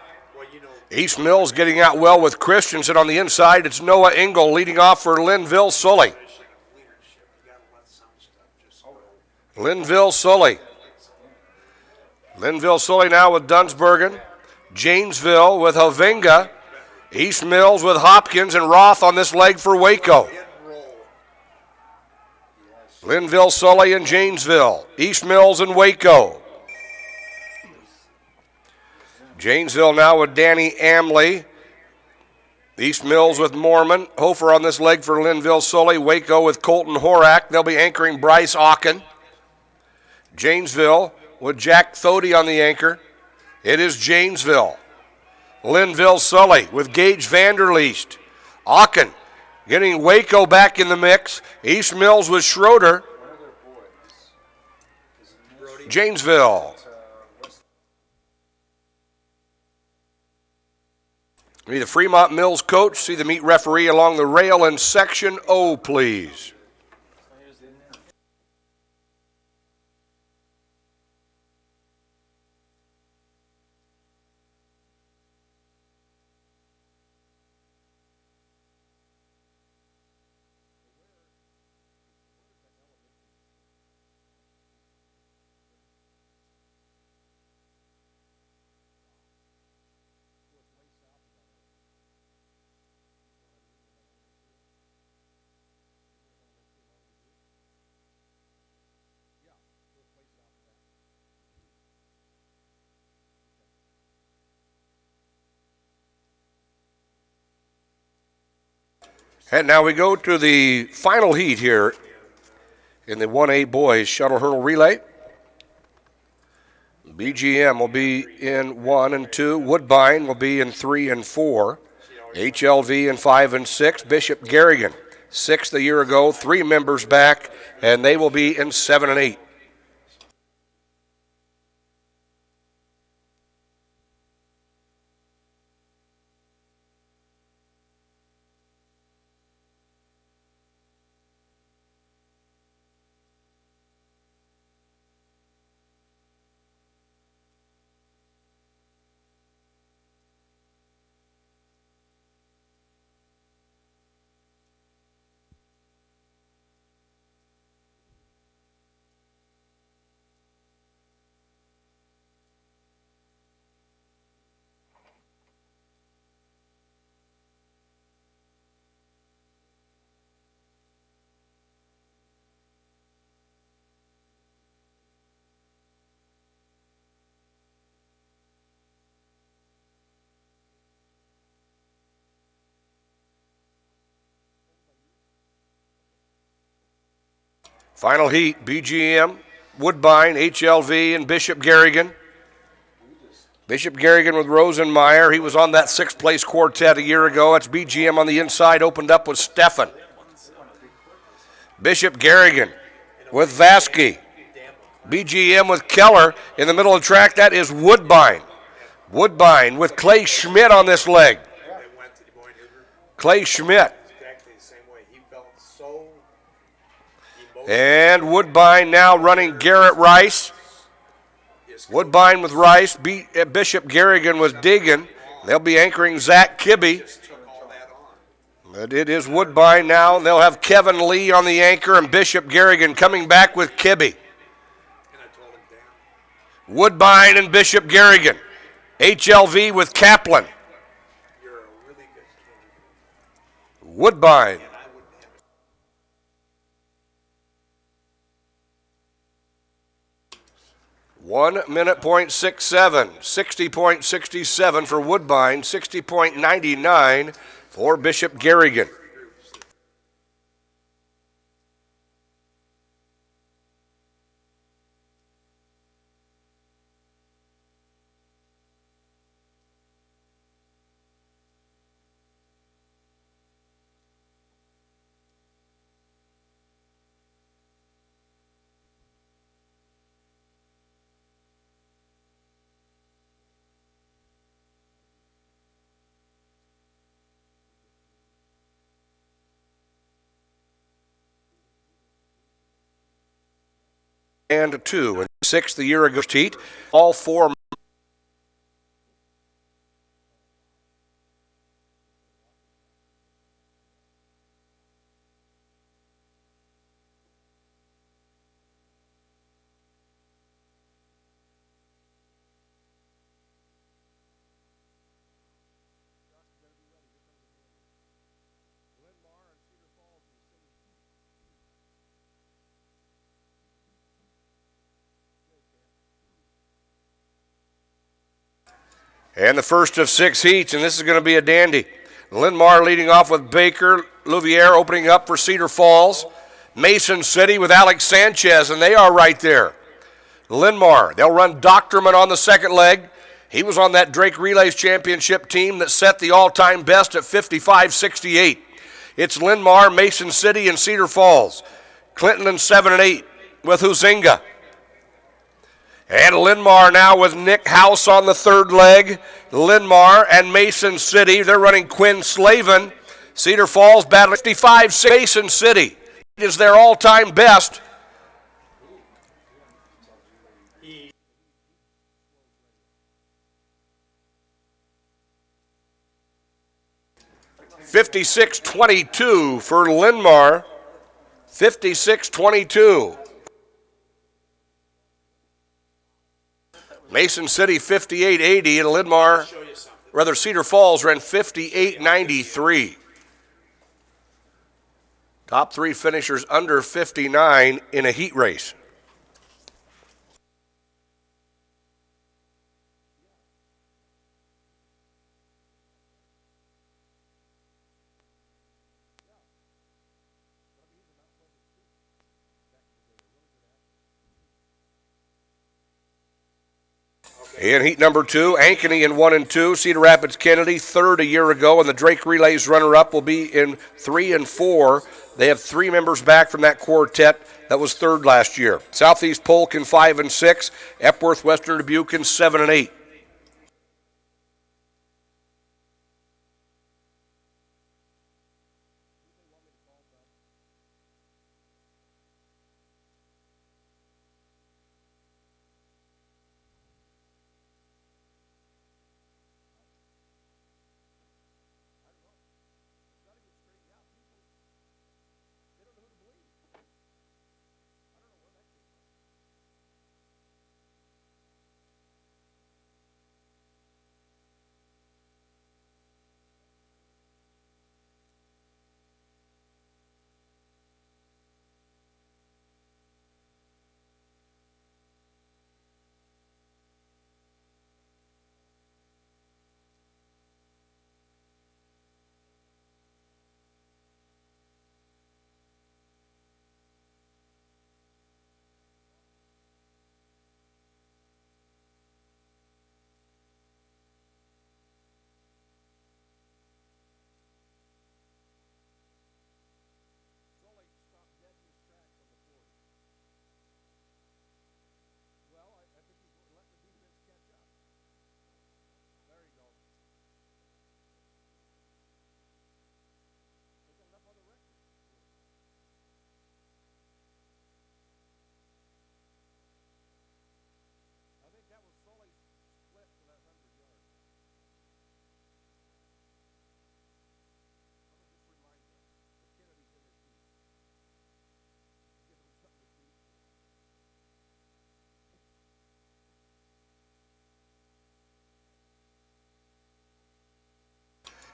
East Mills getting out well with Christensen on the inside. It's Noah Engel leading off for Linville Sully. Linville Sully. Linville Sully now with Dunsbergen. Janesville with Havinga. East Mills with Hopkins and Roth on this leg for Waco. Linville Sully and Janesville. East Mills and Waco. Janesville now with Danny Amley. East Mills with Mormon. Hofer on this leg for Linville Sully. Waco with Colton Horak. They'll be anchoring Bryce Ocken. Janesville with Jack Thody on the anchor. It is Janesville. Linville Sully with Gage Vanderleest. Ocken getting Waco back in the mix. East Mills with Schroeder. Janesville. Be the Fremont Mills coach. See the meet referee along the rail in section O, please. And now we go to the final heat here in the 1A boys shuttle hurdle relay. BGM will be in 1 and 2. Woodbine will be in 3 and 4. HLV in 5 and 6. Bishop Garrigan, 6th a year ago, 3 members back, and they will be in 7 and 8. Final heat, BGM, Woodbine, HLV, and Bishop Garrigan. Bishop Garrigan with Rosenmeyer. He was on that 6th place quartet a year ago. That's BGM on the inside, opened up with Steffen. Bishop Garrigan with Vasky. BGM with Keller in the middle of the track. That is Woodbine. Woodbine with Clay Schmidt on this leg. Clay Schmidt. And Woodbine now running Garrett Rice. Woodbine with Rice. Bishop Garrigan with Deegan. They'll be anchoring Zach Kibbe. But it is Woodbine now. They'll have Kevin Lee on the anchor and Bishop Garrigan coming back with Kibbe. Woodbine and Bishop Garrigan. HLV with Kaplan. Woodbine. One minute .67, 60.67 for Woodbine, 60.99 for Bishop Garrigan. And 2 and 6 the year ago heat. All 4. And the first of 6 heats, and this is going to be a dandy. Linmar leading off with Baker, Louviere opening up for Cedar Falls. Mason City with Alex Sanchez, and they are right there. Linmar, they'll run Doctorman on the second leg. He was on that Drake Relays Championship team that set the all-time best at 55.68. It's Linmar, Mason City, and Cedar Falls. Clinton in 7 and 8 with Huizinga. And Linmar now with Nick House on the third leg. Linmar and Mason City, they're running Quinn Slavin. Cedar Falls battling 55. Mason City is their all-time best. $56.22 for Linmar. 56.22. Mason City 58.80 and Linmar, Cedar Falls ran 58.93. Top 3 finishers under 59 in a heat race. In heat number 2, Ankeny in 1 and 2, Cedar Rapids Kennedy third a year ago, and the Drake Relays runner-up will be in 3 and 4. They have 3 members back from that quartet that was third last year. Southeast Polk in 5 and 6, Epworth Western Dubuque in 7 and 8.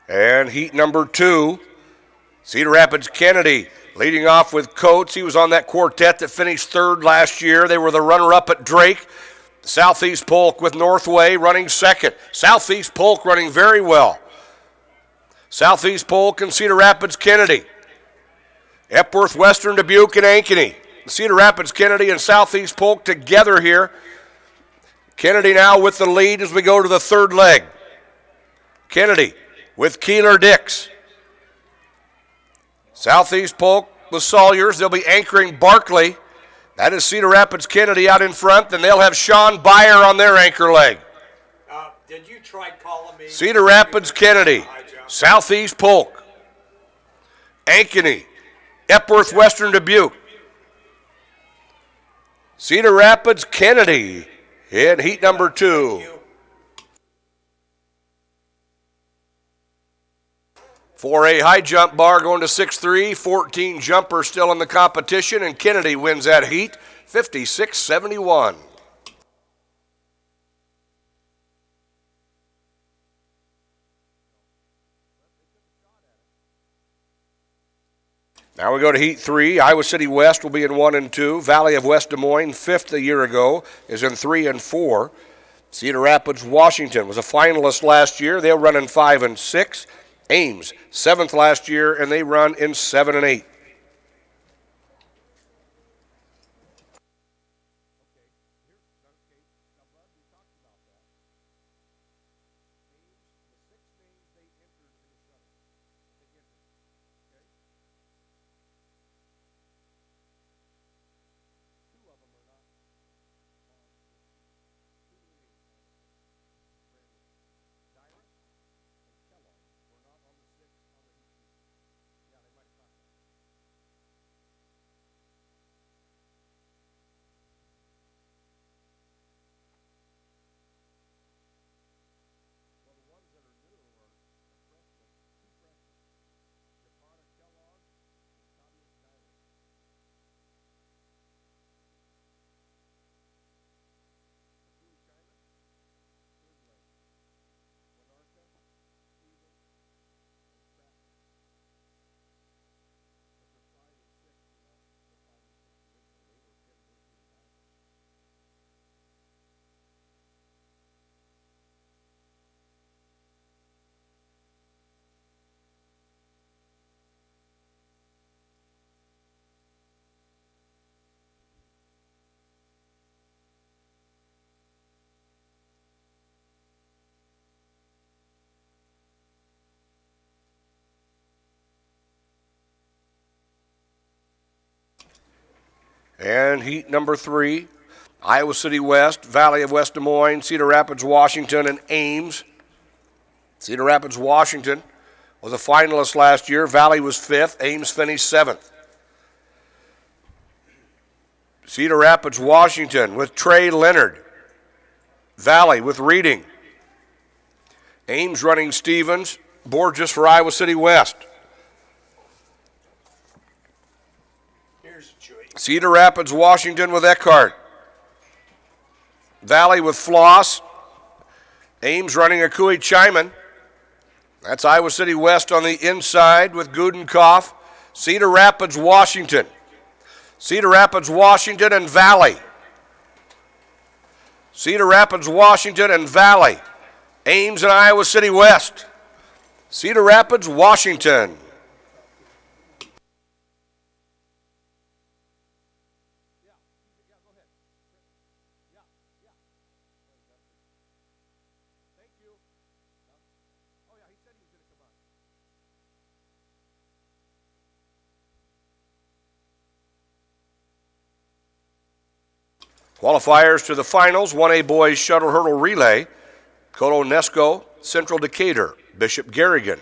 And heat number 2, Cedar Rapids Kennedy leading off with Coates. He was on that quartet that finished third last year. They were the runner-up at Drake. Southeast Polk with Northway running second. Southeast Polk running very well. Southeast Polk and Cedar Rapids Kennedy. Epworth Western Dubuque and Ankeny. Cedar Rapids Kennedy and Southeast Polk together here. Kennedy now with the lead as we go to the third leg. Kennedy with Keeler Dix. Southeast Polk with Sawyers. They'll be anchoring Barkley. That is Cedar Rapids Kennedy out in front. Then they'll have Sean Byer on their anchor leg. Did you try calling me? Cedar Rapids Kennedy. Southeast Polk. Ankeny. Epworth Western Dubuque. Cedar Rapids Kennedy in heat number 2. 4A high jump bar going to 6'3", 14 jumpers still in the competition, and Kennedy wins that heat, 56-71. Now we go to heat 3. Iowa City West will be in 1 and 2. Valley of West Des Moines, 5th a year ago, is in 3 and 4. Cedar Rapids, Washington was a finalist last year. They'll run in 5 and 6. Ames, 7th last year, and they run in 7 and 8. And heat number 3, Iowa City West, Valley of West Des Moines, Cedar Rapids, Washington, and Ames. Cedar Rapids, Washington was a finalist last year. Valley was 5th. Ames finished 7th. Cedar Rapids, Washington with Trey Leonard. Valley with Reading. Ames running Stevens. Borges for Iowa City West. Here's a choice. Cedar Rapids, Washington with Eckhart. Valley with Floss. Ames running Akui Chiman. That's Iowa City West on the inside with Gudenkoff. Cedar Rapids, Washington. Cedar Rapids, Washington, and Valley. Cedar Rapids, Washington, and Valley. Ames and Iowa City West. Cedar Rapids, Washington. Qualifiers to the finals, 1A boys shuttle hurdle relay. Colonesco, Central Decatur, Bishop Garrigan,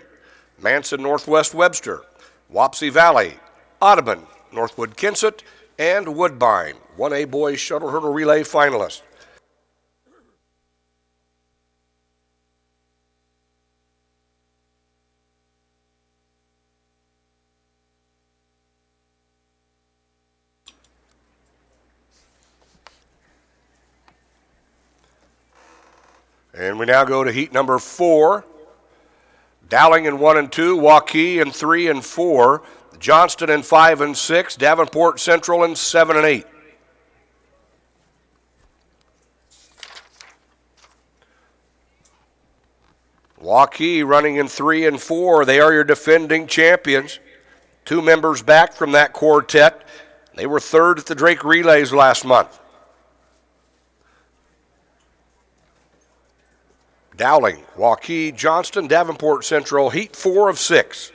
Manson Northwest Webster, Wapsie Valley, Audubon, Northwood Kensett, and Woodbine. 1A boys shuttle hurdle relay finalists. And we now go to heat number 4. Dowling in 1 and 2, Waukee in 3 and 4, Johnston in 5 and 6, Davenport Central in 7 and 8. Waukee running in 3 and 4. They are your defending champions. 2 members back from that quartet. They were 3rd at the Drake Relays last month. Dowling, Waukee, Johnston, Davenport Central, heat 4 of 6.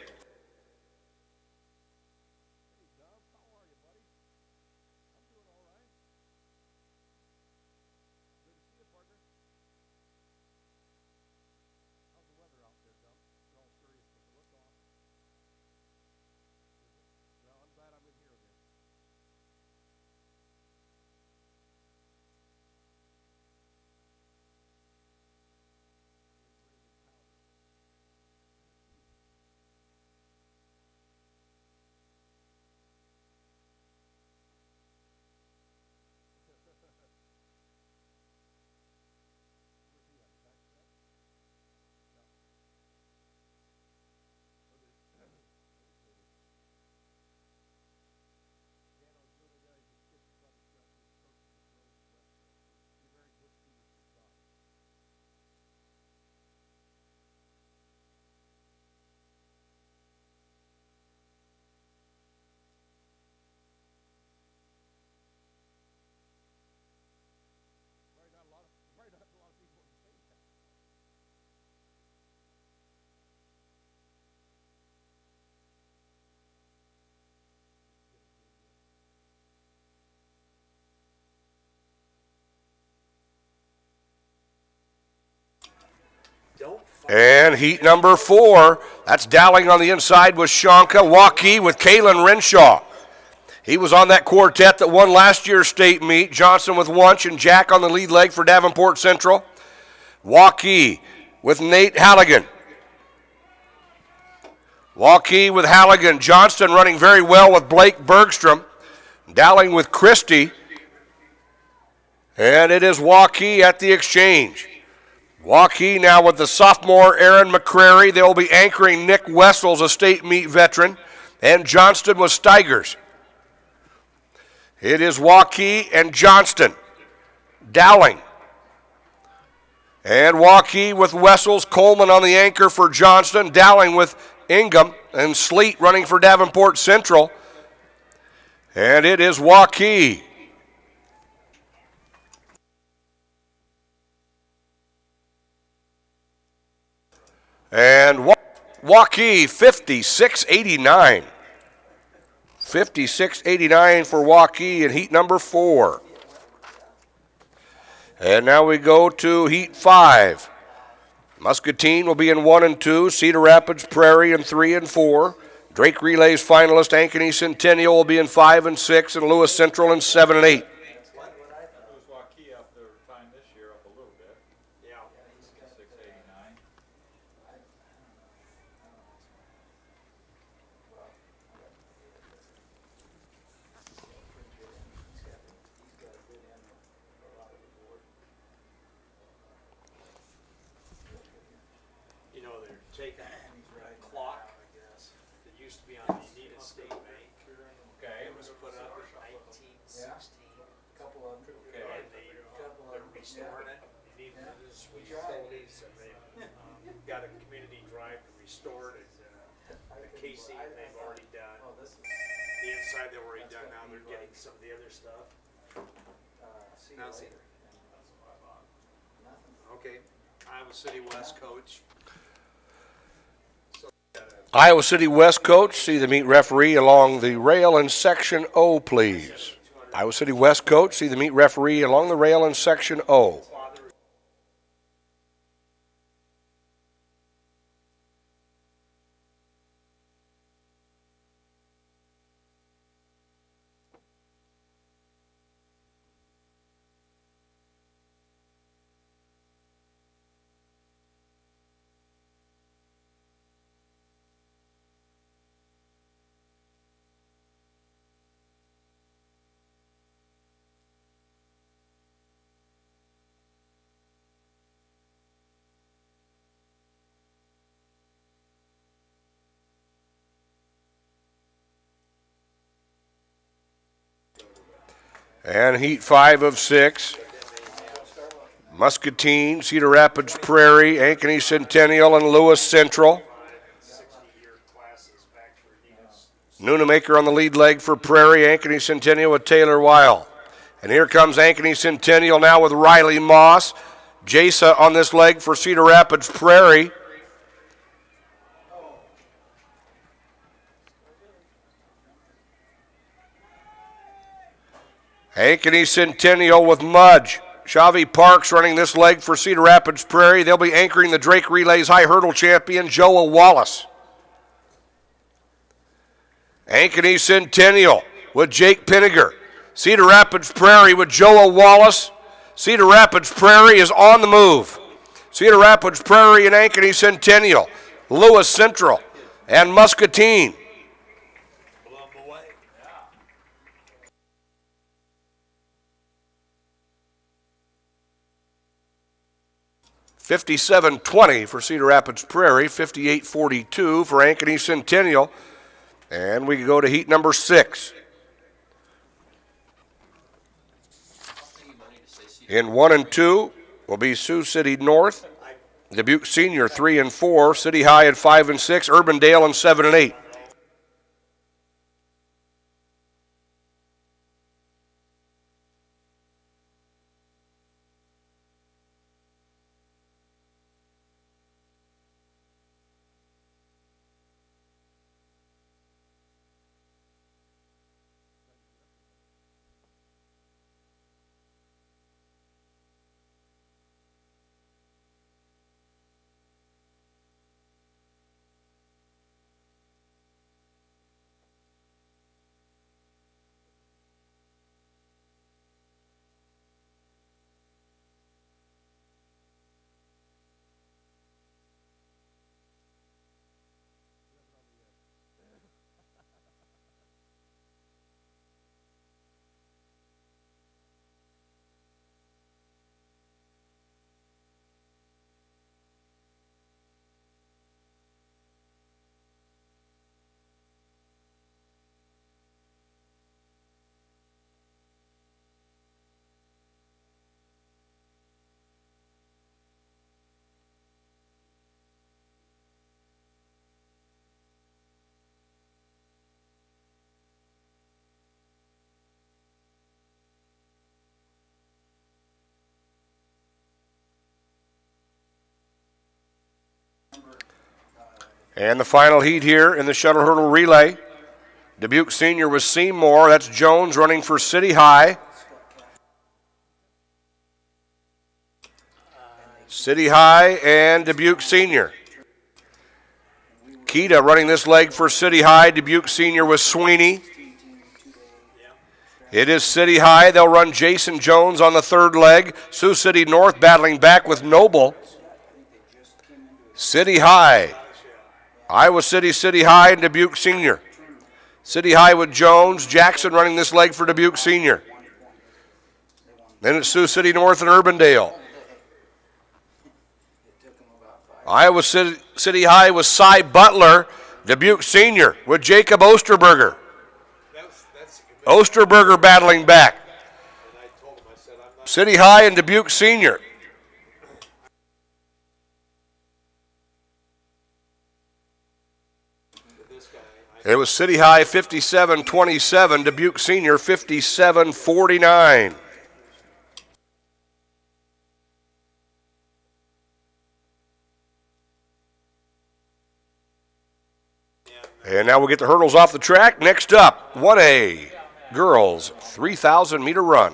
And heat number 4, that's Dowling on the inside with Shonka, Waukee with Kalen Renshaw. He was on that quartet that won last year's state meet. Johnson with Wunsch and Jack on the lead leg for Davenport Central. Waukee with Nate Halligan. Waukee with Halligan. Johnston running very well with Blake Bergstrom. Dowling with Christie. And it is Waukee at the exchange. Waukee now with the sophomore Aaron McCrary. They will be anchoring Nick Wessels, a state meet veteran, and Johnston with Steigers. It is Waukee and Johnston. Dowling. And Waukee with Wessels, Coleman on the anchor for Johnston, Dowling with Ingham, and Sleet running for Davenport Central. And it is Waukee. And Waukee 56-89. 56-89 for Waukee in heat number 4. And now we go to heat 5. Muscatine will be in 1 and 2, Cedar Rapids Prairie in 3 and 4. Drake Relays finalist Ankeny Centennial will be in 5 and 6, and Lewis Central in 7 and 8. Who's Waukee up their time this year up a little bit? Yeah. 689. You know, they're taking a clock that used to be on the United State Bank. Okay. It was put up in 1916. Okay. And they're restoring it. They need those utilities, and they've got a community drive to restore it. The casing they've already done. The inside they've already done. Now they're getting some of the other stuff. Now see. Okay. Iowa City West coach. Iowa City West coach, see the meet referee along the rail in section O, please. Iowa City West coach, see the meet referee along the rail in section O. And heat 5 of 6. Muscatine, Cedar Rapids Prairie, Ankeny Centennial, and Lewis Central. Noonamaker on the lead leg for Prairie, Ankeny Centennial with Taylor Weil. And here comes Ankeny Centennial now with Riley Moss. Jasa on this leg for Cedar Rapids Prairie. Ankeny Centennial with Mudge. Shavi Parks running this leg for Cedar Rapids Prairie. They'll be anchoring the Drake Relays high hurdle champion, Joa Wallace. Ankeny Centennial with Jake Pinniger. Cedar Rapids Prairie with Joa Wallace. Cedar Rapids Prairie is on the move. Cedar Rapids Prairie and Ankeny Centennial. Lewis Central and Muscatine. 57-20 for Cedar Rapids Prairie, 58-42 for Ankeny Centennial. And we go to heat number 6. In 1 and 2 will be Sioux City North, Dubuque Senior 3 and 4, City High at 5 and 6, Urbandale in 7 and 8. And the final heat here in the shuttle hurdle relay. Dubuque Senior was Seymour. That's Jones running for City High. City High and Dubuque Senior. Keita running this leg for City High. Dubuque Senior was Sweeney. It is City High. They'll run Jason Jones on the third leg. Sioux City North battling back with Noble. City High. Iowa City, City High, and Dubuque Senior. City High with Jones. Jackson running this leg for Dubuque Senior. Then it's Sioux City North and Urbandale. Iowa City High with Cy Butler. Dubuque Senior with Jacob Osterberger. Osterberger battling back. City High and Dubuque Senior. It was City High 57-27, Dubuque Senior 57-49. And now we'll get the hurdles off the track. Next up, 1A, girls, 3,000 meter run.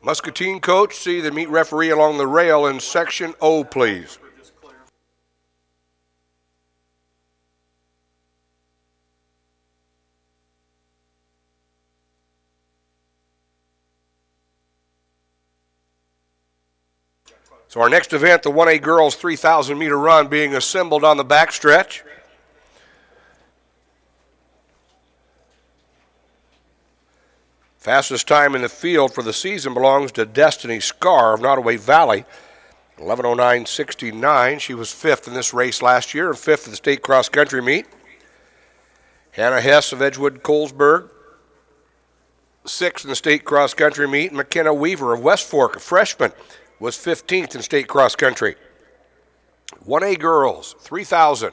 Muscatine coach, see the meet referee along the rail in section O, please. So our next event, the 1A girls 3,000 meter run, being assembled on the backstretch. Fastest time in the field for the season belongs to Destiny Scar of Nottoway Valley, 11:09.69. She was fifth in this race last year and fifth at the state cross-country meet. Hannah Hess of Edgewood Colesburg, sixth in the state cross-country meet. McKenna Weaver of West Fork, a freshman, was 15th in state cross-country. 1A girls, 3,000.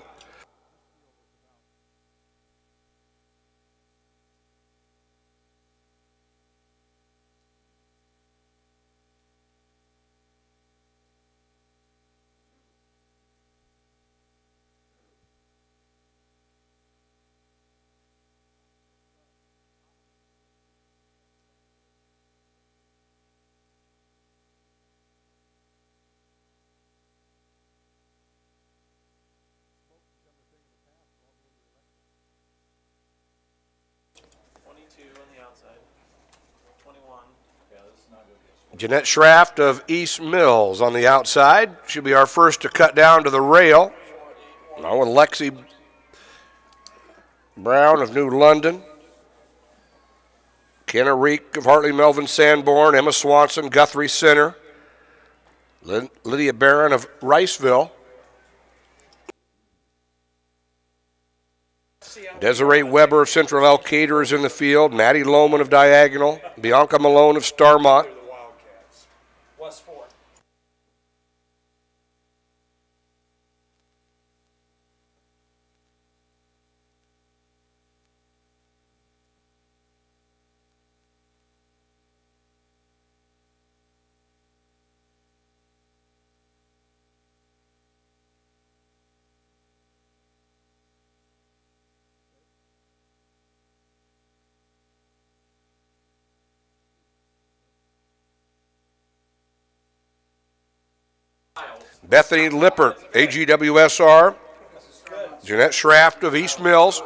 Jeanette Schraft of East Mills on the outside. She'll be our first to cut down to the rail. Now with Lexi Brown of New London. Kenna Reek of Hartley Melvin Sanborn. Emma Swanson, Guthrie Center. Lydia Barron of Riceville. Desiree Weber of Central Elkader is in the field. Maddie Lohman of Diagonal. Bianca Malone of Starmont. The Wildcats. West 4. Bethany Lippert, AGWSR. Jeanette Schraft of East Mills.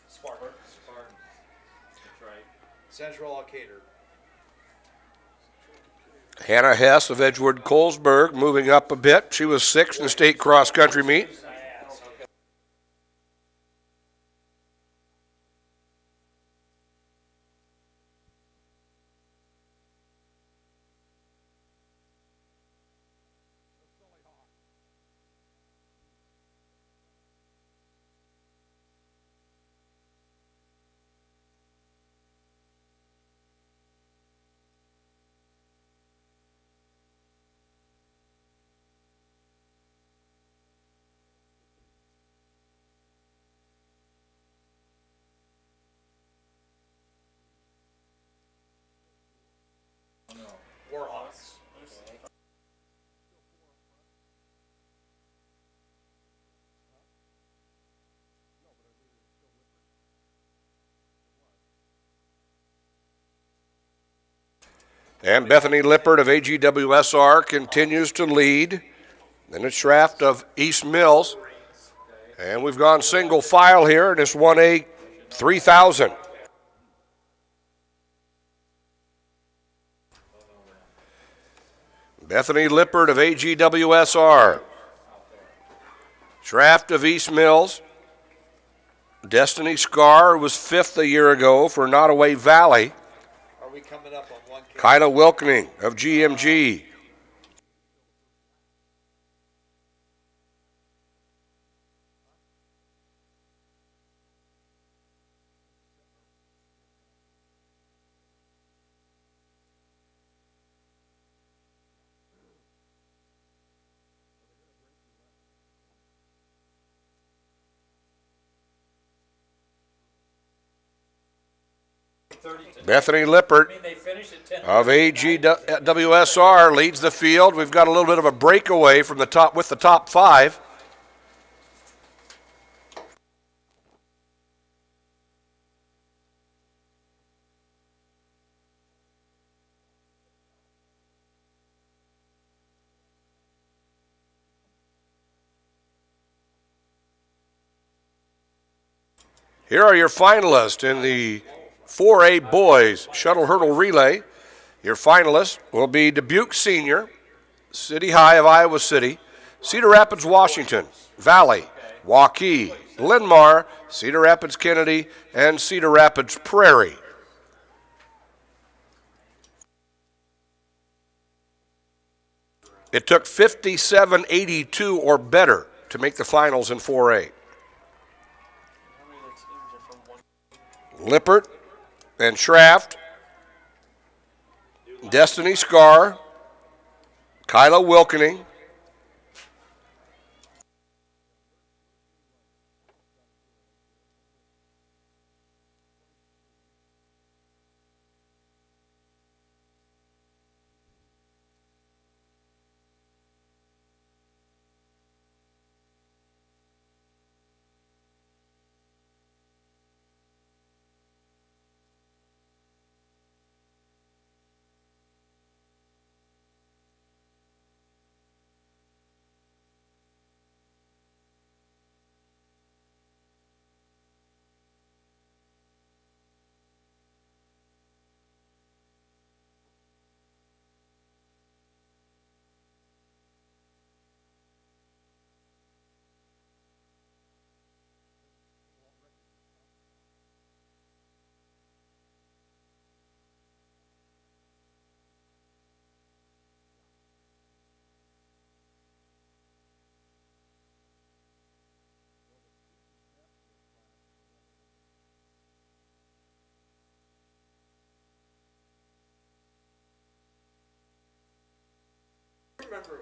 Spartan. That's right. Central Elkader. Hannah Hess of Edgewood Colesburg moving up a bit. She was 6th in the state cross country meet. Warhawks. And Bethany Lippert of AGWSR continues to lead. Then it's Schraft of East Mills. And we've gone single file here in this 1A 3000. Bethany Lippert of AGWSR. Schraft of East Mills. Destiny Scar was 5th a year ago for Nottoway Valley. Are we coming up on 1K? Kyla Wilkening of GMG. Bethany Lippert of AGWSR leads the field. We've got a little bit of a breakaway from the top with the top 5. Here are your finalists in the 4A boys shuttle hurdle relay. Your finalists will be Dubuque Senior, City High of Iowa City, Cedar Rapids, Washington, Valley, Waukee, Linmar, Cedar Rapids Kennedy, and Cedar Rapids Prairie. It took 57.82 or better to make the finals in 4A. Lippert and Schraft, Destiny Scar, Kyla Wilkening,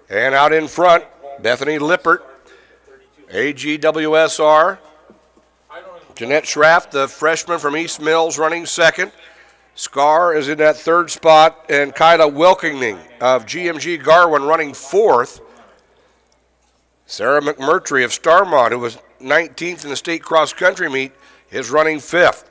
And out in front, Bethany Lippert, AGWSR. Jeanette Schraff, the freshman from East Mills, running second. Scar is in that third spot, and Kyla Wilkington of GMG Garwin running fourth. Sarah McMurtry of Starmont, who was 19th in the state cross-country meet, is running fifth.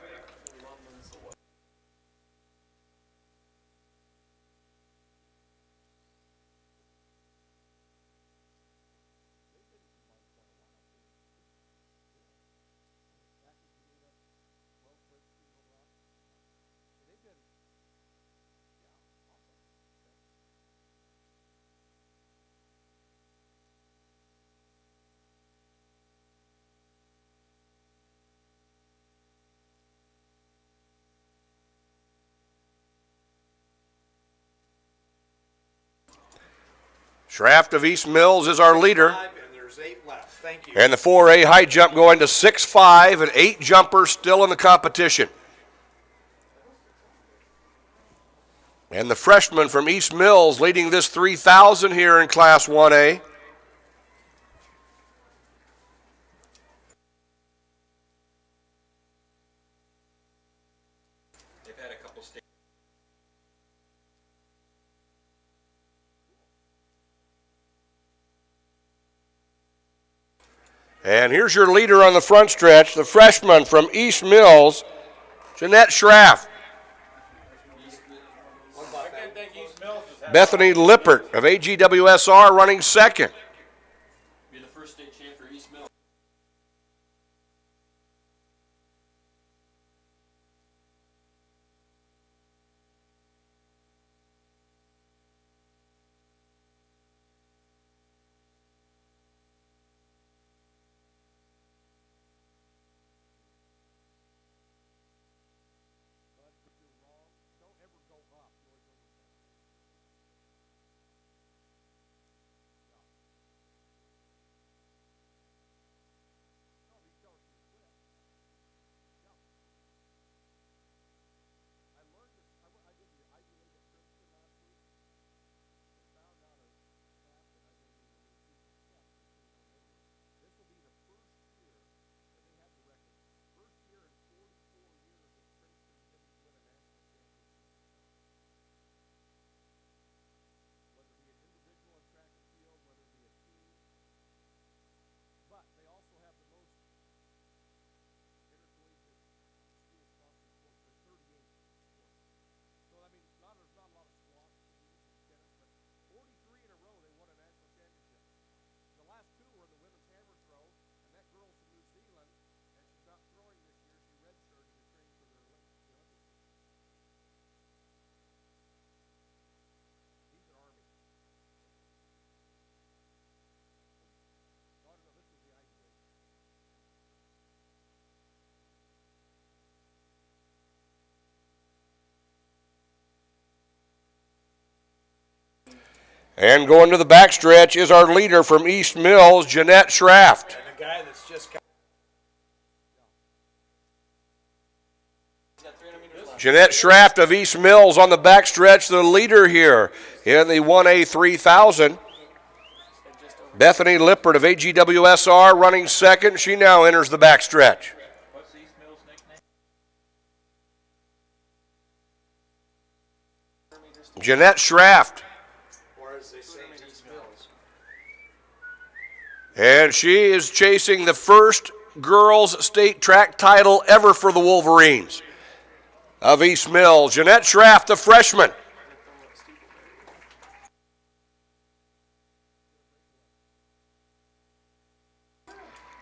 Schraft of East Mills is our leader. And there's 8 left. Thank you. And the 4A high jump going to 6.5 and 8 jumpers still in the competition. And the freshman from East Mills leading this 3,000 here in Class 1A. And here's your leader on the front stretch, the freshman from East Mills, Jeanette Schraff. Bethany Lippert of AGWSR running second. Be the first state champ for East Mills. And going to the backstretch is our leader from East Mills, Jeanette Schraff. And the guy that's just got Jeanette Schraff of East Mills on the backstretch, the leader here in the 1A 3000. Bethany Lippert of AGWSR running second. She now enters the backstretch. What's East Mills' nickname? Jeanette Schraff. or as they say in East Mills. And she is chasing the first girls state track title ever for the Wolverines of East Mills. Jeanette Schraff, the freshman.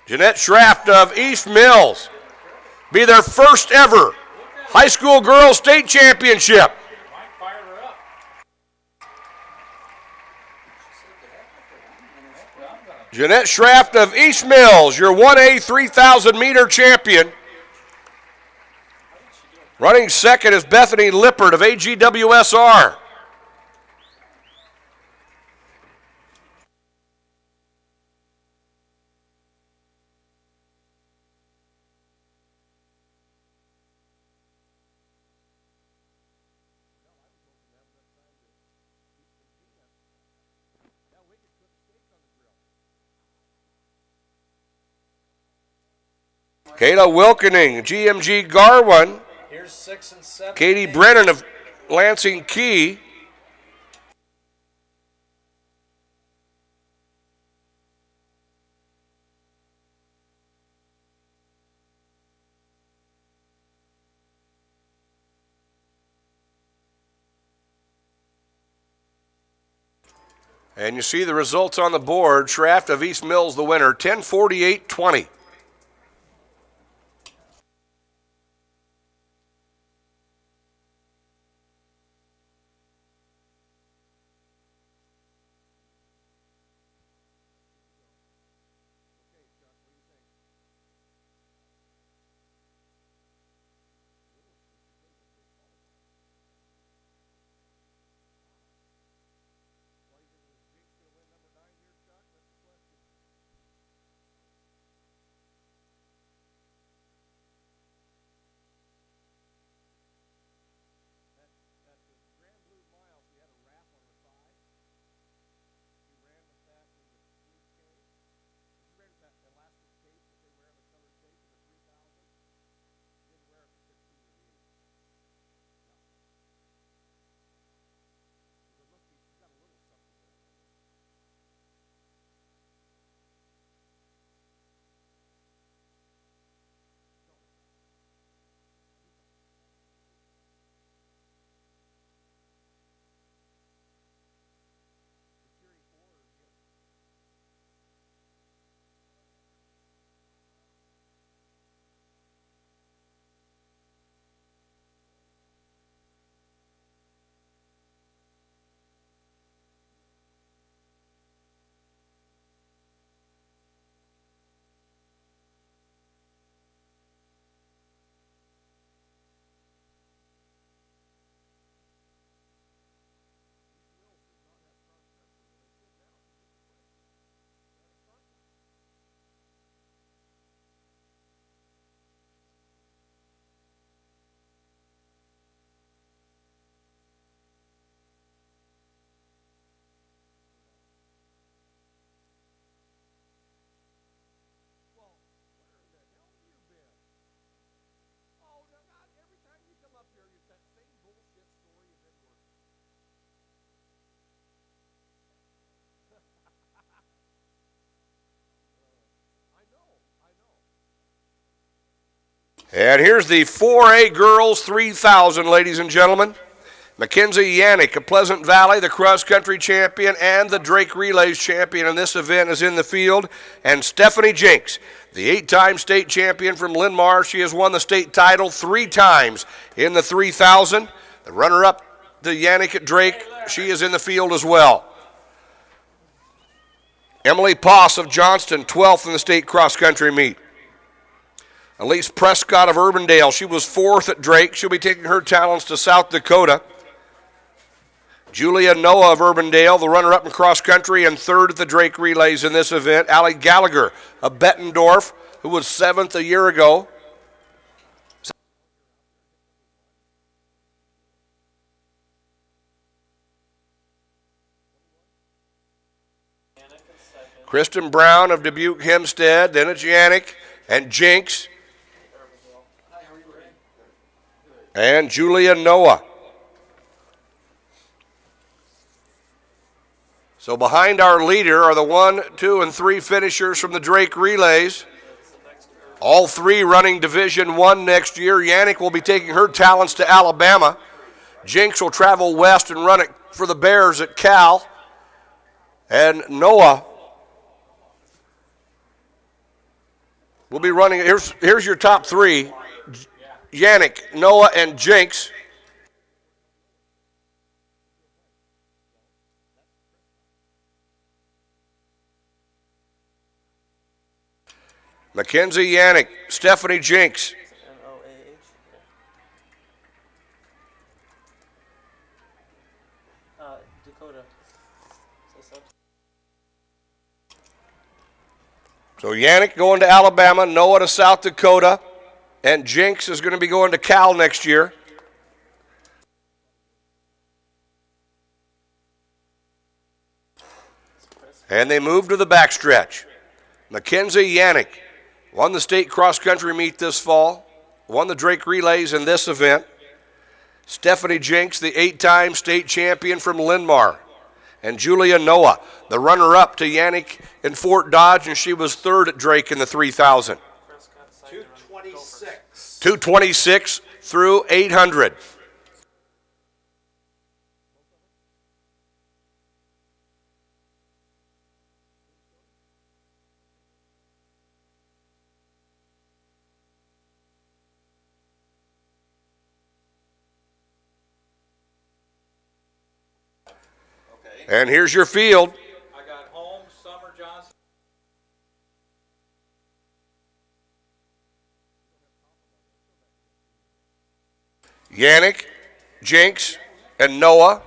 Jeanette Schraff of East Mills be their first ever high school girls state championship. Jeanette Schraff of East Mills, your 1A 3,000 meter champion. Running second is Bethany Lippert of AGWSR. Kayla Wilkening, GMG Garwin. Here's 6 and 7. Katie Brennan of Lansing Key. And you see the results on the board. Schraft of East Mills the winner, 10:48:20. And here's the 4A Girls 3000, ladies and gentlemen. Mackenzie Yannick of Pleasant Valley, the cross-country champion and the Drake Relays champion in this event, is in the field. And Stephanie Jinks, the 8-time state champion from Linn-Mar. She has won the state title 3 times in the 3000. The runner-up to Yannick at Drake, she is in the field as well. Emily Poss of Johnston, 12th in the state cross-country meet. Elise Prescott of Urbandale, she was 4th at Drake. She'll be taking her talents to South Dakota. Julia Noah of Urbandale, the runner-up in cross-country and 3rd at the Drake Relays in this event. Allie Gallagher of Bettendorf, who was 7th a year ago. Kristen Brown of Dubuque Hempstead, then it's Yannick and Jinks. And Julia Noah. So behind our leader are the 1, 2, and 3 finishers from the Drake Relays. All 3 running Division I next year. Yannick will be taking her talents to Alabama. Jinx will travel west and run it for the Bears at Cal. And Noah will be running. Here's your top 3. Yannick, Noah, and Jinx. Mackenzie Yannick, Stephanie Jinks. Dakota. So Yannick going to Alabama, Noah to South Dakota, and Jinx is going to be going to Cal next year. And they move to the backstretch. Mackenzie Yannick, Won the state cross-country meet this fall. Won the Drake Relays in this event. Stephanie Jinks, the 8-time state champion from Linn-Mar. And Julia Noah, the runner-up to Yannick in Fort Dodge, and she was third at Drake in the 3,000. 226. 226 through 800. And here's your field. I got Holmes, Summer, Johnson. Yannick, Jinks, and Noah.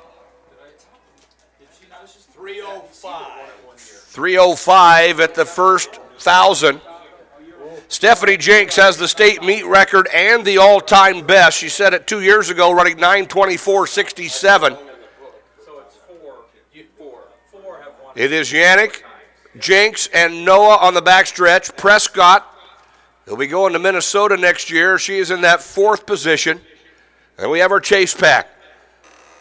305. 305 at the first 1,000. Stephanie Jinks has the state meet record and the all-time best. She set it 2 years ago, running 9:24.67. It is Yannick, Jinks, and Noah on the backstretch. Prescott, he'll be going to Minnesota next year. She is in that 4th position. And we have our chase pack.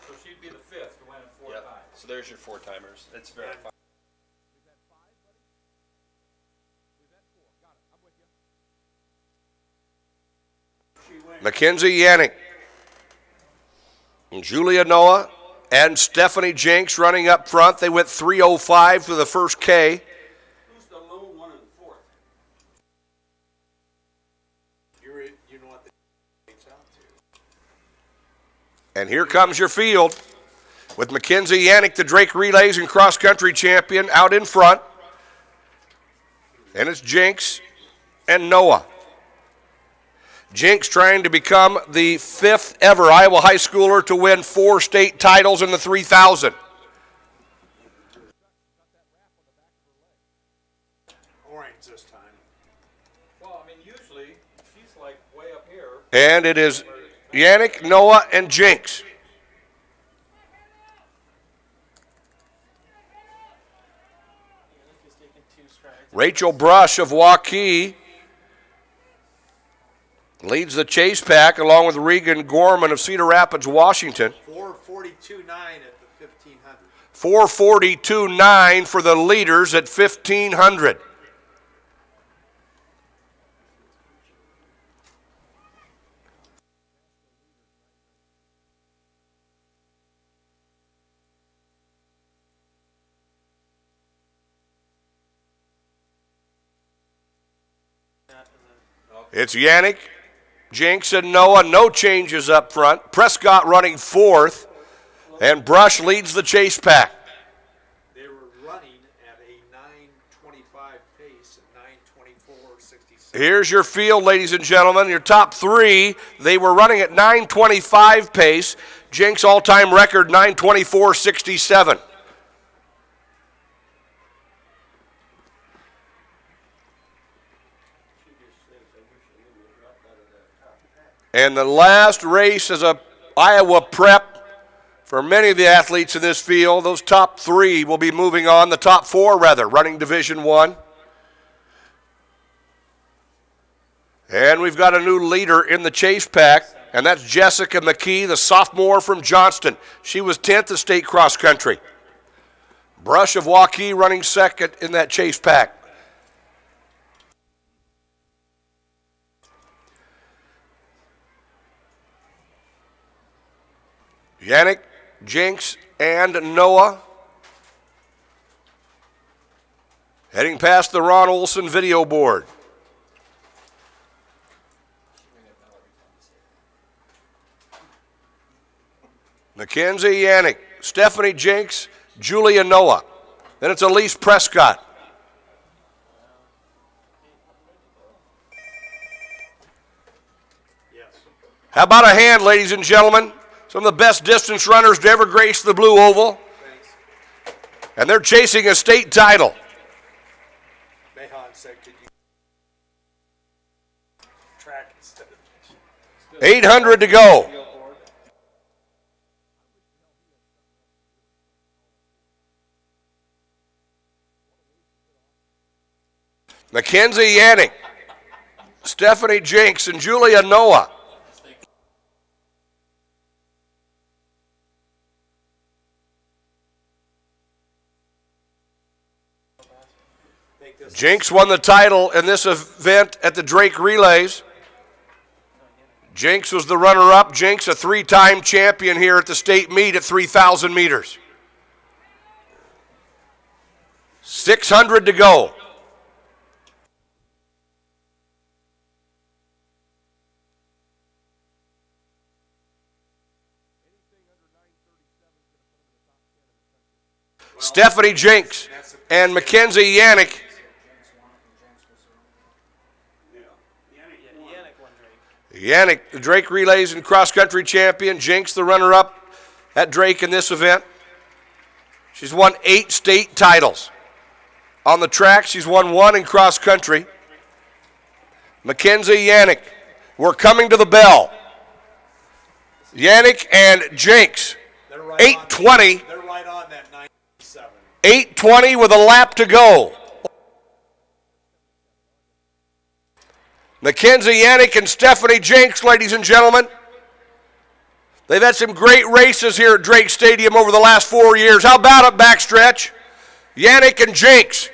So she'd be the 5th to win it 4 times. So there's your 4-timers. It's verified. Mackenzie Yannick, and Julia Noah, and Stephanie Jinks running up front. They went 3:05 through the first K. Who's the low one in 4th? You know what the it's out to. And here comes your field with Mackenzie Yannick, the Drake Relays and Cross Country champion, out in front. And it's Jinks and Noah. Jinks trying to become the 5th ever Iowa high schooler to win 4 state titles in the 3,000. Orange this time. Well, I mean, usually she's like way up here. And it is Yannick, Noah, and Jinks. He's taking 2 strides. Rachel Brush of Waukee leads the chase pack along with Regan Gorman of Cedar Rapids, Washington. 442.9 at the 1,500. 442.9 for the leaders at 1,500. It's Yannick, Jinks, and Noah. No changes up front. Prescott running 4th, and Brush leads the chase pack. They were running at a 9:25 pace at 9:24.66. Here's your field, ladies and gentlemen. Your top 3, they were running at 9:25 pace. Jinks all-time record 9:24.67. And the last race is a Iowa prep for many of the athletes in this field. Those top 3 will be moving on, the top 4 rather, running Division 1. And we've got a new leader in the chase pack, and that's Jessica McKee, the sophomore from Johnston. She was 10th at state cross country. Brush of Waukee running 2nd in that chase pack. Yannick, Jinks, and Noah heading past the Ron Olson video board. Mackenzie Yannick, Stephanie Jinks, Julia Noah. Then it's Elise Prescott. Yes. How about a hand, ladies and gentlemen? Some of the best distance runners to ever grace the Blue Oval. Thanks. And they're chasing a state title. Mahon said, could you track instead of 800 to go. Mackenzie Yannick, Stephanie Jinks and Julia Noah. Jinks won the title in this event at the Drake Relays. Jinks was the runner-up. Jinks, a 3-time champion here at the state meet at 3,000 meters. 600 to go. Stephanie Jinks and Mackenzie Yannick. Yannick, the Drake Relays and cross-country champion. Jinks, the runner-up at Drake in this event. She's won 8 state titles. On the track, she's won 1 in cross-country. Mackenzie Yannick, we're coming to the bell. Yannick and Jinks, 8:20. They're right on that 97. 8:20 with a lap to go. Mackenzie Yannick and Stephanie Jinks, ladies and gentlemen. They've had some great races here at Drake Stadium over the last 4 years. How about it, backstretch? Yannick and Jinks.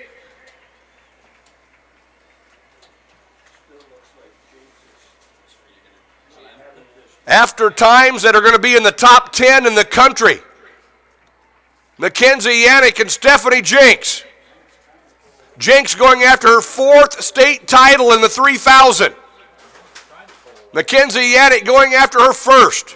After times that are going to be in the top 10 in the country. Mackenzie Yannick and Stephanie Jinks. Jinks going after her 4th state title in the 3,000. Mackenzie Yannick going after her 1st.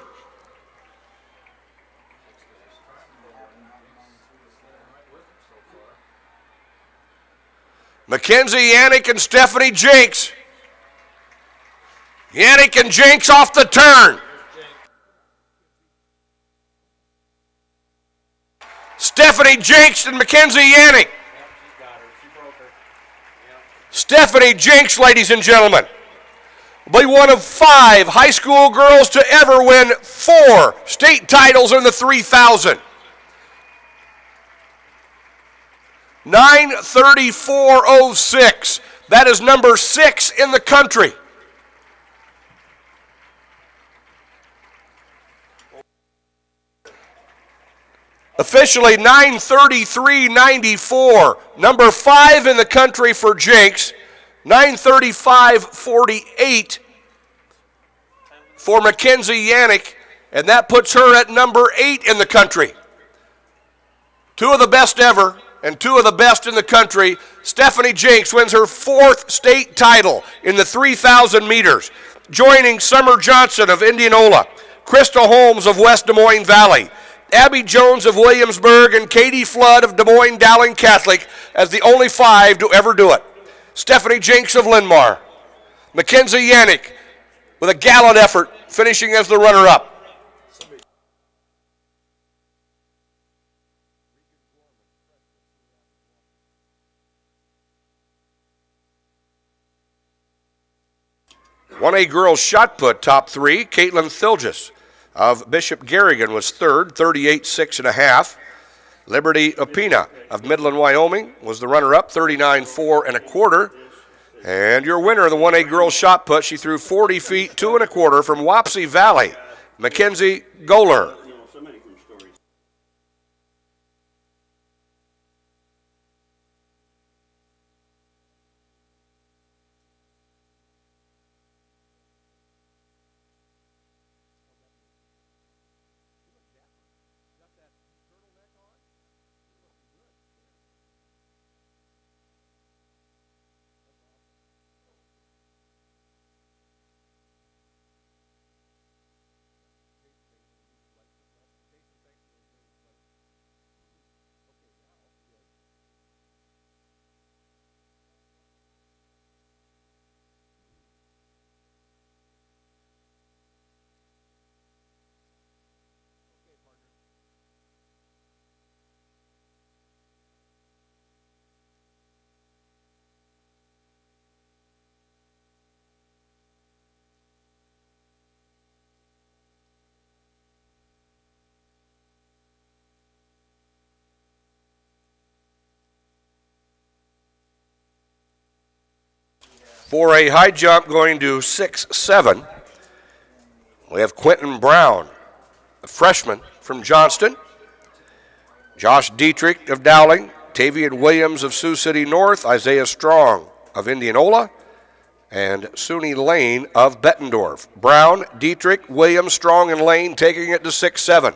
Mackenzie Yannick and Stephanie Jinks. Yannick and Jinks off the turn. Stephanie Jinks and Mackenzie Yannick. Stephanie Jinks, ladies and gentlemen, will be one of 5 high school girls to ever win 4 state titles in the 3,000. 9:34.06. That is number 6 in the country. Officially 9:33.94. Number 5 in the country for Jinks. 9:35.48 for Mackenzie Yannick. And that puts her at number 8 in the country. 2 of the best ever and 2 of the best in the country. Stephanie Jinks wins her 4th state title in the 3,000 meters, joining Summer Johnson of Indianola, Krista Holmes of West Des Moines Valley, Abby Jones of Williamsburg, and Katie Flood of Des Moines Dowling Catholic as the only 5 to ever do it. Stephanie Jinks of Linmar. Mackenzie Yannick with a gallant effort, finishing as the runner-up. One A girls shot put, top 3. Caitlin Thilgis of Bishop Garrigan was 3rd, 38.6 Liberty Opina of Midland, Wyoming was the runner-up, 39.4 And your winner of the 1A girls shot put, she threw 40 feet, 2 from Wapsie Valley, Mackenzie Goler. For a high jump going to 6'7", we have Quentin Brown, a freshman from Johnston, Josh Dietrich of Dowling, Tavian Williams of Sioux City North, Isaiah Strong of Indianola, and Suni Lane of Bettendorf. Brown, Dietrich, Williams, Strong, and Lane taking it to 6'7".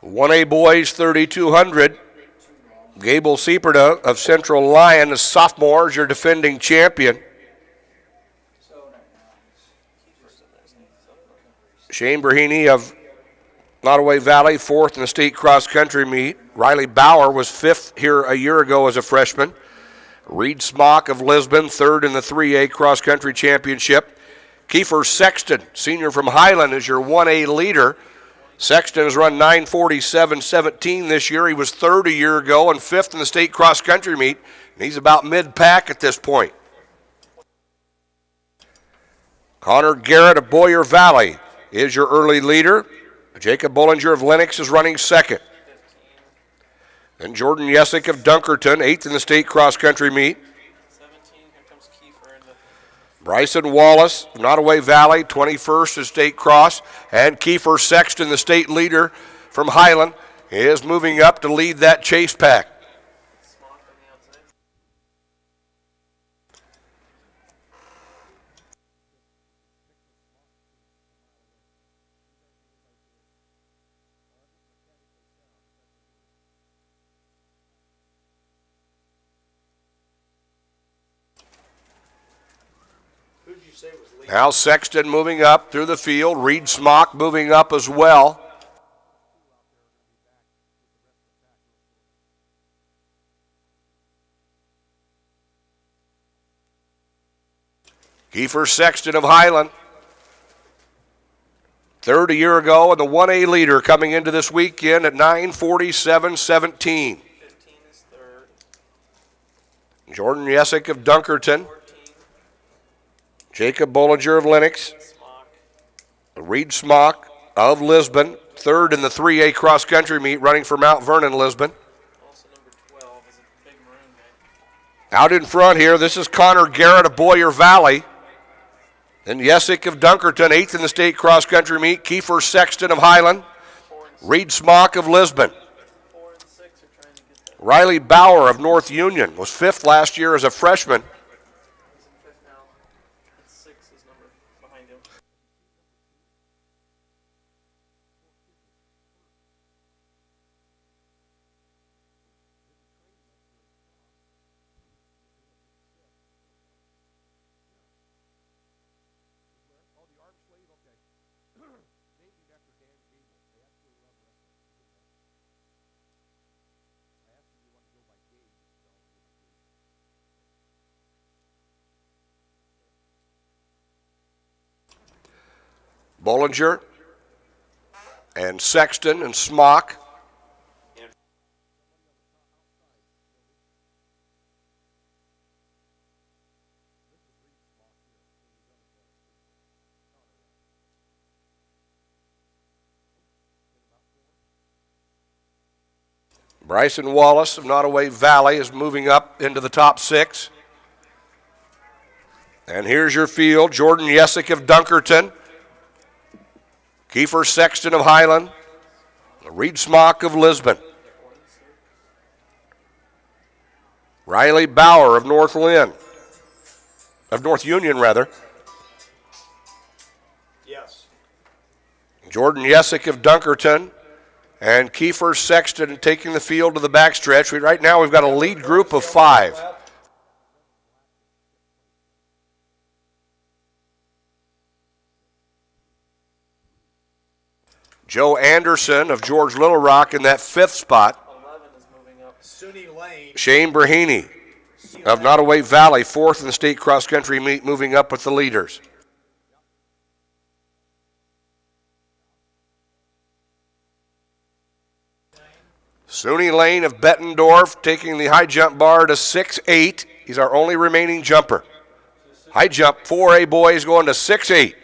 One A boys 3,200. Gable Sieperda of Central Lyon, the sophomore, is your defending champion. Shane Berhini of Nottoway Valley, fourth in the state cross-country meet. Riley Bauer was fifth here a year ago as a freshman. Reed Smock of Lisbon, third in the 3A cross-country championship. Kiefer Sexton, senior from Highland, is your 1A leader. Sexton has run 9:47.17 this year. He was third a year ago and fifth in the state cross-country meet, and he's about mid-pack at this point. Connor Garrett of Boyer Valley is your early leader. Jacob Bollinger of Lennox is running second. Then Jordan Yesick of Dunkerton, eighth in the state cross-country meet. 17, here comes Kiefer in the Bryson Wallace of Nottoway Valley, 21st in state cross. And Kiefer Sexton, the state leader from Highland, is moving up to lead that chase pack. Smock on the outside. Who'd you say was leading? Now Sexton moving up through the field. Reed Smock moving up as well. Kiefer Sexton of Highland, third a year ago, and the 1A leader coming into this weekend at 9:47.17. 15 is third. Jordan Yesick of Dunkerton, 14, Jacob Bollinger of Lennox, Smock. Reed Smock of Lisbon, third in the 3A cross-country meet running for Mount Vernon, Lisbon. Also number 12 is a big maroon guy. Out in front here, this is Connor Garrett of Boyer Valley. Then Yesick of Dunkerton, eighth in the state cross-country meet. Kiefer Sexton of Highland. 4 and 6, Reed Smock of Lisbon. 4 and 6 are trying to get that. Riley Bauer of North Union was fifth last year as a freshman. He's in fifth now. And 6 is number behind him. Bollinger and Sexton and Smock. Bryson Wallace of Nottoway Valley is moving up into the top 6. And here's your field. Jordan Yesick of Dunkerton. Kiefer Sexton of Highland. Reed Smock of Lisbon. Riley Bauer of North Union. Yes. Jordan Yesick of Dunkerton. And Kiefer Sexton taking the field to the backstretch. Right now we've got a lead group of 5. Joe Anderson of George Little Rock in that 5th spot. 11 is moving up. SUNY Lane. Shane Braheny of Nottoway Valley, 4th in the state cross-country meet, moving up with the leaders. SUNY Lane of Bettendorf taking the high jump bar to 6'8". He's our only remaining jumper. High jump 4A boys going to 6'8".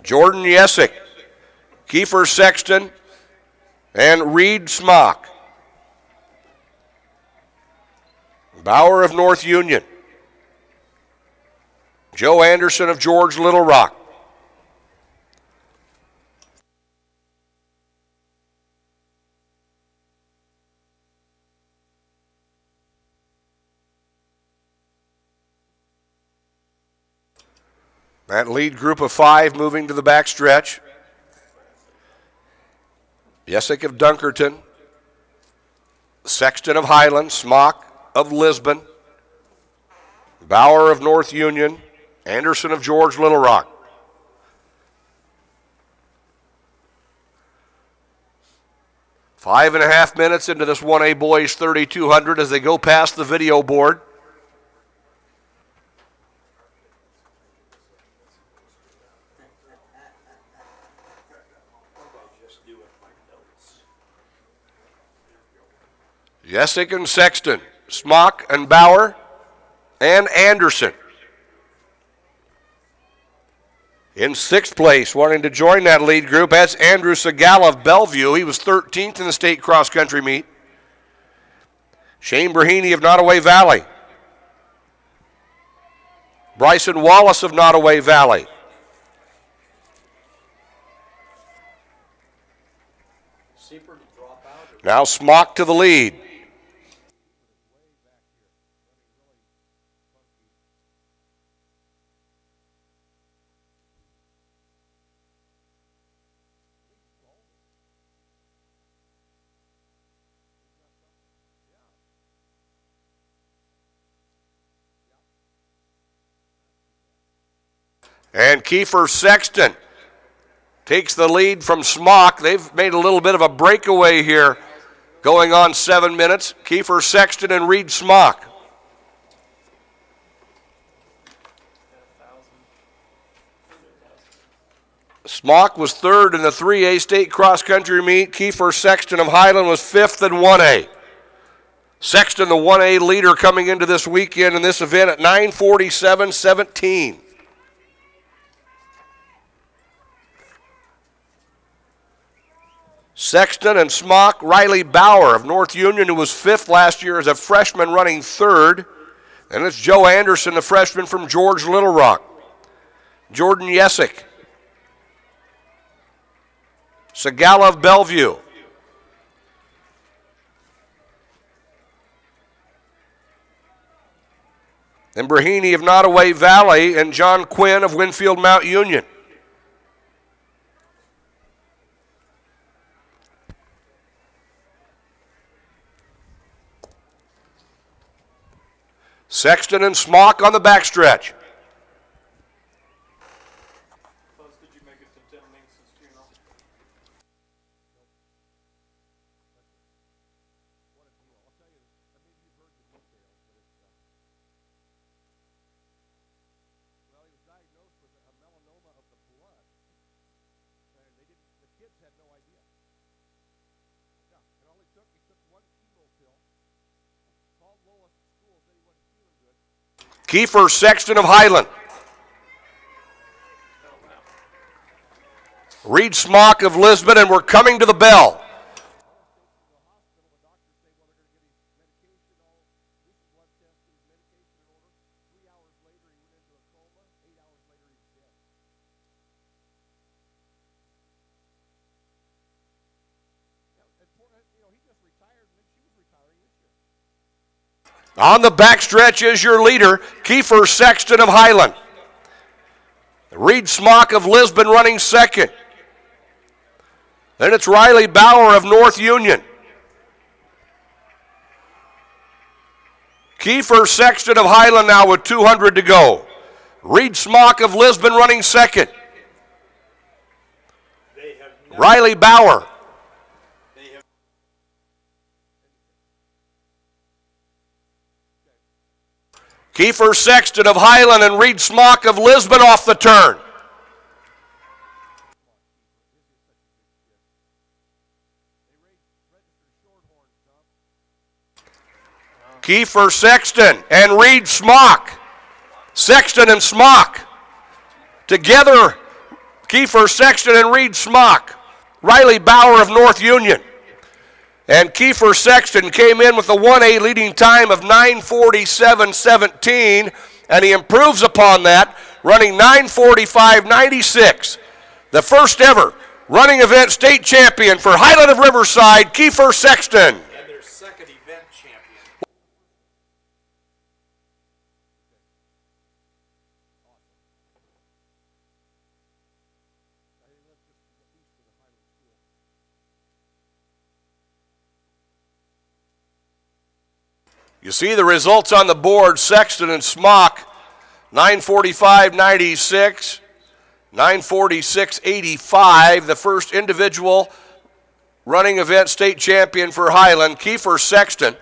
Jordan Yesick, Kiefer Sexton, and Reed Smock. Bauer of North Union. Joe Anderson of George Little Rock. That lead group of 5 moving to the backstretch. Yesick of Dunkerton, Sexton of Highland, Smock of Lisbon, Bauer of North Union, Anderson of George Little Rock. Five and a half minutes into this 1A boys 3200 as they go past the video board. Yesick and Sexton, Smock and Bauer, and Anderson. In 6th place, wanting to join that lead group, that's Andrew Segal of Bellevue. He was 13th in the state cross-country meet. Shane Braheny of Nottoway Valley. Bryson Wallace of Nottoway Valley. Now Smock to the lead. And Kiefer Sexton takes the lead from Smock. They've made a little bit of a breakaway here, going on 7 minutes. Kiefer Sexton and Reed Smock. Smock was 3rd in the 3A state cross-country meet. Kiefer Sexton of Highland was 5th in 1A. Sexton, the 1A leader, coming into this weekend in this event at 9:47.17. Sexton and Smock, Riley Bauer of North Union, who was 5th last year as a freshman, running 3rd. And it's Joe Anderson, the freshman from George Little Rock. Jordan Yesick. Segala of Bellevue. And Braheny of Nottoway Valley, and John Quinn of Winfield Mount Union. Sexton and Smock on the backstretch. Buzz, did you make it to 10 links since Juno? Well, he was diagnosed with a melanoma of the blood. And the kids had no idea. Yeah, and all he took one chemo pill. Called Lois at school, said he wasn't feeling good. Kiefer Sexton of Highland. Reed Smock of Lisbon, and we're coming to the bell. On the backstretch is your leader, Kiefer Sexton of Highland. Reed Smock of Lisbon running second. Then it's Riley Bauer of North Union. Kiefer Sexton of Highland now with 200 to go. Reed Smock of Lisbon running second. Riley Bauer. Kiefer Sexton of Highland and Reed Smock of Lisbon off the turn. Kiefer Sexton and Reed Smock. Sexton and Smock. Together, Kiefer Sexton and Reed Smock. Riley Bauer of North Union. And Kiefer Sexton came in with a 1A leading time of 9:47.17, and he improves upon that, running 9:45.96. The first ever running event state champion for Highland of Riverside, Kiefer Sexton. And their second event champion. You see the results on the board. Sexton and Smock, 9:45.96, 9:46.85. The first individual running event state champion for Highland, Kiefer Sexton.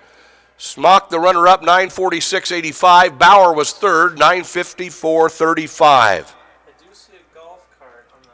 Smock, the runner-up, 9:46.85. Bauer was third, 9:54.35. I do see a golf cart on the.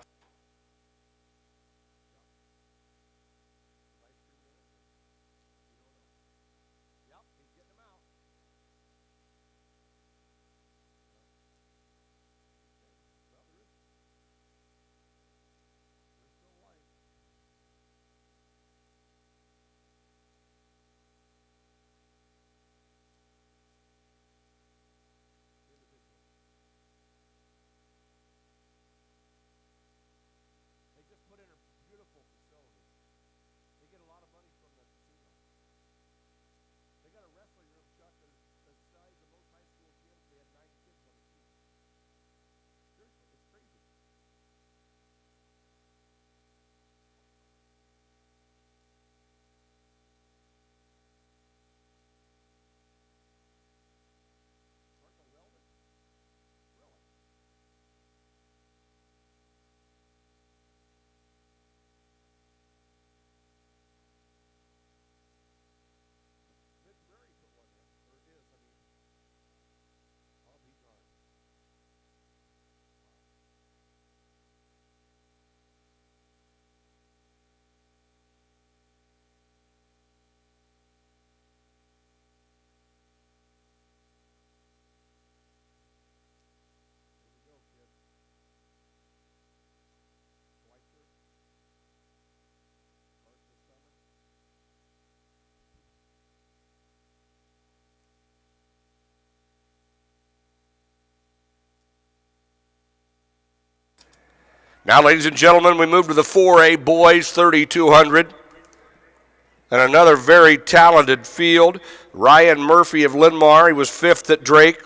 Now, ladies and gentlemen, we move to the 4A boys 3,200. And another very talented field. Ryan Murphy of Linmar, he was fifth at Drake.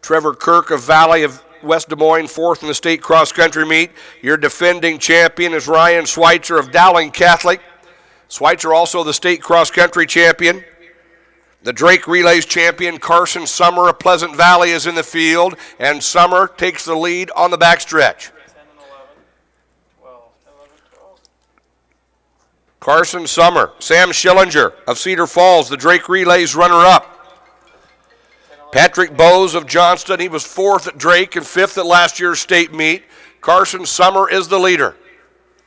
Trevor Kirk of Valley of West Des Moines, fourth in the state cross-country meet. Your defending champion is Ryan Schweitzer of Dowling Catholic. Schweitzer also the state cross-country champion. The Drake Relays champion, Carson Summer of Pleasant Valley, is in the field, and Summer takes the lead on the backstretch. 10 and 11, 12, 11, 12. Carson Summer, Sam Schillinger of Cedar Falls, the Drake Relays runner-up. Patrick Bowes of Johnston, he was fourth at Drake and fifth at last year's state meet. Carson Summer is the leader.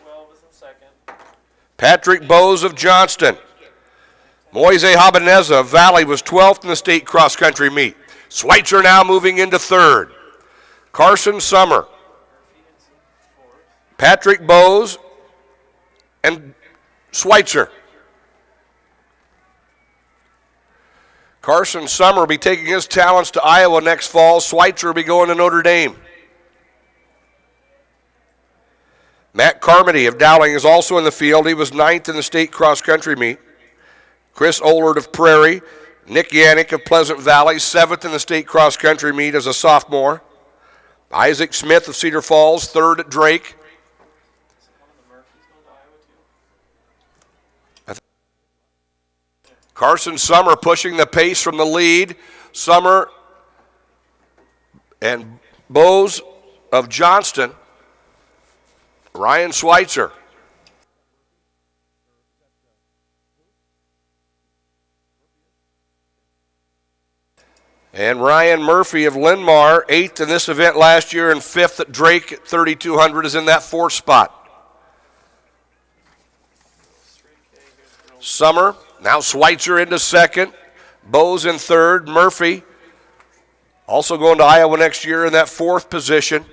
12 is in second. Patrick Bowes of Johnston. Moise Habaneza of Valley was 12th in the state cross-country meet. Schweitzer now moving into third. Carson Summer. Patrick Bowes, and Schweitzer. Carson Summer will be taking his talents to Iowa next fall. Schweitzer will be going to Notre Dame. Matt Carmody of Dowling is also in the field. He was 9th in the state cross-country meet. Chris Ohlert of Prairie. Nick Yannick of Pleasant Valley, 7th in the state cross-country meet as a sophomore. Isaac Smith of Cedar Falls, 3rd at Drake. Carson Summer pushing the pace from the lead. Summer and Bowes of Johnston. Ryan Schweitzer. And Ryan Murphy of Linmar, 8th in this event last year and 5th at Drake at 3,200, is in that 4th spot. Summer, now Schweitzer into 2nd. Bowes in 3rd. Murphy also going to Iowa next year in that 4th position.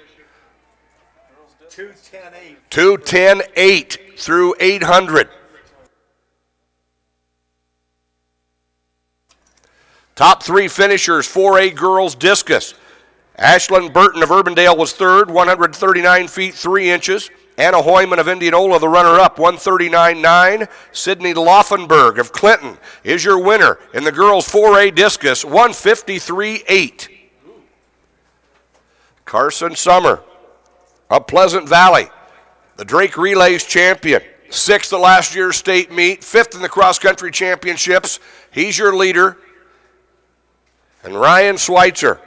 2:10.8. 2:10.8 through 800. Top 3 finishers, 4A girls discus. Ashlyn Burton of Urbandale was 3rd, 139 feet 3 inches. Anna Hoyman of Indianola, the runner-up, 139.9. Sydney Laufenberg of Clinton is your winner in the girls 4A discus, 153.8. Carson Summer of Pleasant Valley, the Drake Relays champion, 6th at last year's state meet, 5th in the cross-country championships. He's your leader. And Ryan Schweitzer.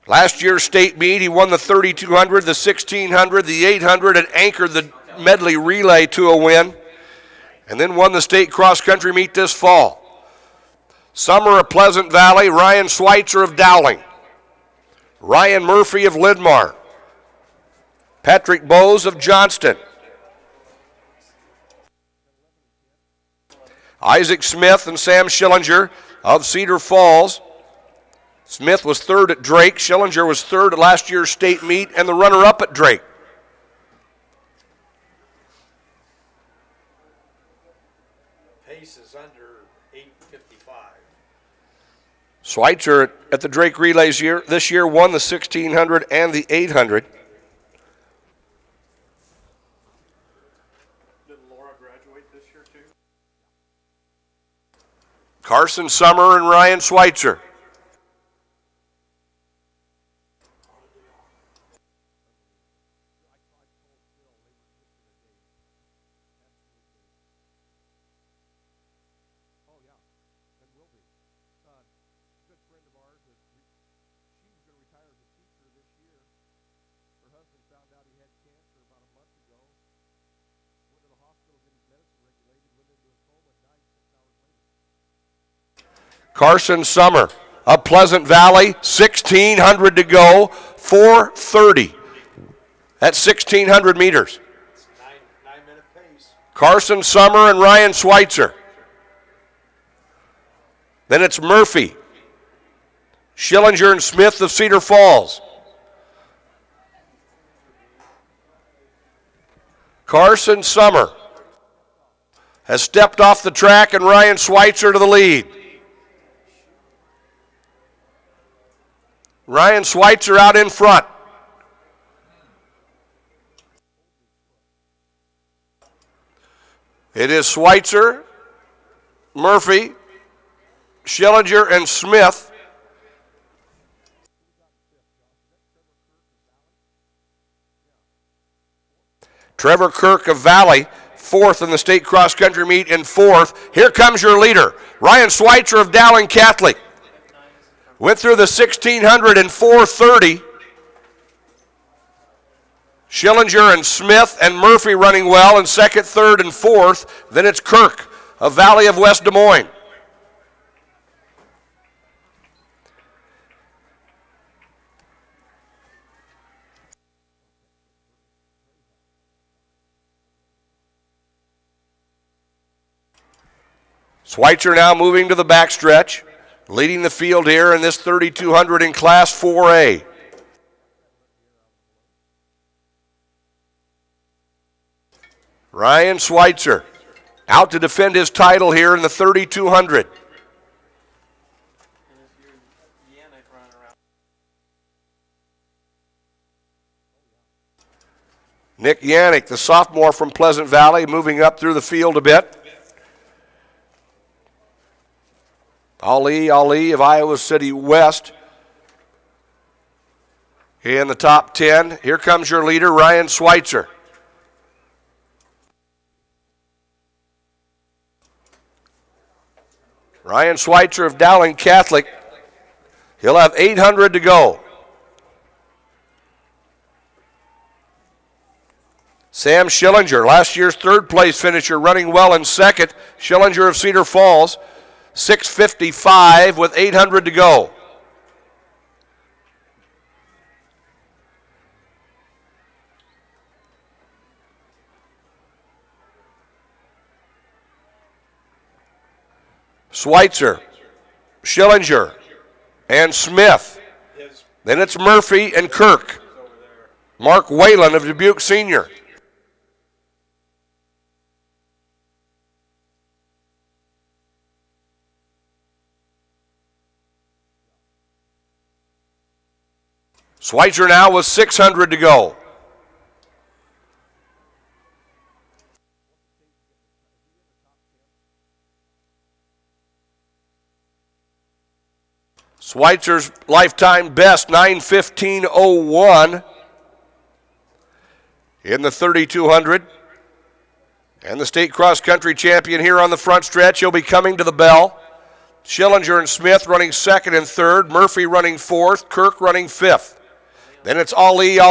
Last year's state meet, he won the 3,200, the 1,600, the 800, and anchored the medley relay to a win, and then won the state cross-country meet this fall. Summer of Pleasant Valley, Ryan Schweitzer of Dowling. Ryan Murphy of Lidmar. Patrick Bowes of Johnston. Isaac Smith and Sam Schillinger of Cedar Falls. Smith was 3rd at Drake. Schillinger was 3rd at last year's state meet and the runner-up at Drake. Pace is under 8:55. Schweitzer at the Drake Relays this year won the 1,600 and the 800. Did Laura graduate this year too? Carson Summer and Ryan Schweitzer. Carson Summer of Pleasant Valley, 1,600 to go, 4:30 at 1,600 meters. 9-minute pace. Carson Summer and Ryan Schweitzer. Then it's Murphy, Schillinger and Smith of Cedar Falls. Carson Summer has stepped off the track and Ryan Schweitzer to the lead. Ryan Schweitzer out in front. It is Schweitzer, Murphy, Schillinger, and Smith. Trevor Kirk of Valley, 4th in the state cross-country meet and 4th. Here comes your leader, Ryan Schweitzer of Dowling Catholic. Went through the 1,600 in 4:30. Schillinger and Smith and Murphy running well in 2nd, 3rd, and 4th. Then it's Kirk of Valley of West Des Moines. Schweitzer now moving to the backstretch, leading the field here in this 3,200 in Class 4A. Ryan Schweitzer out to defend his title here in the 3200. And if you're Yannick running around. Nick Yannick, the sophomore from Pleasant Valley, moving up through the field a bit. Ali of Iowa City West in the top 10. Here comes your leader, Ryan Schweitzer. Ryan Schweitzer of Dowling Catholic. He'll have 800 to go. Sam Schillinger, last year's third place finisher, running well in second. Schillinger of Cedar Falls, 6:55 with 800 to go. Schweitzer, Schillinger, and Smith. Then it's Murphy and Kirk. Mark Whalen of Dubuque Senior. Schweitzer now with 600 to go. Schweitzer's lifetime best, 9:15:01 in the 3200. And the state cross-country champion here on the front stretch. He'll be coming to the bell. Schillinger and Smith running second and third. Murphy running fourth. Kirk running fifth. Then it's Ali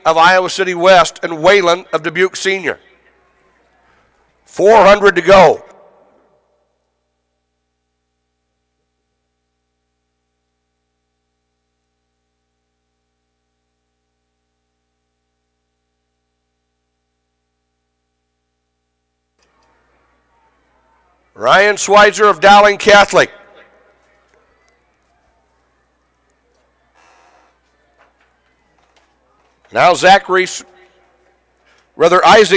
of Iowa City West and Whalen of Dubuque Senior. 400 to go. Ryan Schweitzer of Dowling Catholic. Now Isaac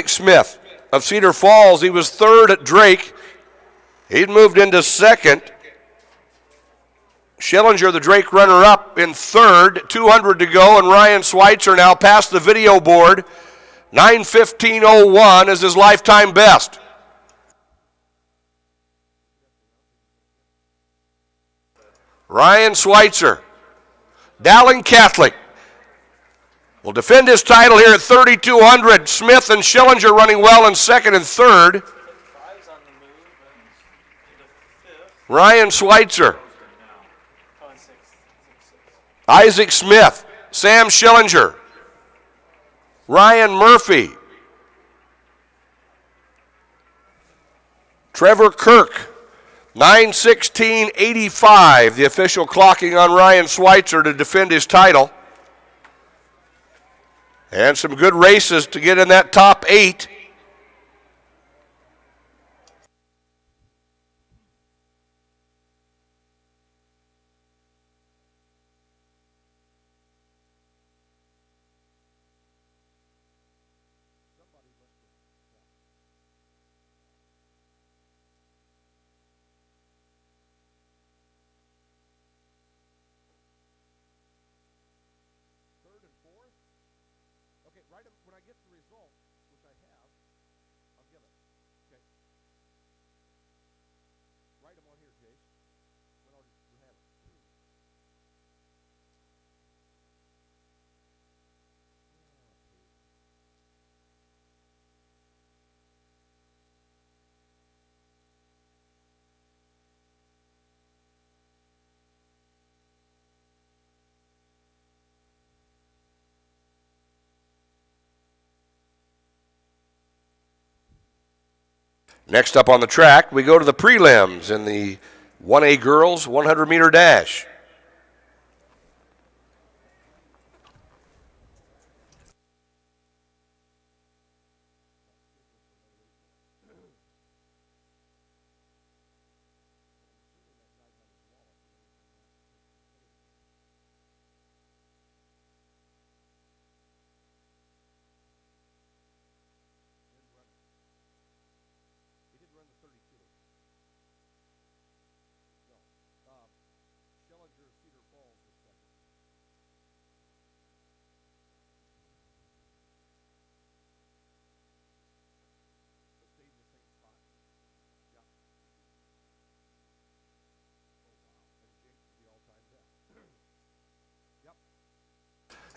Smith of Cedar Falls. He was third at Drake. He'd moved into second. Schillinger, the Drake runner-up, in third. 200 to go, and Ryan Schweitzer now past the video board. 9:15:01 is his lifetime best. Ryan Schweitzer, Dowling Catholic, will defend his title here at 3,200. Smith and Schillinger running well in second and third. Ryan Schweitzer, Isaac Smith, Sam Schillinger, Ryan Murphy, Trevor Kirk. 9:16:85, the official clocking on Ryan Schweitzer to defend his title. And some good races to get in that top 8. Next up on the track, we go to the prelims in the 1A girls 100-meter dash.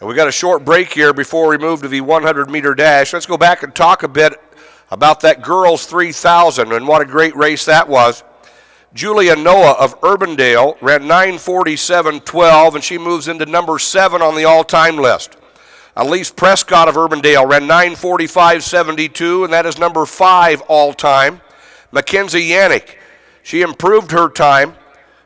And we got a short break here before we move to the 100-meter dash. Let's go back and talk a bit about that girls 3,000 and what a great race that was. Julia Noah of Urbandale ran 9:47.12, and she moves into number 7 on the all-time list. Elise Prescott of Urbandale ran 9:45.72, and that is number 5 all-time. Mackenzie Yannick, she improved her time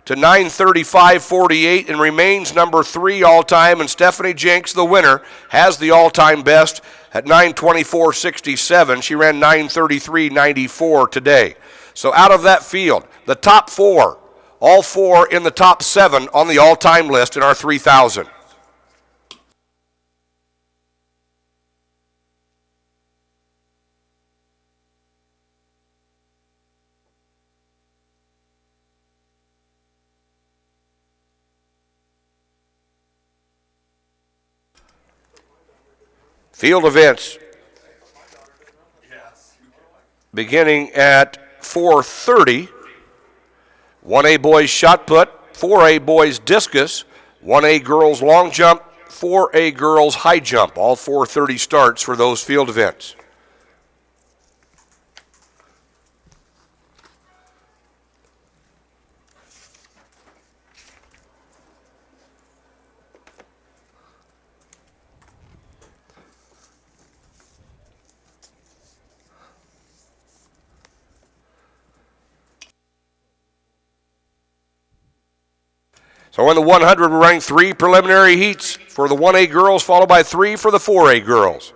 to 9:35.48 and remains number 3 all-time. And Stephanie Jenks, the winner, has the all-time best at 9:24.67. She ran 9:33.94 today. So out of that field, the top 4, all 4 in the top 7 on the all-time list in our 3,000. Field events beginning at 4:30. 1A boys shot put, 4A boys discus, 1A girls long jump, 4A girls high jump. All 4:30 starts for those field events. So in the 100, we're running 3 preliminary heats for the 1A girls, followed by 3 for the 4A girls.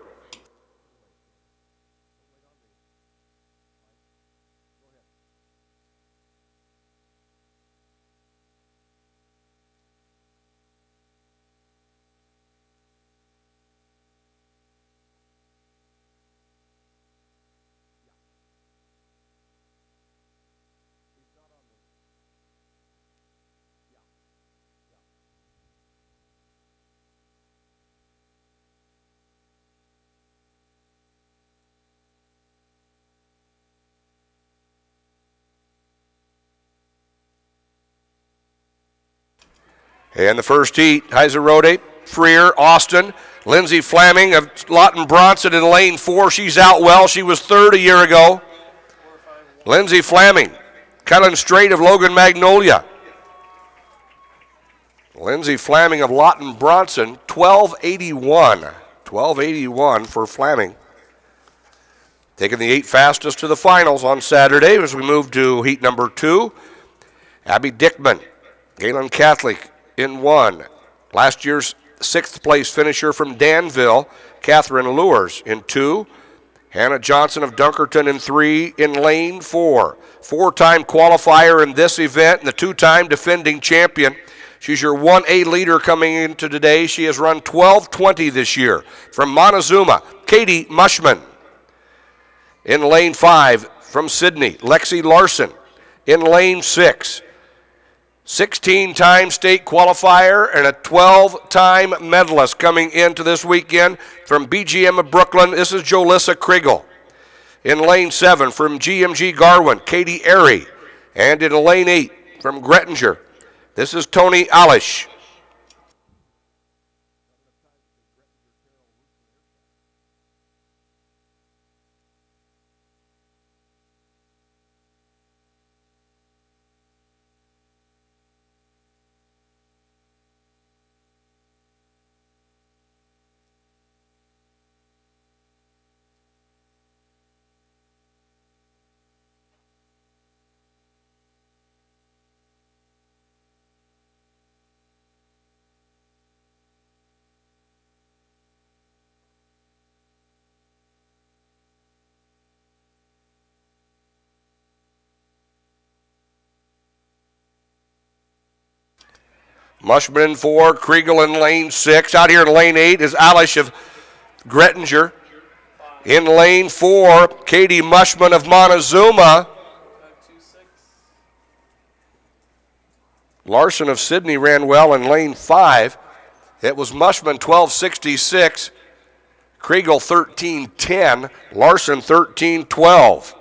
And the first heat, Heiser Rode, Freer, Austin, Lindsay Flaming of Lawton Bronson in lane 4. She's out well. She was 3rd a year ago. Lindsay Flaming, Kellen Strait of Logan Magnolia. Lindsay Flaming of Lawton Bronson, 12:81. 12:81 for Flaming. Taking the 8 fastest to the finals on Saturday as we move to heat number 2. Abby Dickman, Galen Catholic in 1. Last year's 6th place finisher from Danville, Catherine Lures in 2. Hannah Johnson of Dunkerton in 3 in lane 4. 4-time qualifier in this event and the 2-time defending champion. She's your 1A leader coming into today. She has run 12:20 this year. From Montezuma, Katie Mushman. In lane 5 from Sydney, Lexi Larson. In lane 6. 16-time state qualifier and a 12-time medalist coming into this weekend from BGM of Brooklyn. This is Jolissa Kriegel. In lane 7 from GMG Garwin, Katie Airy. And in lane 8 from Grettinger, this is Tony Alish. Mushman in 4, Kriegel in lane 6. Out here in lane 8 is Alish of Grettinger. In lane 4, Katie Mushman of Montezuma. Larson of Sydney ran well in lane 5. It was Mushman 12:66, Kriegel 13:10, Larson 13:12.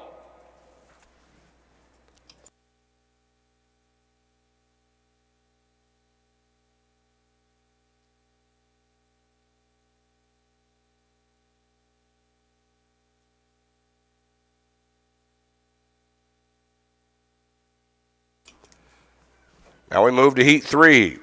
Now we move to Heat 3.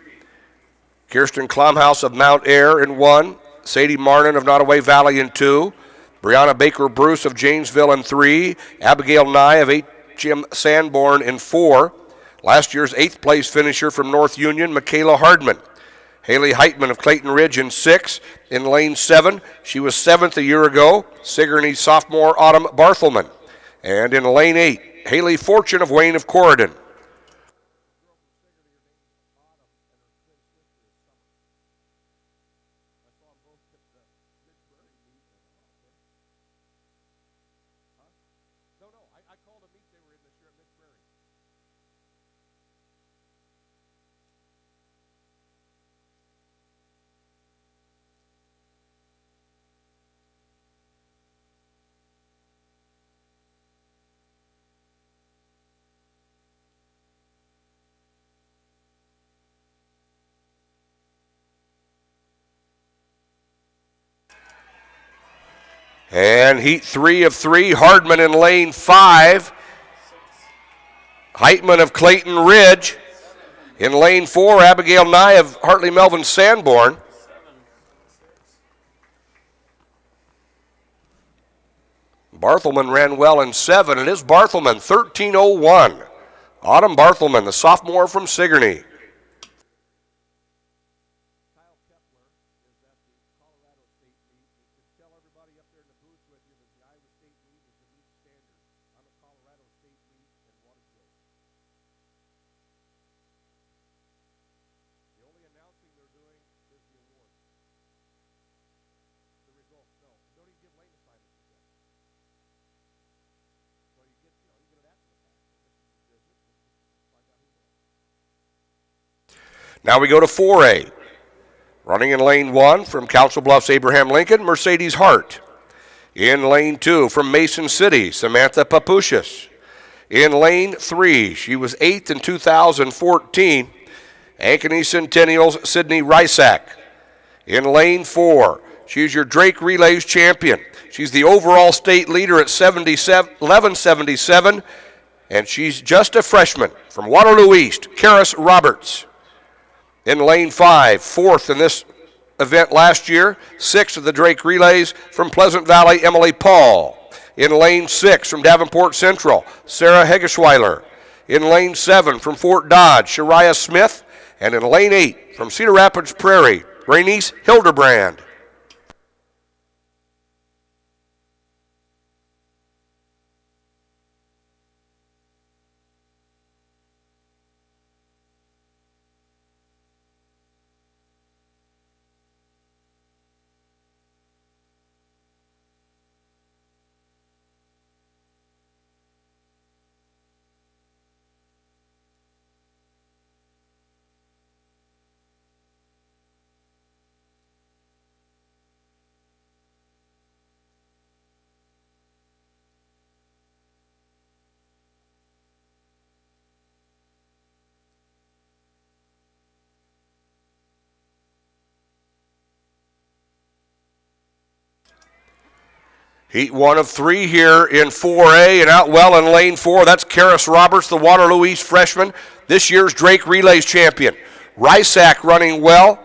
Kirsten Klomhouse of Mount Ayr in 1. Sadie Marnin of Nottoway Valley in 2. Brianna Baker-Bruce of Janesville in 3. Abigail Nye of H.M. Sanborn in 4. Last year's 8th place finisher from North Union, Michaela Hardman. Haley Heitman of Clayton Ridge in 6. In lane 7, she was 7th a year ago, Sigourney sophomore Autumn Barthelman. And in lane 8, Haley Fortune of Wayne of Corridon. And Heat 3 of 3, Hardman in lane 5. Heitman of Clayton Ridge. In lane 4, Abigail Nye of Hartley Melvin Sanborn. Barthelman ran well in 7. It is Barthelman, 13:01. Autumn Barthelman, the sophomore from Sigourney. Now we go to 4A. Running in lane 1 from Council Bluffs, Abraham Lincoln, Mercedes Hart. In lane 2 from Mason City, Samantha Papuchis. In lane 3, she was 8th in 2014, Ankeny Centennial's Sydney Rysack. In lane 4, she's your Drake Relays champion. She's the overall state leader at 1177, and she's just a freshman from Waterloo East, Karis Roberts. In lane 5, 4th in this event last year, 6th of the Drake Relays from Pleasant Valley, Emily Paul. In lane 6 from Davenport Central, Sarah Hegeschweiler. In lane 7 from Fort Dodge, Shariah Smith. And in lane 8 from Cedar Rapids Prairie, Rainice Hildebrand. Heat 1 of 3 here in 4A, and out well in lane 4. That's Karis Roberts, the Waterloo East freshman, this year's Drake Relays champion. Rysack running well.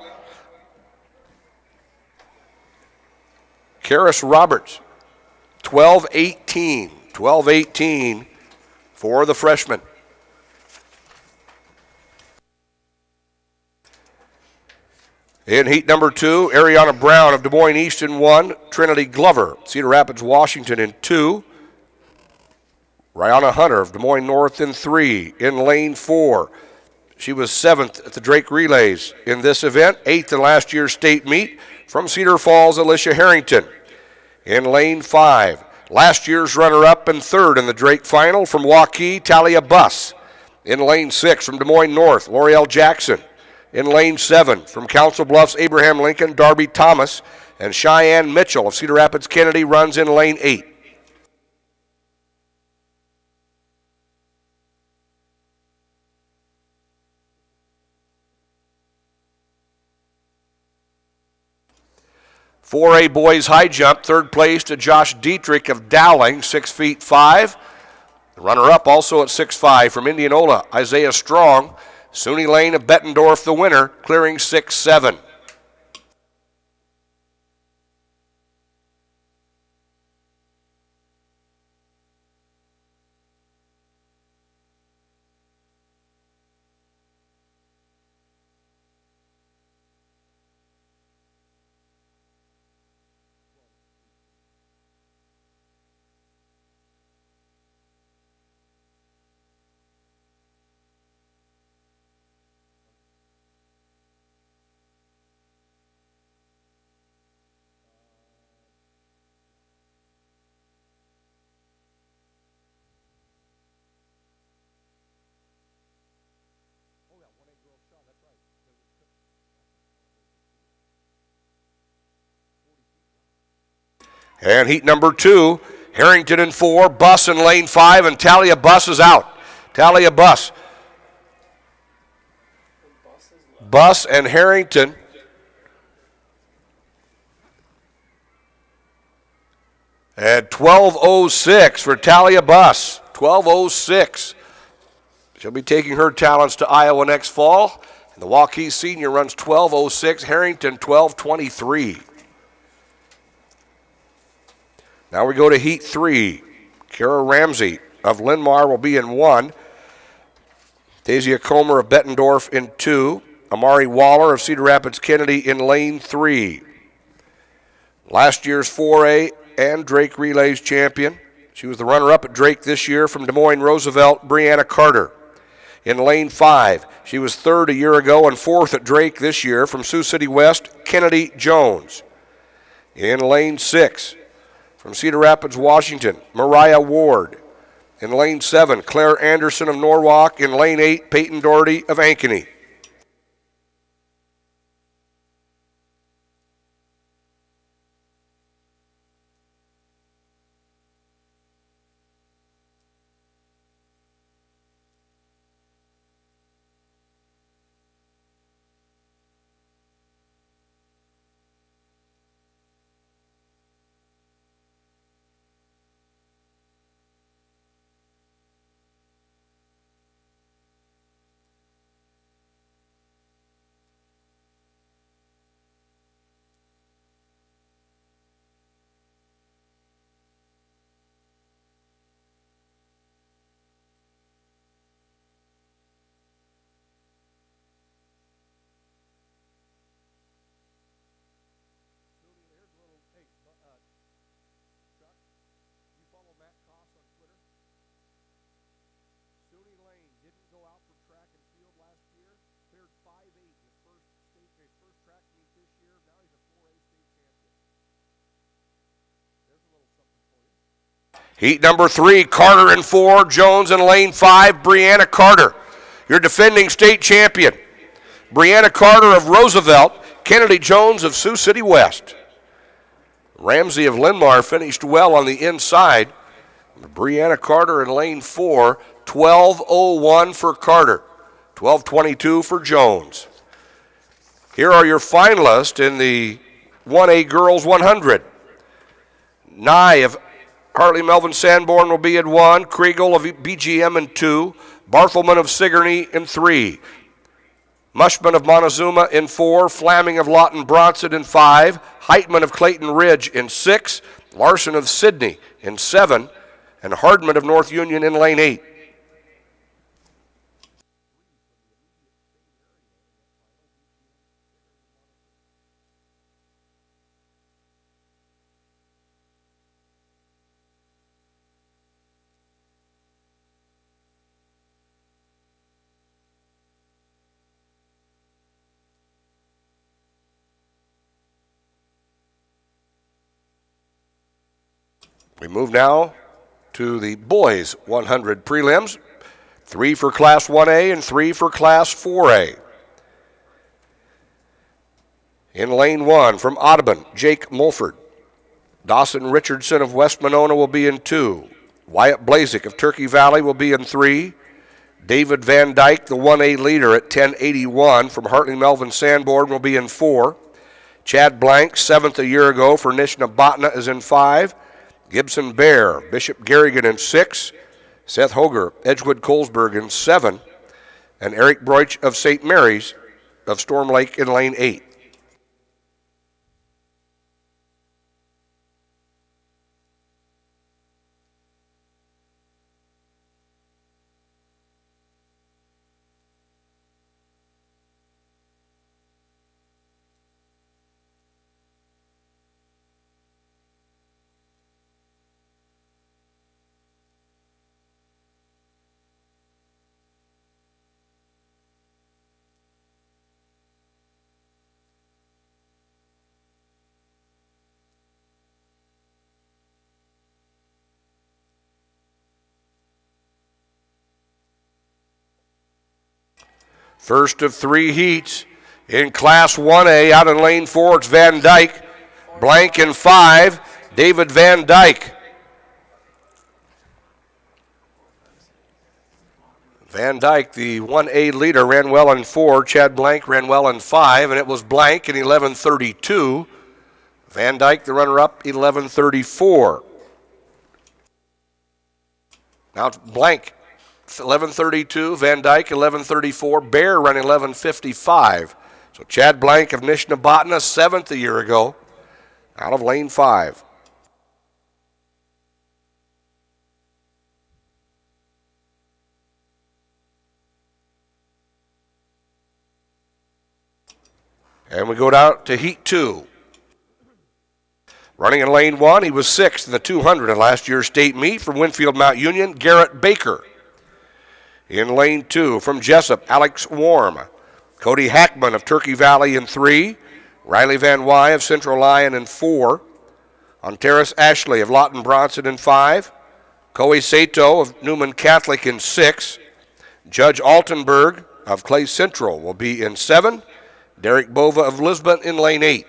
Karis Roberts, 12:18. 12:18 for the freshman. In heat number 2, Ariana Brown of Des Moines East in 1, Trinity Glover, Cedar Rapids, Washington in 2, Rihanna Hunter of Des Moines North in 3. In lane 4, she was 7th at the Drake Relays in this event, 8th in last year's state meet from Cedar Falls, Alicia Harrington. In lane 5, last year's runner-up and 3rd in the Drake final from Waukee, Talia Buss. In lane 6 from Des Moines North, L'Oreal Jackson. In lane 7, from Council Bluffs, Abraham Lincoln, Darby Thomas, and Cheyenne Mitchell of Cedar Rapids Kennedy runs in lane 8. For a boys high jump, 3rd place to Josh Dietrich of Dowling, 6'5". The runner-up also at 6'5" from Indianola, Isaiah Strong. SUNY Lane of Bettendorf the winner, clearing 6-7. And heat number 2, Harrington in 4, Buss in lane 5, and Talia Buss is out. Talia Buss. Buss and Harrington. At 12:06 for Talia Buss. 12:06. She'll be taking her talents to Iowa next fall. And the Waukee senior runs 12:06, Harrington 12:23. Now we go to heat 3. Kara Ramsey of Linmar will be in 1. Daisy Comer of Bettendorf in 2. Amari Waller of Cedar Rapids Kennedy in lane 3. Last year's 4A and Drake Relays champion. She was the runner-up at Drake this year from Des Moines Roosevelt, Brianna Carter. In lane 5, she was 3rd a year ago and 4th at Drake this year from Sioux City West, Kennedy Jones. In lane 6, from Cedar Rapids, Washington, Mariah Ward. In lane 7, Claire Anderson of Norwalk. In lane 8, Peyton Doherty of Ankeny. Heat number 3, Carter in 4, Jones in lane 5, Brianna Carter, your defending state champion. Brianna Carter of Roosevelt, Kennedy Jones of Sioux City West. Ramsey of Linmar finished well on the inside. Brianna Carter in lane 4, 12:01 for Carter, 12:22 for Jones. Here are your finalists in the 1A Girls 100. Nye of Hartley Melvin Sanborn will be in 1, Kriegel of BGM in 2, Barthelman of Sigourney in 3, Mushman of Montezuma in 4, Flaming of Lawton Bronson in 5, Heitman of Clayton Ridge in 6, Larson of Sidney in 7, and Hardman of North Union in lane 8. We move now to the boys 100 prelims, 3 for Class 1A and 3 for Class 4A. In lane 1 from Audubon, Jake Mulford. Dawson Richardson of West Monona will be in 2. Wyatt Blazik of Turkey Valley will be in 3. David Van Dyke, the 1A leader at 1081 from Hartley Melvin Sanborn, will be in 4. Chad Blank, 7th a year ago for Nishna Botna, is in 5. Gibson Bear, Bishop Garrigan in 6. Seth Hoger, Edgewood Colesburg in 7. and Eric Broich of St. Mary's of Storm Lake in lane 8. First of 3 heats in Class 1A out in lane 4, it's Van Dyke. Blank in 5, David Van Dyke. Van Dyke, the 1A leader, ran well in 4. Chad Blank ran well in 5, and it was Blank in 11:32. Van Dyke, the runner-up, 11:34. Now it's Blank, 11:32. Van Dyke, 11:34. Bear running 11:55. So Chad Blank of Nishnabotna, 7th a year ago, out of lane 5. And we go down to Heat 2. Running in lane 1, he was 6th in the 200 in last year's state meet from Winfield Mount Union, Garrett Baker. In lane 2, from Jessup, Alex Warm. Cody Hackman of Turkey Valley in 3. Riley Van Wy of Central Lyon in 4. Ontaris Ashley of Lawton Bronson in 5. Koei Sato of Newman Catholic in 6. Judge Altenberg of Clay Central will be in 7. Derek Bova of Lisbon in lane 8.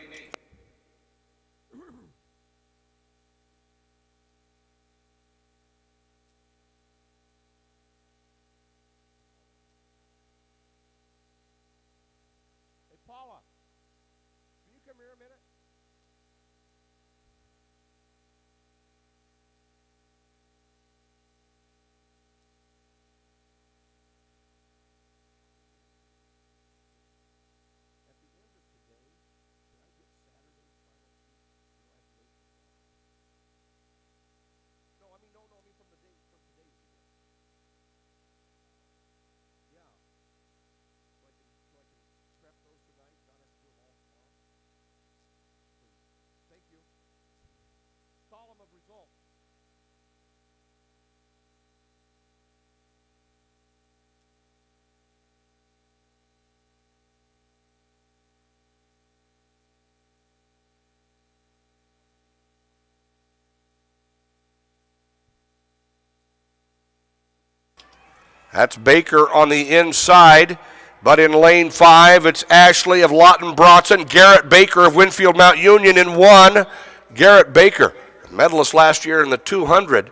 That's Baker on the inside, but in lane 5, it's Ashley of Lawton Bronson, Garrett Baker of Winfield Mount Union in 1. Garrett Baker, medalist last year in the 200.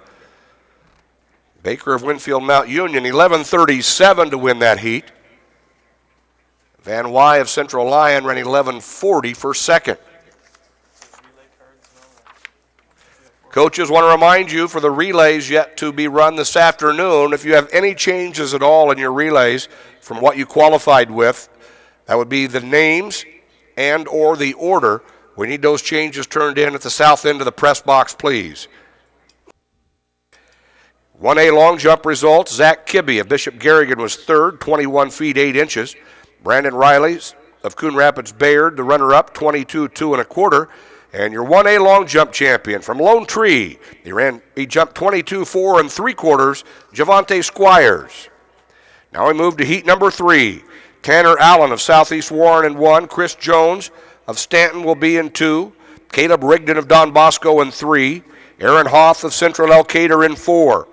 Baker of Winfield Mount Union, 11:37 to win that heat. Van Wy of Central Lyon ran 11:40 for second. Coaches want to remind you for the relays yet to be run this afternoon, if you have any changes at all in your relays from what you qualified with, that would be the names and or the order. We need those changes turned in at the south end of the press box, please. 1A long jump results, Zach Kibbe of Bishop Garrigan was 3rd, 21 feet 8 inches. Brandon Riley of Coon Rapids Bayard, the runner-up, 22 2 1/4. And your 1A long jump champion from Lone Tree, he jumped 22 4 3/4, Javante Squires. Now we move to heat number 3. Tanner Allen of Southeast Warren in 1, Chris Jones of Stanton will be in 2, Caleb Rigdon of Don Bosco in 3, Aaron Hoff of Central Elkader in 4.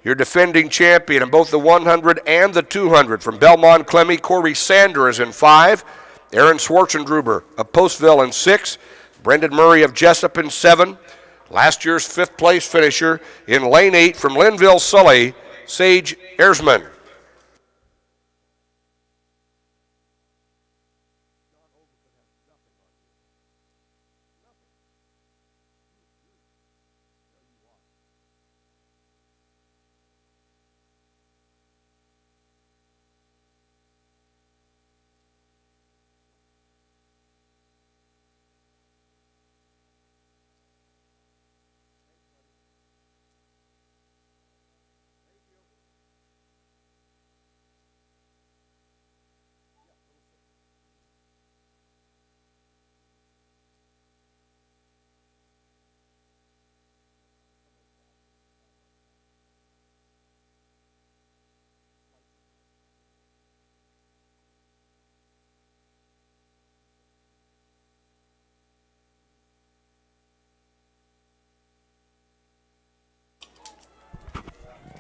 Your defending champion in both the 100 and the 200 from Belmont Clemmy, Corey Sander is in 5, Aaron Schwartzendruber of Postville in 6, Brendan Murray of Jessup in 7. Last year's 5th place finisher in lane 8 from Linville Sully, Sage Ersman.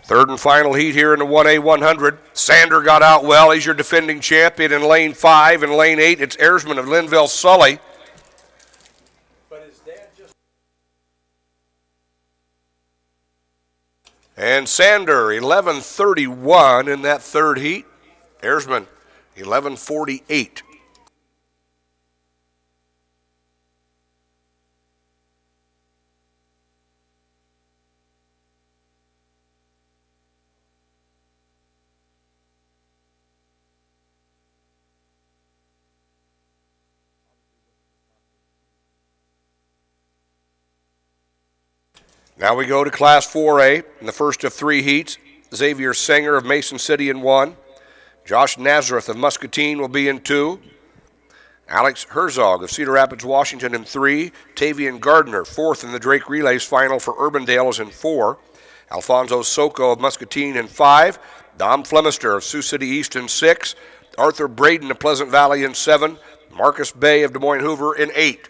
Third and final heat here in the 1A 100. Sander got out well. He's your defending champion in lane 5. In lane 8, it's Airsman of Linville Sully. And Sander, 11:31 in that third heat. Airsman, 11:48. Now we go to Class 4A in the first of 3 heats. Xavier Sanger of Mason City in 1. Josh Nazareth of Muscatine will be in 2. Alex Herzog of Cedar Rapids, Washington in 3. Tavian Gardner, 4th in the Drake Relays final for Urbandale, is in 4. Alfonso Soko of Muscatine in 5. Dom Flemister of Sioux City East in 6. Arthur Braden of Pleasant Valley in 7. Marcus Bay of Des Moines Hoover in 8.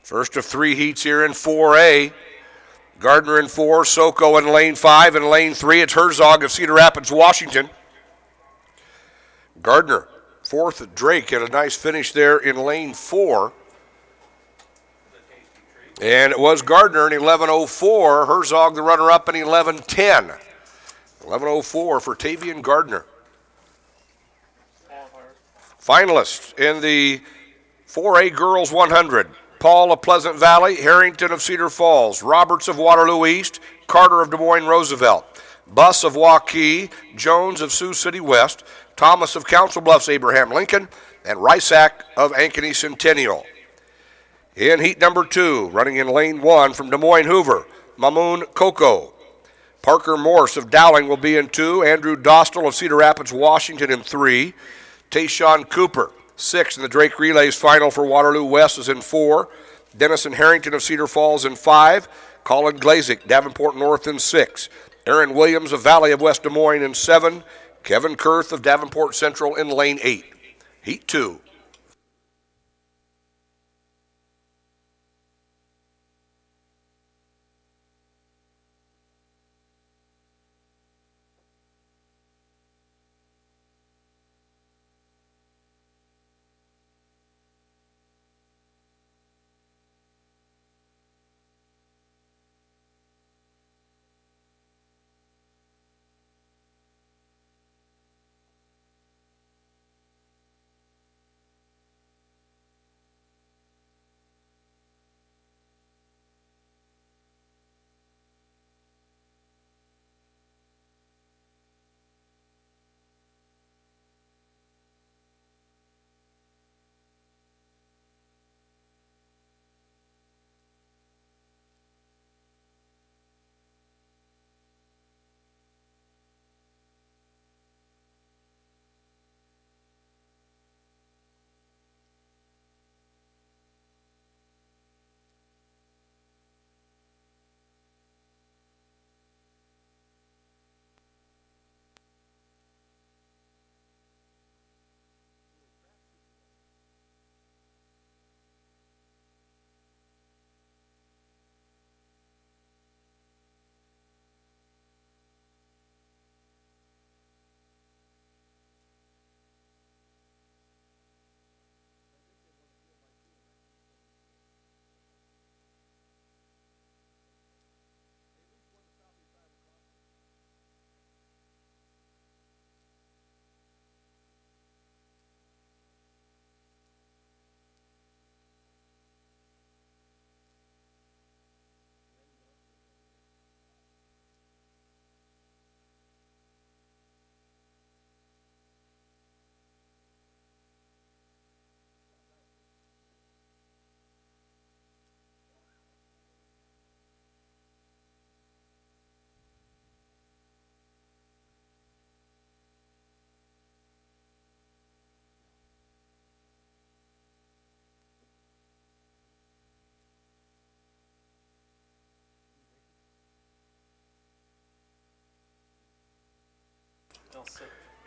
First of 3 heats here in 4A. Gardner in 4, Soko in lane 5. In lane 3, it's Herzog of Cedar Rapids, Washington. Gardner, 4th at Drake, had a nice finish there in lane 4. And it was Gardner in 11:04. Herzog, the runner-up, in 11:10. 11:04 for Tavian Gardner. Finalists in the 4A Girls 100. Paul of Pleasant Valley, Harrington of Cedar Falls, Roberts of Waterloo East, Carter of Des Moines Roosevelt, Buss of Waukee, Jones of Sioux City West, Thomas of Council Bluffs Abraham Lincoln, and Rysack of Ankeny Centennial. In heat number 2, running in lane 1 from Des Moines Hoover, Mamoun Coco. Parker Morse of Dowling will be in 2, Andrew Dostal of Cedar Rapids, Washington in 3, Tayshawn Cooper, 6th in the Drake Relays final for Waterloo West, is in 4. Dennison Harrington of Cedar Falls in 5. Colin Glazik, Davenport North in 6. Aaron Williams of Valley of West Des Moines in 7. Kevin Kurth of Davenport Central in lane 8. Heat 2.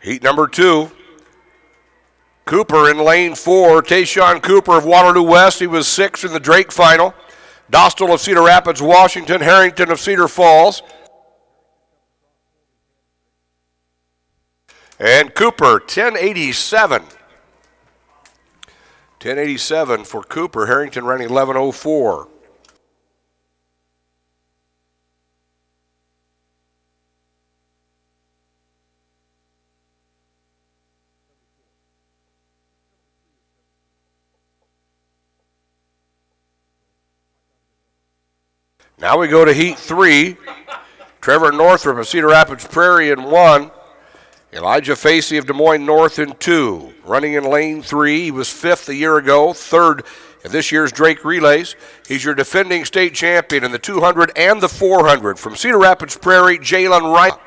Heat number 2. Cooper in lane 4. Tayshawn Cooper of Waterloo West. He was 6th in the Drake final. Dostal of Cedar Rapids, Washington. Harrington of Cedar Falls. And Cooper, 1087. 1087 for Cooper. Harrington running 1104. Now we go to Heat 3. Trevor Northrup of Cedar Rapids Prairie in 1. Elijah Facey of Des Moines North in 2. Running in lane 3. He was 5th a year ago, 3rd in this year's Drake Relays. He's your defending state champion in the 200 and the 400. From Cedar Rapids Prairie, Jalen Wright.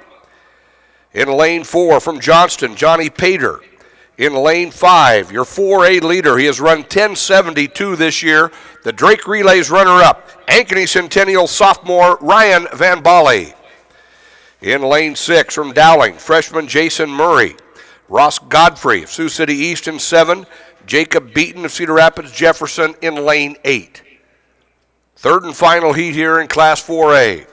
In lane 4 from Johnston, Johnny Pater. In lane 5, your 4A leader. He has run 1072 this year. The Drake Relays runner-up, Ankeny Centennial sophomore Ryan Van Bale. In lane 6 from Dowling, freshman Jason Murray. Ross Godfrey of Sioux City East in 7. Jacob Beaton of Cedar Rapids Jefferson in lane 8. Third and final heat here in Class 4A.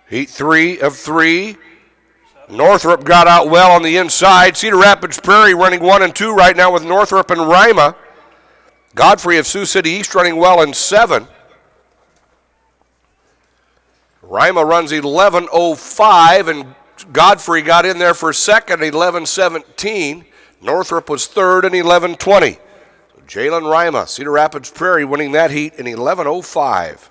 Heat 3 of 3. Northrup got out well on the inside. Cedar Rapids Prairie running 1 and 2 right now with Northrup and Rima. Godfrey of Sioux City East running well in 7. Rima runs 11:05, and Godfrey got in there for second, 11:17. Northrup was third in 11:20. So Jalen Rima, Cedar Rapids Prairie, winning that heat in 11:05.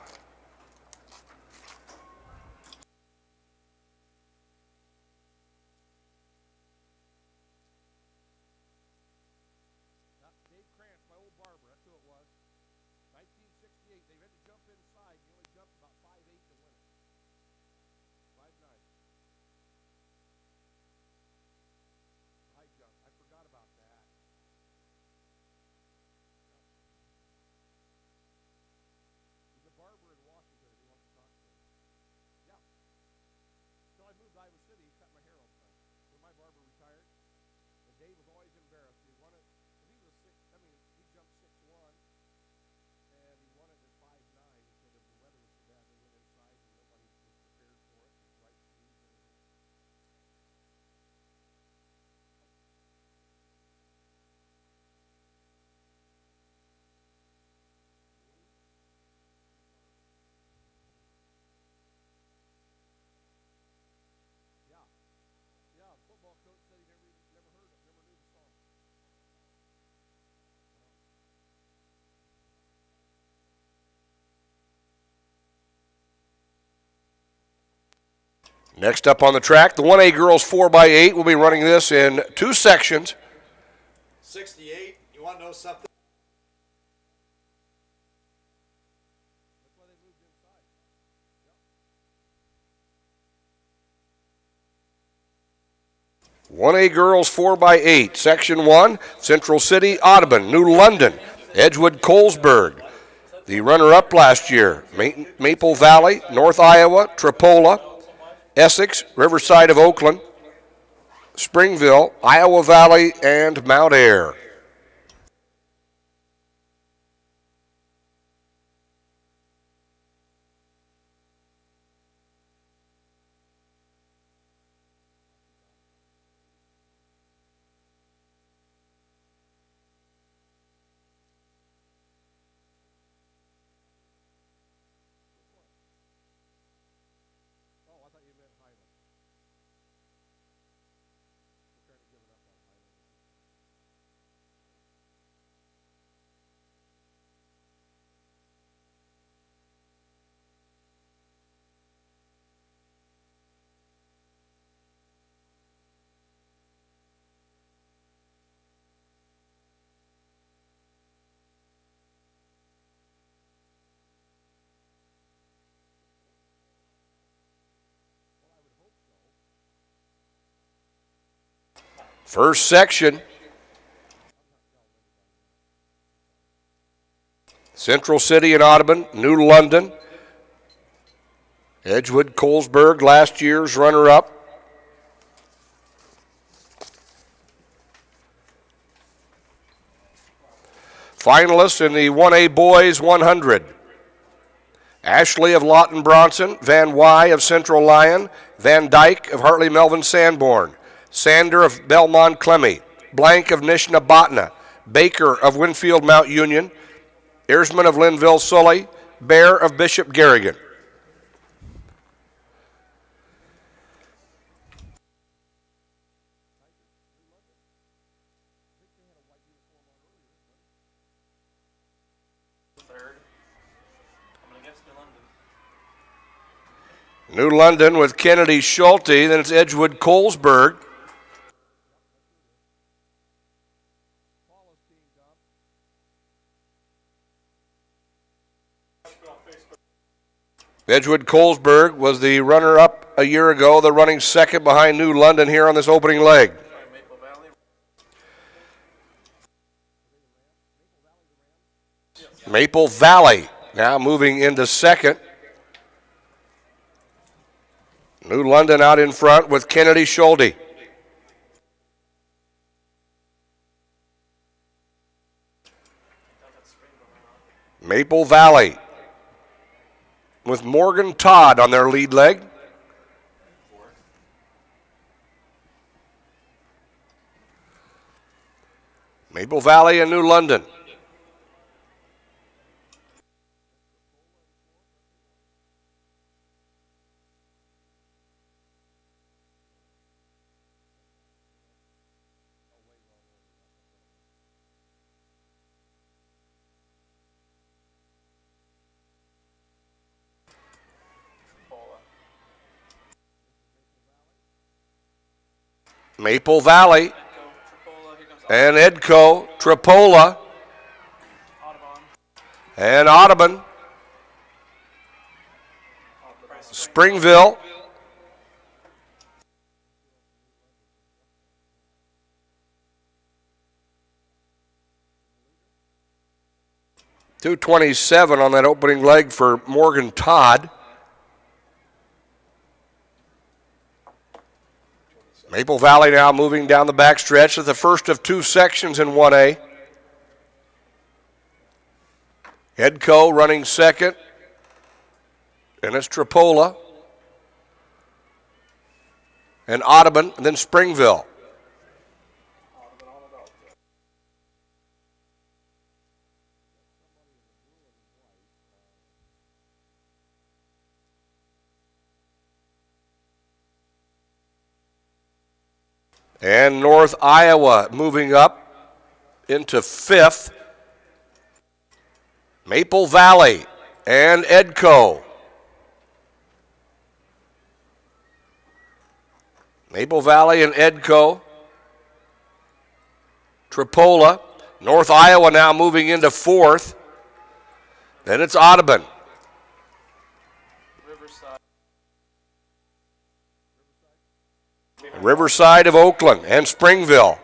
Next up on the track, the 1A girls 4x8 will be running this in 2 sections. 68, you want to know something? 1A girls 4x8, section 1, Central City, Audubon, New London, Edgewood, Colesburg. The runner-up last year, Maple Valley, North Iowa, Tripola, Essex, Riverside of Oakland, Springville, Iowa Valley, and Mount Ayr. First section. Central City and Audubon, New London. Edgewood, Colesburg, last year's runner-up. Finalists in the 1A Boys 100. Ashley of Lawton Bronson, Van Wy of Central Lyon, Van Dyke of Hartley Melvin Sanborn, Sander of Belmont Clemmy, Blank of Nishna Botna, Baker of Winfield Mount Union, Earsman of Linville Sully, Bear of Bishop Garrigan. Third. I'm gonna guess New London. New London with Kennedy Schulte, then it's Edgewood Colesburg. Edgewood Colesburg was the runner-up a year ago. They're running second behind New London here on this opening leg. Maple Valley. Maple Valley now moving into second. New London out in front with Kennedy Schulte. Maple Valley with Morgan Todd on their lead leg. Maple Valley and New London. Maple Valley and Edco, Tripola, and Audubon, Springville, .227 on that opening leg for Morgan Todd. Maple Valley now moving down the backstretch at the first of two sections in 1A. Edco running second, and it's Tripola, and Audubon, and then Springville. And North Iowa moving up into fifth. Maple Valley and Edco. Maple Valley and Edco. Tripola. North Iowa now moving into fourth. Then it's Audubon. Riverside of Oakland and Springville.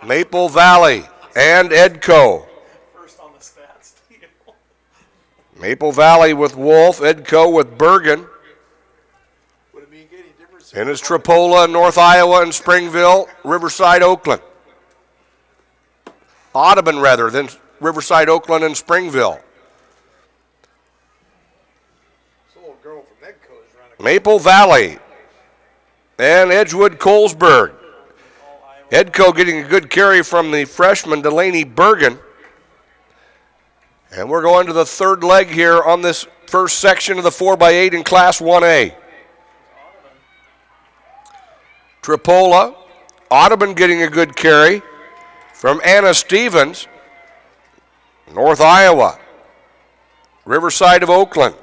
Maple Valley and Edco. First on the stats. Maple Valley with Wolf, Edco with Bergen. And it's Tripola, North Iowa, and Springville, Riverside, Oakland. Audubon rather than Riverside, Oakland, and Springville. Maple Valley and Edgewood Colesburg. Edco getting a good carry from the freshman Delaney Bergen. And we're going to the third leg here on this first section of the 4x8 in Class 1A. Tripola. Audubon getting a good carry from Anna Stevens. North Iowa. Riverside of Oakland.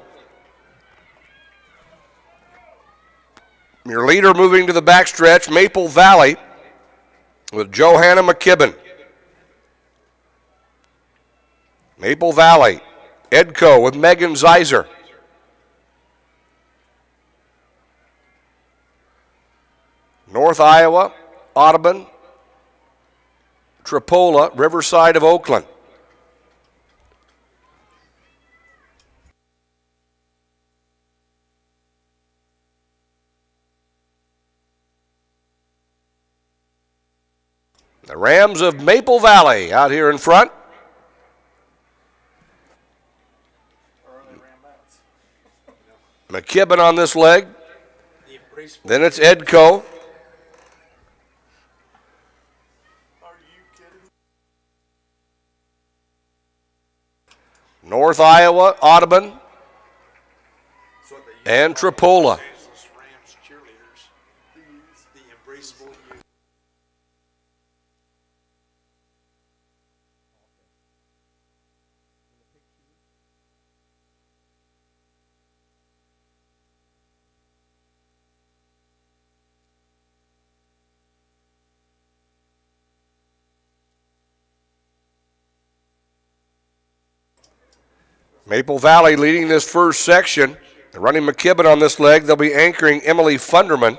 Your leader moving to the backstretch, Maple Valley, with Johanna McKibben. Maple Valley, Edco with Megan Zeiser. North Iowa, Audubon, Tripola, Riverside of Oakland. The Rams of Maple Valley out here in front. McKibben on this leg. Then it's Edco. North Iowa, Audubon, and Tripola. Rams cheerleaders, the embraceable youth. Maple Valley leading this first section. Running McKibben on this leg. They'll be anchoring Emily Funderman.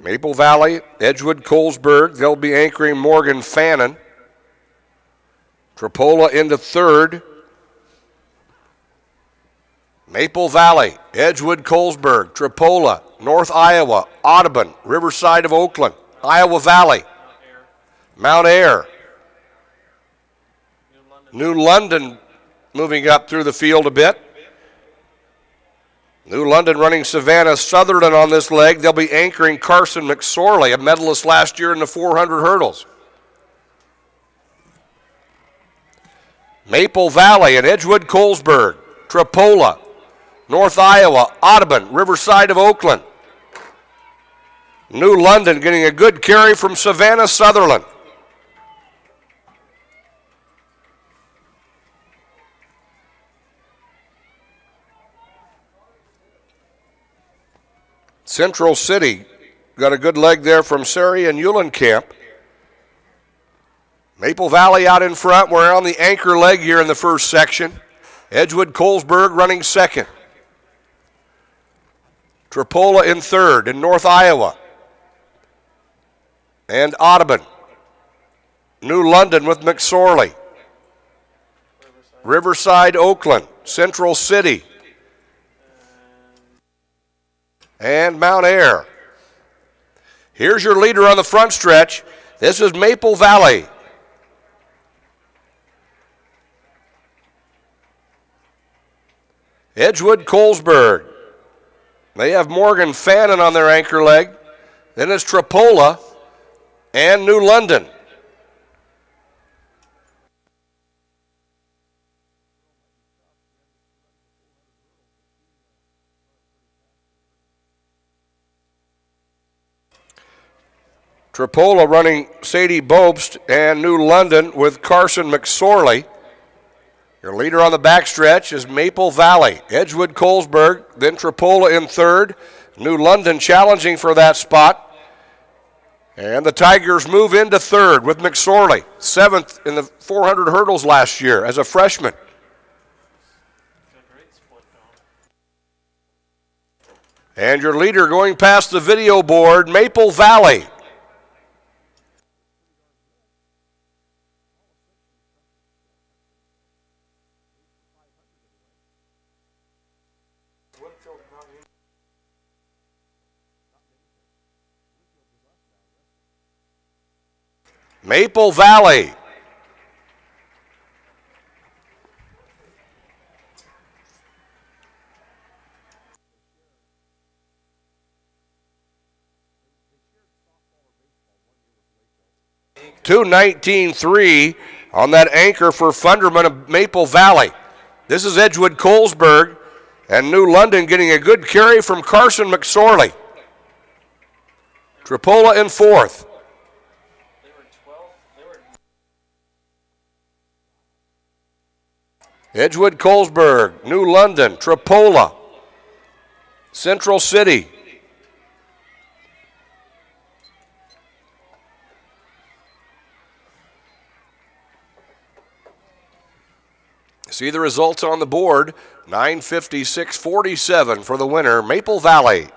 Maple Valley, Edgewood Colesburg. They'll be anchoring Morgan Fannin. Tripola into third. Maple Valley, Edgewood Colesburg, Tripola, North Iowa, Audubon, Riverside of Oakland, Iowa Valley, Mount Ayr. New London moving up through the field a bit. New London running Savannah Sutherland on this leg. They'll be anchoring Carson McSorley, a medalist last year in the 400 hurdles. Maple Valley and Edgewood Colesburg, Tripola, North Iowa, Audubon, Riverside of Oakland. New London getting a good carry from Savannah Sutherland. Central City got a good leg there from Sari and Eulenkamp. Maple Valley out in front. We're on the anchor leg here in the first section. Edgewood Colesburg running second. Tripola in third in North Iowa. And Audubon. New London with McSorley. Riverside, Oakland. Central City. And Mount Ayr. Here's your leader on the front stretch. This is Maple Valley. Edgewood Colesburg. They have Morgan Fannin on their anchor leg. Then it's Tripola and New London. Tripola running Sadie Bobst and New London with Carson McSorley. Your leader on the backstretch is Maple Valley. Edgewood Colesburg, then Tripola in third. New London challenging for that spot. And the Tigers move into third with McSorley, seventh in the 400 hurdles last year as a freshman. And your leader going past the video board, Maple Valley. Maple Valley. 2:19.3 on that anchor for Funderman of Maple Valley. This is Edgewood Colesburg, and New London getting a good carry from Carson McSorley. Tripola in fourth. They were 12. They were Edgewood Colesburg, New London, Tripola, Central City. See the results on the board. 9:56.47 for the winner, Maple Valley.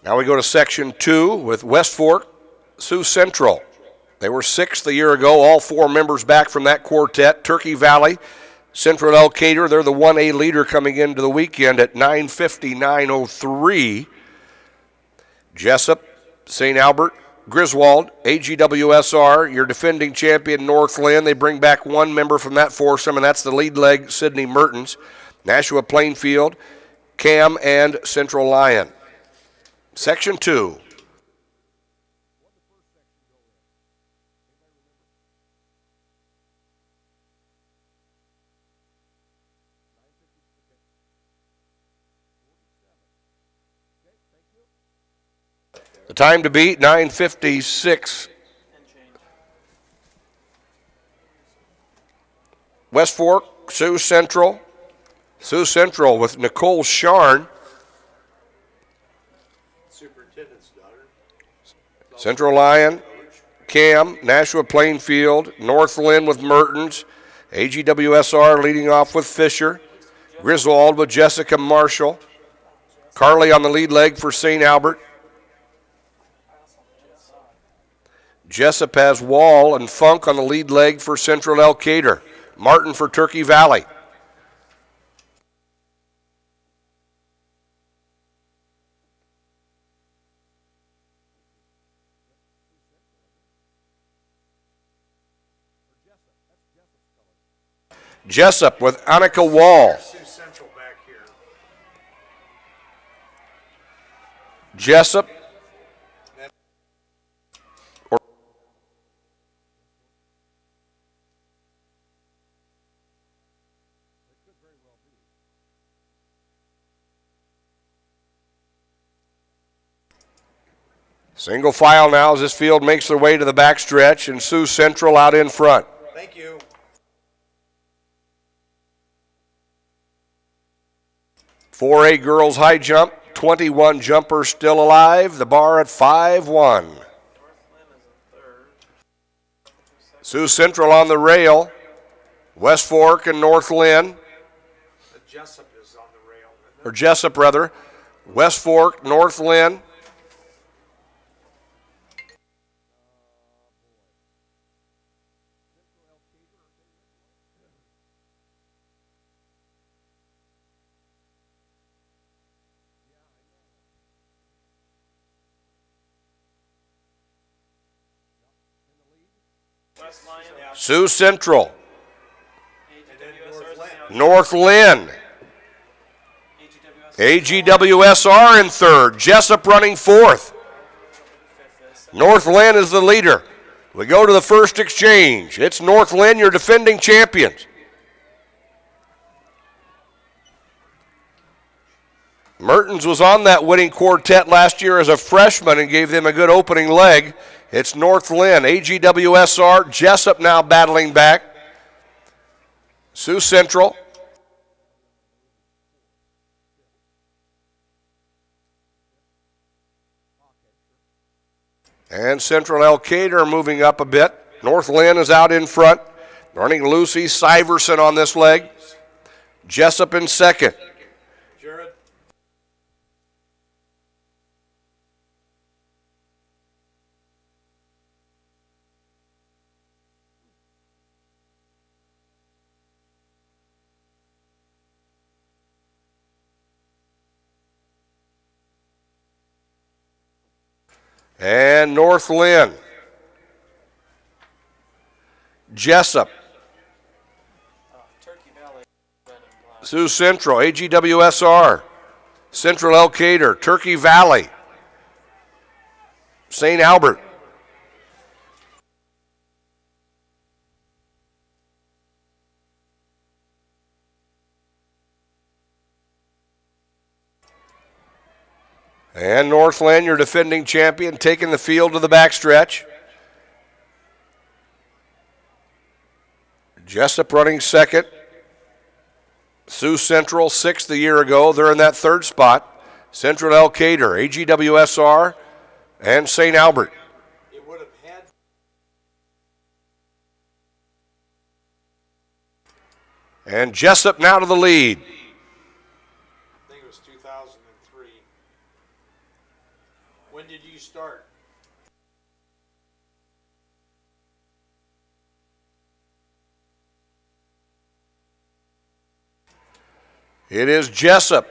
Now we go to Section 2 with West Fork, Sioux Central. They were sixth a year ago, all four members back from that quartet. Turkey Valley, Central Elkader, they're the 1A leader coming into the weekend at 9:59.03. Jessup, St. Albert, Griswold, AGWSR, your defending champion Northland. They bring back one member from that foursome, and that's the lead leg, Sidney Mertens. Nashua Plainfield, Cam, and Central Lyon. Section 2. The time to beat, 9:56. West Fork, Sioux Central. Sioux Central with Nicole Sharn. Superintendent's daughter. Central Lyon, Cam, Nashua Plainfield, Northland with Mertens, AGWSR leading off with Fisher, Griswold with Jessica Marshall, Carly on the lead leg for St. Albert. Jessup has Wall and Funk on the lead leg for Central Elkader. Martin for Turkey Valley. Jessup with Annika Wall. Sioux Central back here. Jessup. Single file now as this field makes their way to the backstretch, and Sioux Central out in front. Thank you. A girls high jump, 21 jumpers still alive. The bar at 5-1. Sioux Central on the rail. West Fork and North Lynn. Jessup is on the rail. Or Jessup, rather. West Fork, North Lynn. Sioux Central. North Lynn. AGWSR in third. Jessup running fourth. North Lynn is the leader. We go to the first exchange. It's North Lynn, your defending champions. Mertens was on that winning quartet last year as a freshman and gave them a good opening leg. It's North Lynn, AGWSR, Jessup now battling back. Sioux Central, And Central Elkader moving up a bit. North Lynn is out in front. Running Lucy Syverson on this leg. Jessup in second. Jared. And North Lynn. Jessup. Turkey Valley. Sioux Central, AGWSR. Central Elkader, Turkey Valley. St. Albert. And Northland, your defending champion, taking the field to the backstretch. Jessup running second. Sioux Central, sixth a year ago. They're in that third spot. Central Elkader, AGWSR, and St. Albert. It would have had. And Jessup now to the lead. I think it was 2003. When did you start? It is Jessup.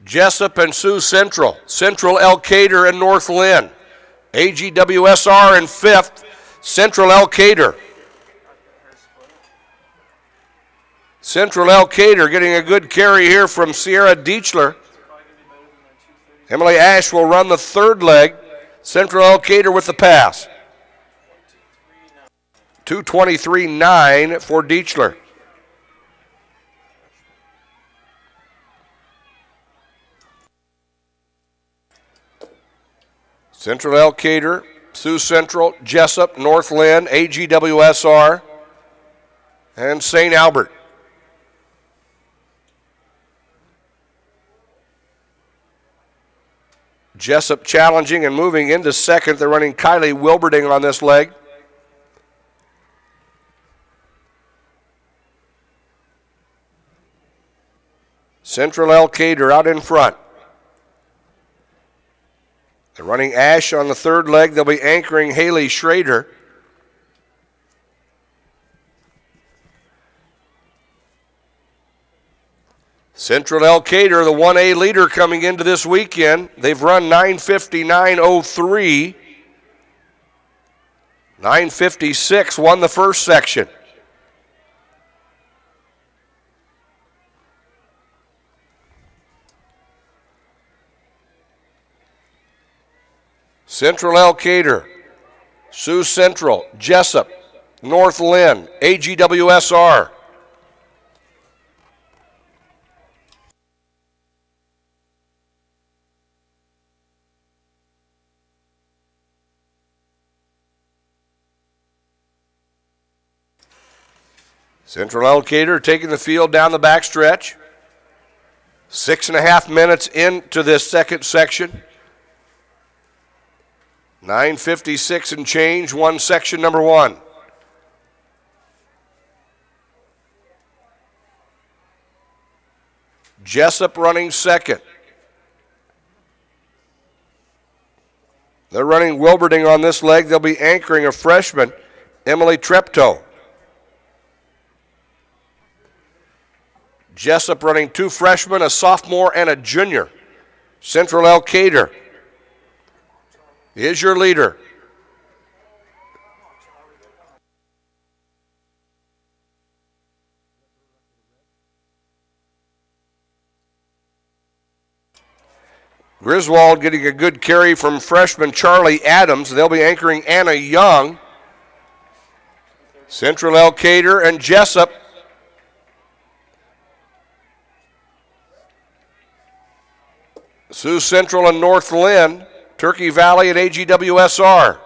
Jessup and Sioux Central. Central Elkader and North Lynn. AGWSR in fifth. Central Elkader. Central Elkader getting a good carry here from Sierra Diechler. Emily Ash will run the third leg. Central Elkader with the pass. 2:23.9 for Diechler. Central Elkader, Sioux Central, Jessup, North Lynn, AGWSR, and St. Albert. Jessup challenging and moving into second. They're running Kylie Wilberding on this leg. Central Elkader out in front. They're running Ash on the third leg. They'll be anchoring Haley Schrader. Central Elkader, the 1A leader coming into this weekend. They've run 9:59.03. 9:56 won the first section. Central Elkader, Sioux Central, Jessup, North Lynn, AGWSR. Central Elkader taking the field down the backstretch. 6.5 minutes into this second section. 9:56 and change, won section number one. Jessup running second. They're running Wilberding on this leg. They'll be anchoring a freshman, Emily Treptow. Jessup running two freshmen, a sophomore and a junior. Central Elkader is your leader. Griswold getting a good carry from freshman Charlie Adams. They'll be anchoring Anna Young. Central Elkader and Jessup. Sioux Central and North Lynn. Turkey Valley and AGWSR.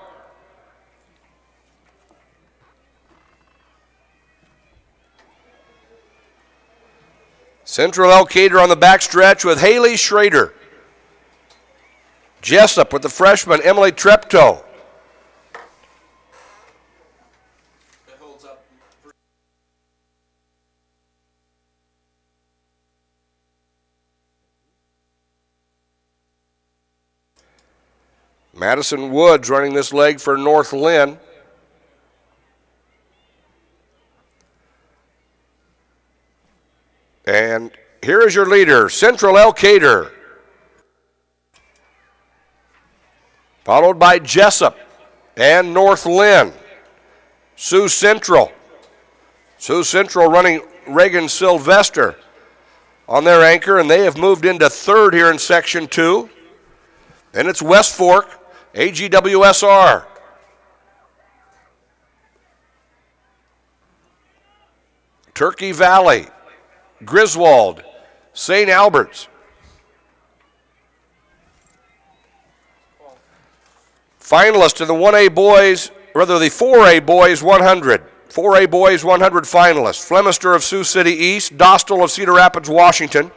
Central Elkader on the backstretch with Haley Schrader. Jessup with the freshman Emily Treptow. That holds up. Madison Woods running this leg for North Lynn. And here is your leader, Central Elkader. Followed by Jessup and North Lynn. Sioux Central. Sioux Central running Reagan Sylvester on their anchor, and they have moved into third here in Section 2. Then it's West Fork, AGWSR. Turkey Valley, Griswold, St. Albert's. Finalists in the 1A boys, rather the 4A boys 100. 4A boys 100 finalists. Flemister of Sioux City East, Dostal of Cedar Rapids, Washington,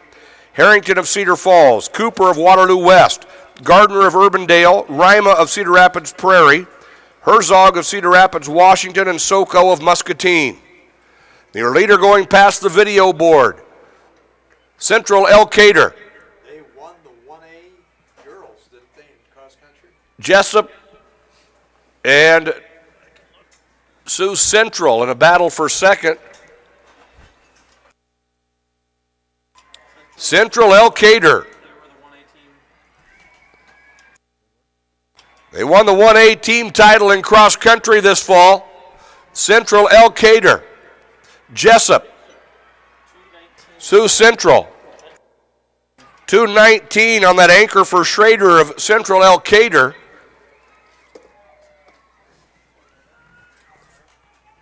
Harrington of Cedar Falls, Cooper of Waterloo West, Gardner of Urbandale, Rima of Cedar Rapids Prairie, Herzog of Cedar Rapids, Washington, and Soko of Muscatine. Your leader going past the video board, Central Elkader. They won the 1A girls, didn't they, in cross country? Jessup and Sioux Central in a battle for second. Central Elkader. They won the 1A team title in cross country this fall. Central Elkader. Jessup. Sioux Central. 219 on that anchor for Schrader of Central Elkader.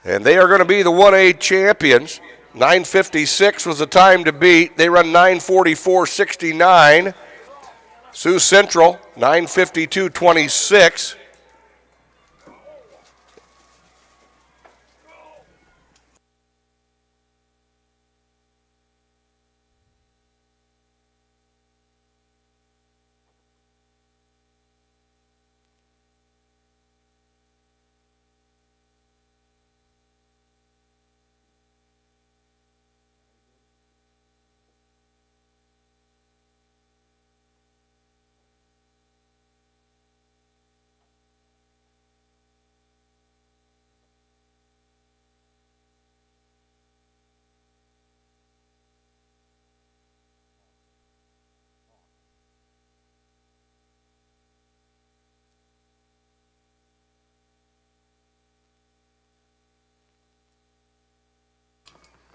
And they are going to be the 1A champions. 9:56 was the time to beat. They run 9:44.69. Sioux Central, 9:52.26.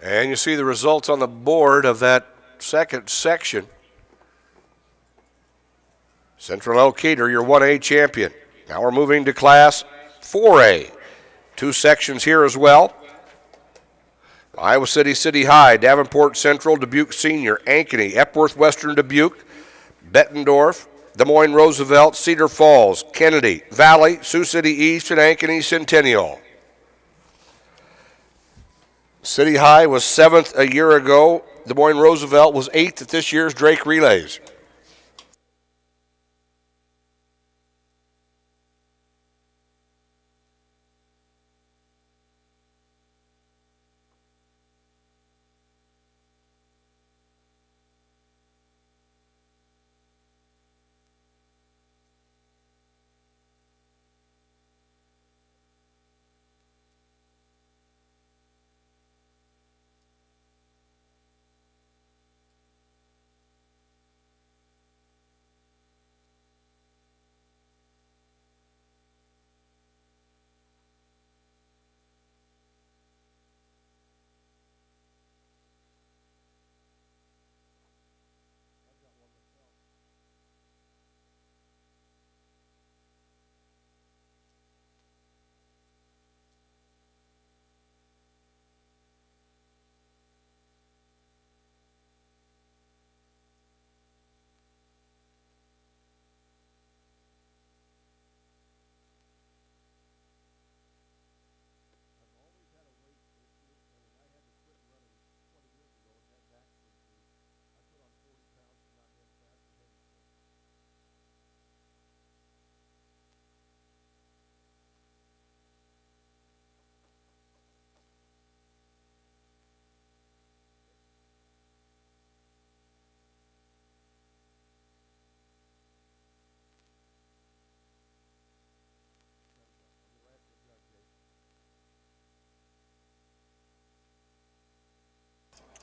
And you see the results on the board of that second section. Central Elkader, your 1A champion. Now we're moving to Class 4A. Two sections here as well. Iowa City, City High, Davenport Central, Dubuque Senior, Ankeny, Epworth Western Dubuque, Bettendorf, Des Moines Roosevelt, Cedar Falls, Kennedy, Valley, Sioux City East, and Ankeny Centennial. City High was 7th a year ago. Des Moines Roosevelt was 8th at this year's Drake Relays.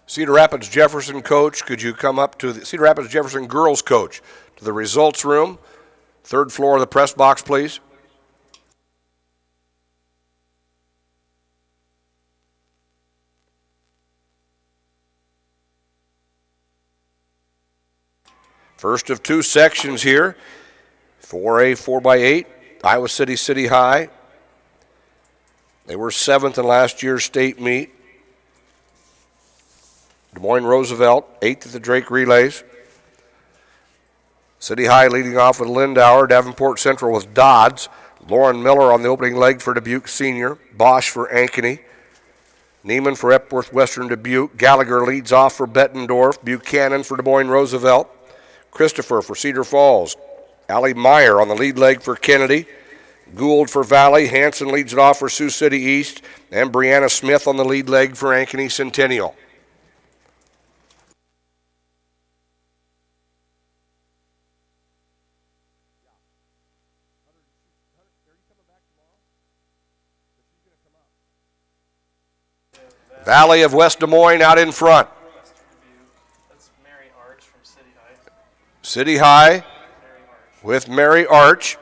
Cedar Rapids Jefferson coach, could you come up to the Cedar Rapids Jefferson girls coach to the results room, third floor of the press box, please? First of two sections here, 4A 4x8, Iowa City High. They were 7th in last year's state meet. Des Moines Roosevelt, 8th at the Drake Relays. City High leading off with Lindauer, Davenport Central with Dodds, Lauren Miller on the opening leg for Dubuque Senior, Bosch for Ankeny, Neiman for Epworth Western Dubuque, Gallagher leads off for Bettendorf, Buchanan for Des Moines Roosevelt, Christopher for Cedar Falls, Allie Meyer on the lead leg for Kennedy, Gould for Valley, Hanson leads it off for Sioux City East, and Brianna Smith on the lead leg for Ankeny Centennial. Valley of West Des Moines out in front. That's Mary Arch from City High. City High with Mary Arch.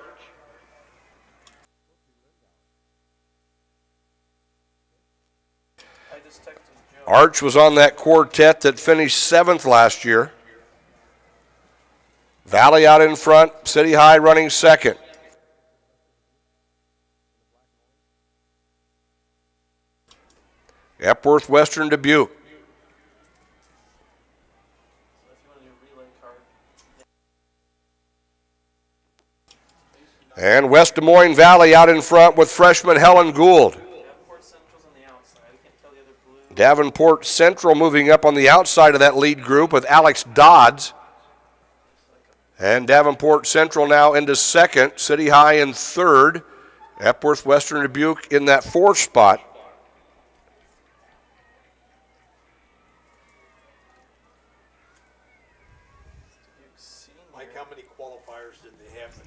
I just texted Joe. Arch was on that quartet that finished 7th last year. Valley out in front, City High running second. Epworth Western Dubuque. And West Des Moines Valley out in front with freshman Helen Gould. Davenport Central's on the outside. I can't tell the other blue. Davenport Central moving up on the outside of that lead group with Alex Dodds. And Davenport Central now into second, City High in third, Epworth Western Dubuque in that fourth spot. Mike, how many qualifiers did they have?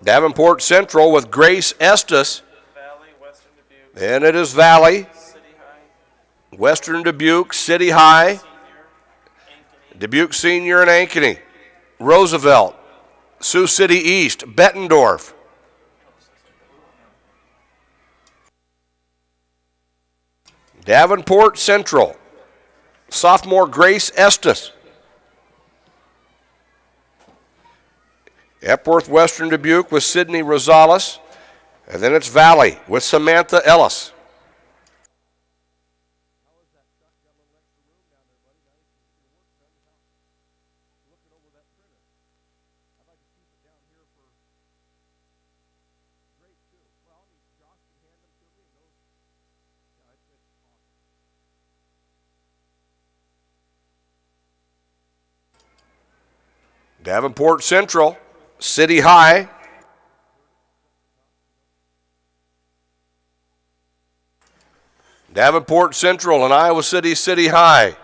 Davenport Central with Grace Estes. Valley, Western Dubuque. And it is Valley, City High. Western Dubuque, City High, Senior. Ankeny. Dubuque Senior and Ankeny. Roosevelt, Sioux City East, Bettendorf. Davenport Central, sophomore Grace Estes. Epworth Western Dubuque with Sydney Rosales. And then it's Valley with Samantha Ellis. Davenport Central, City High. Davenport Central and Iowa City High.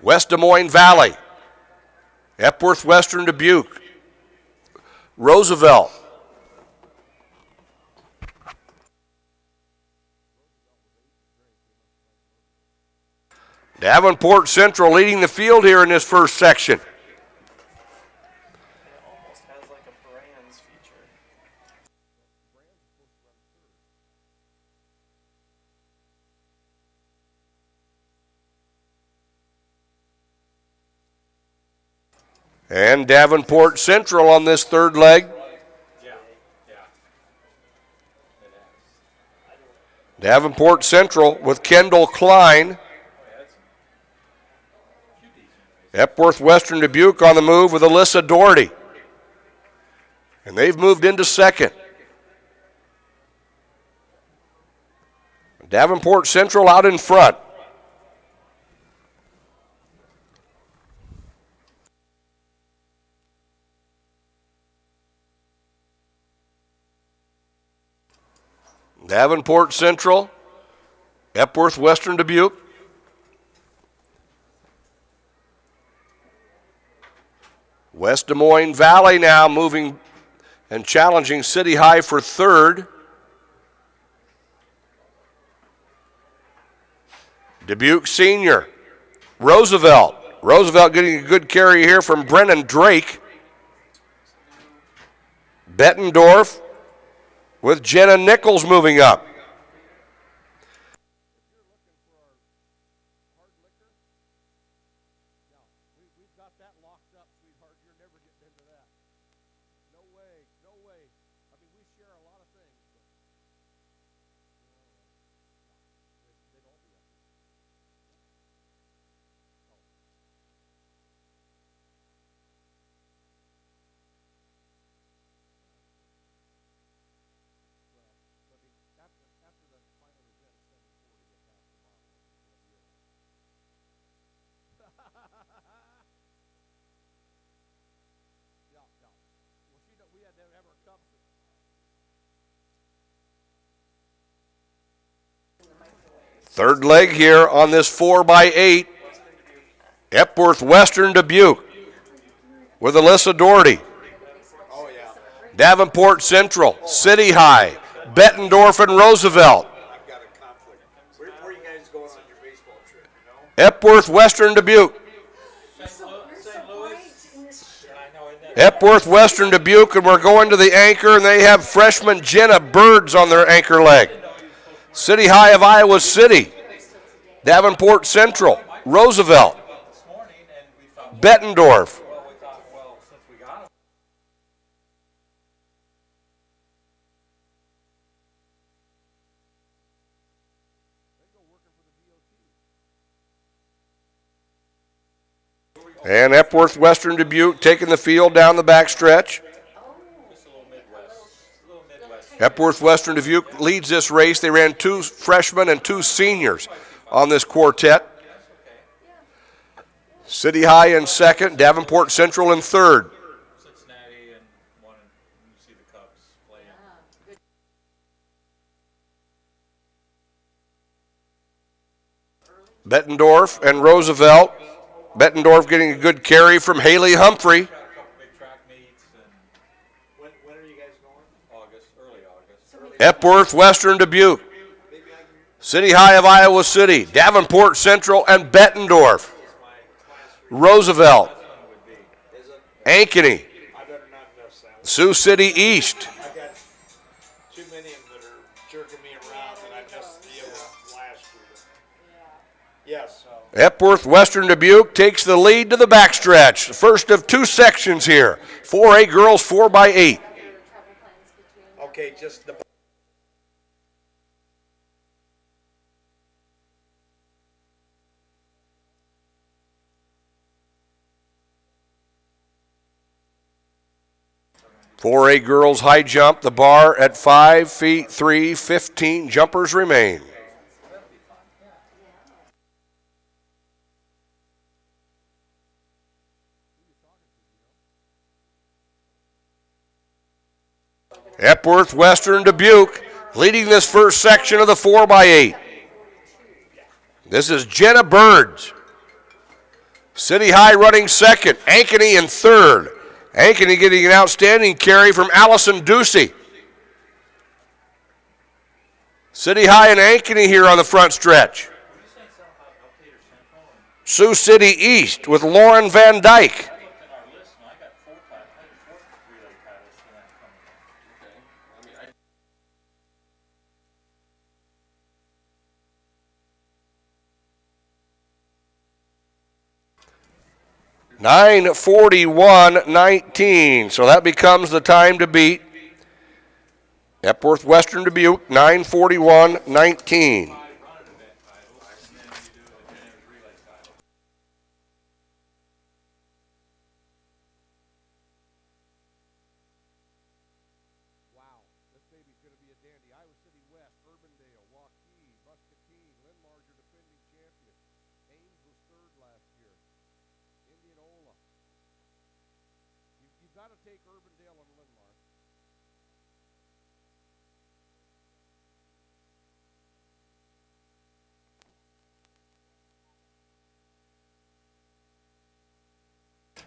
West Des Moines Valley. Epworth Western Dubuque. Roosevelt. Davenport Central leading the field here in this first section. It almost has like a And Davenport Central on this third leg. Davenport Central with Kendall Klein. Epworth Western Dubuque on the move with Alyssa Doherty. And they've moved into second. Davenport Central out in front. Davenport Central, Epworth Western Dubuque. West Des Moines Valley now moving and challenging City High for third. Dubuque Senior, Roosevelt. Roosevelt getting a good carry here from Brennan Drake. Bettendorf with Jenna Nichols moving up. Third leg here on this 4x8. Epworth Western Dubuque with Alyssa Doherty. Davenport Central, City High, Bettendorf and Roosevelt. Where are you guys going on your baseball trip? Epworth Western Dubuque. Epworth Western Dubuque, and we're going to the anchor, and they have freshman Jenna Birds on their anchor leg. City High of Iowa City, Davenport Central, Roosevelt, Bettendorf. And Epworth Western Dubuque taking the field down the backstretch. Epworth Western Dubuque leads this race. They ran 2 freshmen and 2 seniors on this quartet. City High in second, Davenport Central in third. Cincinnati and one, you see the Cubs playing. Bettendorf and Roosevelt. Bettendorf getting a good carry from Haley Humphrey. When are you guys going? August, early August. Epworth Western Dubuque. City High of Iowa City, Davenport Central and Bettendorf. Roosevelt, Ankeny, Sioux City East. I've got too many of them that are jerking me around that I missed the last year. Yes. Epworth Western Dubuque takes the lead to the backstretch. The first of 2 sections here. 4A girls 4x8. Okay, just the. For a girls high jump, the bar at 5 feet 3, 15 jumpers remain. Epworth Western Dubuque leading this first section of the 4x8. This is Jenna Birds. City High running second, Ankeny in third. Ankeny getting an outstanding carry from Allison Ducey. City High and Ankeny here on the front stretch. Sioux City East with Lauren Van Dyke. 9:41:19. So that becomes the time to beat. Epworth Western Dubuque, 9:41:19.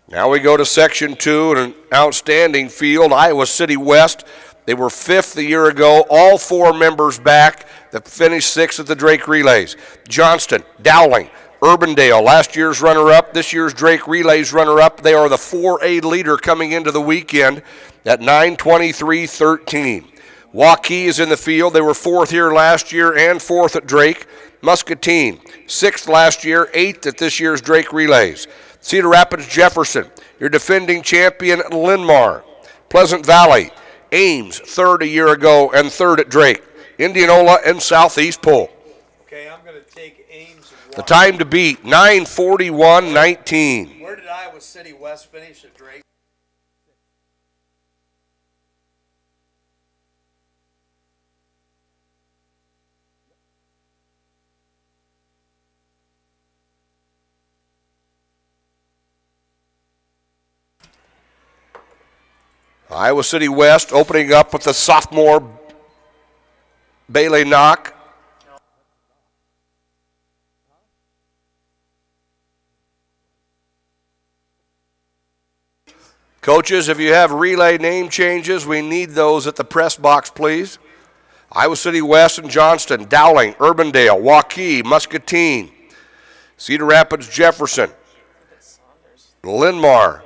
Now we go to Section 2, an outstanding field, Iowa City West. They were fifth a year ago, all four members back that finished sixth at the Drake Relays. Johnston, Dowling, Urbandale, last year's runner-up, this year's Drake Relays runner-up. They are the 4A leader coming into the weekend at 9:23:13. Waukee is in the field. They were fourth here last year and fourth at Drake. Muscatine, sixth last year, eighth at this year's Drake Relays. Cedar Rapids, Jefferson, your defending champion, Linmar. Pleasant Valley, Ames, third a year ago and third at Drake. Indianola and Southeast Pole. Okay, I'm going to take Ames. The time to beat, 9:41:19. Where did Iowa City West finish at Drake? Iowa City West opening up with the sophomore Bailey Knock. Coaches, if you have relay name changes, we need those at the press box, please. Iowa City West and Johnston, Dowling, Urbandale, Waukee, Muscatine, Cedar Rapids, Jefferson, Linmar.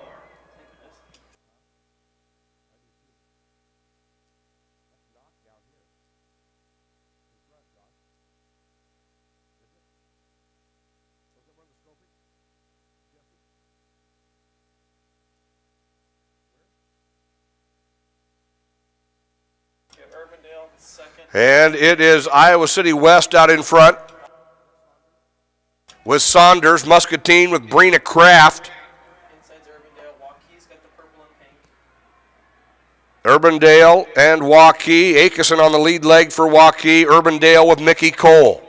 And it is Iowa City West out in front with Saunders, Muscatine with Brina Kraft. Inside's Urbandale. Waukee's got the purple and pink. Urbandale and Waukee. Akeson on the lead leg for Waukee. Urbandale with Mickey Cole.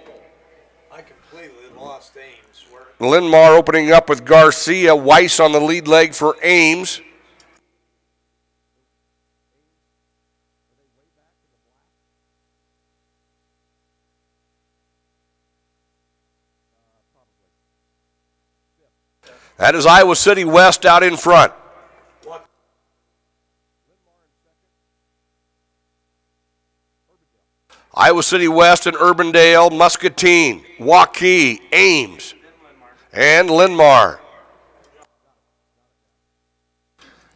I completely lost Ames. Linmar opening up with Garcia. Weiss on the lead leg for Ames. That is Iowa City West out in front. Iowa City West and Urbandale, Muscatine, Waukee, Ames, and Linmar.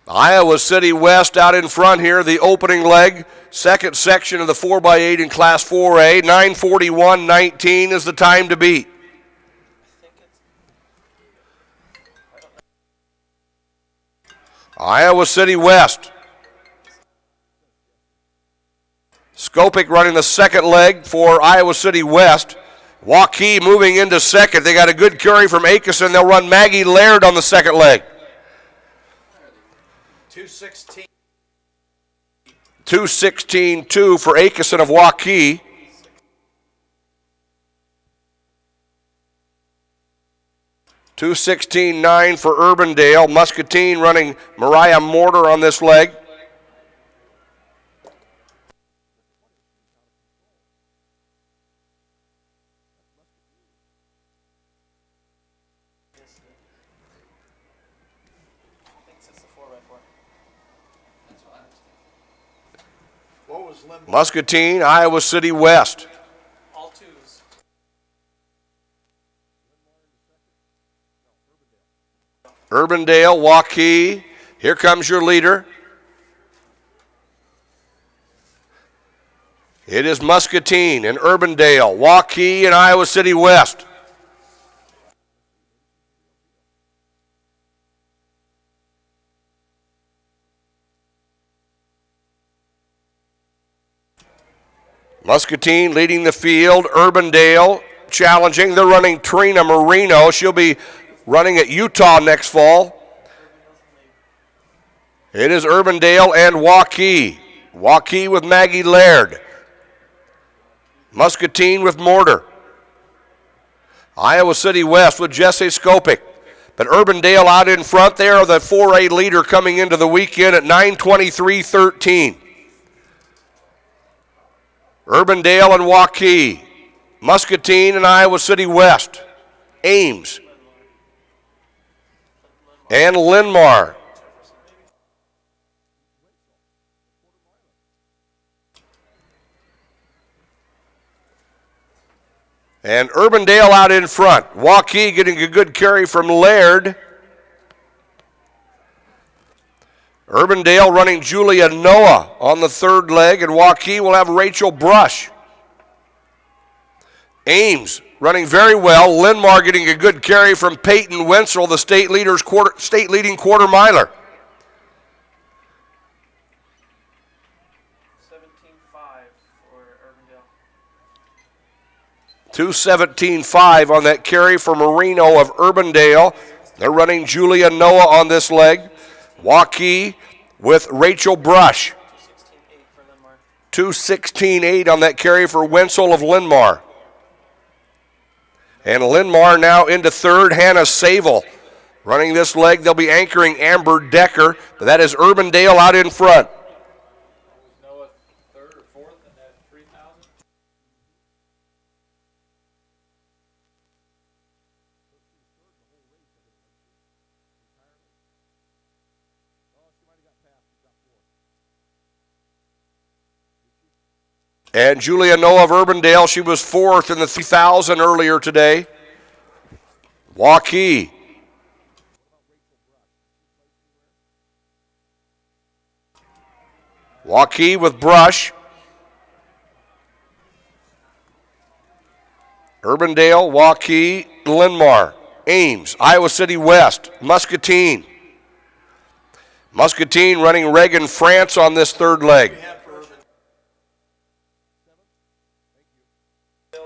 Iowa City West out in front here, the opening leg, second section of the 4x8 in Class 4A. 9:41:19 is the time to beat. Iowa City West. Skopik running the second leg for Iowa City West. Waukee moving into second. They got a good carry from Akeson. They'll run Maggie Laird on the second leg. 2:16. 2:16.2 for Akeson of Waukee. $2:16.9 for Urbandale. Muscatine running Mariah Mortar on this leg. What was Limbo? Muscatine, Iowa City West. All twos. Urbandale, Waukee. Here comes your leader. It is Muscatine and Urbandale, Waukee, and Iowa City West. Muscatine leading the field. Urbandale challenging. They're running Trina Marino. She'll be running at Utah next fall. It is Urbandale and Waukee. Waukee with Maggie Laird. Muscatine with Mortar. Iowa City West with Jesse Skopic. But Urbandale out in front. They are the 4A leader coming into the weekend at 9:23:13. Urbandale and Waukee. Muscatine and Iowa City West. Ames. And Linmar. And Urbandale out in front. Waukee getting a good carry from Laird. Urbandale running Julia Noah on the third leg, and Waukee will have Rachel Brush. Ames running very well. Linmar getting a good carry from Peyton Wenzel, the state leading quarter miler. 17.5 for Urbandale. 2:17.5 on that carry for Marino of Urbandale. They're running Julia Noah on this leg. Waukee with Rachel Brush. 2:16.8 for Linmar. 2:16.8 on that carry for Wenzel of Linmar. And Linmar now into third. Hannah Sable running this leg. They'll be anchoring Amber Decker. But that is Urbandale out in front. Was Noah third or fourth in that 3,000? And Julia Noah of Urbandale, she was fourth in the 3,000 earlier today. Waukee. Waukee with Brush. Urbandale, Waukee, Linmar, Ames, Iowa City West, Muscatine. Muscatine running Reagan France on this third leg.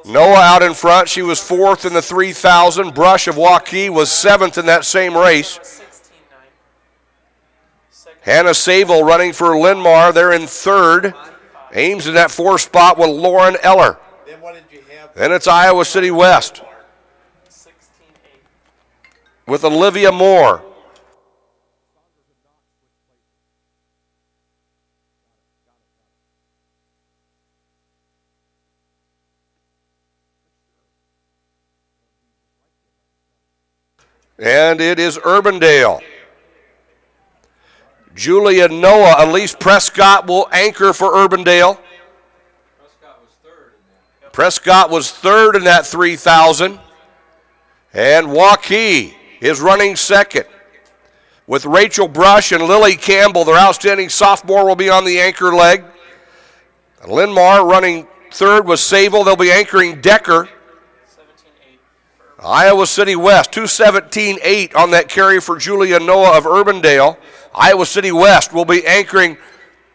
Noah out in front. She was fourth in the 3,000. Brush of Waukee was seventh in that same race. 16.9. Hannah Sable running for Linmar. They're in third. Ames in that fourth spot with Lauren Eller. Then what did you have? Then it's Iowa City West 16.8. with Olivia Moore. And it is Urbandale. Julia Noah, Elise Prescott will anchor for Urbandale. Prescott was third in that. Prescott was third in that 3,000. And Waukee is running second with Rachel Brush and Lily Campbell. Their outstanding sophomore will be on the anchor leg. Linmar running third with Sable. They'll be anchoring Decker. 17.8. Iowa City West, 2:17.8 on that carry for Julia Noah of Urbandale. Iowa City West will be anchoring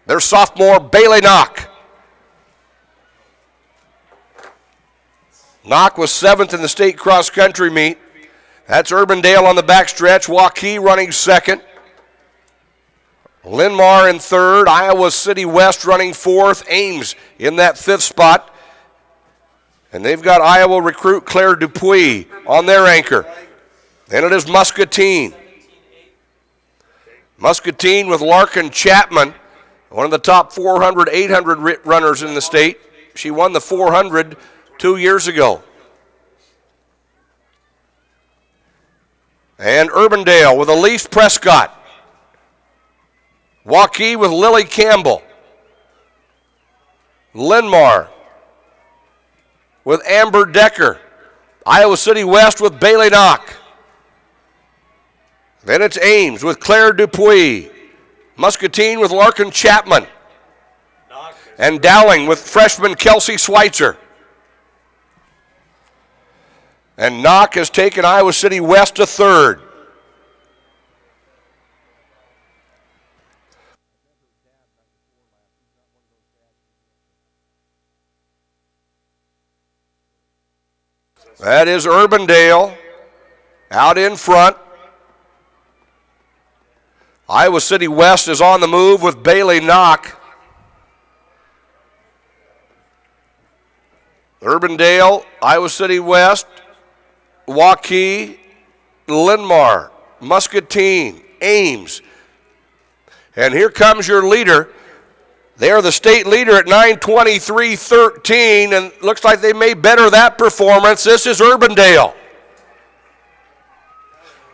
their sophomore Bailey Knock. Knock was seventh in the state cross-country meet. That's Urbandale on the backstretch. Waukee running second. Linmar in third. Iowa City West running fourth. Ames in that fifth spot. And they've got Iowa recruit Claire Dupuis on their anchor. Then it is Muscatine. Muscatine with Larkin Chapman, one of the top 400, 800 runners in the state. She won the 400 2 years ago. And Urbandale with Elise Prescott. Waukee with Lily Campbell. Linmar with Amber Decker. Iowa City West with Bailey Knock. Then it's Ames with Claire Dupuis. Muscatine with Larkin Chapman. And Dowling with freshman Kelsey Schweitzer. And Knock has taken Iowa City West to third. That is Urbandale out in front. Iowa City West is on the move with Bailey Knock. Urbandale, Iowa City West, Waukee, Linmar, Muscatine, Ames. And here comes your leader. They are the state leader at 9:23.13, and looks like they may better that performance. This is Urbandale.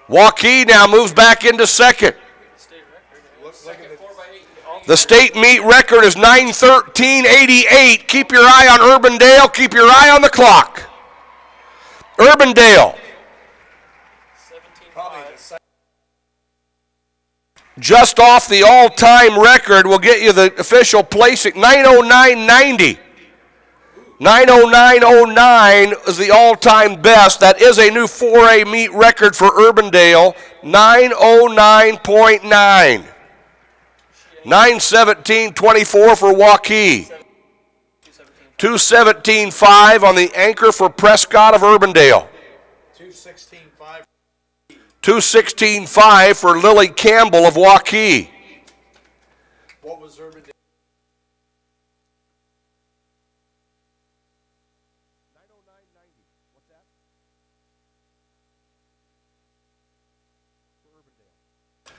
Waukee now moves back into second. The state meet record is 9:13.88. Keep your eye on Urbandale. Keep your eye on the clock. Urbandale. Just off the all-time record will get you the official placing, 9:09.90. 9:09.09 is the all-time best. That is a new 4A meet record for Urbandale, 9:09.9. 9:17.24 for Waukee. 2:17.5 on the anchor for Prescott of Urbandale. 2:16.5. 2:16.5 for Lily Campbell of Waukee. What was Urbandale?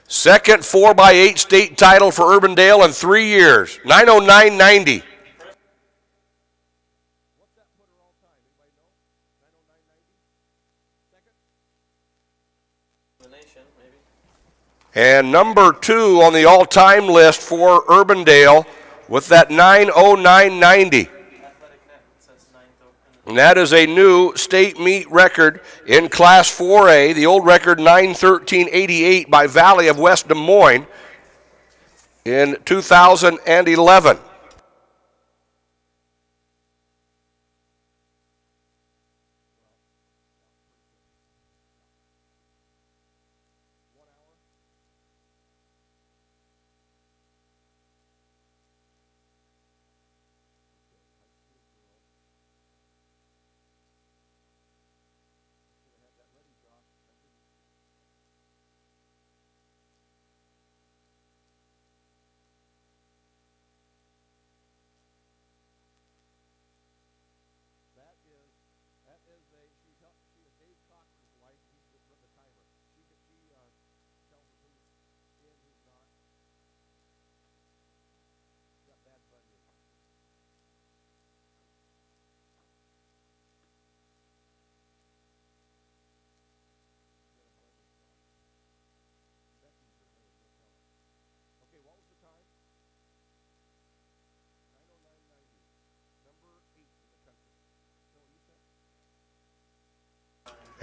Second 4x8 state title for Urbandale in 3 years. 9:09.90. And number 2 on the all-time list for Urbandale with that 9:09.90. And that is a new state meet record in Class 4A. The old record 9:13.88 by Valley of West Des Moines in 2011.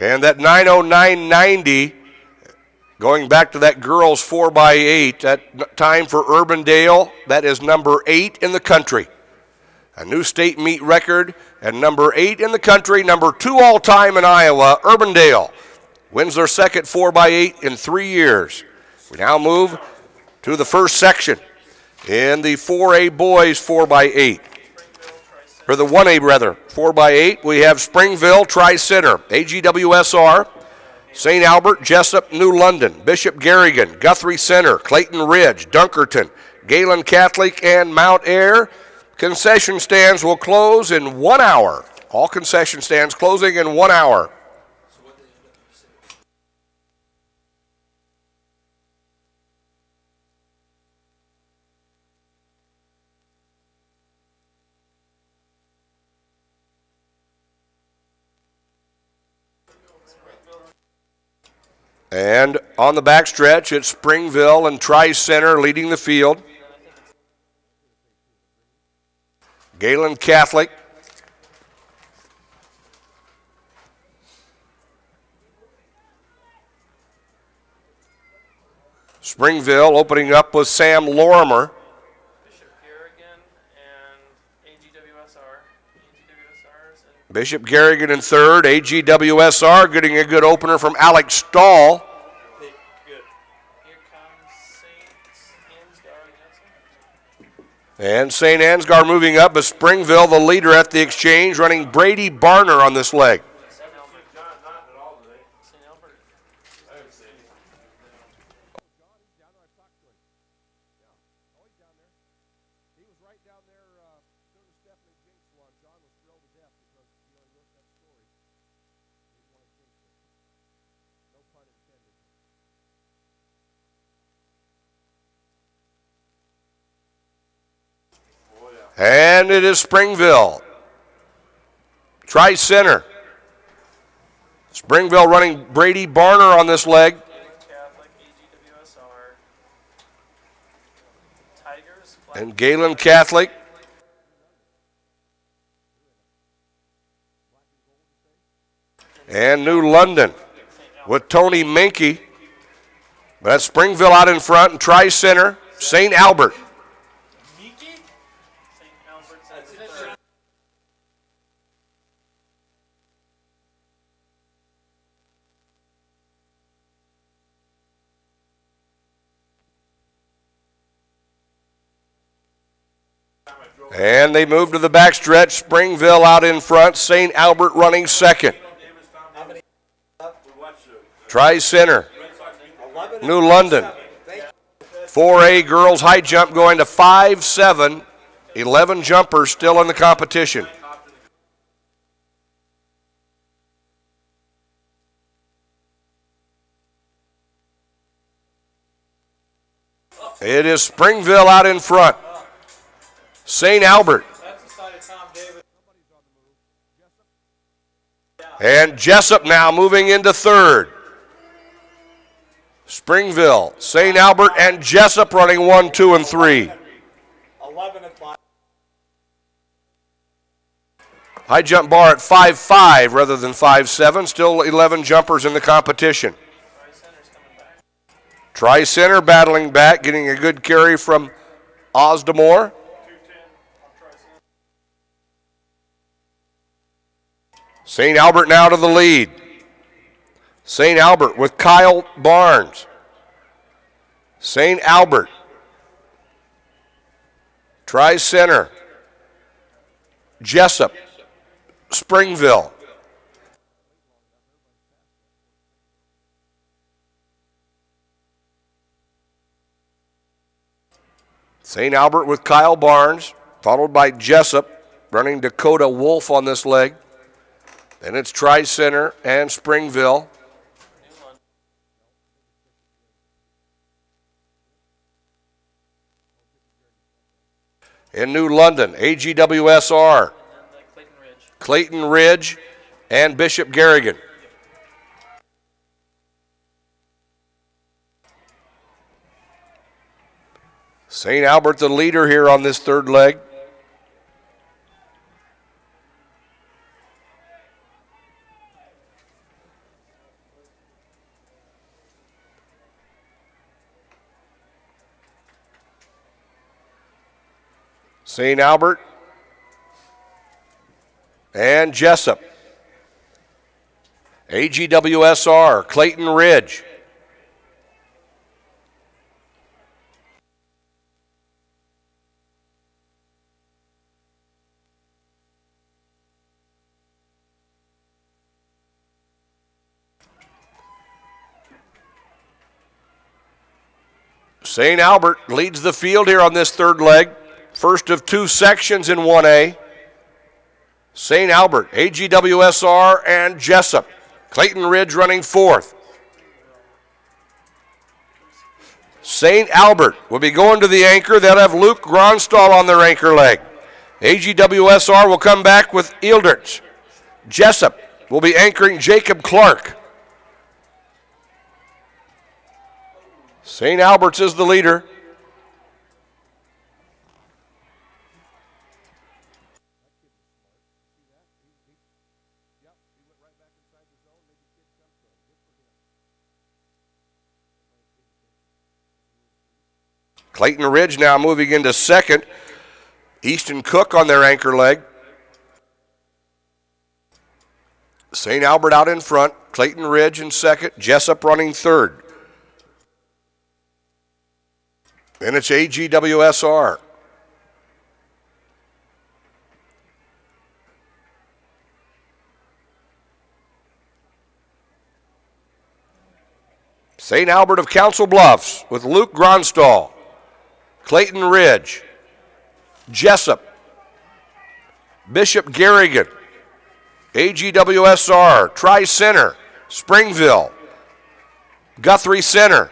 And that 9:09.90, going back to that girls 4x8, that time for Urbandale, that is number 8 in the country. A new state meet record, and number 8 in the country, number 2 all-time in Iowa. Urbandale wins their second 4x8 in 3 years. We now move to the first section in the 4A boys 4x8. Or the 1A rather, 4x8, we have Springville, Tri-Center, AGWSR, St. Albert, Jessup, New London, Bishop Garrigan, Guthrie Center, Clayton Ridge, Dunkerton, Galen Catholic, and Mount Ayr. Concession stands will close in 1 hour. All concession stands closing in 1 hour. And on the backstretch, it's Springville and Tri-Center leading the field. Galen Catholic. Springville opening up with Sam Lorimer. Bishop Garrigan and AGWSR. Bishop Garrigan in third. AGWSR getting a good opener from Alex Stahl. Good. Here comes St. Ansgar. And St. Ansgar moving up as Springville, the leader at the exchange, running Brady Barner on this leg. And it is Springville. Try center. Springville running Brady Barner on this leg. Catholic, AGWSR. Tigers, And Galen Catholic. And New London with Tony Minke. That's Springville out in front and try center. St. Albert. St. Albert's at third. And they move to the backstretch. Springville out in front. St. Albert running second. Try center. New London. 4A girls high jump going to 5-7. 11 jumpers still in the competition. It is Springville out in front. St. Albert. And Jessup now moving into third. Springville, St. Albert, and Jessup running 1, 2, and 3. 11 and 5. High jump bar at 5-5 rather than 5-7. Still 11 jumpers in the competition. Tri Center battling back, getting a good carry from Osdemore. St. Albert now to the lead. St. Albert with Kyle Barnes. St. Albert. Tri Center. Jessup. Springville. St. Albert with Kyle Barnes, followed by Jessup, running Dakota Wolf on this leg. Then it's Tri Center and Springville. In New London, AGWSR, Clayton Ridge, and Bishop Garrigan. St. Albert the leader here on this third leg. St. Albert and Jessup. AGWSR, Clayton Ridge. St. Albert leads the field here on this third leg. First of two sections in 1A. St. Albert, AGWSR, and Jessup. Clayton Ridge running fourth. St. Albert will be going to the anchor. They'll have Luke Gronstall on their anchor leg. AGWSR will come back with Eilderts. Jessup will be anchoring Jacob Clark. St. Albert's is the leader. Clayton Ridge now moving into second. Easton Cook on their anchor leg. St. Albert out in front. Clayton Ridge in second. Jessup running third. Then it's AGWSR. St. Albert of Council Bluffs with Luke Gronstall. Clayton Ridge. Jessup. Bishop Garrigan. AGWSR. Tri Center. Springville. Guthrie Center.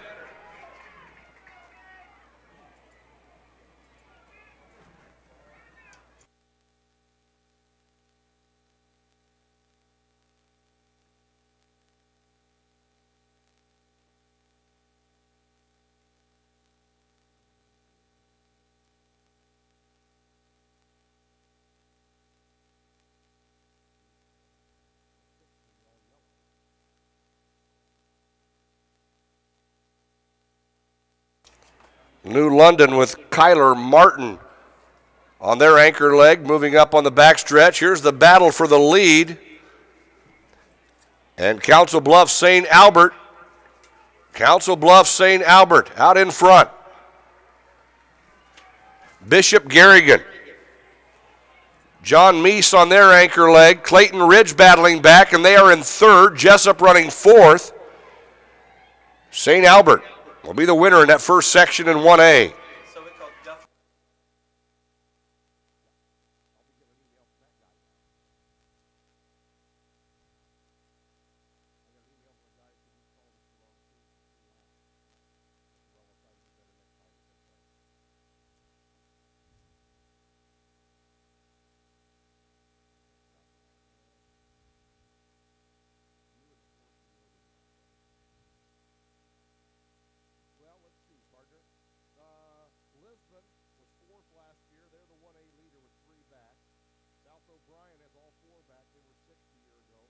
New London with Kyler Martin on their anchor leg, moving up on the backstretch. Here's the battle for the lead. And Council Bluffs St. Albert. Council Bluffs St. Albert out in front. Bishop Garrigan. John Meese on their anchor leg. Clayton Ridge battling back, and they are in third. Jessup running fourth. St. Albert will be the winner in that first section in 1A. So we call Duff. Well, let's see, partner. Lisbon was fourth last year. They're the 1A leader with three back. South O'Brien has all four back. They were sixth a year ago.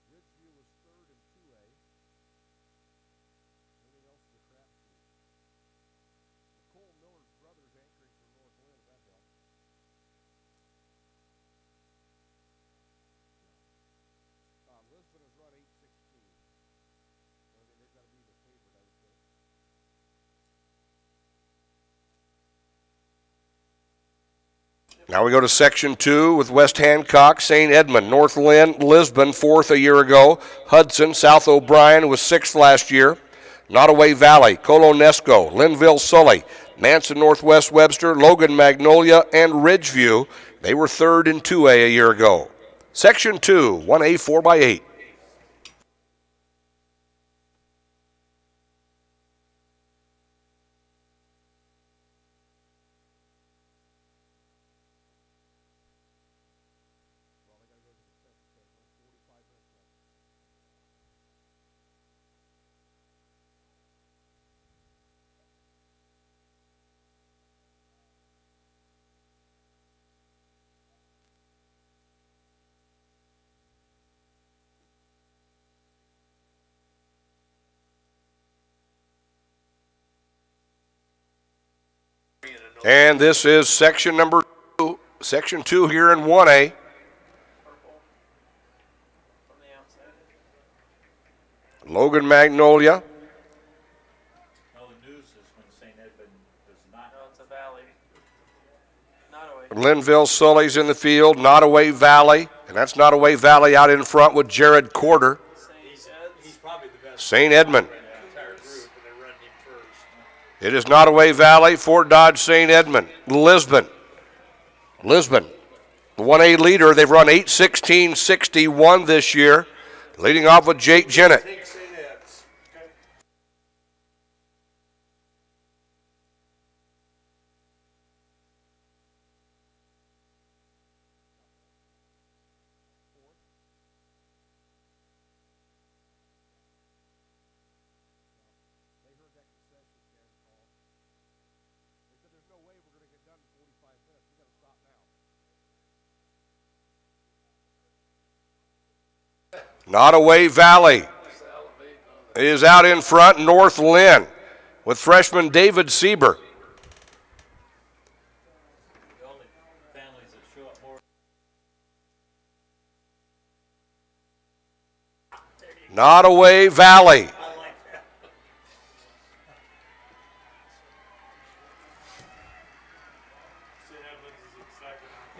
Ridgeview was third in 2A. Everything else is a crapshoot. Nicole Miller's brother's anchoring for North Lynn, if that helps. Lisbon has run 8:16. So, I mean, they've got to be the favorite, I would say. Now we go to Section 2 with West Hancock, St. Edmund, North Lynn, Lisbon, fourth a year ago. Hudson, South O'Brien was sixth last year. Nottoway Valley, Colonesco, Linville Sully, Manson Northwest Webster, Logan Magnolia, and Ridgeview. They were third in 2A a year ago. Section 2, 1A 4x8. And this is section number 2, section 2 here in 1A. From the outside. Logan Magnolia, No, the news is when St. Edmund does not. No, it's a valley. Not away. Linville Sully's in the field, Nottoway Valley, and that's Nottoway Valley out in front with Jared Corder. He's probably the best. St. Edmund. In the entire group, and they're running him first. It is Nottoway Valley, Fort Dodge, St. Edmund, Lisbon. The 1A leader, they've run 8:16.61 this year, leading off with Jake Jennett. Take St. Ed's. Okay. They heard that concession stand call. They said there's no way we're going to get done in 45 minutes. We've got to stop now. Nottoway Valley is out in front, North Lynn, with freshman David Sieber. The only families that show up more. Nottoway Valley.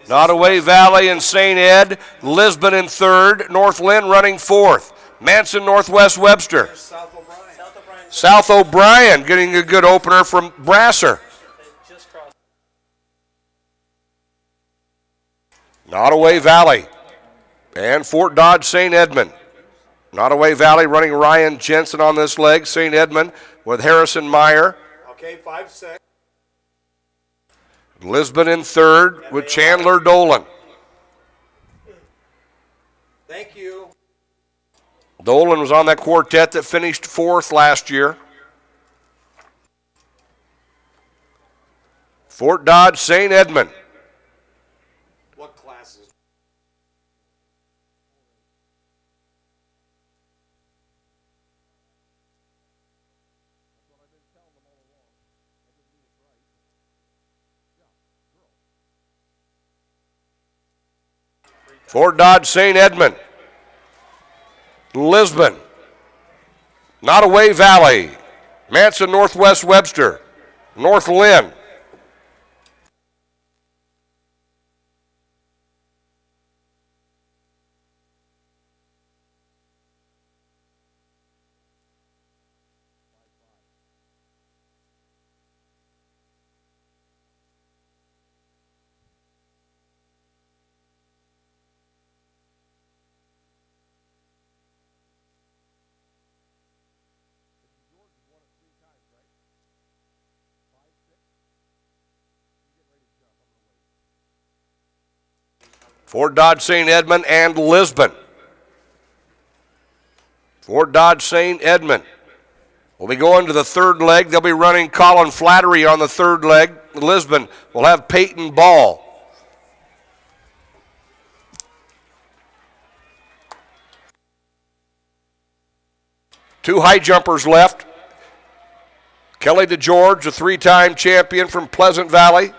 Nottoway Valley and St. Ed, Lisbon in third, North Lynn running fourth. Manson Northwest Webster. South O'Brien. South O'Brien getting a good opener from Brasser. They just crossed. Nottoway Valley and Fort Dodge St. Edmund. Nottoway Valley running Ryan Jensen on this leg. St. Edmund with Harrison Meyer. Okay, 5-6. Lisbon in third with Chandler Dolan. Thank you. Dolan was on that quartet that finished fourth last year. Fort Dodge St. Edmund. What classes? Fort Dodge St. Edmund, Lisbon, Nottoway Valley, Manson Northwest Webster, North Lynn, Fort Dodge St. Edmund, and Lisbon. Fort Dodge St. Edmund. We'll be going to the third leg. They'll be running Colin Flattery on the third leg. Lisbon will have Peyton Ball. Two high jumpers left. Kelly DeGeorge, a three-time champion from Pleasant Valley,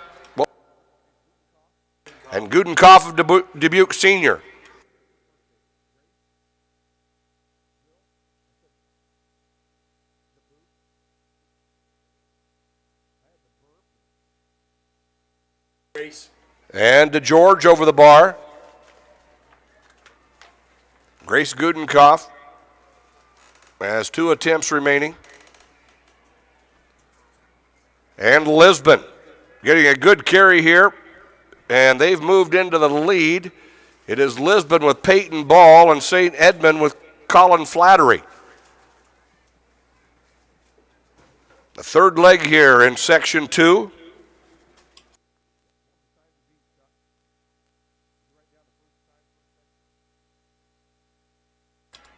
and Gudenkoff of Dubuque Senior. And DeGeorge over the bar. Grace Gudenkoff has 2 attempts remaining. And Lisbon getting a good carry here. And they've moved into the lead. It is Lisbon with Peyton Ball and St. Edmund with Colin Flattery. The third leg here in Section 2.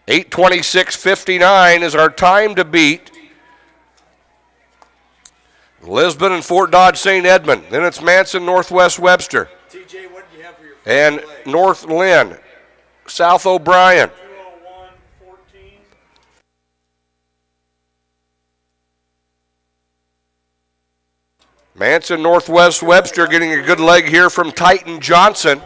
$8:26.59 is our time to beat. Lisbon and Fort Dodge St. Edmund. Then it's Manson Northwest Webster. TJ, what do you have for your And leg? North Lynn, South O'Brien. 201.14. Manson Northwest Webster getting a good leg here from Titan Johnson.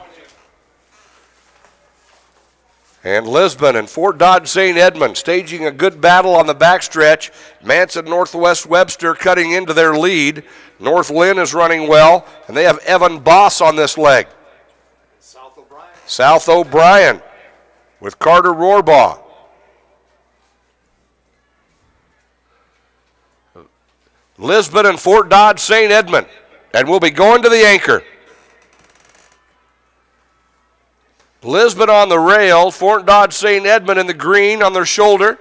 And Lisbon and Fort Dodge St. Edmund staging a good battle on the backstretch. Manson Northwest Webster cutting into their lead. North Lynn is running well, and they have Evan Boss on this leg. South O'Brien with Carter Rohrbaugh. Lisbon and Fort Dodge St. Edmund. And we'll be going to the anchor. Lisbon on the rail, Fort Dodge St. Edmund in the green on their shoulder.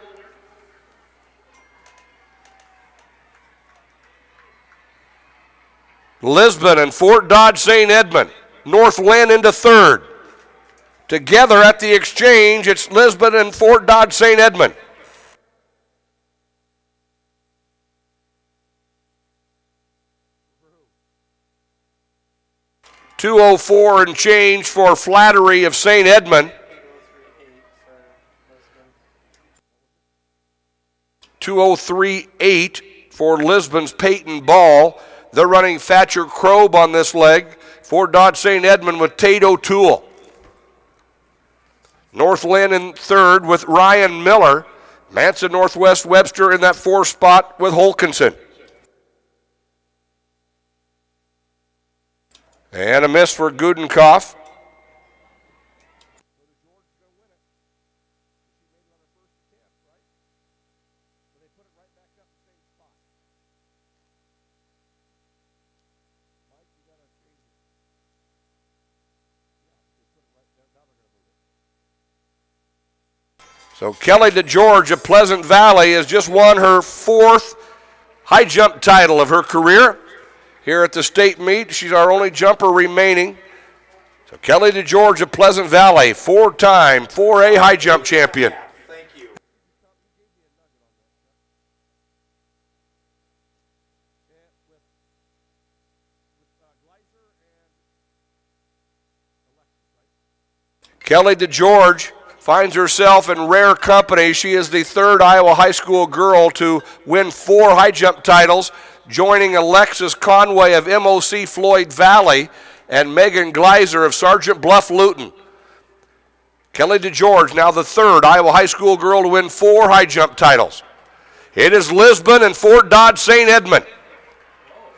Lisbon and Fort Dodge St. Edmund. North Lynn into third. Together at the exchange, it's Lisbon and Fort Dodge St. Edmund. $2:04 and change for Flattery of St. Edmund. 2:03.8 for Lisbon's Peyton Ball. They're running Thatcher Krobe on this leg. Fort Dodge St. Edmund with Tate O'Toole. North Lynn in third with Ryan Miller. Manson Northwest Webster in that 4th spot with Holkinson. And a miss for Gudenkoff. So Kelly DeGeorge of Pleasant Valley has just won her 4th high jump title of her career. Here at the state meet, she's our only jumper remaining. So Kelly DeGeorge of Pleasant Valley, 4-time 4A high jump champion. Thank you. Kelly DeGeorge finds herself in rare company. She is the 3rd Iowa high school girl to win 4 high jump titles, joining Alexis Conway of MOC Floyd Valley and Megan Gleiser of Sergeant Bluff Luton. Kelly DeGeorge, now the third Iowa high school girl to win 4 high jump titles. It is Lisbon and Fort Dodge St. Edmund.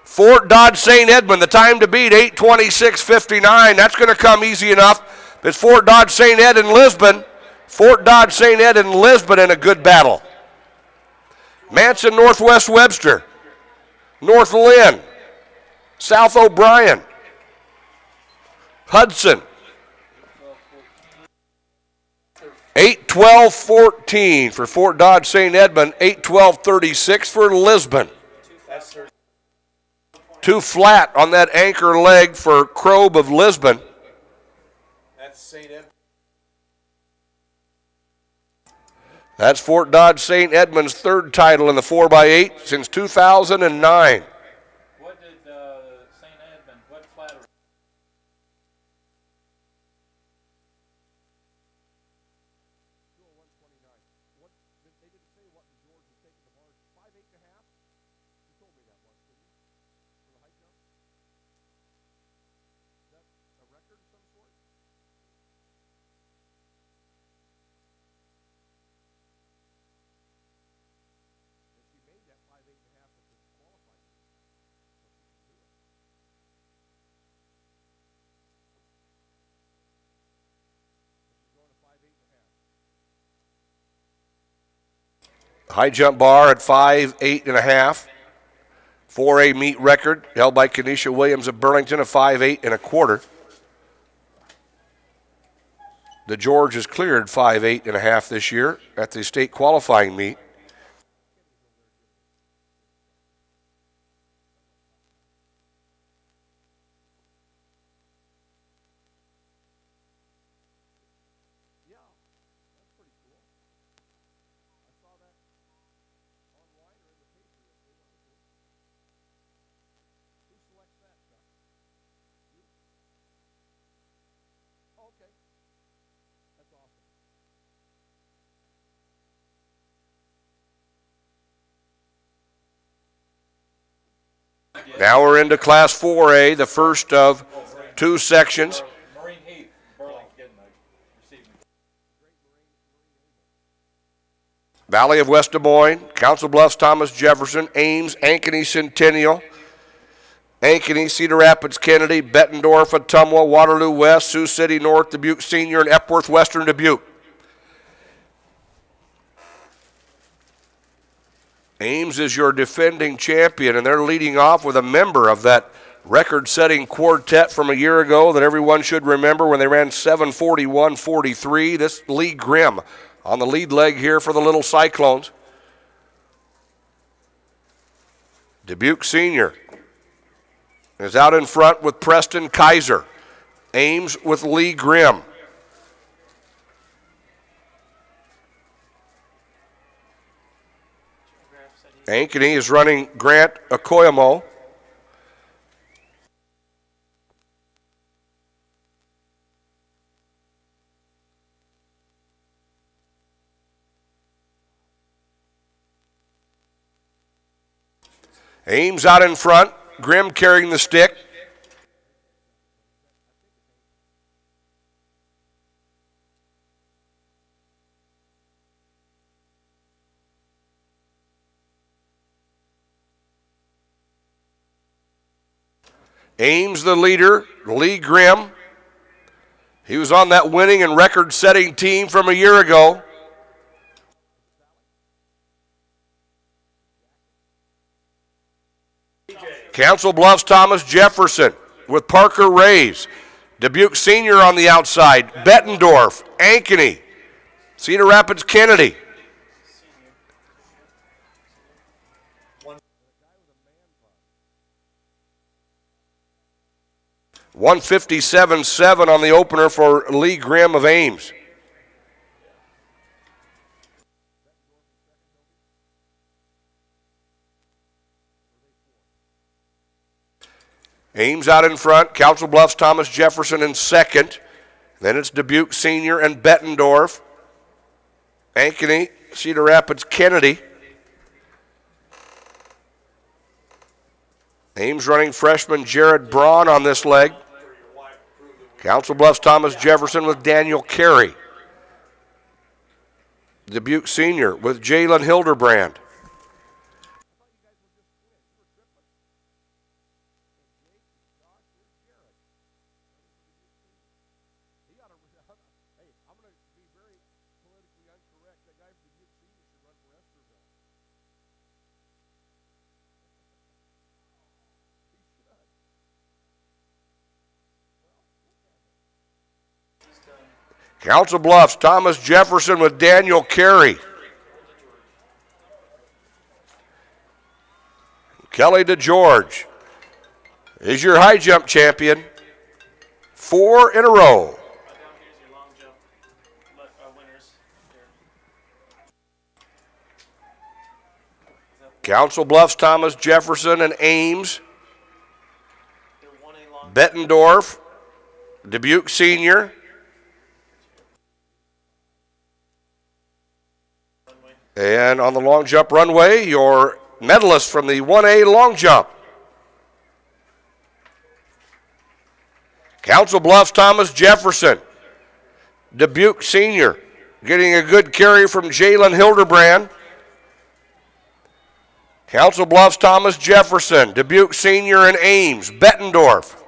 Fort Dodge St. Edmund, the time to beat, 8:26.59. That's going to come easy enough. It's Fort Dodge St. Ed and Lisbon. Fort Dodge St. Ed and Lisbon in a good battle. Manson, Northwest Webster. North Lynn. South O'Brien. Hudson. 8:12.14 for Fort Dodge St. Edmund, 8:12.36 for Lisbon. Too flat on that anchor leg for Krobe of Lisbon. That's St. Edmund. That's Fort Dodge St. Edmund's third title in the 4x8 since 2009. What did St. Edmund, what flat? High jump bar at 5'8.5". 4A meet record held by Kenesha Williams of Burlington of 5'8.25". The George has cleared 5'8.5" this year at the state qualifying meet. Now we're into Class 4A, the first of 2 sections. Marine Heath, Burlington, receiving. Valley of West Des Moines, Council Bluffs, Thomas Jefferson, Ames, Ankeny Centennial, Ankeny, Cedar Rapids, Kennedy, Bettendorf, Ottumwa, Waterloo West, Sioux City North, Dubuque Senior, and Epworth Western Dubuque. Ames is your defending champion, and they're leading off with a member of that record-setting quartet from a year ago that everyone should remember when they ran 7:41.43. This Lee Grimm on the lead leg here for the Little Cyclones. Dubuque Senior is out in front with Preston Kaiser. Ames with Lee Grimm. Ankeny is running Grant Okoyamo. Ames out in front, Grimm carrying the stick. Ames the leader, Lee Grimm. He was on that winning and record-setting team from a year ago. Council Bluffs, Thomas Jefferson with Parker Rays. Dubuque Senior on the outside. Bettendorf, Ankeny, Cedar Rapids, Kennedy. $157.7 on the opener for Lee Grimm of Ames. Ames out in front, Council Bluffs, Thomas Jefferson in second. Then it's Dubuque Senior and Bettendorf. Ankeny, Cedar Rapids, Kennedy. Ames running freshman Jared Braun on this leg. Council Bluffs, Thomas Jefferson with Daniel Carey. Dubuque Senior with Jalen Hildebrand. Council Bluffs, Thomas Jefferson with Daniel Carey. Kelly DeGeorge is your high jump champion. 4 in a row. Down here's your long jump winners. Council Bluffs, Thomas Jefferson and Ames. Your 1A long Bettendorf, Dubuque Senior. runway. And on the long jump runway, your medalist from the 1A long jump. Council Bluffs, Thomas Jefferson. Dubuque Senior getting a good carry from Jalen Hildebrand. Council Bluffs, Thomas Jefferson. Dubuque Senior and Ames. Bettendorf.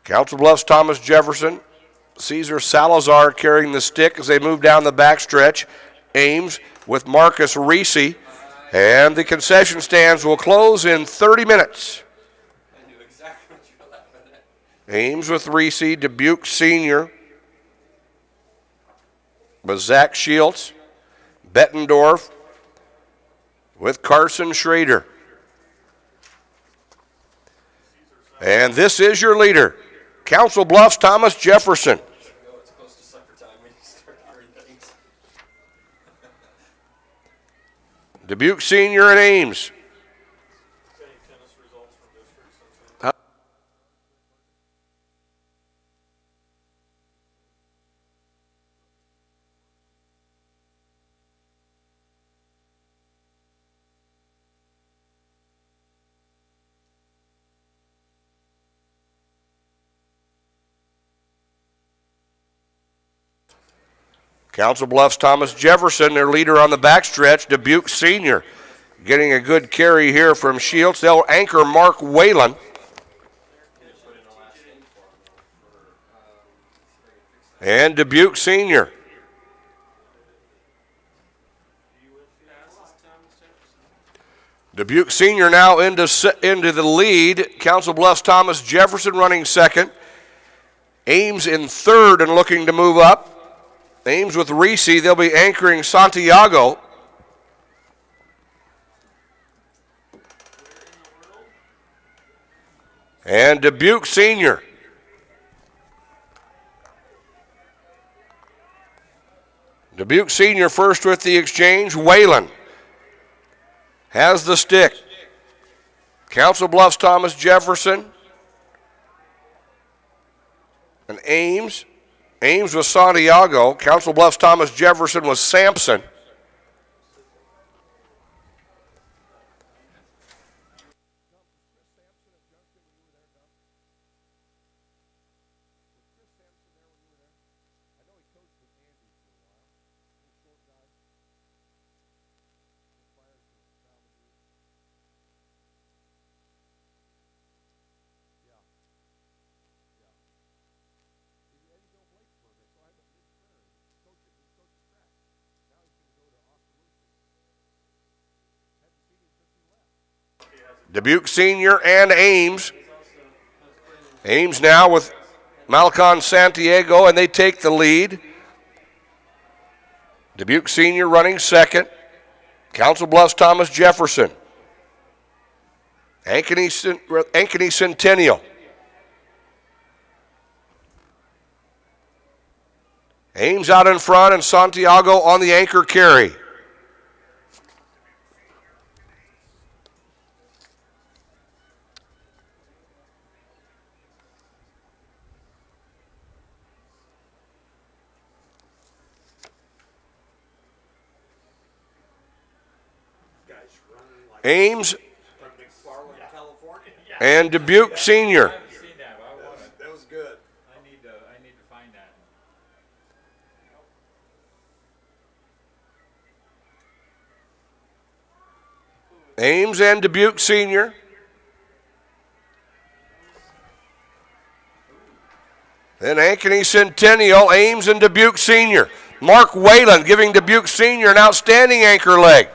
Council Bluffs, Thomas Jefferson. Cesar Salazar carrying the stick as they move down the backstretch. Ames with Marcus Reese. And the concession stands will close in 30 minutes. I knew exactly what you were laughing at. Ames with Reese, Dubuque Senior with Zach Shields. Bettendorf with Carson Schrader. And this is your leader, Council Bluffs, Thomas Jefferson. It's close to sucker time when you start hearing things. Dubuque Senior and Ames. Any tennis results from districts? Council Bluffs, Thomas Jefferson, their leader on the backstretch. Dubuque Senior getting a good carry here from Shields. They'll anchor Mark Whalen. And Dubuque Senior. Dubuque Senior now into the lead. Council Bluffs, Thomas Jefferson running second. Ames in third and looking to move up. Ames with Reese, they'll be anchoring Santiago. And Dubuque Senior. Dubuque Senior first with the exchange. Whalen has the stick. Council Bluffs, Thomas Jefferson. And Ames. Ames with Santiago. Council Bluffs, Thomas Jefferson with Sampson. Dubuque Senior and Ames. Ames now with Malcon Santiago, and they take the lead. Dubuque Senior running second. Council Bluffs, Thomas Jefferson. Ankeny Centennial. Ames out in front and Santiago on the anchor carry. Ames, McFarland, California. Yeah. and Dubuque Senior. I haven't seen that, but I want it. That was good. I need to find that. Ames and Dubuque Senior. Then Ankeny Centennial, Ames and Dubuque Senior. Mark Whalen giving Dubuque Senior an outstanding anchor leg.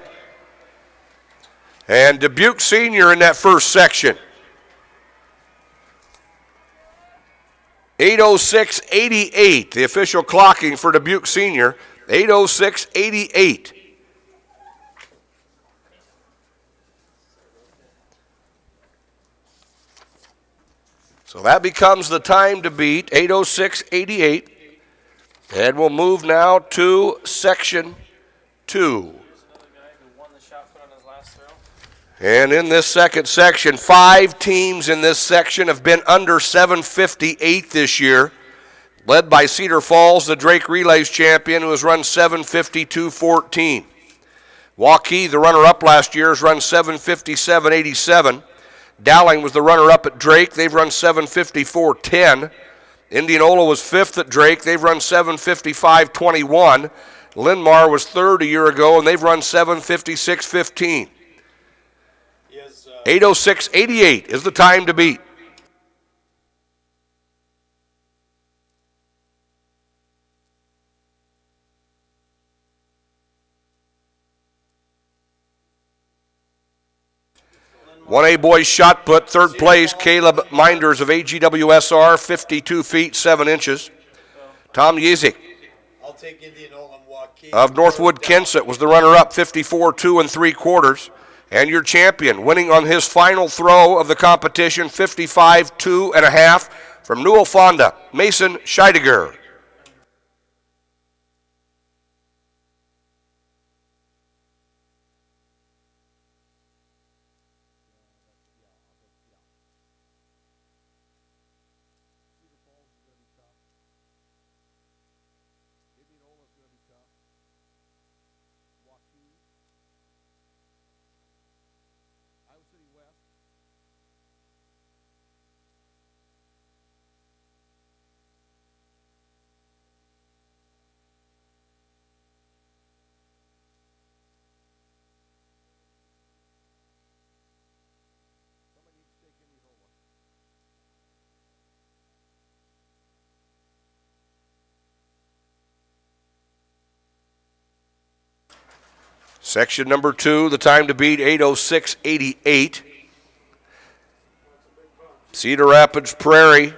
And Dubuque Senior in that first section. 8:06.88, the official clocking for Dubuque Senior, 8:06.88. So that becomes the time to beat, 8:06.88. And we'll move now to section 2. And in this second section, 5 teams in this section have been under 7:58 this year, led by Cedar Falls, the Drake Relays champion, who has run 7:52.14. Waukee, the runner-up last year, has run 7:57.87. Dowling was the runner-up at Drake. They've run 7:54.10. Indianola was 5th at Drake. They've run 7:55.21. Linn-Mar was 3rd a year ago, and they've run 7:56.15. 8:06.88 is the time to beat. One A boys shot put, 3rd place, Caleb Minders of AGWSR, 52 feet, 7 inches. Tom Yezik I'll take Indianola and Waukee. of Northwood Kensett was the runner-up, 54 2 3/4. And your champion, winning on his final throw of the competition, 55 2.5 from Newell Fonda, Mason Scheidegger. Section number 2, the time to beat, 8:06.88. Cedar Rapids Prairie.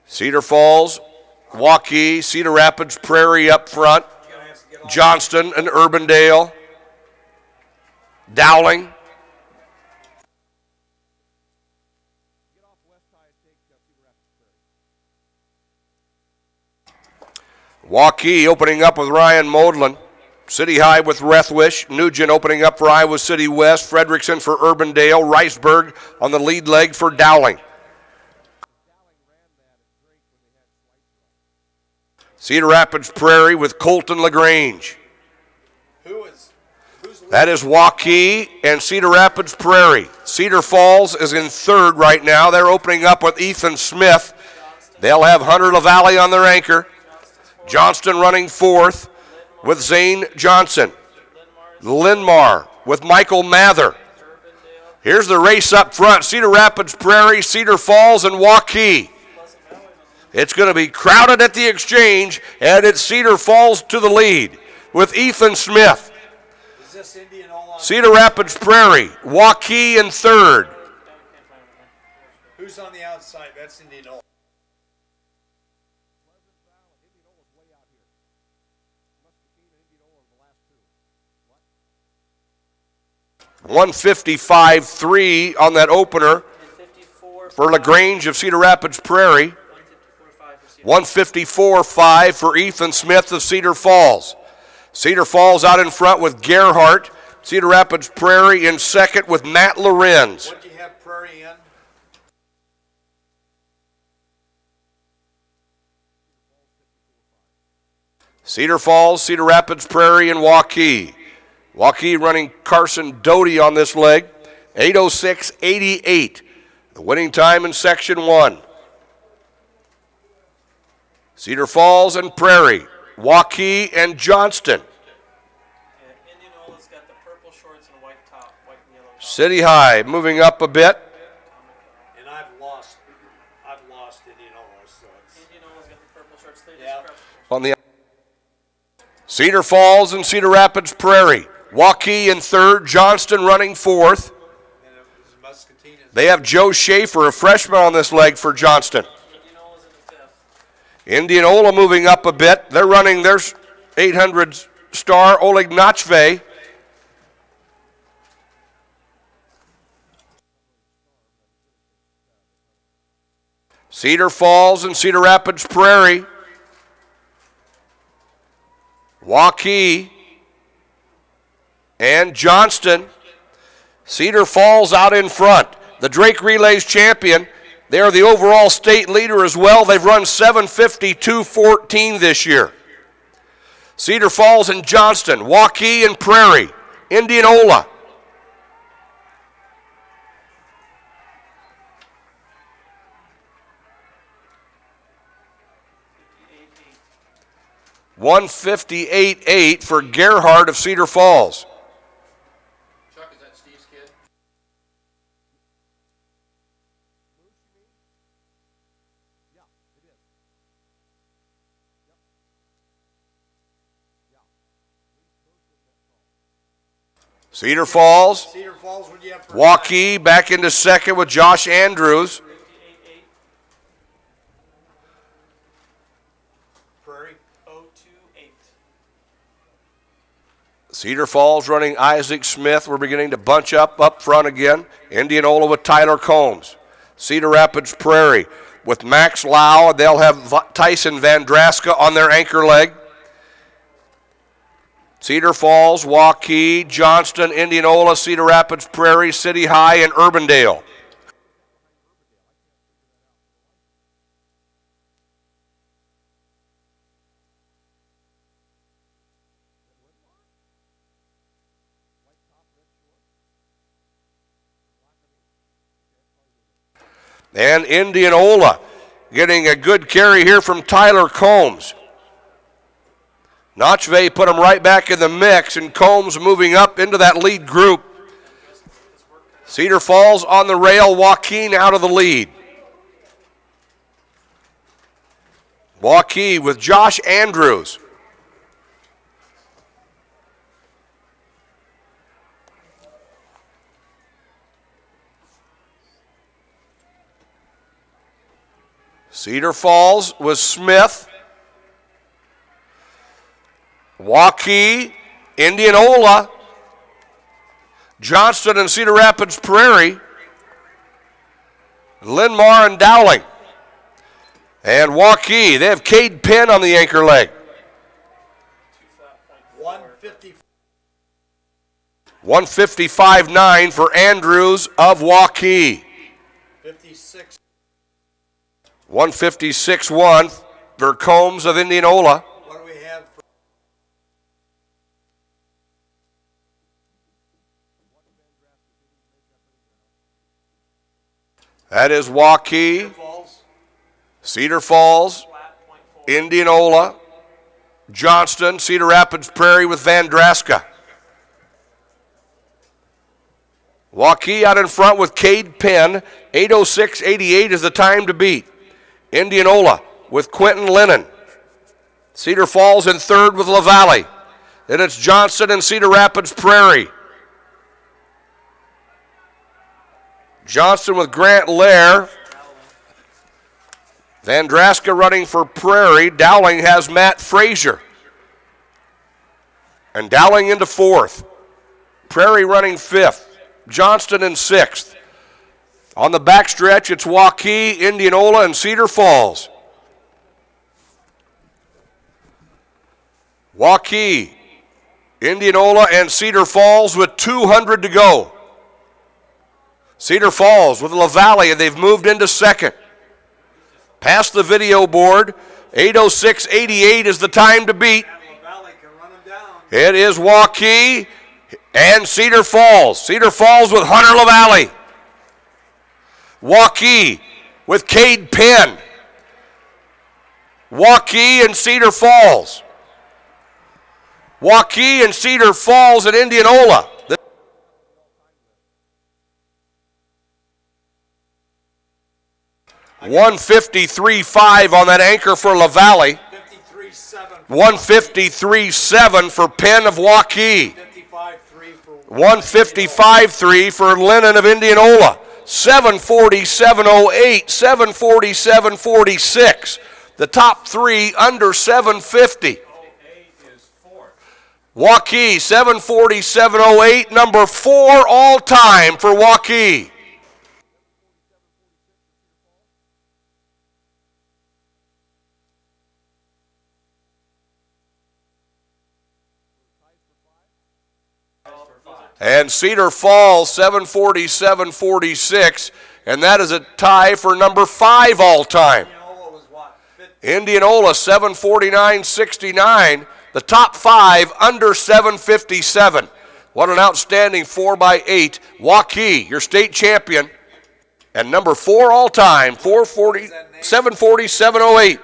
Cedar Falls, Waukee, Cedar Rapids Prairie up front. Johnston and Urbandale. Dowling. Waukee opening up with Ryan Modlin. City High with Rethwish. Nugent opening up for Iowa City West. Fredrickson for Urbandale. Riceburg on the lead leg for Dowling. Cedar Rapids Prairie with Colton LaGrange. That is Waukee and Cedar Rapids Prairie. Cedar Falls is in 3rd right now. They're opening up with Ethan Smith. They'll have Hunter LaValle on their anchor. Johnston running 4th with Zane Johnson. Linn-Mar with Michael Mather. Here's the race up front. Cedar Rapids Prairie, Cedar Falls, and Waukee. It's going to be crowded at the exchange, and it's Cedar Falls to the lead with Ethan Smith. Is this Indianola? Cedar Rapids Prairie, Waukee in 3rd. Who's on the outside? That's Indianola. 155.3 on that opener for LaGrange of Cedar Rapids Prairie. 154.5 for Ethan Smith of Cedar Falls. Cedar Falls out in front with Gerhardt. Cedar Rapids Prairie in 2nd with Matt Lorenz. What do you have Prairie in? Cedar Falls, Cedar Rapids, Prairie, and Waukee. Waukee running Carson Doty on this leg, 8:06.88. The winning time in Section 1. Cedar Falls and Prairie, Waukee and Johnston. Yeah, Indianola's got the purple shorts and white top, white and yellow top. City High moving up a bit. And I've lost Indianola, so it's. Indianola's got the purple shorts. They Yeah. just On the Cedar Falls and Cedar Rapids, Prairie. Waukee in third, Johnston running fourth. And it was Muscatine. They have Joe Schaefer, a freshman on this leg for Johnston. Indianola's in the fifth. Indianola moving up a bit. They're running their 800 star Oleg Nachve. Cedar Falls and Cedar Rapids, Prairie. Waukee and Johnston. Cedar Falls out in front. The Drake Relays champion. They are the overall state leader as well. They've run 7:52.14 this year. Cedar Falls and Johnston, Waukee and Prairie, Indianola. $158.8 for Gerhard of Cedar Falls. Chuck, is that Steve's kid? Cedar Falls, Cedar Falls, would you have for Waukee back into second with Josh Andrews. 58.8. Prairie? 028. Cedar Falls running Isaac Smith. We're beginning to bunch up front again. Indianola with Tyler Combs. Cedar Rapids Prairie with Max Lau. They'll have Tyson Van Draska on their anchor leg. Cedar Falls, Waukee, Johnston, Indianola, Cedar Rapids Prairie, City High, and Urbandale. And Indianola getting a good carry here from Tyler Combs. Nachve put him right back in the mix, and Combs moving up into that lead group. Cedar Falls on the rail, Waukee out of the lead. Waukee with Josh Andrews. Cedar Falls with Smith. Waukee, Indianola, Johnston and Cedar Rapids Prairie, Linmar and Dowling. And Waukee, they have Cade Penn on the anchor leg. 155.9 for Andrews of Waukee. 56. 156.1 for Combs of Indianola. What do we have for That is Waukee, Falls? Cedar Falls, Indianola, Johnston, Cedar Rapids Prairie with Van Draska. Waukee out in front with Cade Penn. 8:06.88 is the time to beat. Indianola with Quentin Lennon. Cedar Falls in third with LaValle. Then it's Johnston and Cedar Rapids Prairie. Johnston with Grant Lair. Van Draska running for Prairie. Dowling has Matt Frazier. And Dowling into fourth. Prairie running fifth. Johnston in sixth. On the backstretch, it's Waukee, Indianola, and Cedar Falls. Waukee, Indianola, and Cedar Falls with 200 to go. Cedar Falls with LaValle, and they've moved into second. Past the video board, 8:06.88 is the time to beat. It is Waukee and Cedar Falls. Cedar Falls with Hunter LaValle. Waukee with Cade Penn. Waukee and Cedar Falls. Waukee and Cedar Falls and Indianola. 153.5 on that anchor for LaValle. 153.7 for Penn of Waukee. 155.3 for Lennon of Indianola. 740.708, 747.46. The top three under 750. Waukee, 747.08, number 4 all time for Waukee. And Cedar Falls, 747.46, and that is a tie for number 5 all time. Indianola, 749.69, the top 5 under 757. What an outstanding 4x8. Waukee, your state champion, and number 4 all time, 747.08.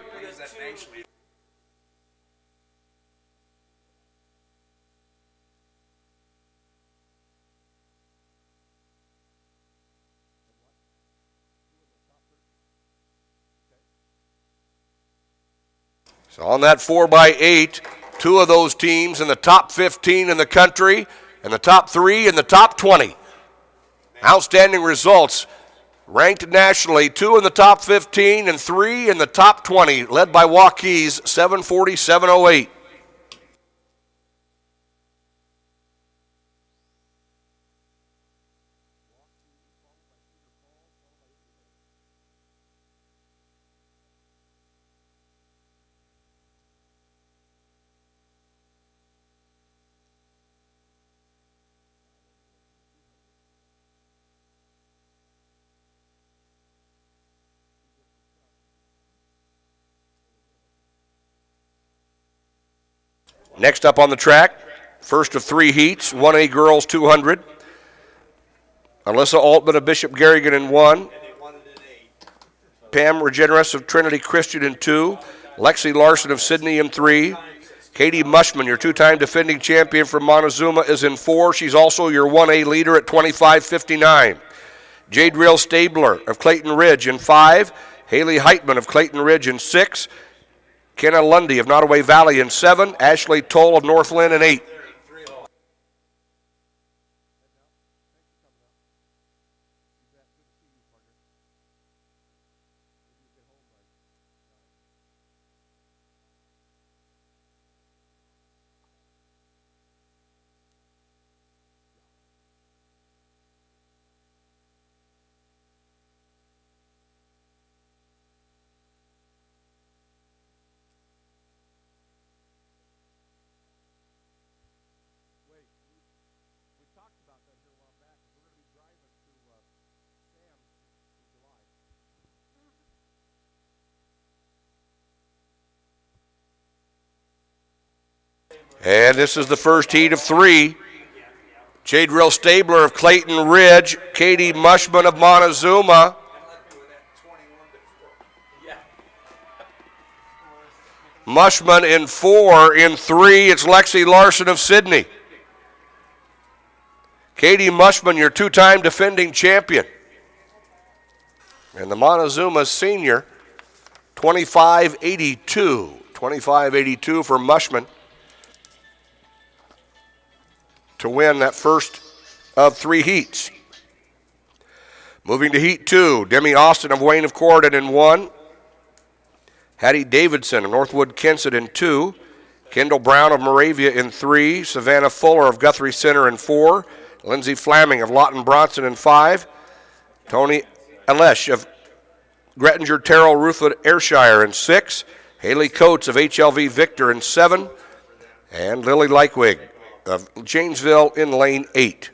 So on that 4x8, 2 of those teams in the top 15 in the country, and the top 3 in the top 20. Outstanding results. Ranked nationally, 2 in the top 15 and 3 in the top 20, led by Waukee's 747.08. Next up on the track, first of 3 heats, 1A girls 200. Alyssa Altman of Bishop Garrigan in 1. Pam Regeneris of Trinity Christian in 2. Lexi Larson of Sydney in 3. Katie Mushman, your 2-time defending champion from Montezuma, is in 4. She's also your 1A leader at 25.59. Jadriel Stabler of Clayton Ridge in 5. Haley Heitman of Clayton Ridge in 6. Kenna Lundy of Nottoway Valley in 7. Ashley Toll of Northland in 8. And this is the first heat of 3. Jadriel Stabler of Clayton Ridge, Katie Mushman of Montezuma. Mushman in 4. In 3, it's Lexi Larson of Sydney. Katie Mushman, your 2-time defending champion. And the Montezuma senior, 25.82. 25.82 for Mushman to win that first of 3 heats. Moving to heat 2, Demi Austin of Wayne of Corydon in 1. Hattie Davidson of Northwood Kensett in 2. Kendall Brown of Moravia in 3. Savannah Fuller of Guthrie Center in 4. Lindsay Flaming of Lawton Bronson in 5. Tony Alesh of Grettinger Terrell Ruthwood Ayrshire in 6. Haley Coates of HLV Victor in 7. And Lily Leikwig of Janesville in lane 8.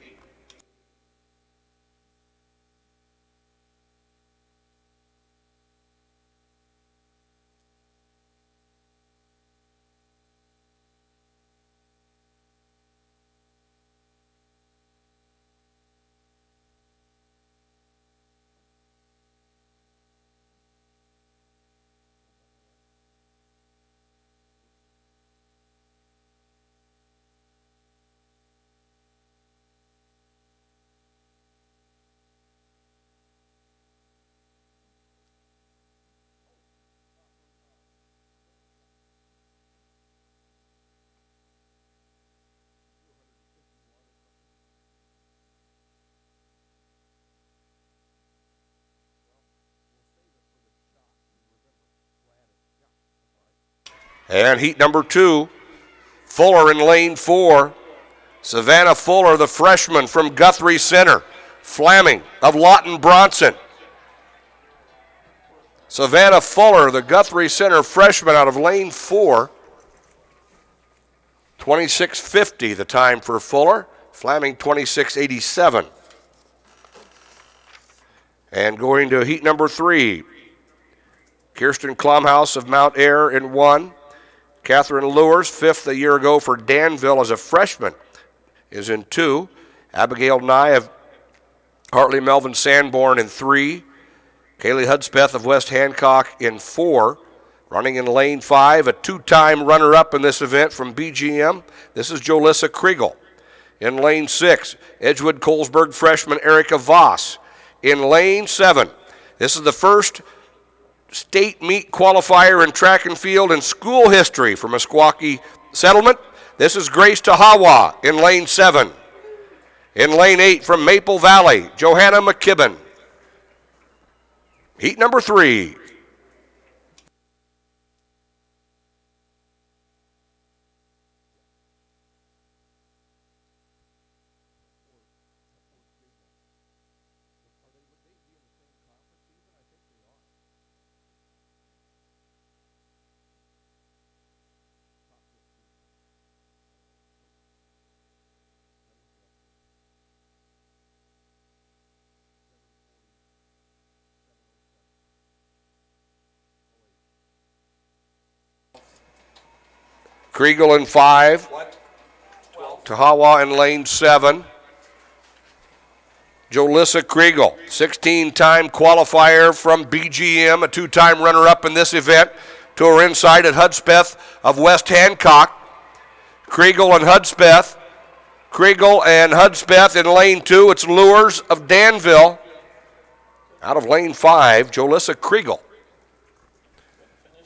And heat number 2, Fuller in lane 4. Savannah Fuller, the freshman from Guthrie Center. Flaming of Lawton Bronson. Savannah Fuller, the Guthrie Center freshman out of lane 4. 26:50 the time for Fuller. Flaming 26:87. And going to heat number 3, Kirsten Klumhouse of Mount Ayr in 1. Catherine Lewis, 5th a year ago for Danville as a freshman, is in 2. Abigail Nye of Hartley Melvin Sanborn in 3. Kaylee Hudspeth of West Hancock in 4. Running in lane 5, a 2-time runner-up in this event from BGM. This is Jolissa Kriegel. In lane 6, Edgewood Colesburg freshman Erica Voss. In lane 7, this is the first state meet qualifier in track and field in school history from Meskwaki Settlement. This is Grace Tahawa in lane 7. In lane 8 from Maple Valley, Johanna McKibben. Heat number 3. Kriegel in 5. Tahawa in lane 7. Jolissa Kriegel, 16-time qualifier from BGM, a 2-time runner-up in this event. To her inside at Hudspeth of West Hancock. Kriegel and Hudspeth. Kriegel and Hudspeth in lane 2. It's Lures of Danville. Out of lane 5, Jolissa Kriegel.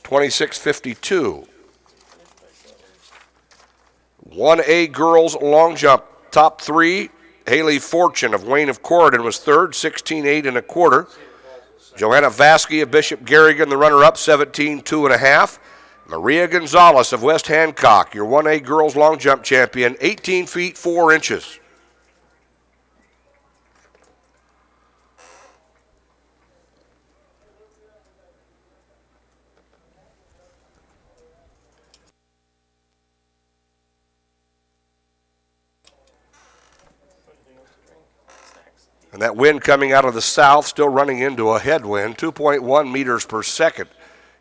26:52. 1A girls long jump, top 3. Haley Fortune of Wayne of Corridon was 3rd, 16.8 and a quarter. Johanna Vasky of Bishop Garrigan, the runner-up, 17.2 and a half. Maria Gonzalez of West Hancock, your 1A girls long jump champion, 18 feet 4 inches. And that wind coming out of the south, still running into a headwind, 2.1 meters per second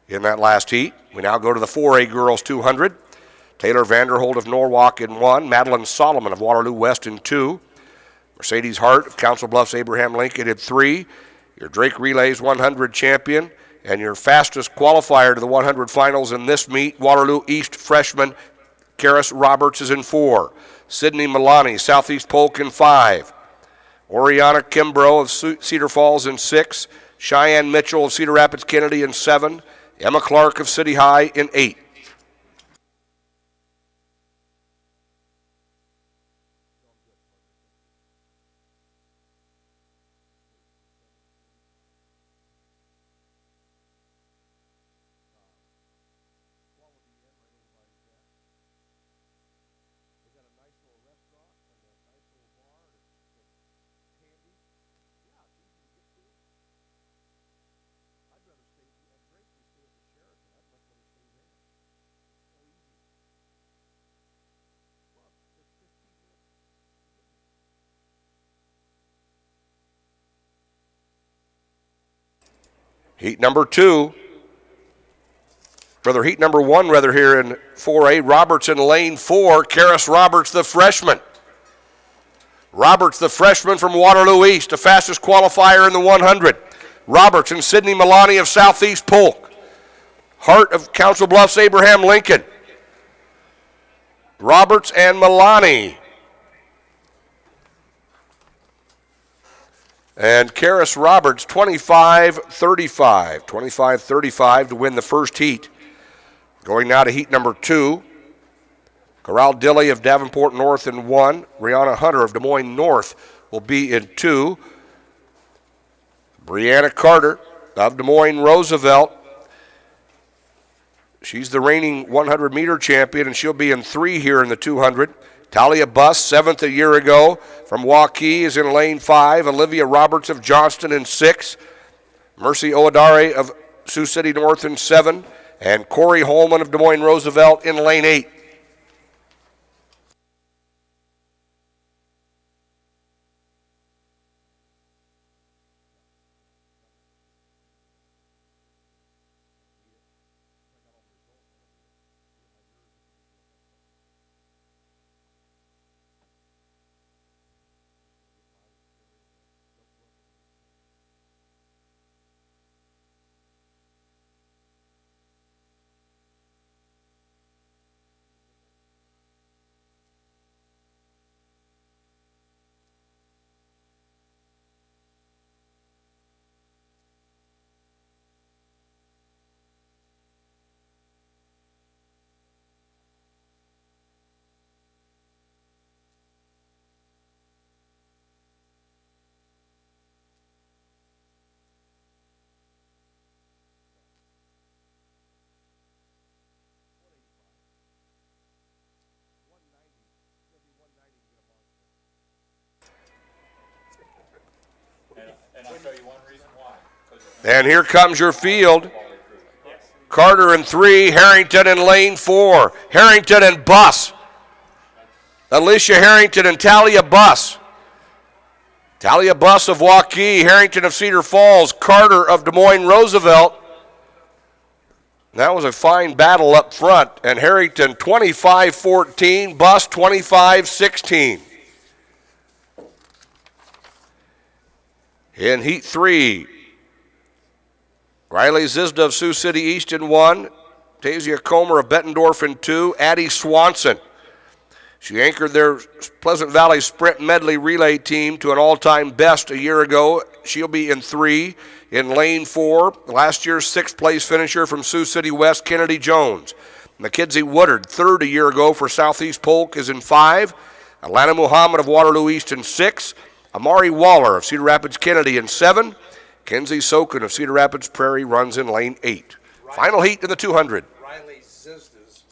in that last heat. We now go to the 4A girls 200. Taylor Vanderholt of Norwalk in 1. Madeline Solomon of Waterloo West in 2. Mercedes Hart of Council Bluffs Abraham Lincoln in 3. Your Drake Relays 100 champion. And your fastest qualifier to the 100 finals in this meet, Waterloo East freshman Karis Roberts is in 4. Sydney Milani, Southeast Polk in 5. Oriana Kimbrough of Cedar Falls in 6. Cheyenne Mitchell of Cedar Rapids Kennedy in 7. Emma Clark of City High in 8. Heat number 2, heat number 1 here in 4A. Roberts in lane 4, Karis Roberts, the freshman. Roberts, the freshman from Waterloo East, the fastest qualifier in the 100. Roberts and Sydney Milani of Southeast Polk. Hart of Council Bluffs Abraham Lincoln. Roberts and Milani. And Karis Roberts, 25-35. 25-35 to win the first heat. Going now to heat number 2. Corral Dilly of Davenport North in 1. Rihanna Hunter of Des Moines North will be in 2. Brianna Carter of Des Moines Roosevelt. She's the reigning 100-meter champion, and she'll be in 3 here in the 200. Talia Buss, 7th a year ago from Waukee, is in lane 5. Olivia Roberts of Johnston in 6. Mercy Oadare of Sioux City North in 7. And Corey Holman of Des Moines Roosevelt in lane 8. And I'll tell you one reason why. And here comes your field. Carter in 3, Harrington in lane 4. Harrington and Buss. Alicia Harrington and Talia Buss. Talia Buss of Waukee, Harrington of Cedar Falls, Carter of Des Moines Roosevelt. That was a fine battle up front, and Harrington 25-14, Buss 25-16. In Heat 3, Riley Zizda of Sioux City East in 1, Tasia Comer of Bettendorf in 2, Addie Swanson. She anchored their Pleasant Valley Sprint Medley Relay team to an all-time best a year ago. She'll be in 3. In lane 4, last year's 6th place finisher from Sioux City West, Kennedy Jones. Mackenzie Woodard, 3rd a year ago for Southeast Polk, is in 5. Alana Muhammad of Waterloo East in 6. Amari Waller of Cedar Rapids Kennedy in 7. Kenzie Sokin of Cedar Rapids Prairie runs in lane 8. Final heat in the 200. Riley Zizda's.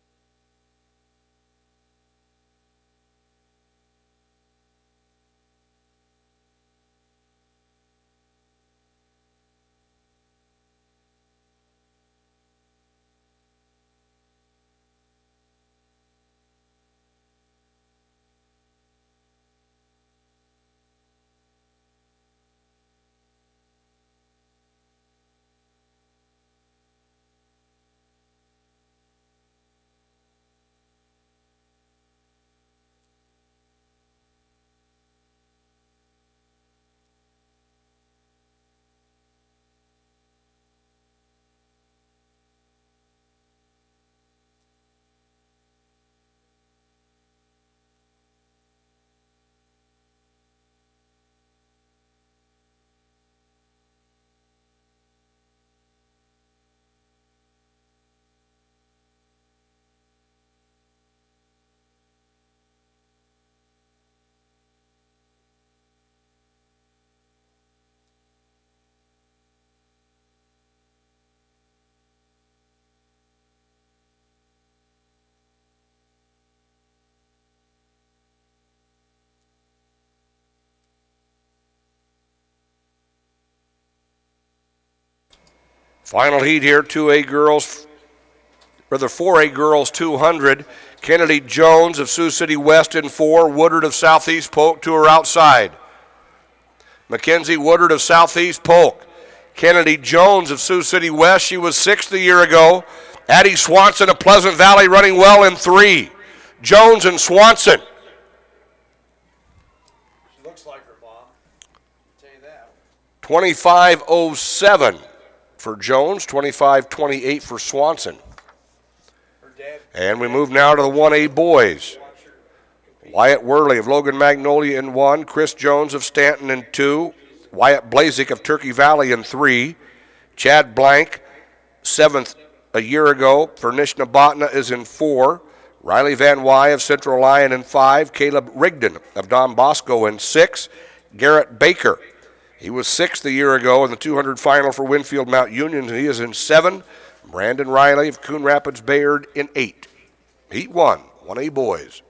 Final heat here, 2A girls, or the 4A girls 200. Kennedy Jones of Sioux City West in 4. Woodard of Southeast Polk to her outside. Mackenzie Woodard of Southeast Polk. Kennedy Jones of Sioux City West. She was 6th a year ago. Addie Swanson of Pleasant Valley running well in 3. Jones and Swanson. She looks like her mom. I'll tell you that. 25:07 for Jones, 25:28 for Swanson. Her dad. And we move now to the 1A boys. Wyatt Worley of Logan Magnolia in 1. Chris Jones of Stanton in 2. Wyatt Blazik of Turkey Valley in 3. Chad Blank, 7th a year ago for Nishnabotna, is in 4. Riley Van Wy of Central Lyon in 5. Caleb Rigdon of Don Bosco in 6. Garrett Baker, he was 6th a year ago in the 200 final for Winfield Mount Union, and he is in 7. Brandon Riley of Coon Rapids Bayard in 8. Heat 1, 1A boys.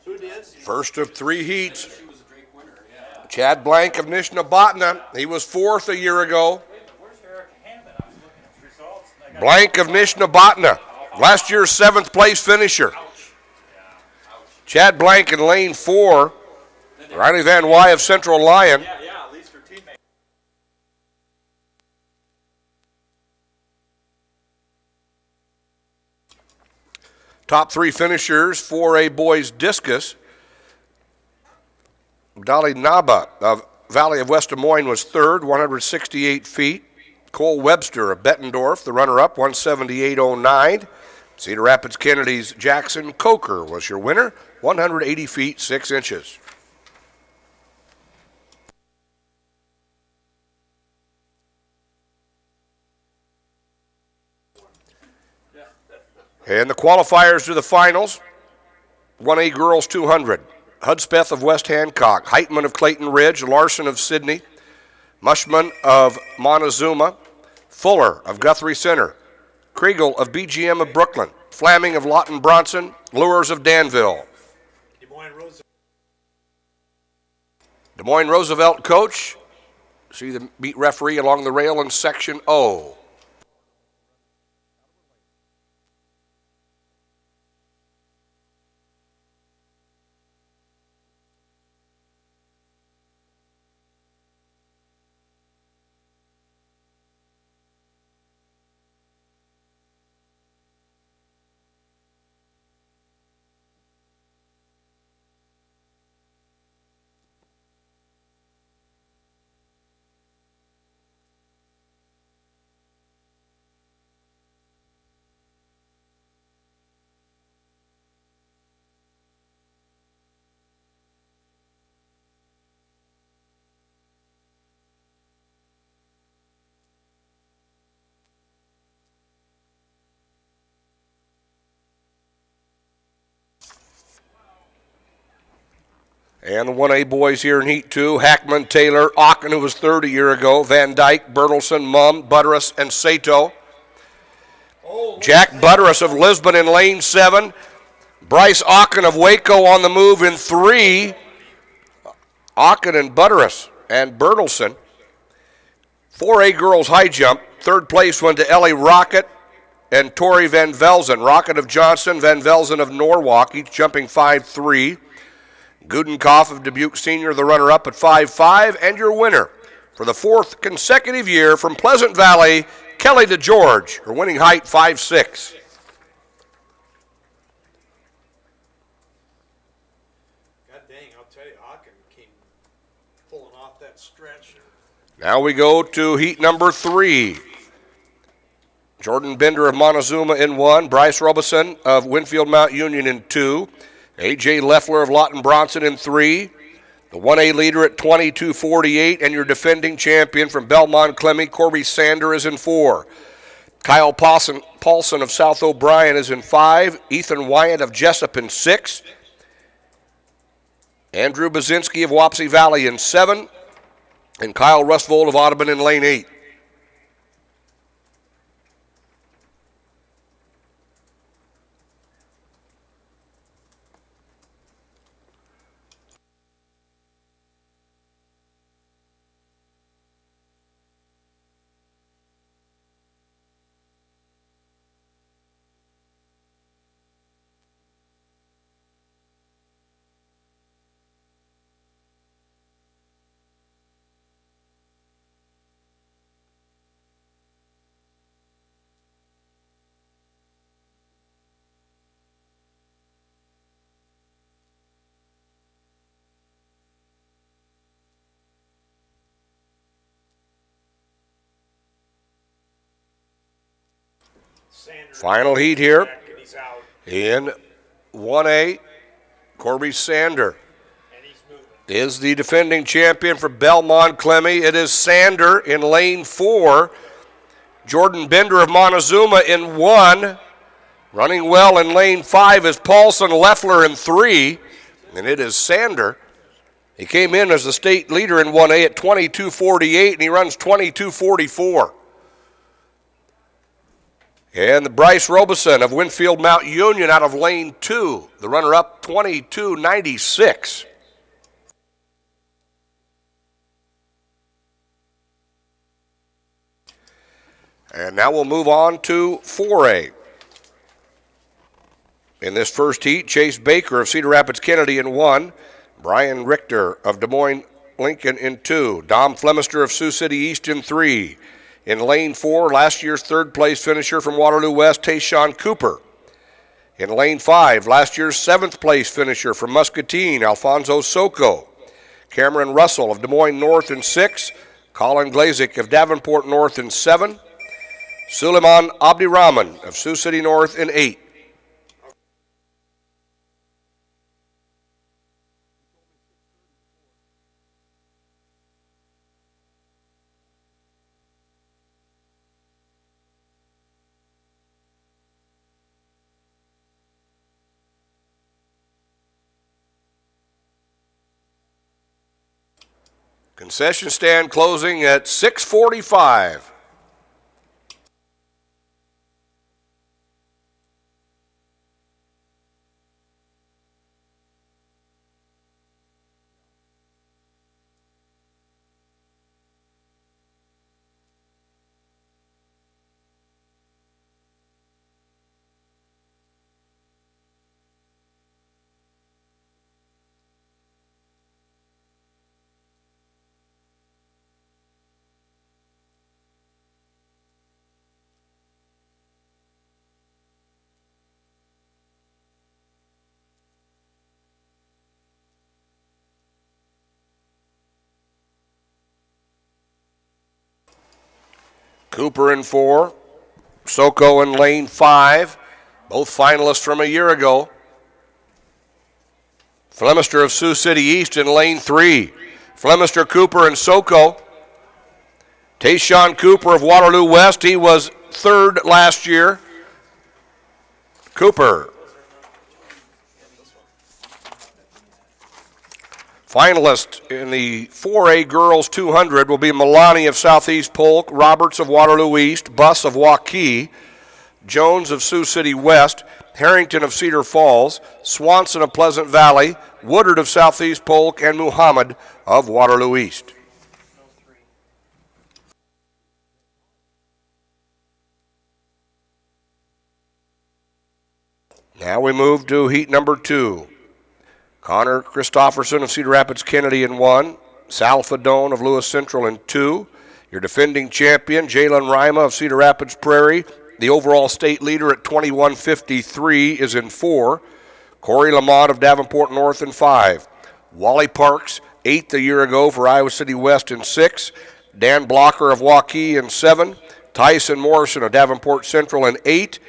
Who did? First of 3 heats. Chad Blank of Nishnabotna. He was 4th a year ago. Blank of Nishnabotna. Last year's 7th place finisher. Chad Blank in lane 4. Riley Van Wy of Central Lyon. At least her teammate. Top 3 finishers for a boys discus. Dolly Naba of Valley of West Des Moines was 3rd, 168 feet. Cole Webster of Bettendorf, the runner-up, 178.09. Cedar Rapids Kennedy's Jackson Coker was your winner, 180 feet, 6 inches. And the qualifiers to the finals, 1A girls 200. Hudspeth of West Hancock, Heitman of Clayton Ridge, Larson of Sydney, Mushman of Montezuma, Fuller of Guthrie Center, Kriegel of BGM of Brooklyn, Flaming of Lawton Bronson, Lures of Danville. Des Moines Roosevelt coach. See the meet referee along the rail in section O. And the 1A boys here in Heat 2, Hackman, Taylor, Aachen, who was 3rd a year ago, Van Dyke, Bertelson, Mumm, Butterus, and Sato. Jack Butterus of Lisbon in lane 7. Bryce Aachen of Waco on the move in 3. Aachen and Butterus and Bertelson. 4A girls high jump. 3rd place went to Ellie Rocket and Tori Van Velzen. Rocket of Johnson, Van Velzen of Norwalk, each jumping 5.3. Gudenkoff of Dubuque Senior, the runner-up at 5.5, and your winner for the 4th consecutive year from Pleasant Valley, Kelly DeGeorge, her winning height 5'6". God dang, I'll tell you, Aachen came pulling off that stretch. Now we go to heat number 3. Jordan Bender of Montezuma in 1, Bryce Robeson of Winfield Mount Union in 2, A.J. Leffler of Lawton Bronson in 3, the 1A leader at 22.48, and your defending champion from Belmont Clemmy, Corby Sander, is in 4. Kyle Paulson of South O'Brien is in 5, Ethan Wyatt of Jessup in 6, Andrew Bazinski of Wapsie Valley in 7, and Kyle Rustvold of Audubon in lane 8. Final heat here Back and he's out, in 1A. Corby Sander and he's moving. is the defending champion for Belmont Clemmy. It is Sander in lane 4. Jordan Bender of Montezuma in 1. Running well in lane 5 is Paulson Leffler in 3. And it is Sander. He came in as the state leader in 1A at 22:48, and he runs 22:44. And the Bryce Robeson of Winfield Mount Union out of lane 2, the runner-up, 22:96. And now we'll move on to 4A. In this first heat, Chase Baker of Cedar Rapids Kennedy in 1, Brian Richter of Des Moines Lincoln in 2, Dom Flemister of Sioux City East in 3. In lane 4, last year's third-place finisher from Waterloo West, Tayshawn Cooper. In lane 5, last year's seventh-place finisher from Muscatine, Alfonso Soko. Cameron Russell of Des Moines North in 6, Colin Glazik of Davenport North in 7, Suleiman Abdirahman of Sioux City North in 8. Concession stand closing at 6:45. Cooper in 4, Soko in lane 5, both finalists from a year ago. Flemister of Sioux City East in lane 3. Flemister, Cooper, and Soko. Tayshawn Cooper of Waterloo West, he was third last year. Cooper. Finalist in the 4A Girls 200 will be Milani of Southeast Polk, Roberts of Waterloo East, Buss of Waukee, Jones of Sioux City West, Harrington of Cedar Falls, Swanson of Pleasant Valley, Woodard of Southeast Polk, and Muhammad of Waterloo East. Now we move to heat number 2. Connor Christofferson of Cedar Rapids Kennedy in 1, Sal Fedone of Lewis Central in 2. Your defending champion, Jalen Rima of Cedar Rapids Prairie, the overall state leader at 21:53, is in 4. Corey Lamont of Davenport North in 5. Wally Parks, 8th a year ago for Iowa City West in 6. Dan Blocker of Waukee in 7. Tyson Morrison of Davenport Central in 8.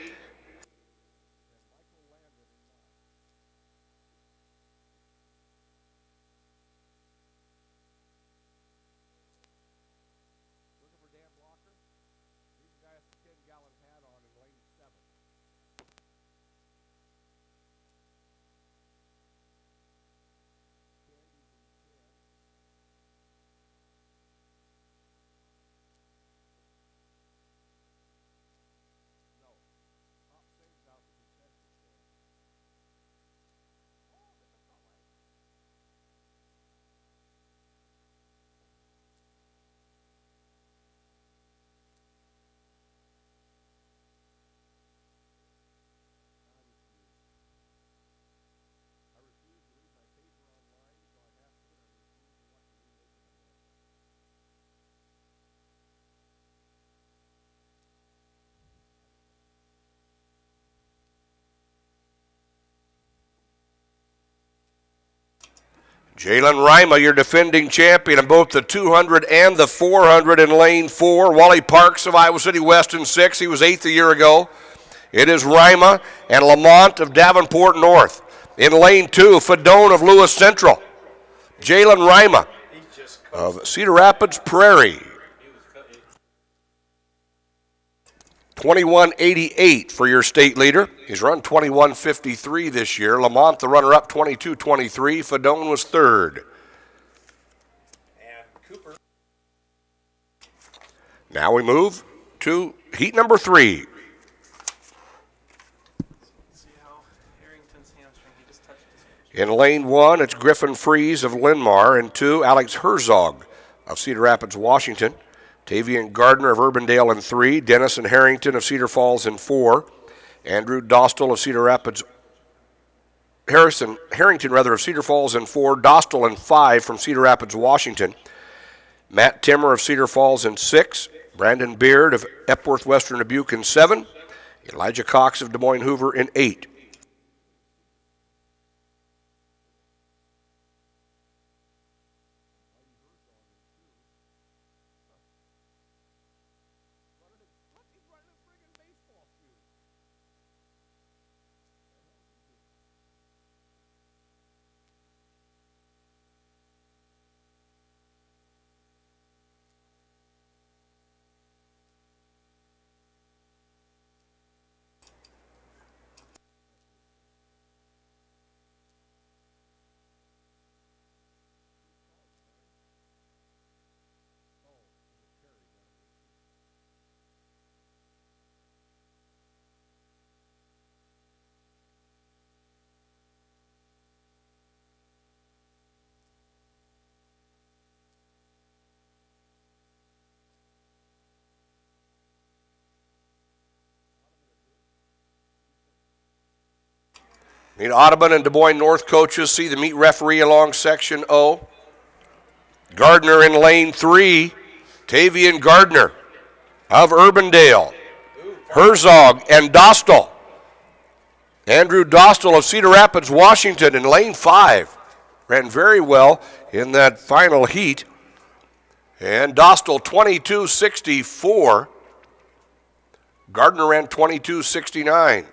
Jalen Rima, your defending champion in both the 200 and the 400 in lane 4. Wally Parks of Iowa City West in 6. He was 8th a year ago. It is Rima and Lamont of Davenport North. In lane 2, Fedone of Lewis Central. Jalen Rima of Cedar Rapids Prairie. 21.88 for your state leader. He's run 21.53 this year. Lamont, the runner-up, 22.23. Fedone was third. And Cooper. Now we move to heat number 3. See how Harrington's hamstring, he just touched his hamstring. In lane 1, it's Griffin Freeze of Linmar. In 2, Alex Herzog of Cedar Rapids, Washington. Tavian Gardner of Urbandale in 3. Dennis and Harrington of Cedar Falls in 4. Andrew Dostal of Cedar Rapids. Harrington of Cedar Falls in 4. Dostal in 5 from Cedar Rapids, Washington. Matt Timmer of Cedar Falls in 6. Brandon Beard of Epworth Western Dubuque in 7. Elijah Cox of Des Moines Hoover in 8. Need Audubon and Des Moines North coaches see the meet referee along section O. Gardner in lane 3, Tavian Gardner of Urbandale. Herzog and Dostal. Andrew Dostal of Cedar Rapids, Washington in lane 5. Ran very well in that final heat. And Dostal 22.64. Gardner ran 22.69.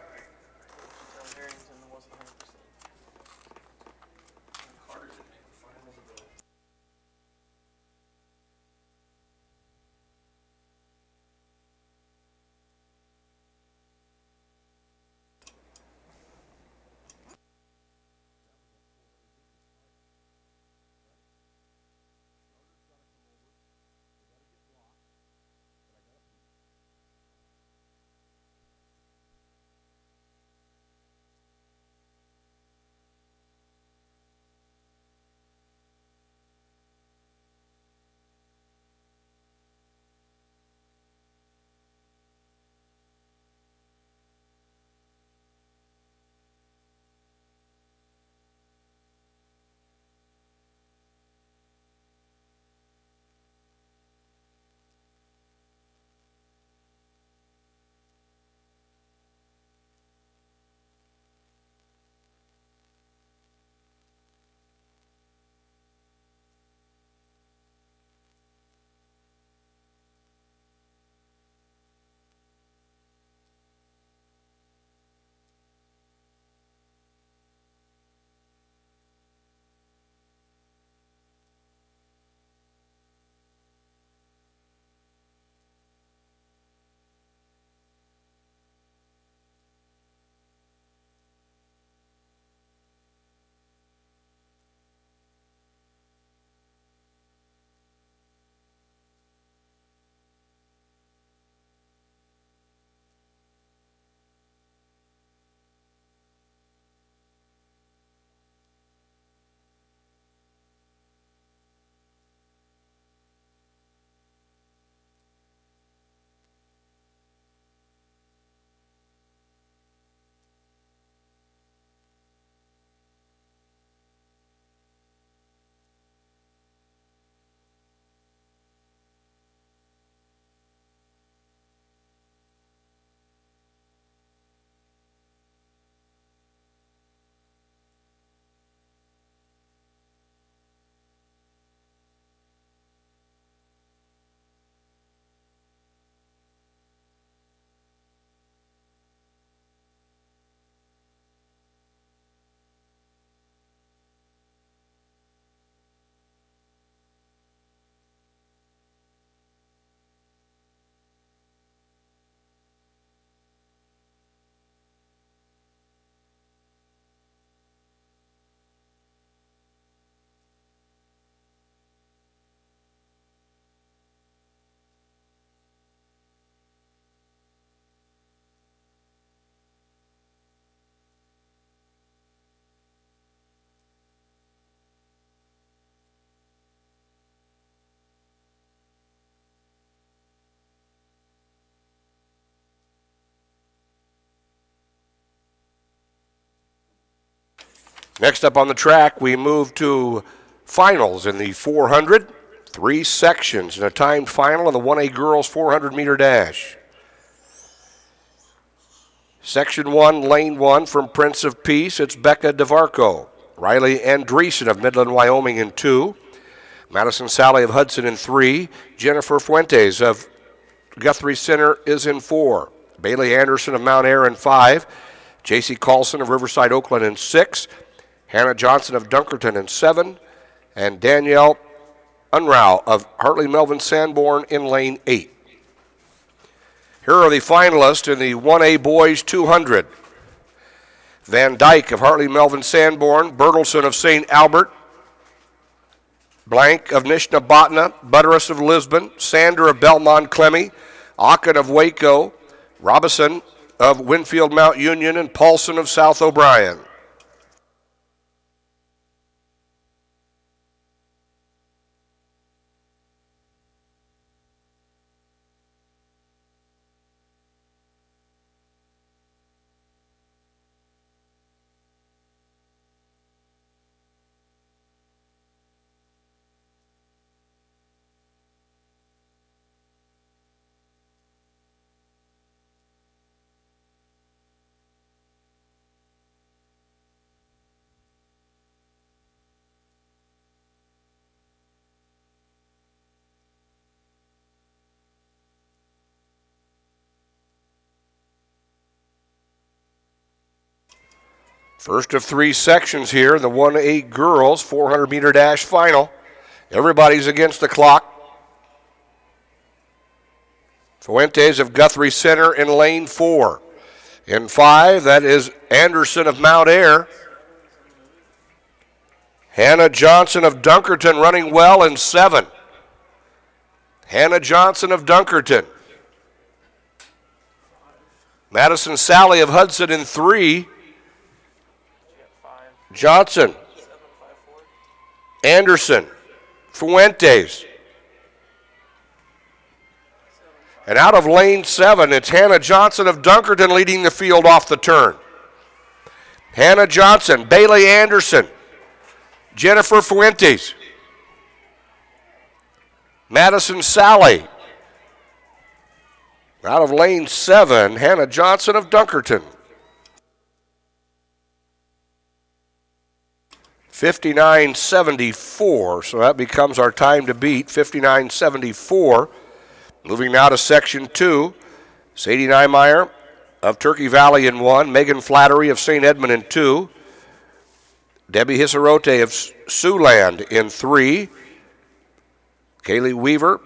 Next up on the track, we move to finals in the 400. 3 sections and a timed final in the 1A girls 400-meter dash. Section 1, lane 1 from Prince of Peace, it's Becca DeVarco. Riley Andreessen of Midland, Wyoming in 2. Madison Sally of Hudson in 3. Jennifer Fuentes of Guthrie Center is in 4. Bailey Anderson of Mount Ayr in 5. J.C. Carlson of Riverside, Oakland in 6. Hannah Johnson of Dunkerton in 7. And Danielle Unrau of Hartley Melvin Sanborn in lane 8. Here are the finalists in the 1A boys 200. Van Dyke of Hartley Melvin Sanborn, Bertelson of St. Albert, Blank of Nishna Botna, Butterus of Lisbon, Sander of Belmont Clemmy, Aachen of Waco, Robison of Winfield Mount Union, and Paulson of South O'Brien. First of 3 sections here in the 1A girls 400-meter dash final. Everybody's against the clock. Fuentes of Guthrie Center in lane 4. In 5, that is Anderson of Mount Ayr. Hannah Johnson of Dunkerton running well in 7. Hannah Johnson of Dunkerton. Madison Sally of Hudson in 3. Johnson, Anderson, Fuentes. And out of lane 7, it's Hannah Johnson of Dunkerton leading the field off the turn. Hannah Johnson, Bailey Anderson, Jennifer Fuentes, Madison Sally. Out of lane 7, Hannah Johnson of Dunkerton. 59.74, so that becomes our time to beat, 59.74. Moving now to Section 2, Sadie Niemeyer of Turkey Valley in 1, Megan Flattery of St. Edmund in 2, Debbie Hisarote of Siouxland in 3, Kaylee Weaver,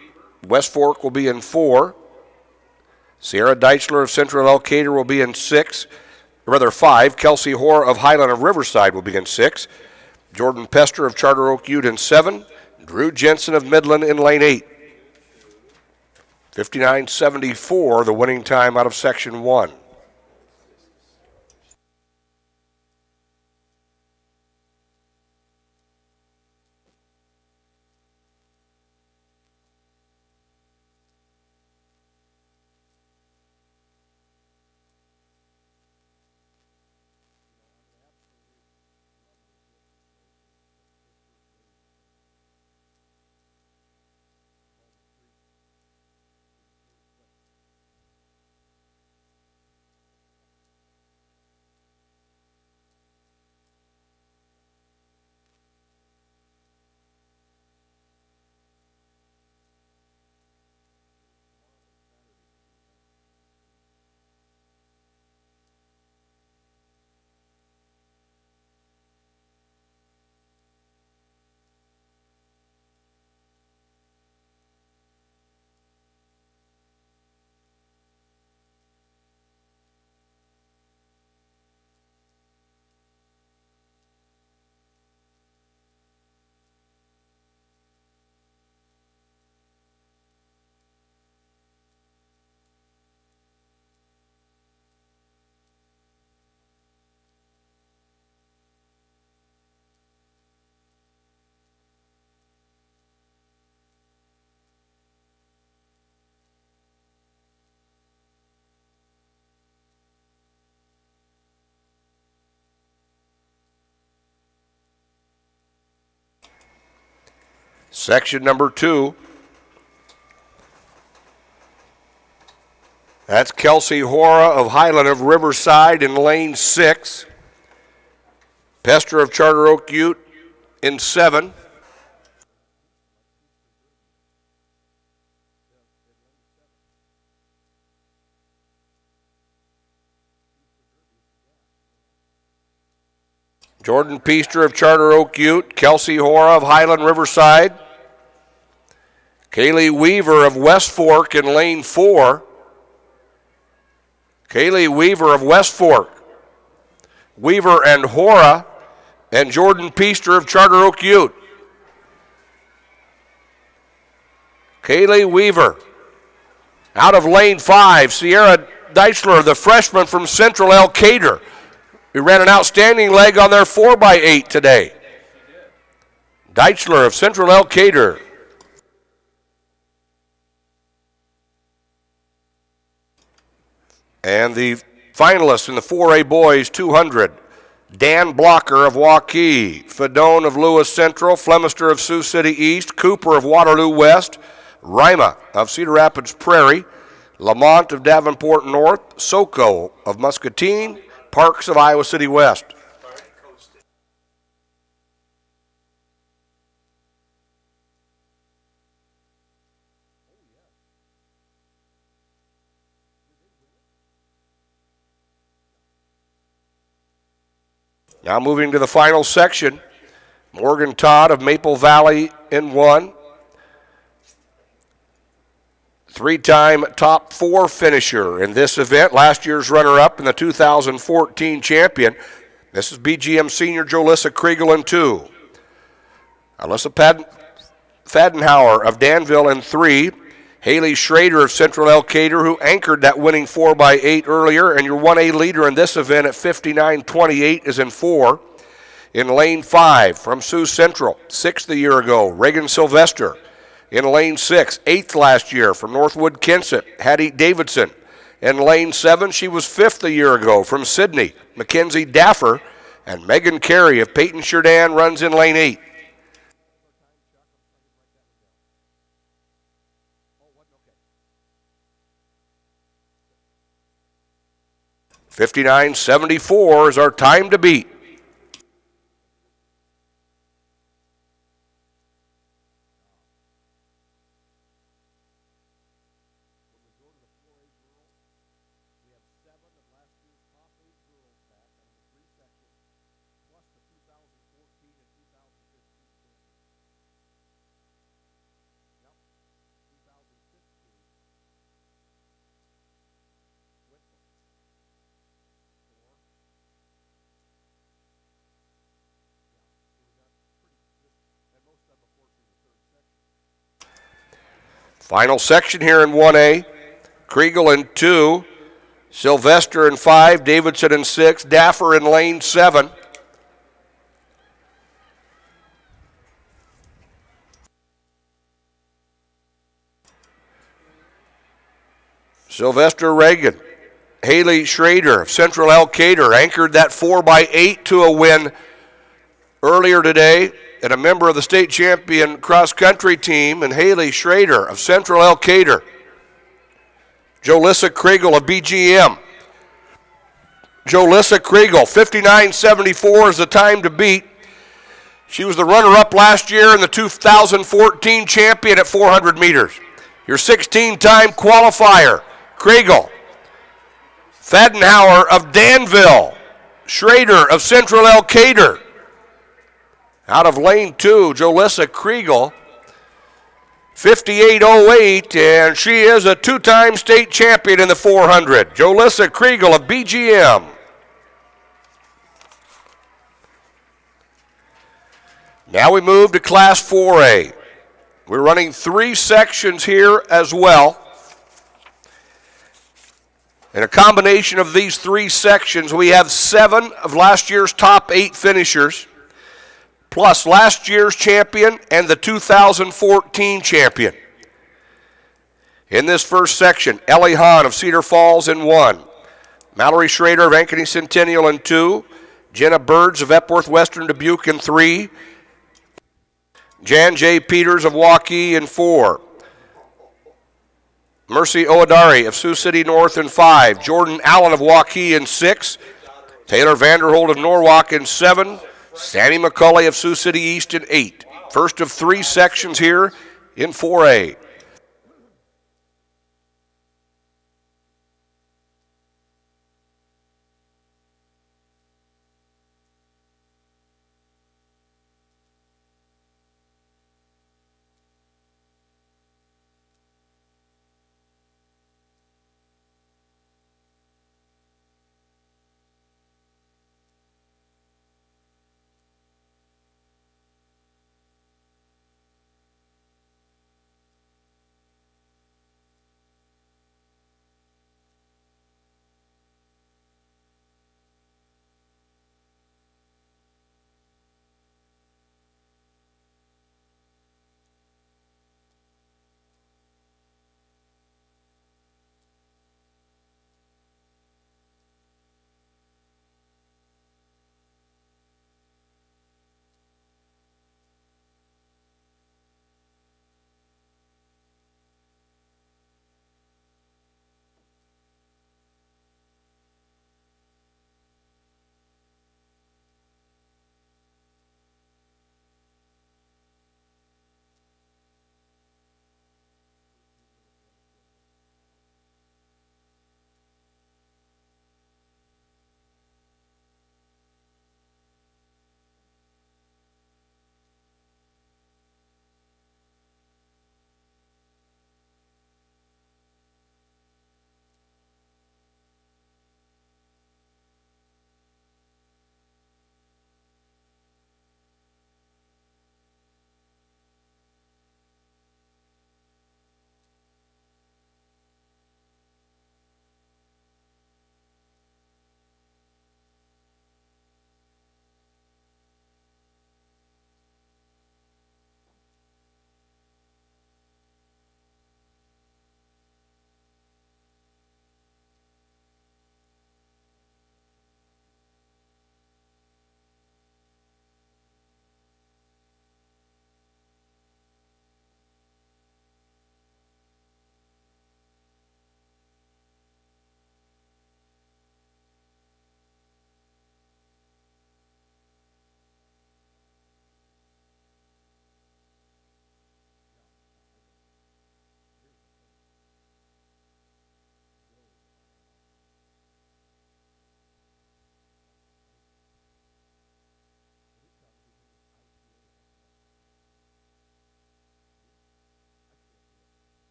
West Fork will be in 4, Sierra Deichler of Central Elkader will be in 5, Kelsey Hoare of Highland of Riverside will be in 6, Jordan Pester of Charter Oak Ute in 7. Drew Jensen of Midland in lane 8. 59.74, the winning time out of Section 1. Section number 2. That's Kelsey Hora of Highland of Riverside in lane 6. Pester of Charter Oak Ute in 7. Jordan Peaster of Charter Oak Ute, Kelsey Hora of Highland Riverside. Kaylee Weaver of West Fork in lane 4. Kaylee Weaver of West Fork. Weaver and Hora and Jordan Peaster of Charter Oak Ute. Kaylee Weaver. Out of lane 5, Sierra Deichler, the freshman from Central Elkader, who ran an outstanding leg on their 4x8 today. Deichler of Central Elkader. And the finalists in the 4A boys 200, Dan Blocker of Waukee, Fedone of Lewis Central, Flemister of Sioux City East, Cooper of Waterloo West, Rima of Cedar Rapids Prairie, Lamont of Davenport North, Soko of Muscatine, Parks of Iowa City West. Now moving to the final section, Morgan Todd of Maple Valley in 1. 3-time top 4 finisher in this event, last year's runner-up and the 2014 champion. This is BGM senior Jolissa Kriegel in 2. Alyssa Fadenhauer of Danville in 3. Haley Schrader of Central Elkader, who anchored that winning 4x8 earlier, and your 1A leader in this event at 59.28 is in 4. In lane 5 from Sioux Central, 6th a year ago, Reagan Sylvester. In lane 6, 8th last year from Northwood Kensett, Hattie Davidson. In lane 7, she was 5th a year ago from Sydney, Mackenzie Daffer. And Megan Carey of Peyton Sheridan runs in lane 8. .59.74 is our time to beat. Final section here in 1A. Kriegel in 2, Sylvester in 5, Davidson in 6, Daffer in lane 7. Sylvester Reagan, Haley Schrader of Central Elkader anchored that 4x8 to a win earlier today, and a member of the state champion cross-country team, and Haley Schrader of Central Elkader. Jolissa Kriegel of BGM. Jolissa Kriegel, 59.74 is the time to beat. She was the runner-up last year and the 2014 champion at 400 meters. Your 16-time qualifier, Kriegel. Fadenhauer of Danville. Schrader of Central Elkader. Out of lane 2, Jolissa Kriegel, 58.08, and she is a 2-time state champion in the 400. Jolissa Kriegel of BGM. Now we move to Class 4A. We're running 3 sections here as well. In a combination of these 3 sections, we have 7 of last year's top 8 finishers, plus last year's champion and the 2014 champion. In this first section, Ellie Hahn of Cedar Falls in 1, Mallory Schrader of Ankeny Centennial in 2, Jenna Birds of Epworth Western Dubuque in 3, Jan J. Peters of Waukee in 4. Mercy Oadari of Sioux City North in 5. Jordan Allen of Waukee in 6. Taylor Vanderholt of Norwalk in 7. Sammy McCulley of Sioux City East in 8. First of 3 sections here in 4A.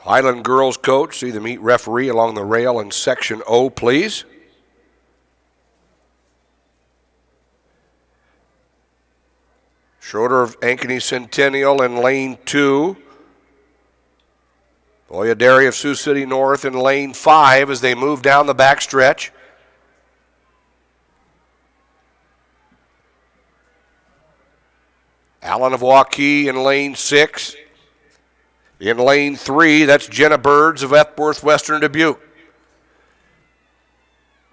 Highland girls coach, see the meet referee along the rail in section O, please. Schroeder of Ankeny Centennial in lane 2. Oyaderi of Sioux City North in lane 5 as they move down the backstretch. Allen of Waukee in lane 6. In lane 3, that's Jenna Birds of Epworth Western Dubuque.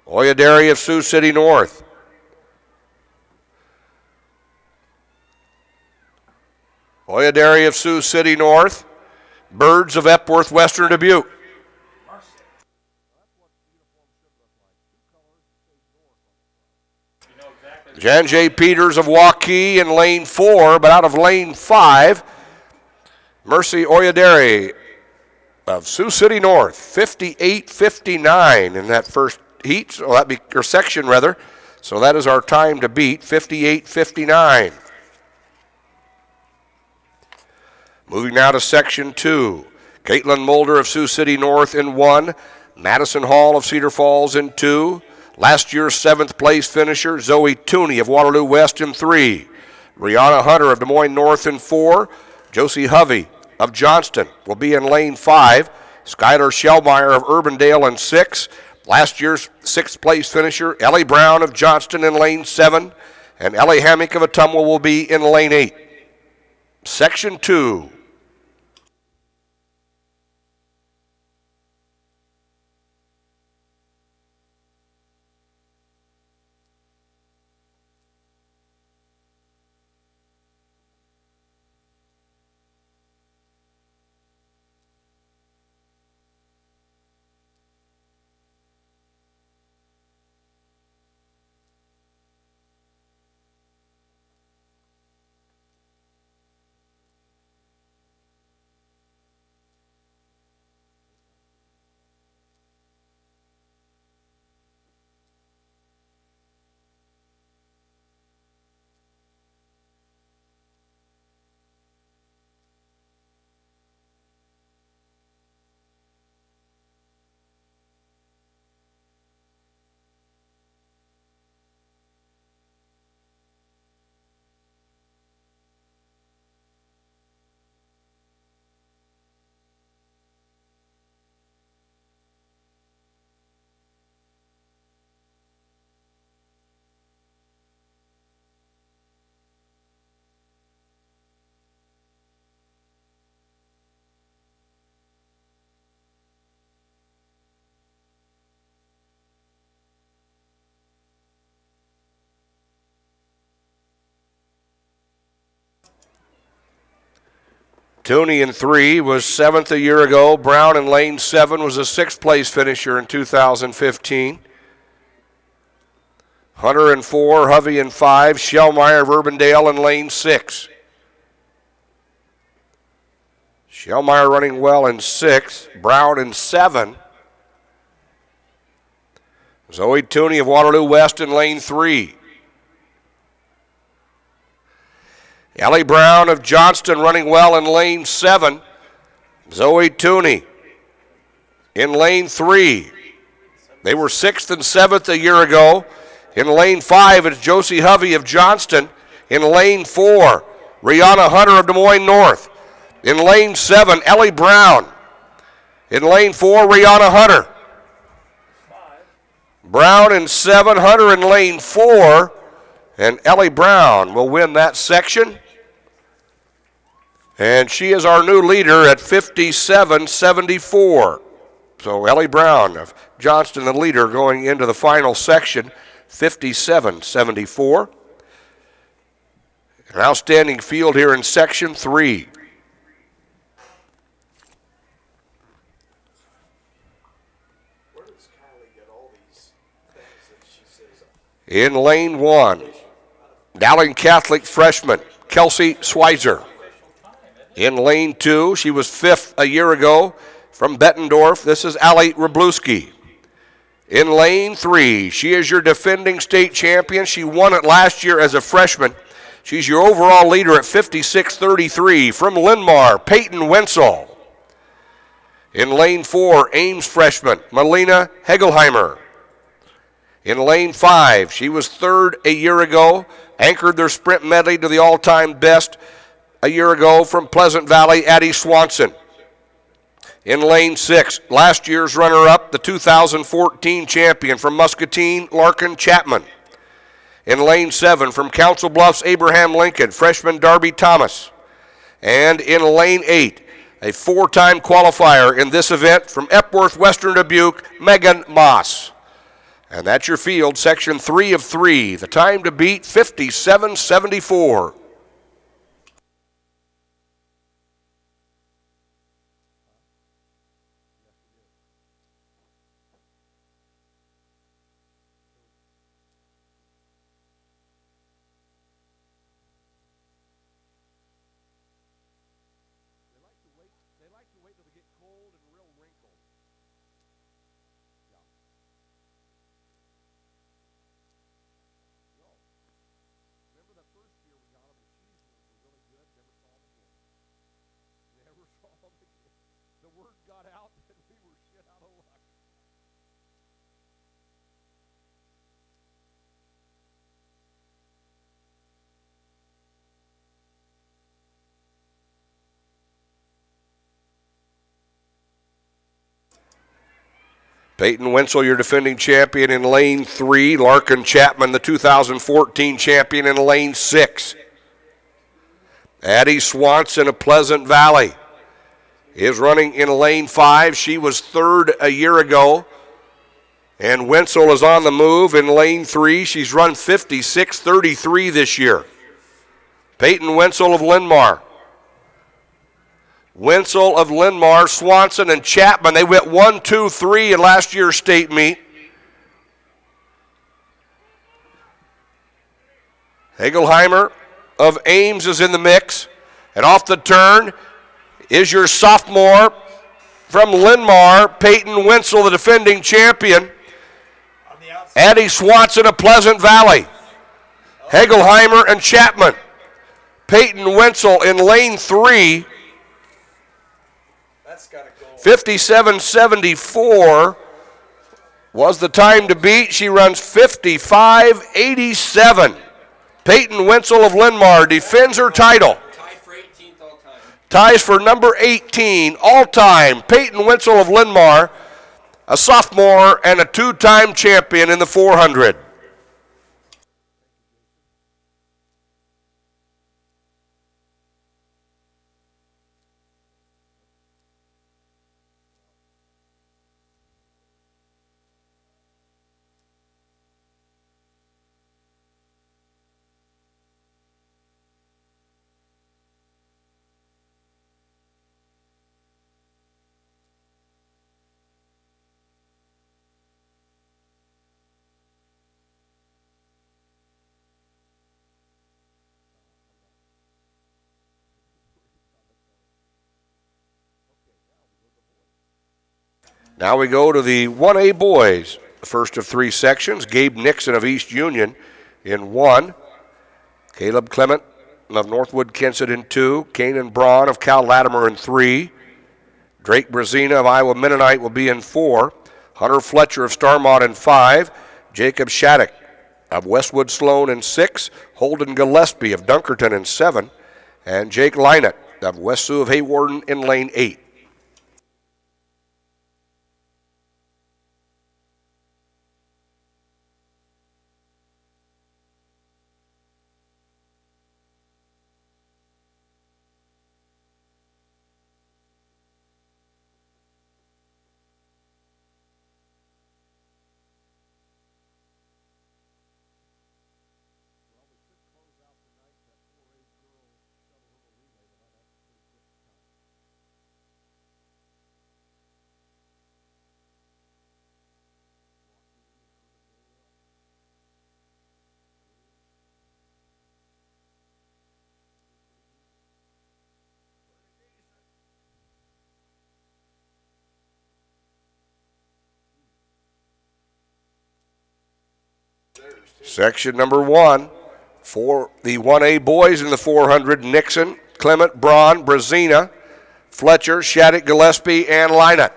Oyaderi of Sioux City North. Oyaderi of Sioux City North. Birds of Epworth Western Dubuque. Jan J. Peters of Waukee in lane 4, but out of lane 5, Mercy Oyaderi of Sioux City North, 58-59 in that first heat, so or section rather. So that is our time to beat, 58-59. Moving now to Section 2. Caitlin Mulder of Sioux City North in 1. Madison Hall of Cedar Falls in 2. Last year's 7th place finisher, Zoe Tooney of Waterloo West in 3. Rihanna Hunter of Des Moines North in 4. Josie Hovey of Johnston will be in lane 5. Skylar Shellmeyer of Urbandale in 6. Last year's 6th place finisher, Ellie Brown of Johnston in lane 7. And Ellie Hammock of Ottumwa will be in lane 8. Section 2. Tooney in 3 was 7th a year ago. Brown in lane 7 was a 6th place finisher in 2015. Hunter in 4, Hovey in 5, Shellmeyer of Urbandale in lane 6. Shellmeyer running well in 6, Brown in 7. Zoe Tooney of Waterloo West in lane 3. Ellie Brown of Johnston running well in lane 7. Zoe Tooney in lane 3. They were 6th and 7th a year ago. In lane 5, it's Josie Hovey of Johnston. In lane 4, Rihanna Hunter of Des Moines North. In lane 7, Ellie Brown. In lane 4, Rihanna Hunter. Brown in 7, Hunter in lane 4, and Ellie Brown will win that section. And she is our new leader at 57.74. So Ellie Brown of Johnston, the leader, going into the final section, 57.74. An outstanding field here in Section 3. Where does Kylie get all these things that she says? In lane 1, Dowling Catholic freshman, Kelsey Schweizer. In lane 2, she was 5th a year ago from Bettendorf. This is Allie Rabluski. In lane 3, she is your defending state champion. She won it last year as a freshman. She's your overall leader at 56.33 from Linmar, Peyton Wenzel. In lane 4, Ames freshman, Melina Hegelheimer. In lane 5, she was 3rd a year ago, anchored their sprint medley to the all-time best a year ago from Pleasant Valley, Addie Swanson. In lane 6, last year's runner-up, the 2014 champion from Muscatine, Larkin Chapman. In lane 7, from Council Bluffs, Abraham Lincoln, freshman Darby Thomas. And in lane 8, a 4-time qualifier in this event from Epworth, Western Dubuque, Megan Moss. And that's your field, section 3 of 3. The time to beat, 57.74. Remember that first year we got them Peyton Wenzel, your defending champion in lane 3. Larkin Chapman, the 2014 champion in lane 6. Addie Swanson of Pleasant Valley is running in lane 5. She was third a year ago. And Wenzel is on the move in lane 3. She's run 56.33 this year. Peyton Wenzel of Linmar. Wenzel of Linmar, Swanson, and Chapman. They went 1, 2, 3 in last year's state meet. Hagelheimer of Ames is in the mix. And off the turn is your sophomore from Linmar, Peyton Wenzel, the defending champion. Addie Swanson of Pleasant Valley. Hagelheimer and Chapman. Peyton Wenzel in lane 3. 57.74 was the time to beat. She runs 55.87. Peyton Wenzel of Linmar defends her title. Tied for 18th all time. Ties for number 18 all time. Peyton Wenzel of Linmar, a sophomore and a 2-time champion in the 400. Now we go to the 1A boys. The first of 3 sections. Gabe Nixon of East Union in 1. Caleb Clement of Northwood Kensett in 2. Kanan Braun of Cal Latimer in 3. Drake Brazina of Iowa Mennonite will be in 4. Hunter Fletcher of Starmont in 5. Jacob Shattuck of Westwood Sloan in 6. Holden Gillespie of Dunkerton in 7. And Jake Lynett of West Sioux of Haywarden in lane 8. Section number 1 for the 1A boys in the 400, Nixon, Clement, Braun, Brazina, Fletcher, Shattuck, Gillespie, and Lynett.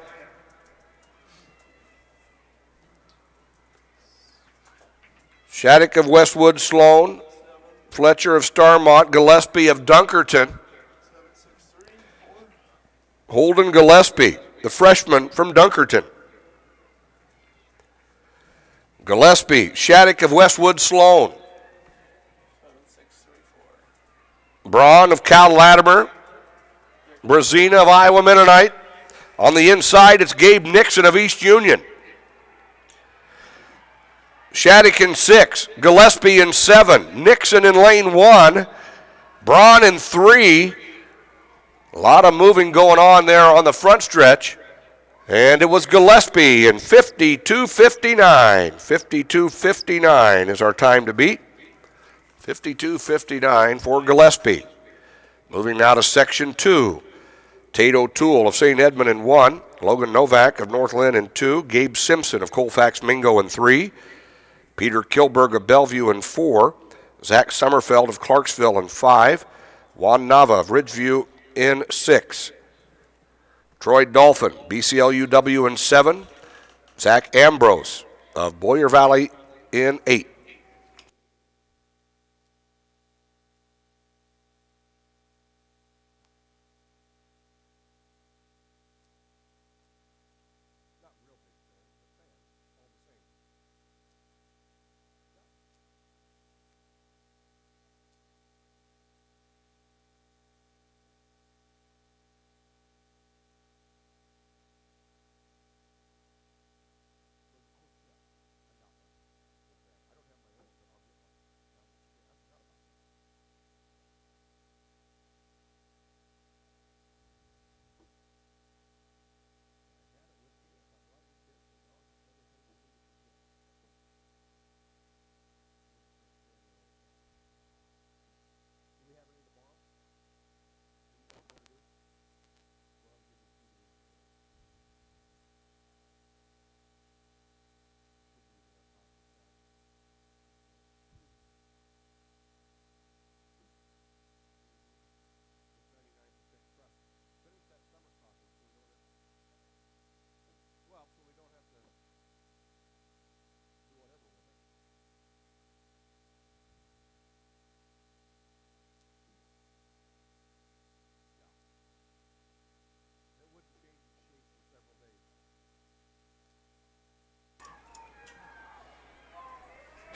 Shattuck of Westwood Sloan, Fletcher of Starmont, Gillespie of Dunkerton, Holden Gillespie, the freshman from Dunkerton. Gillespie, Shattuck of Westwood Sloan. Braun of Cal Latimer. Brazina of Iowa Mennonite. On the inside, it's Gabe Nixon of East Union. Shattuck in 6. Gillespie in 7. Nixon in lane 1. Braun in 3. A lot of moving going on there on the front stretch. And it was Gillespie in 52.59. 52.59 is our time to beat. 52.59 for Gillespie. Moving now to section 2. Tate O'Toole of St. Edmund in 1. Logan Novak of Northland in 2. Gabe Simpson of Colfax Mingo in 3. Peter Kilberg of Bellevue in 4. Zach Summerfeld of Clarksville in 5. Juan Nava of Ridgeview in 6. Troy Dolphin, BCLUW in 7. Zach Ambrose of Boyer Valley in 8.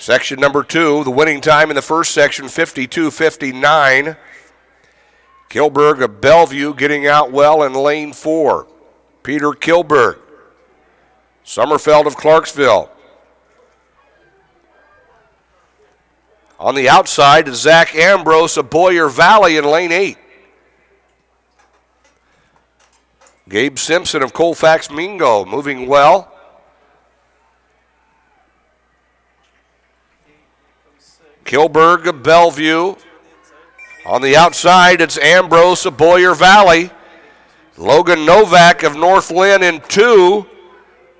Section number 2, the winning time in the first section, 52:59. Kilberg of Bellevue getting out well in lane 4. Peter Kilberg. Sommerfeld of Clarksville. On the outside is Zach Ambrose of Boyer Valley in lane 8. Gabe Simpson of Colfax Mingo moving well. Kilberg of Bellevue. On the outside, it's Ambrose of Boyer Valley. Logan Novak of North Lynn in 2.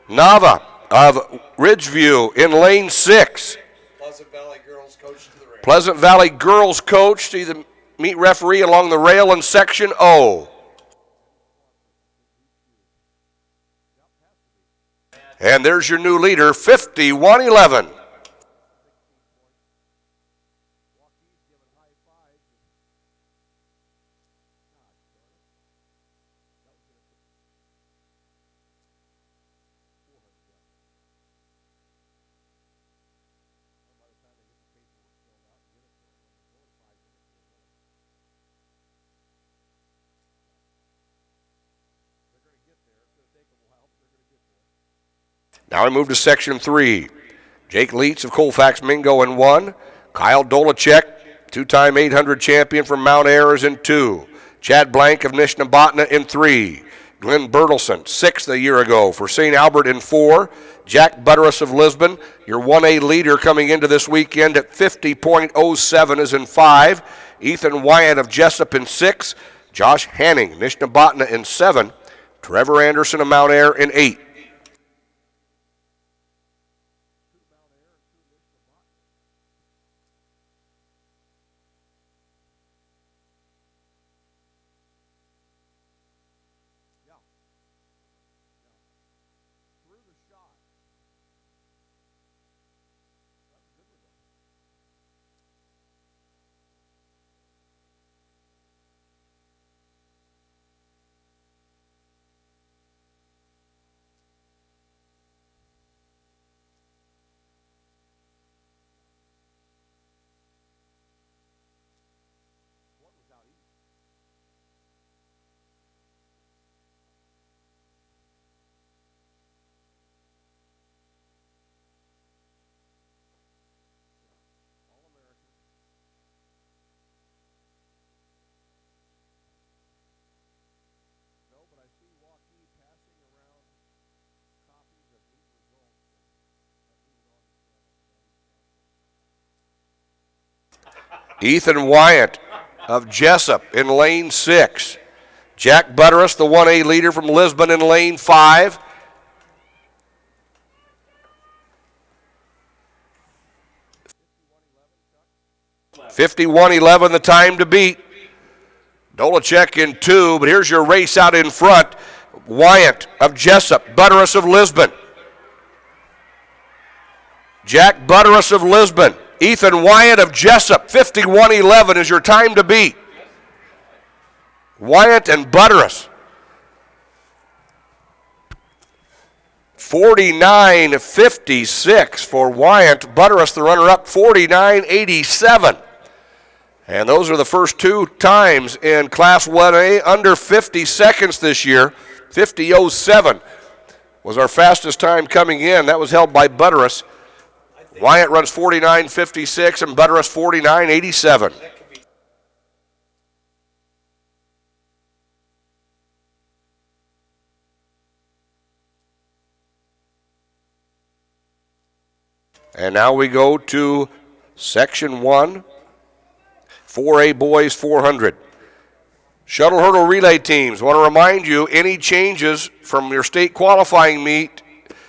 Nava of Ridgeview in lane 6. Pleasant Valley girls coach to the rail. Pleasant Valley girls coach to the meet referee along the rail in section O. And there's your new leader, 51-11. Now we move to section 3. Jake Leitz of Colfax Mingo in 1. Kyle Dolacek, two-time 800 champion from Mount Ayr, is in 2. Chad Blank of Nishnabotna in 3. Glenn Bertelson, 6th a year ago for St. Albert in 4. Jack Butterus of Lisbon, your 1A leader coming into this weekend at 50.07, is in 5. Ethan Wyatt of Jessup in 6. Josh Hanning, Nishnabotna in 7. Trevor Anderson of Mount Ayr in 8. Ethan Wyatt of Jessup in lane 6. Jack Butterus, the 1A leader from Lisbon, in lane 5. $51.11 the time to beat. Dolacek in 2, but here's your race out in front. Wyatt of Jessup, Butterus of Lisbon. Jack Butterus of Lisbon. Ethan Wyatt of Jessup, 51.11 is your time to beat. Wyatt and Butterus. 49.56 for Wyatt. Butterus, the runner-up, 49.87. And those are the first 2 times in Class 1A under 50 seconds this year. 50.07 was our fastest time coming in. That was held by Butterus. Wyatt runs 49.56 and Butterus 49.87. And now we go to Section 1, 4A Boys 400. Shuttle hurdle relay teams. Want to remind you, any changes from your state qualifying meet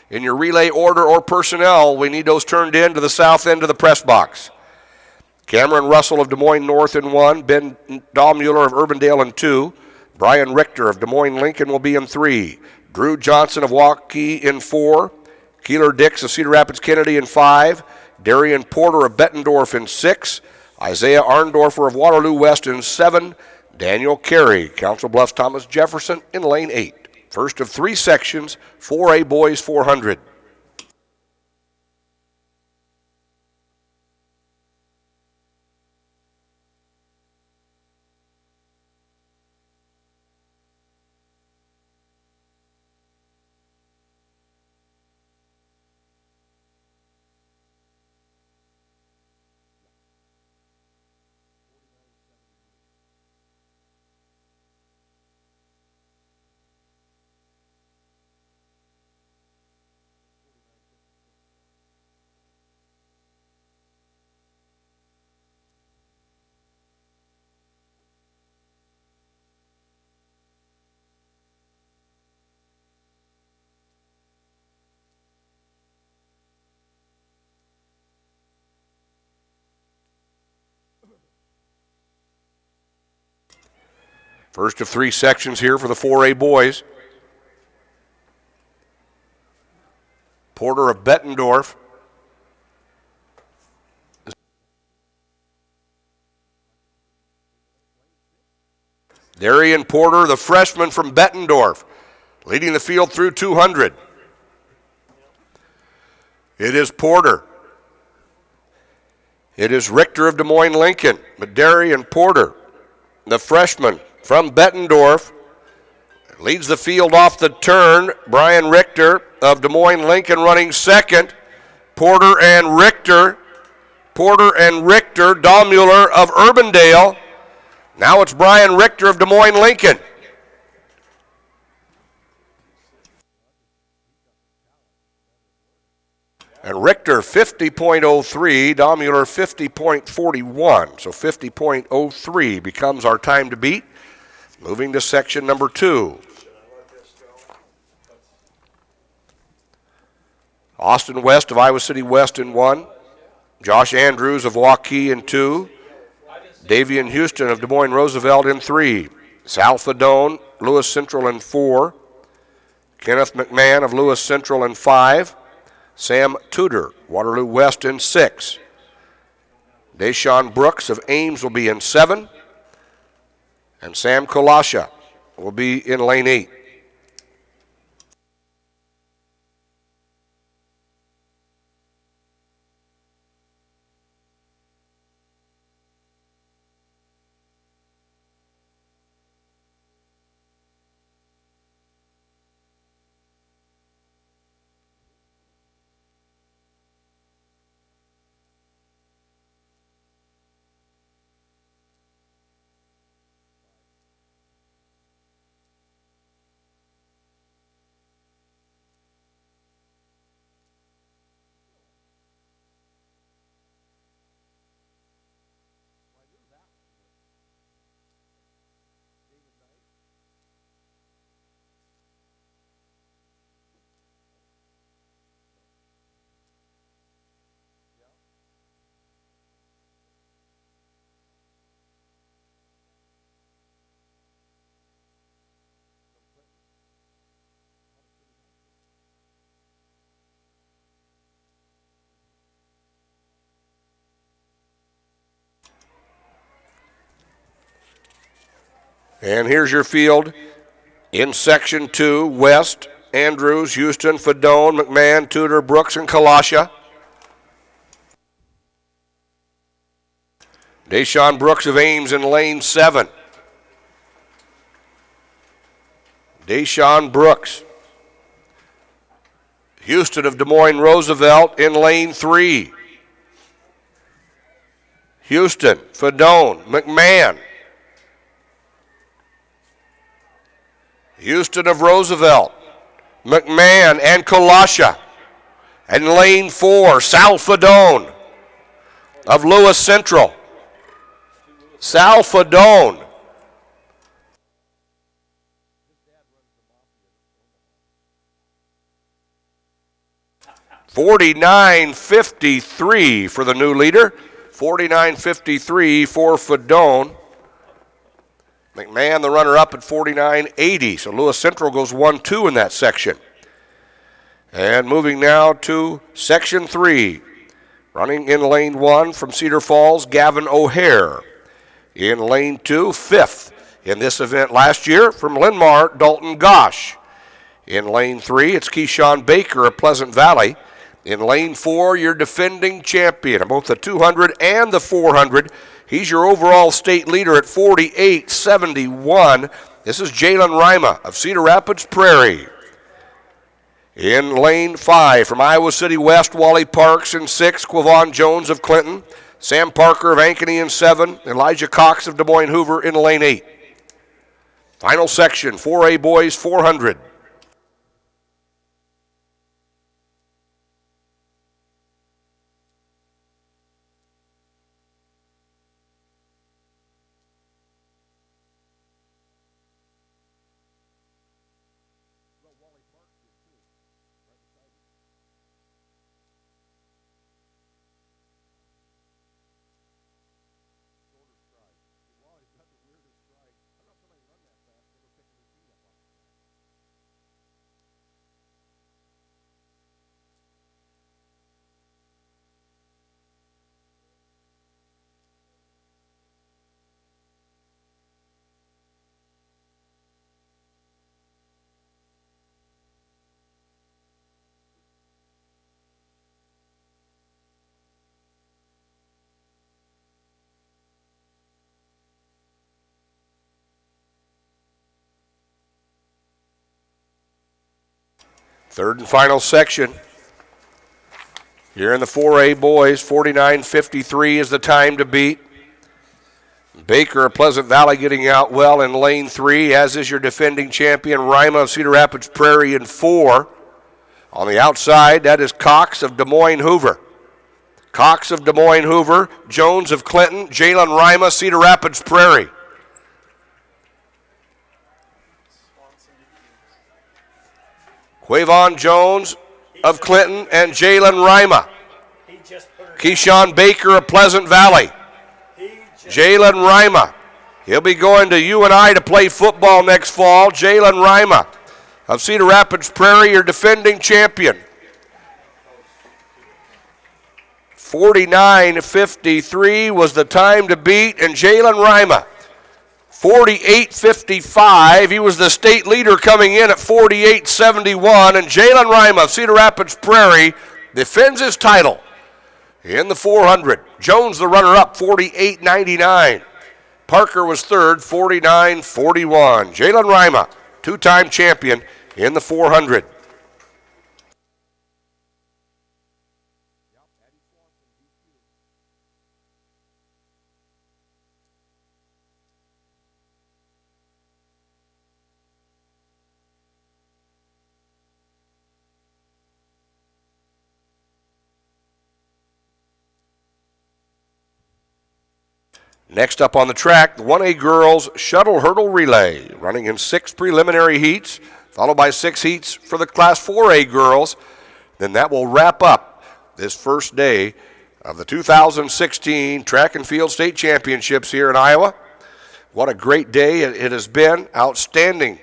in your relay order or personnel, we need those turned in to the south end of the press box. Cameron Russell of Des Moines North in 1, Ben Dahlmuller of Urbandale in 2, Brian Richter of Des Moines Lincoln will be in 3, Drew Johnson of Waukee in 4, Keeler Dix of Cedar Rapids Kennedy in 5, Darian Porter of Bettendorf in 6, Isaiah Arndorfer of Waterloo West in 7, Daniel Carey, Council Bluffs Thomas Jefferson in lane 8. First of 3 sections, 4A Boys 400. First of three sections here for the 4A boys. Porter of Bettendorf. Darian Porter, the freshman from Bettendorf, leading the field through 200. It is Porter. It is Richter of Des Moines Lincoln, but Darian Porter, the freshman from Bettendorf, leads the field off the turn. Brian Richter of Des Moines Lincoln running second. Porter and Richter, Dahlmuller of Urbandale. Now it's Brian Richter of Des Moines Lincoln. And Richter 50.03, Dahlmuller 50.41. So 50.03 becomes our time to beat. Moving to section number 2. Austin West of Iowa City West in 1. Josh Andrews of Waukee in 2. Davian Houston of Des Moines Roosevelt in 3. Sal Fedone, Lewis Central in 4. Kenneth McMahon of Lewis Central in 5. Sam Tudor, Waterloo West in 6. Deshaun Brooks of Ames will be in 7. And Sam Kolasha will be in lane 8. And here's your field in section 2, West, Andrews, Houston, Fedone, McMahon, Tudor, Brooks, and Kalasha. Deshaun Brooks of Ames in lane 7. Deshaun Brooks. Houston of Des Moines Roosevelt in lane 3. Houston, Fedone, McMahon. Houston of Roosevelt, McMahon, and Kalasha. And lane 4, Sal Fedone of Lewis Central. Sal Fedone. $49.53 for the new leader. $49.53 for Fedone. McMahon, the runner-up at $49.80. So Lewis Central goes 1-2 in that section. And moving now to section 3. Running in lane 1 from Cedar Falls, Gavin O'Hare. In lane 2, 5th in this event last year from Linmar, Dalton Gosh. In lane 3, it's Keyshawn Baker of Pleasant Valley. In lane 4, your defending champion of both the 200 and the 400. He's your overall state leader at 48.71. This is Jalen Rima of Cedar Rapids Prairie. In lane 5, from Iowa City West, Wally Parks in 6, Quavon Jones of Clinton, Sam Parker of Ankeny in 7, Elijah Cox of Des Moines Hoover in lane 8. Final section, 4A boys 400. Third and final section. Here in the 4A boys, 49:53 is the time to beat. Baker of Pleasant Valley getting out well in lane 3, as is your defending champion, Rima of Cedar Rapids Prairie in 4. On the outside, that is Cox of Des Moines Hoover. Cox of Des Moines Hoover, Jones of Clinton, Jalen Rima, Cedar Rapids Prairie. Quavon Jones of Clinton and Jalen Rima. Keyshawn Baker of Pleasant Valley. Jalen Rima. He'll be going to UNI to play football next fall. Jalen Rima of Cedar Rapids Prairie, your defending champion. 49:53 was the time to beat, and Jalen Rima, 48:55. He was the state leader coming in at 48:71, and Jalen Rima of Cedar Rapids Prairie defends his title in the 400. Jones, the runner-up, 48:99. Parker was third, 49:41. Jalen Rima, two-time champion in the 400. Next up on the track, the 1A girls shuttle hurdle relay, running in 6 preliminary heats, followed by 6 heats for the Class 4A girls. Then that will wrap up this first day of the 2016 Track and Field State Championships here in Iowa. What a great day it has been. Outstanding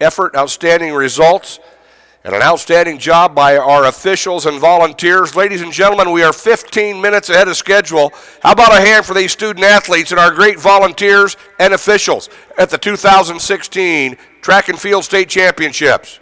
effort, outstanding results, and an outstanding job by our officials and volunteers. Ladies and gentlemen, we are 15 minutes ahead of schedule. How about a hand for these student athletes and our great volunteers and officials at the 2016 Track and Field State Championships?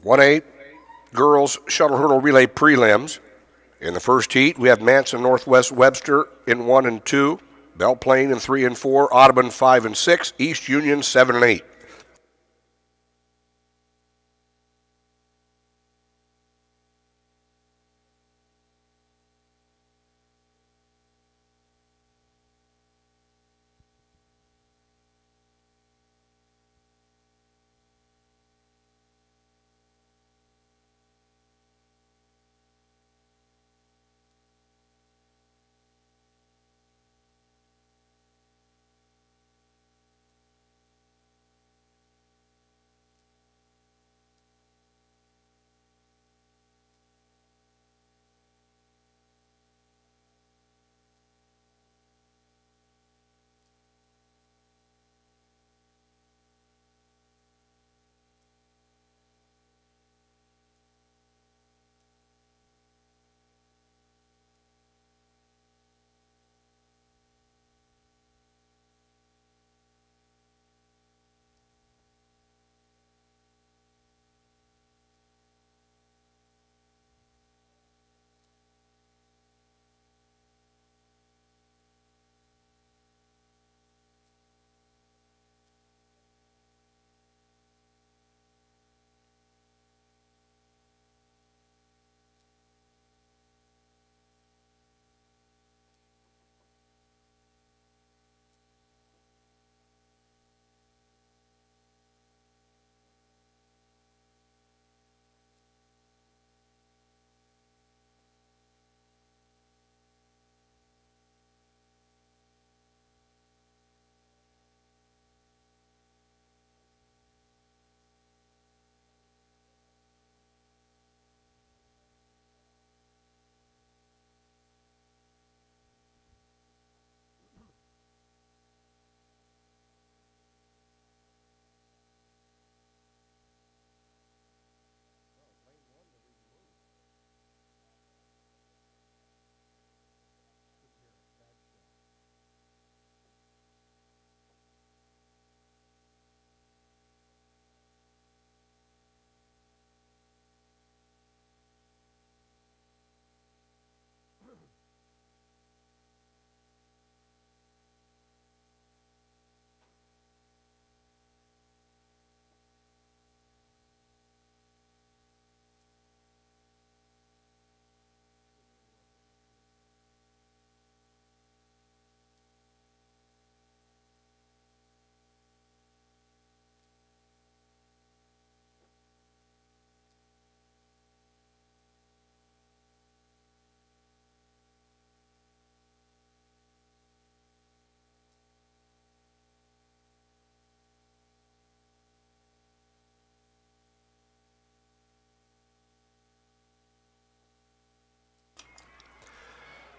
1A girls shuttle hurdle relay prelims. In the first heat, we have Manson Northwest Webster in 1 and 2, Belle Plaine in 3 and 4, Audubon 5 and 6, East Union 7 and 8.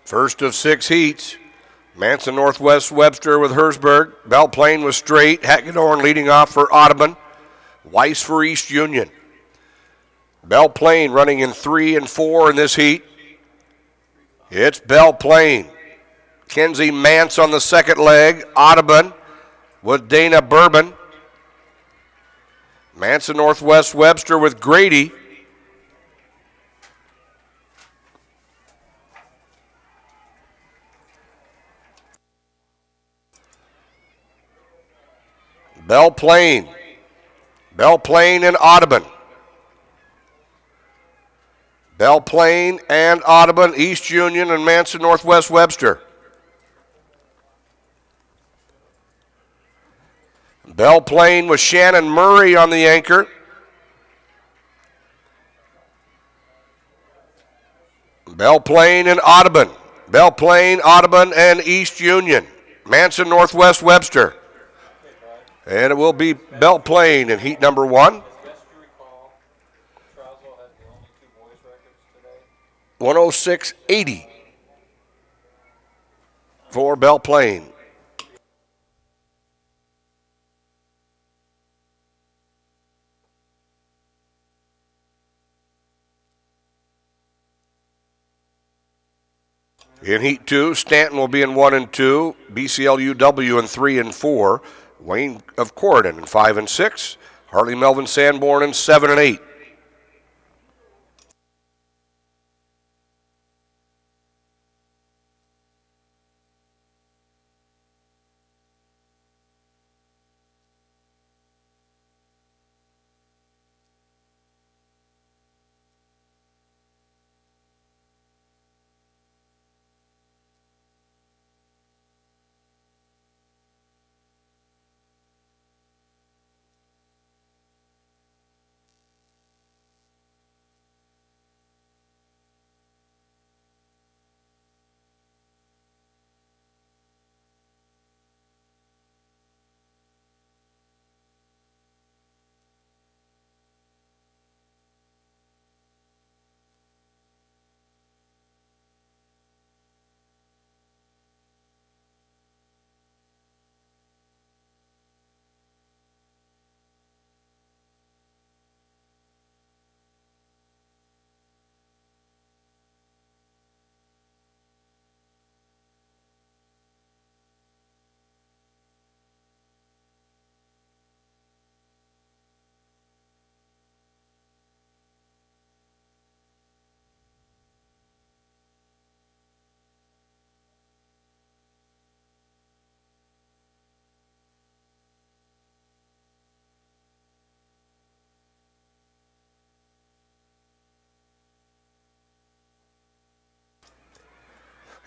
First of 6 heats, Manson Northwest Webster with Hersberg, Belle Plaine with Straight, Hagedorn leading off for Audubon, Weiss for East Union. Belle Plaine running in 3 and 4 in this heat. It's Belle Plaine. Kenzie Mance on the second leg, Audubon with Dana Bourbon. Manson Northwest Webster with Grady. Belle Plaine and Audubon. Belle Plaine and Audubon, East Union and Manson Northwest Webster. Belle Plaine with Shannon Murray on the anchor. Belle Plaine and Audubon. Belle Plaine, Audubon, and East Union. Manson Northwest Webster. And it will be Belle Plaine in heat number 1. 106.80 for Belle Plaine. In heat 2, Stanton will be in 1 and 2, BCLUW in 3 and 4, Wayne of Corridon in 5 and 6, Harley Melvin Sanborn in 7 and 8.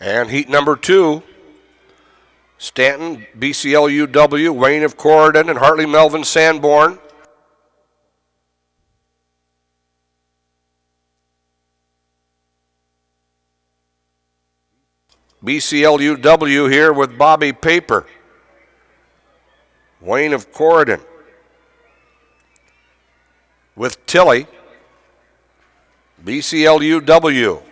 And heat number 2, Stanton, BCLUW, Wayne of Corridon, and Hartley Melvin Sanborn. BCLUW here with Bobby Paper, Wayne of Corridon with Tilly, BCLUW,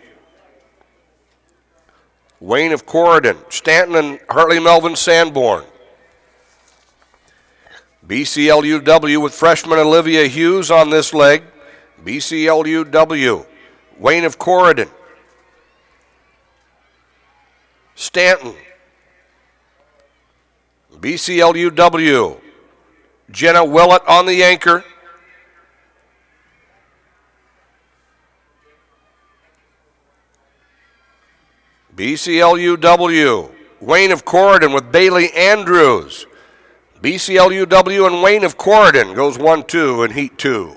Wayne of Corridon, Stanton and Hartley Melvin Sanborn. BCLUW with freshman Olivia Hughes on this leg, BCLUW, Wayne of Corridon, Stanton, BCLUW, Jenna Willett on the anchor. BCLUW, Wayne of Corridon with Bailey Andrews. BCLUW and Wayne of Corridon goes 1-2 in heat 2.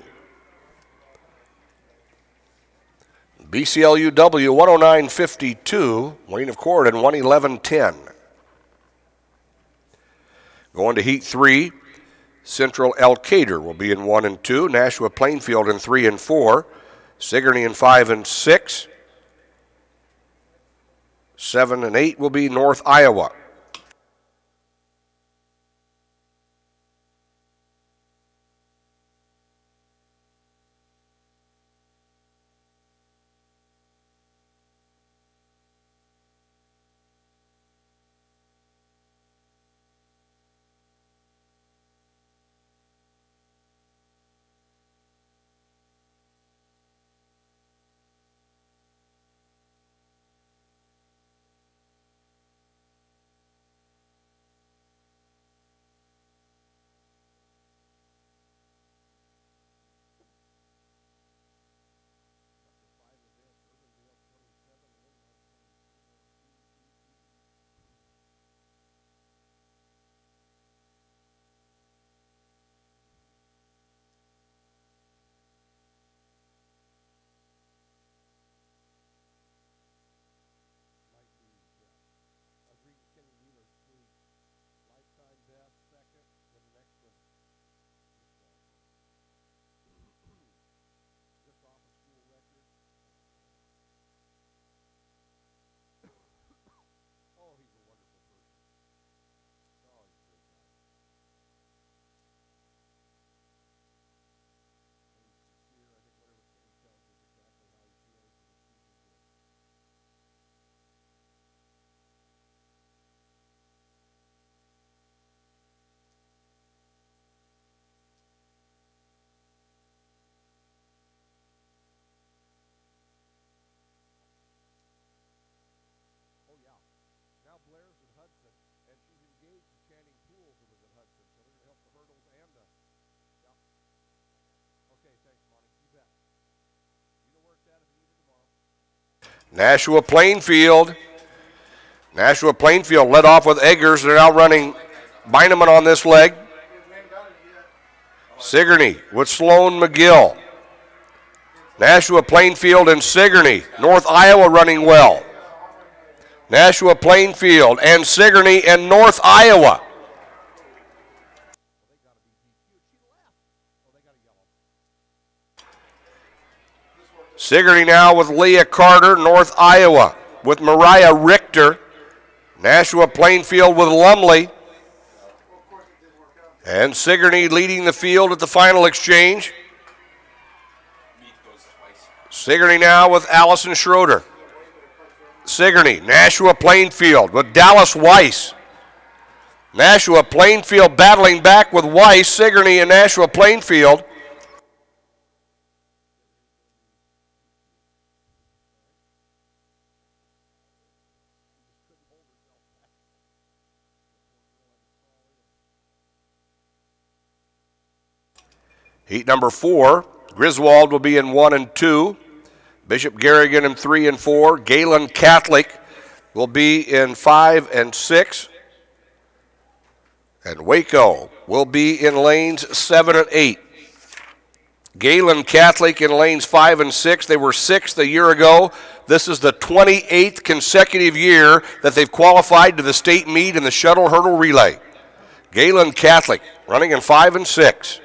BCLUW 109.52, Wayne of Corridon 111.10. Going to heat 3, Central Elkader will be in 1 and 2, Nashua Plainfield in 3 and 4, Sigourney in 5 and 6. 7 and 8 will be North Iowa. Nashua Plainfield led off with Eggers. They're now running Beineman on this leg. Sigourney with Sloan McGill. Nashua Plainfield and Sigourney. North Iowa running well. Nashua Plainfield and Sigourney and North Iowa. Sigourney now with Leah Carter, North Iowa, with Mariah Richter. Nashua Plainfield with Lumley. And Sigourney leading the field at the final exchange. Sigourney now with Allison Schroeder. Sigourney, Nashua Plainfield with Dallas Weiss. Nashua Plainfield battling back with Weiss, Sigourney and Nashua Plainfield. Heat number 4, Griswold will be in 1 and 2. Bishop Garrigan in 3 and 4. Galen Catholic will be in 5 and 6. And Waco will be in lanes 7 and 8. Galen Catholic in lanes 5 and 6. They were 6th a year ago. This is the 28th consecutive year that they've qualified to the state meet in the shuttle hurdle relay. Galen Catholic running in 5 and 6.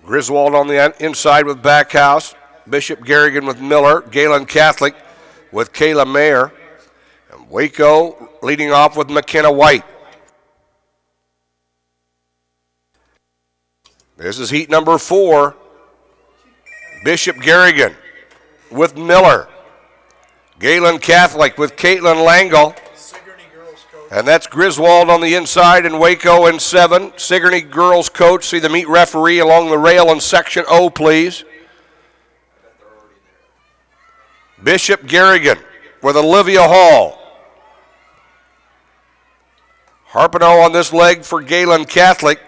Griswold on the inside with Backhouse. Bishop Garrigan with Miller. Galen Catholic with Kayla Mayer. And Waco leading off with McKenna White. This is heat number 4. Bishop Garrigan with Miller. Galen Catholic with Caitlin Langle. And that's Griswold on the inside and Waco in 7. Sigourney girls coach. See the meet referee along the rail in section O, please. Bishop Garrigan with Olivia Hall. Harpino on this leg for Galen Catholic.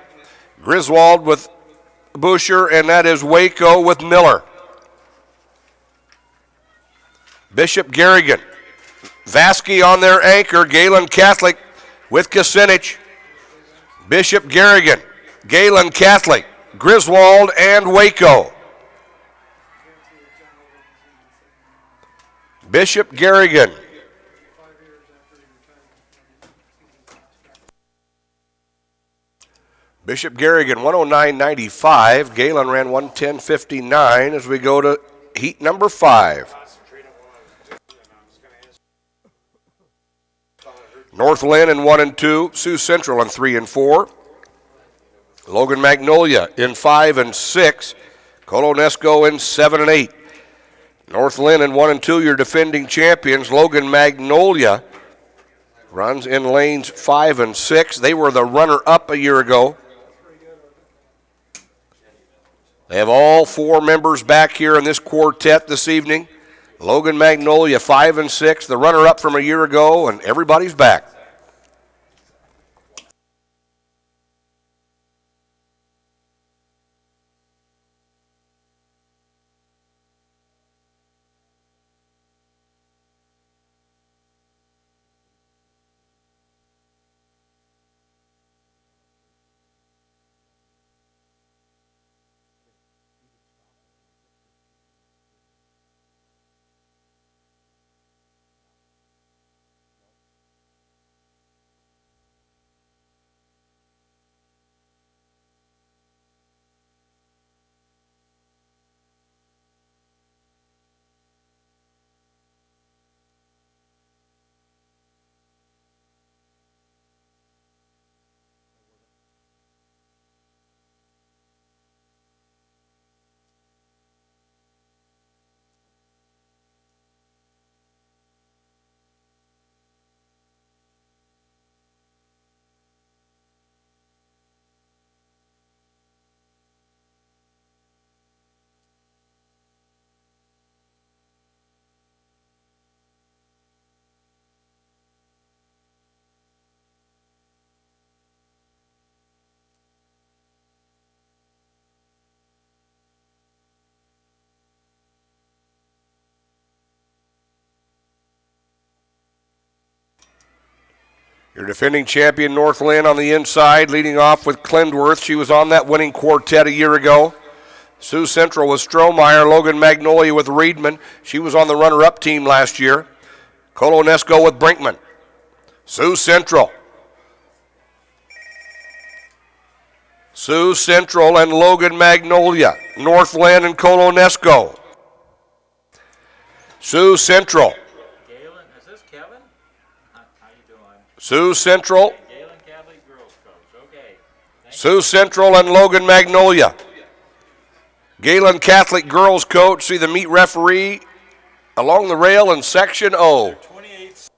Griswold with Busher, and that is Waco with Miller. Bishop Garrigan. Vasky on their anchor. Galen Catholic with Kucinich. Bishop Garrigan. Galen Catholic. Griswold and Waco. Bishop Garrigan. Bishop Garrigan 109.95. Galen ran 110.59 as we go to heat number 5. North Lynn in 1 and 2. Sioux Central in 3 and 4. Logan Magnolia in 5 and 6. Colonesco in 7 and 8. North Lynn in 1 and 2, your defending champions. Logan Magnolia runs in lanes 5 and 6. They were the runner-up a year ago. They have all 4 members back here in this quartet this evening. Logan Magnolia 5 and 6, the runner-up from a year ago, and everybody's back. Your defending champion, Northland, on the inside, leading off with Klindworth. She was on that winning quartet a year ago. Sioux Central with Strohmeyer, Logan Magnolia with Reedman. She was on the runner-up team last year. Colonesco with Brinkman. Sioux Central. Sioux Central and Logan Magnolia. Northland and Colonesco. Sioux Central. Galen, is this Kevin? How you doing? Sioux Central. Galen Catholic Girls Coach. Okay. Sioux Central and Logan Magnolia. Galen Catholic Girls Coach. See the meet referee along the rail in Section O. 28.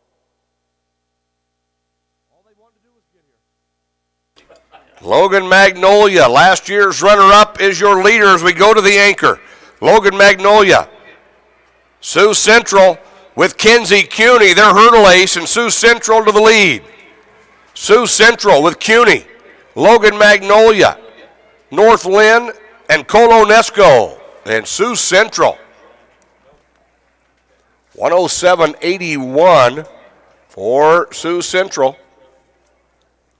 Logan Magnolia, last year's runner-up, is your leader as we go to the anchor. Logan Magnolia. Sioux Central with Kenzie Cuney, their hurdle ace, and Sioux Central to the lead. Sioux Central with Cuney, Logan Magnolia, North Lynn, and Colonesco, and Sioux Central. 107.81 for Sioux Central.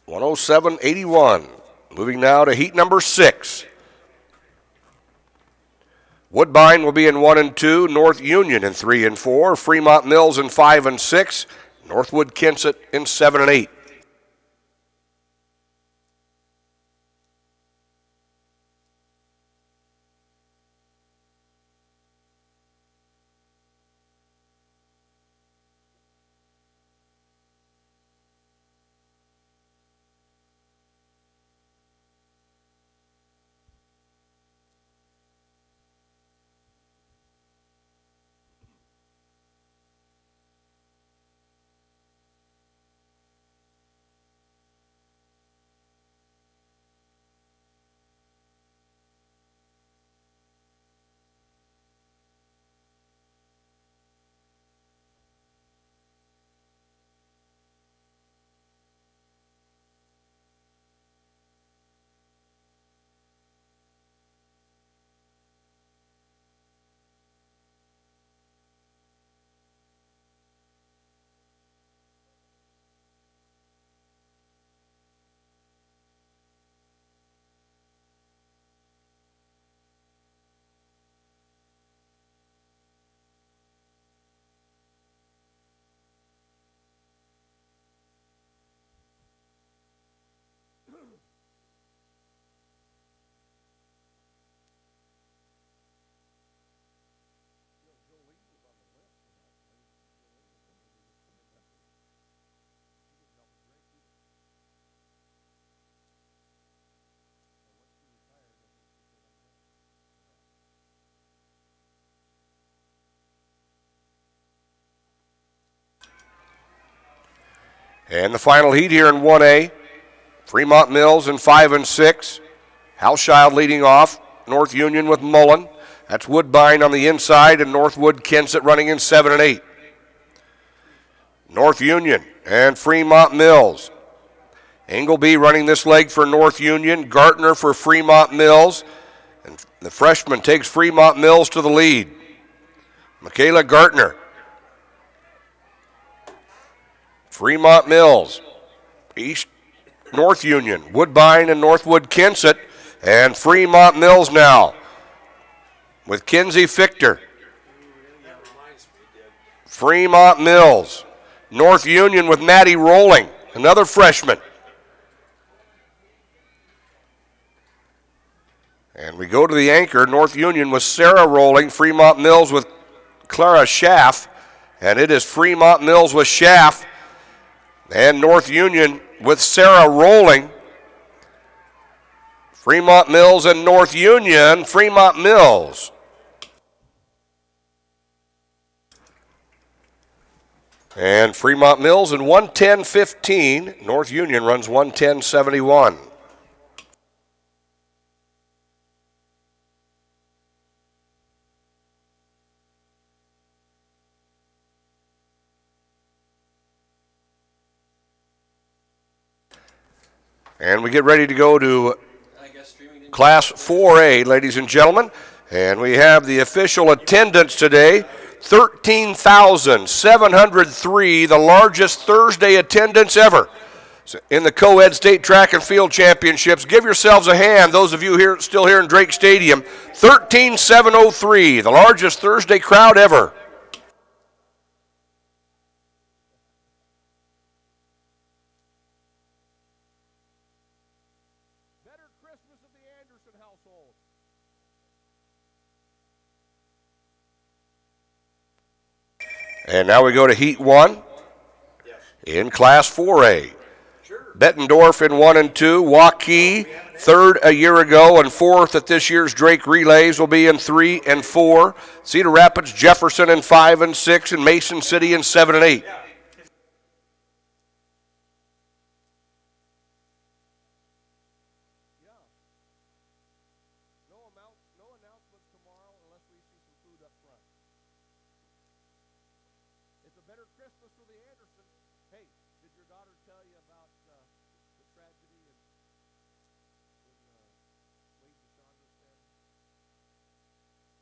107.81. Moving now to heat number 6. Woodbine will be in 1 and 2, North Union in 3 and 4, Fremont Mills in 5 and 6, Northwood Kensett in 7 and 8. And the final heat here in 1A, Fremont Mills in 5 and 6. Halschild leading off, North Union with Mullen. That's Woodbine on the inside, and Northwood Kensett running in 7 and 8. North Union and Fremont Mills. Engleby running this leg for North Union, Gartner for Fremont Mills, and the freshman takes Fremont Mills to the lead. Michaela Gartner. Fremont Mills, East North Union, Woodbine and Northwood Kensett, and Fremont Mills now with Kinsey Fichter. Fremont Mills, North Union with Maddie Rolling, another freshman. And we go to the anchor, North Union with Sarah Rolling, Fremont Mills with Clara Schaff, and it is Fremont Mills with Schaff. And North Union with Sarah Rolling. Fremont Mills and North Union, Fremont Mills. And Fremont Mills in 110.15. North Union runs 110.71. And we get ready to go to Class 4A, ladies and gentlemen. And we have the official attendance today, 13,703, the largest Thursday attendance ever in the co-ed state track and field championships. Give yourselves a hand, those of you here still here in Drake Stadium. 13,703, the largest Thursday crowd ever. Better Christmas of the Anderson household. And now we go to Heat 1 in Class 4A. Bettendorf in 1 and 2. Waukee, third a year ago and fourth at this year's Drake Relays, will be in 3 and 4. Cedar Rapids, Jefferson in 5 and 6, and Mason City in 7 and 8. No announcements tomorrow unless we see some food up front. It's a better Christmas for the Anderson. Hey, did your daughter tell you about the tragedy in Wade and Chandra's family?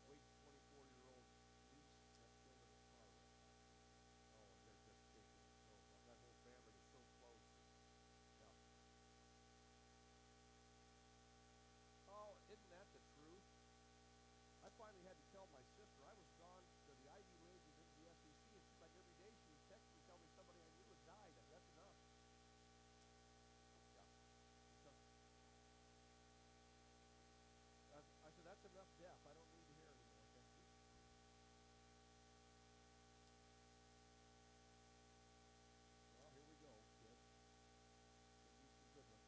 Wade's 24-year-old niece got killed in a car wreck last week. Oh, and they're just shaking. So that whole family is so close. Yeah. Oh, isn't that the truth? I finally had to tell my sister. I was gone to the Ivy League and into the SEC, and she's like every day she would text me, tell me somebody I knew had died. That's enough. Yeah. I said, that's enough death. I don't need to hear anymore. Thank you. Well, here we go, kids. Give you some good ones.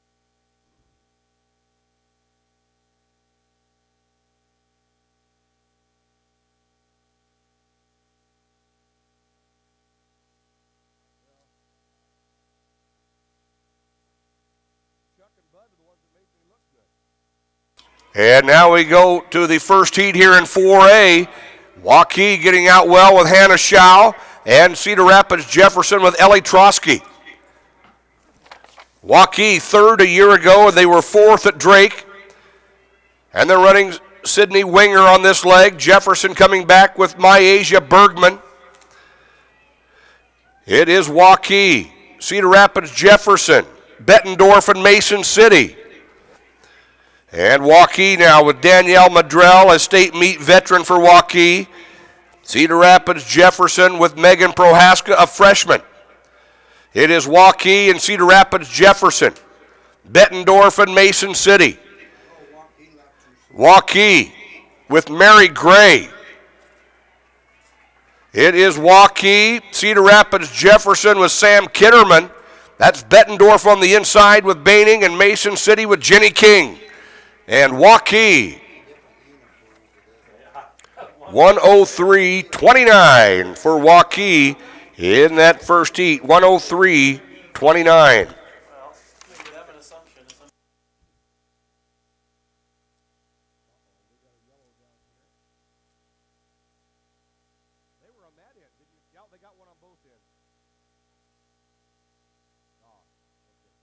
Chuck and Bud are the ones that made me look good. And now we go to the first heat here in 4A. Waukee getting out well with Hannah Schau, and Cedar Rapids Jefferson with Ellie Trotsky. Waukee third a year ago, and they were fourth at Drake. And they're running Sydney Winger on this leg. Jefferson coming back with Myasia Bergman. It is Waukee, Cedar Rapids Jefferson, Bettendorf and Mason City. And Waukee now with Danielle Madrell, a state meet veteran for Waukee. Cedar Rapids Jefferson with Megan Prohaska, a freshman. It is Waukee and Cedar Rapids Jefferson, Bettendorf and Mason City. Waukee with Mary Gray. It is Waukee, Cedar Rapids Jefferson with Sam Kitterman. That's Bettendorf on the inside with Baining, and Mason City with Jenny King. And Waukee, 103.29 for Waukee in that first heat, 103.29. Well, we could have an assumption. They were on that end, didn't you? Yeah, they got one on both ends. Oh, okay.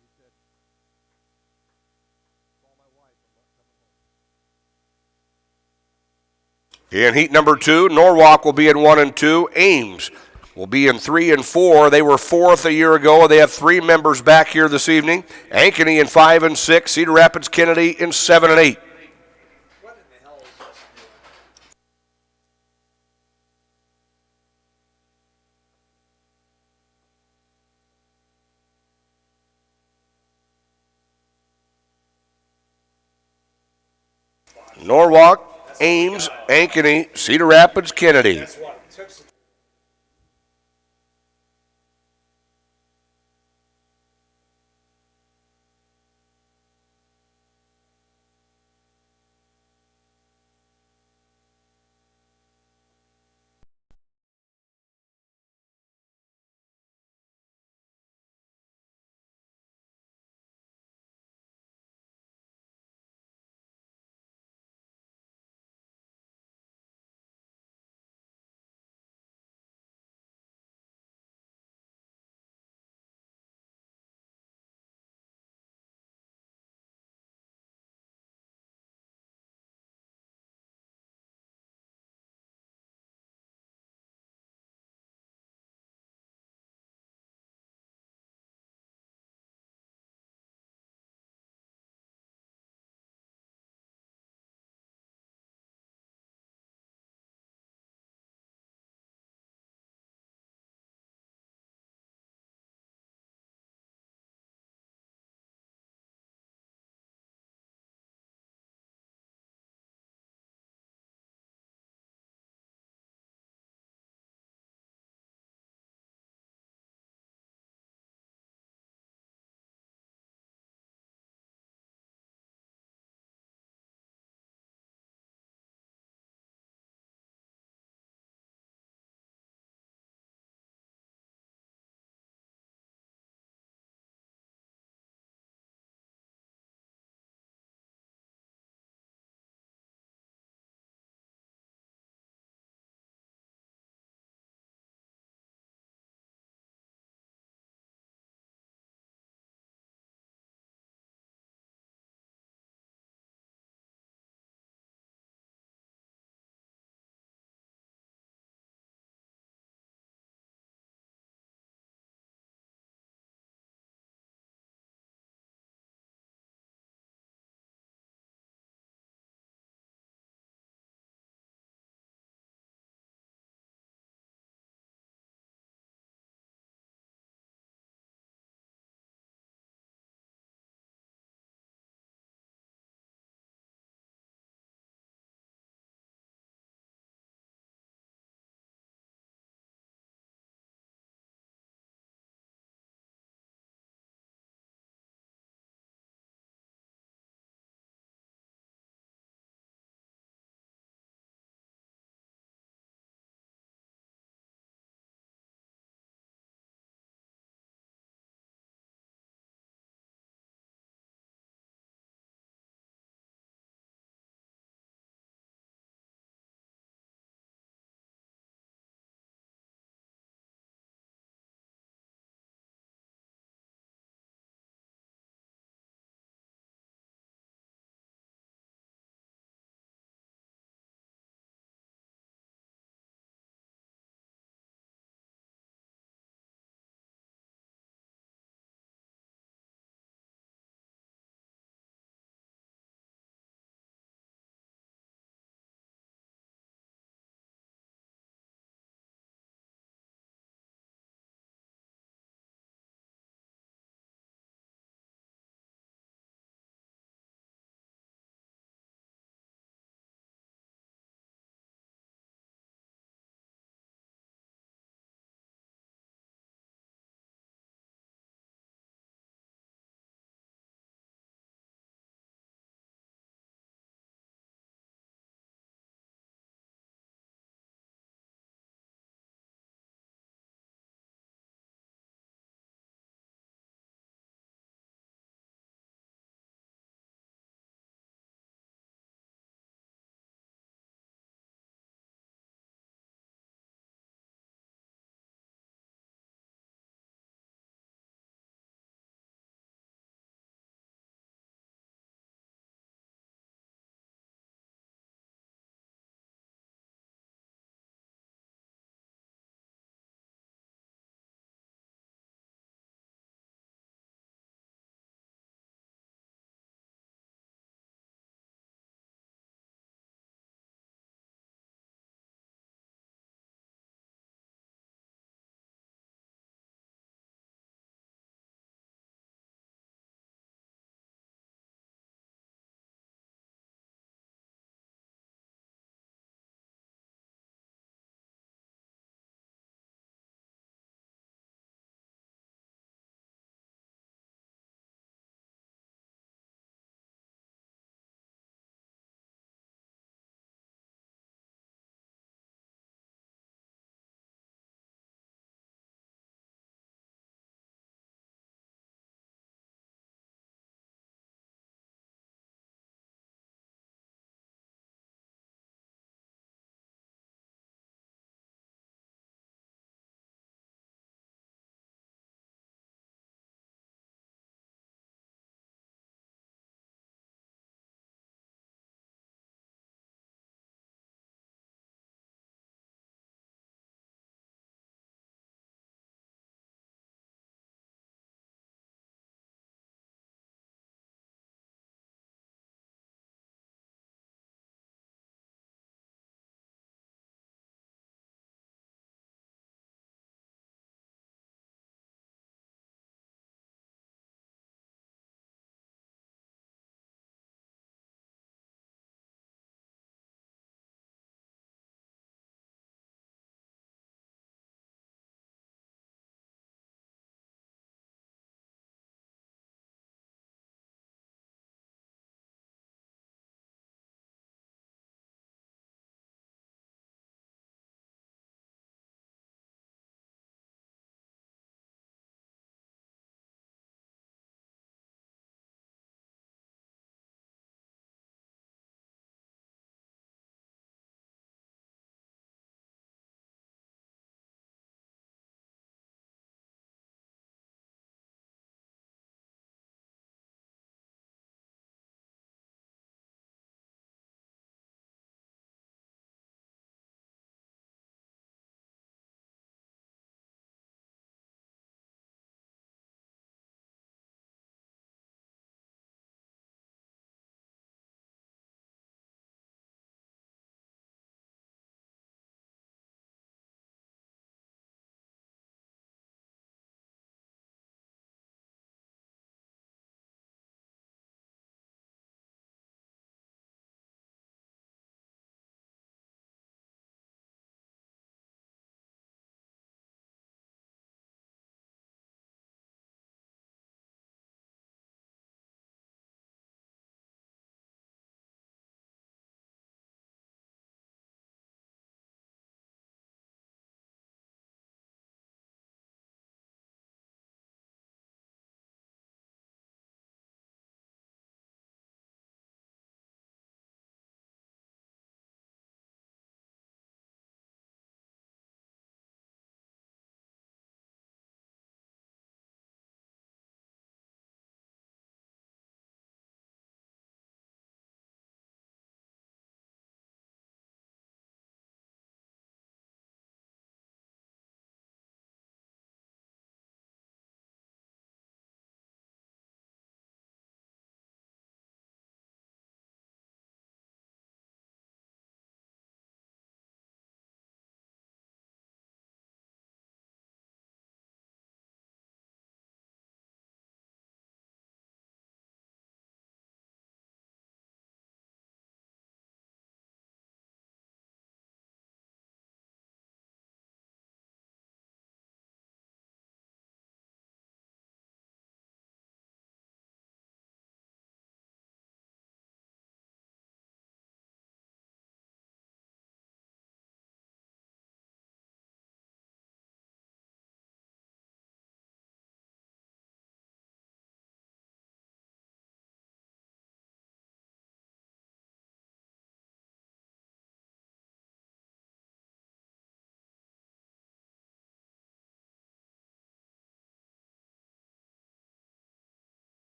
He said, call my wife, I'm not coming home. In heat number 2, Norwalk will be in 1 and 2. Ames will be in 3 and 4. They were fourth a year ago. They have 3 members back here this evening. Ankeny in 5 and 6. Cedar Rapids Kennedy in 7 and 8. What in the hell is this? Norwalk, Ames, Ankeny, Cedar Rapids, Kennedy. That's what it took some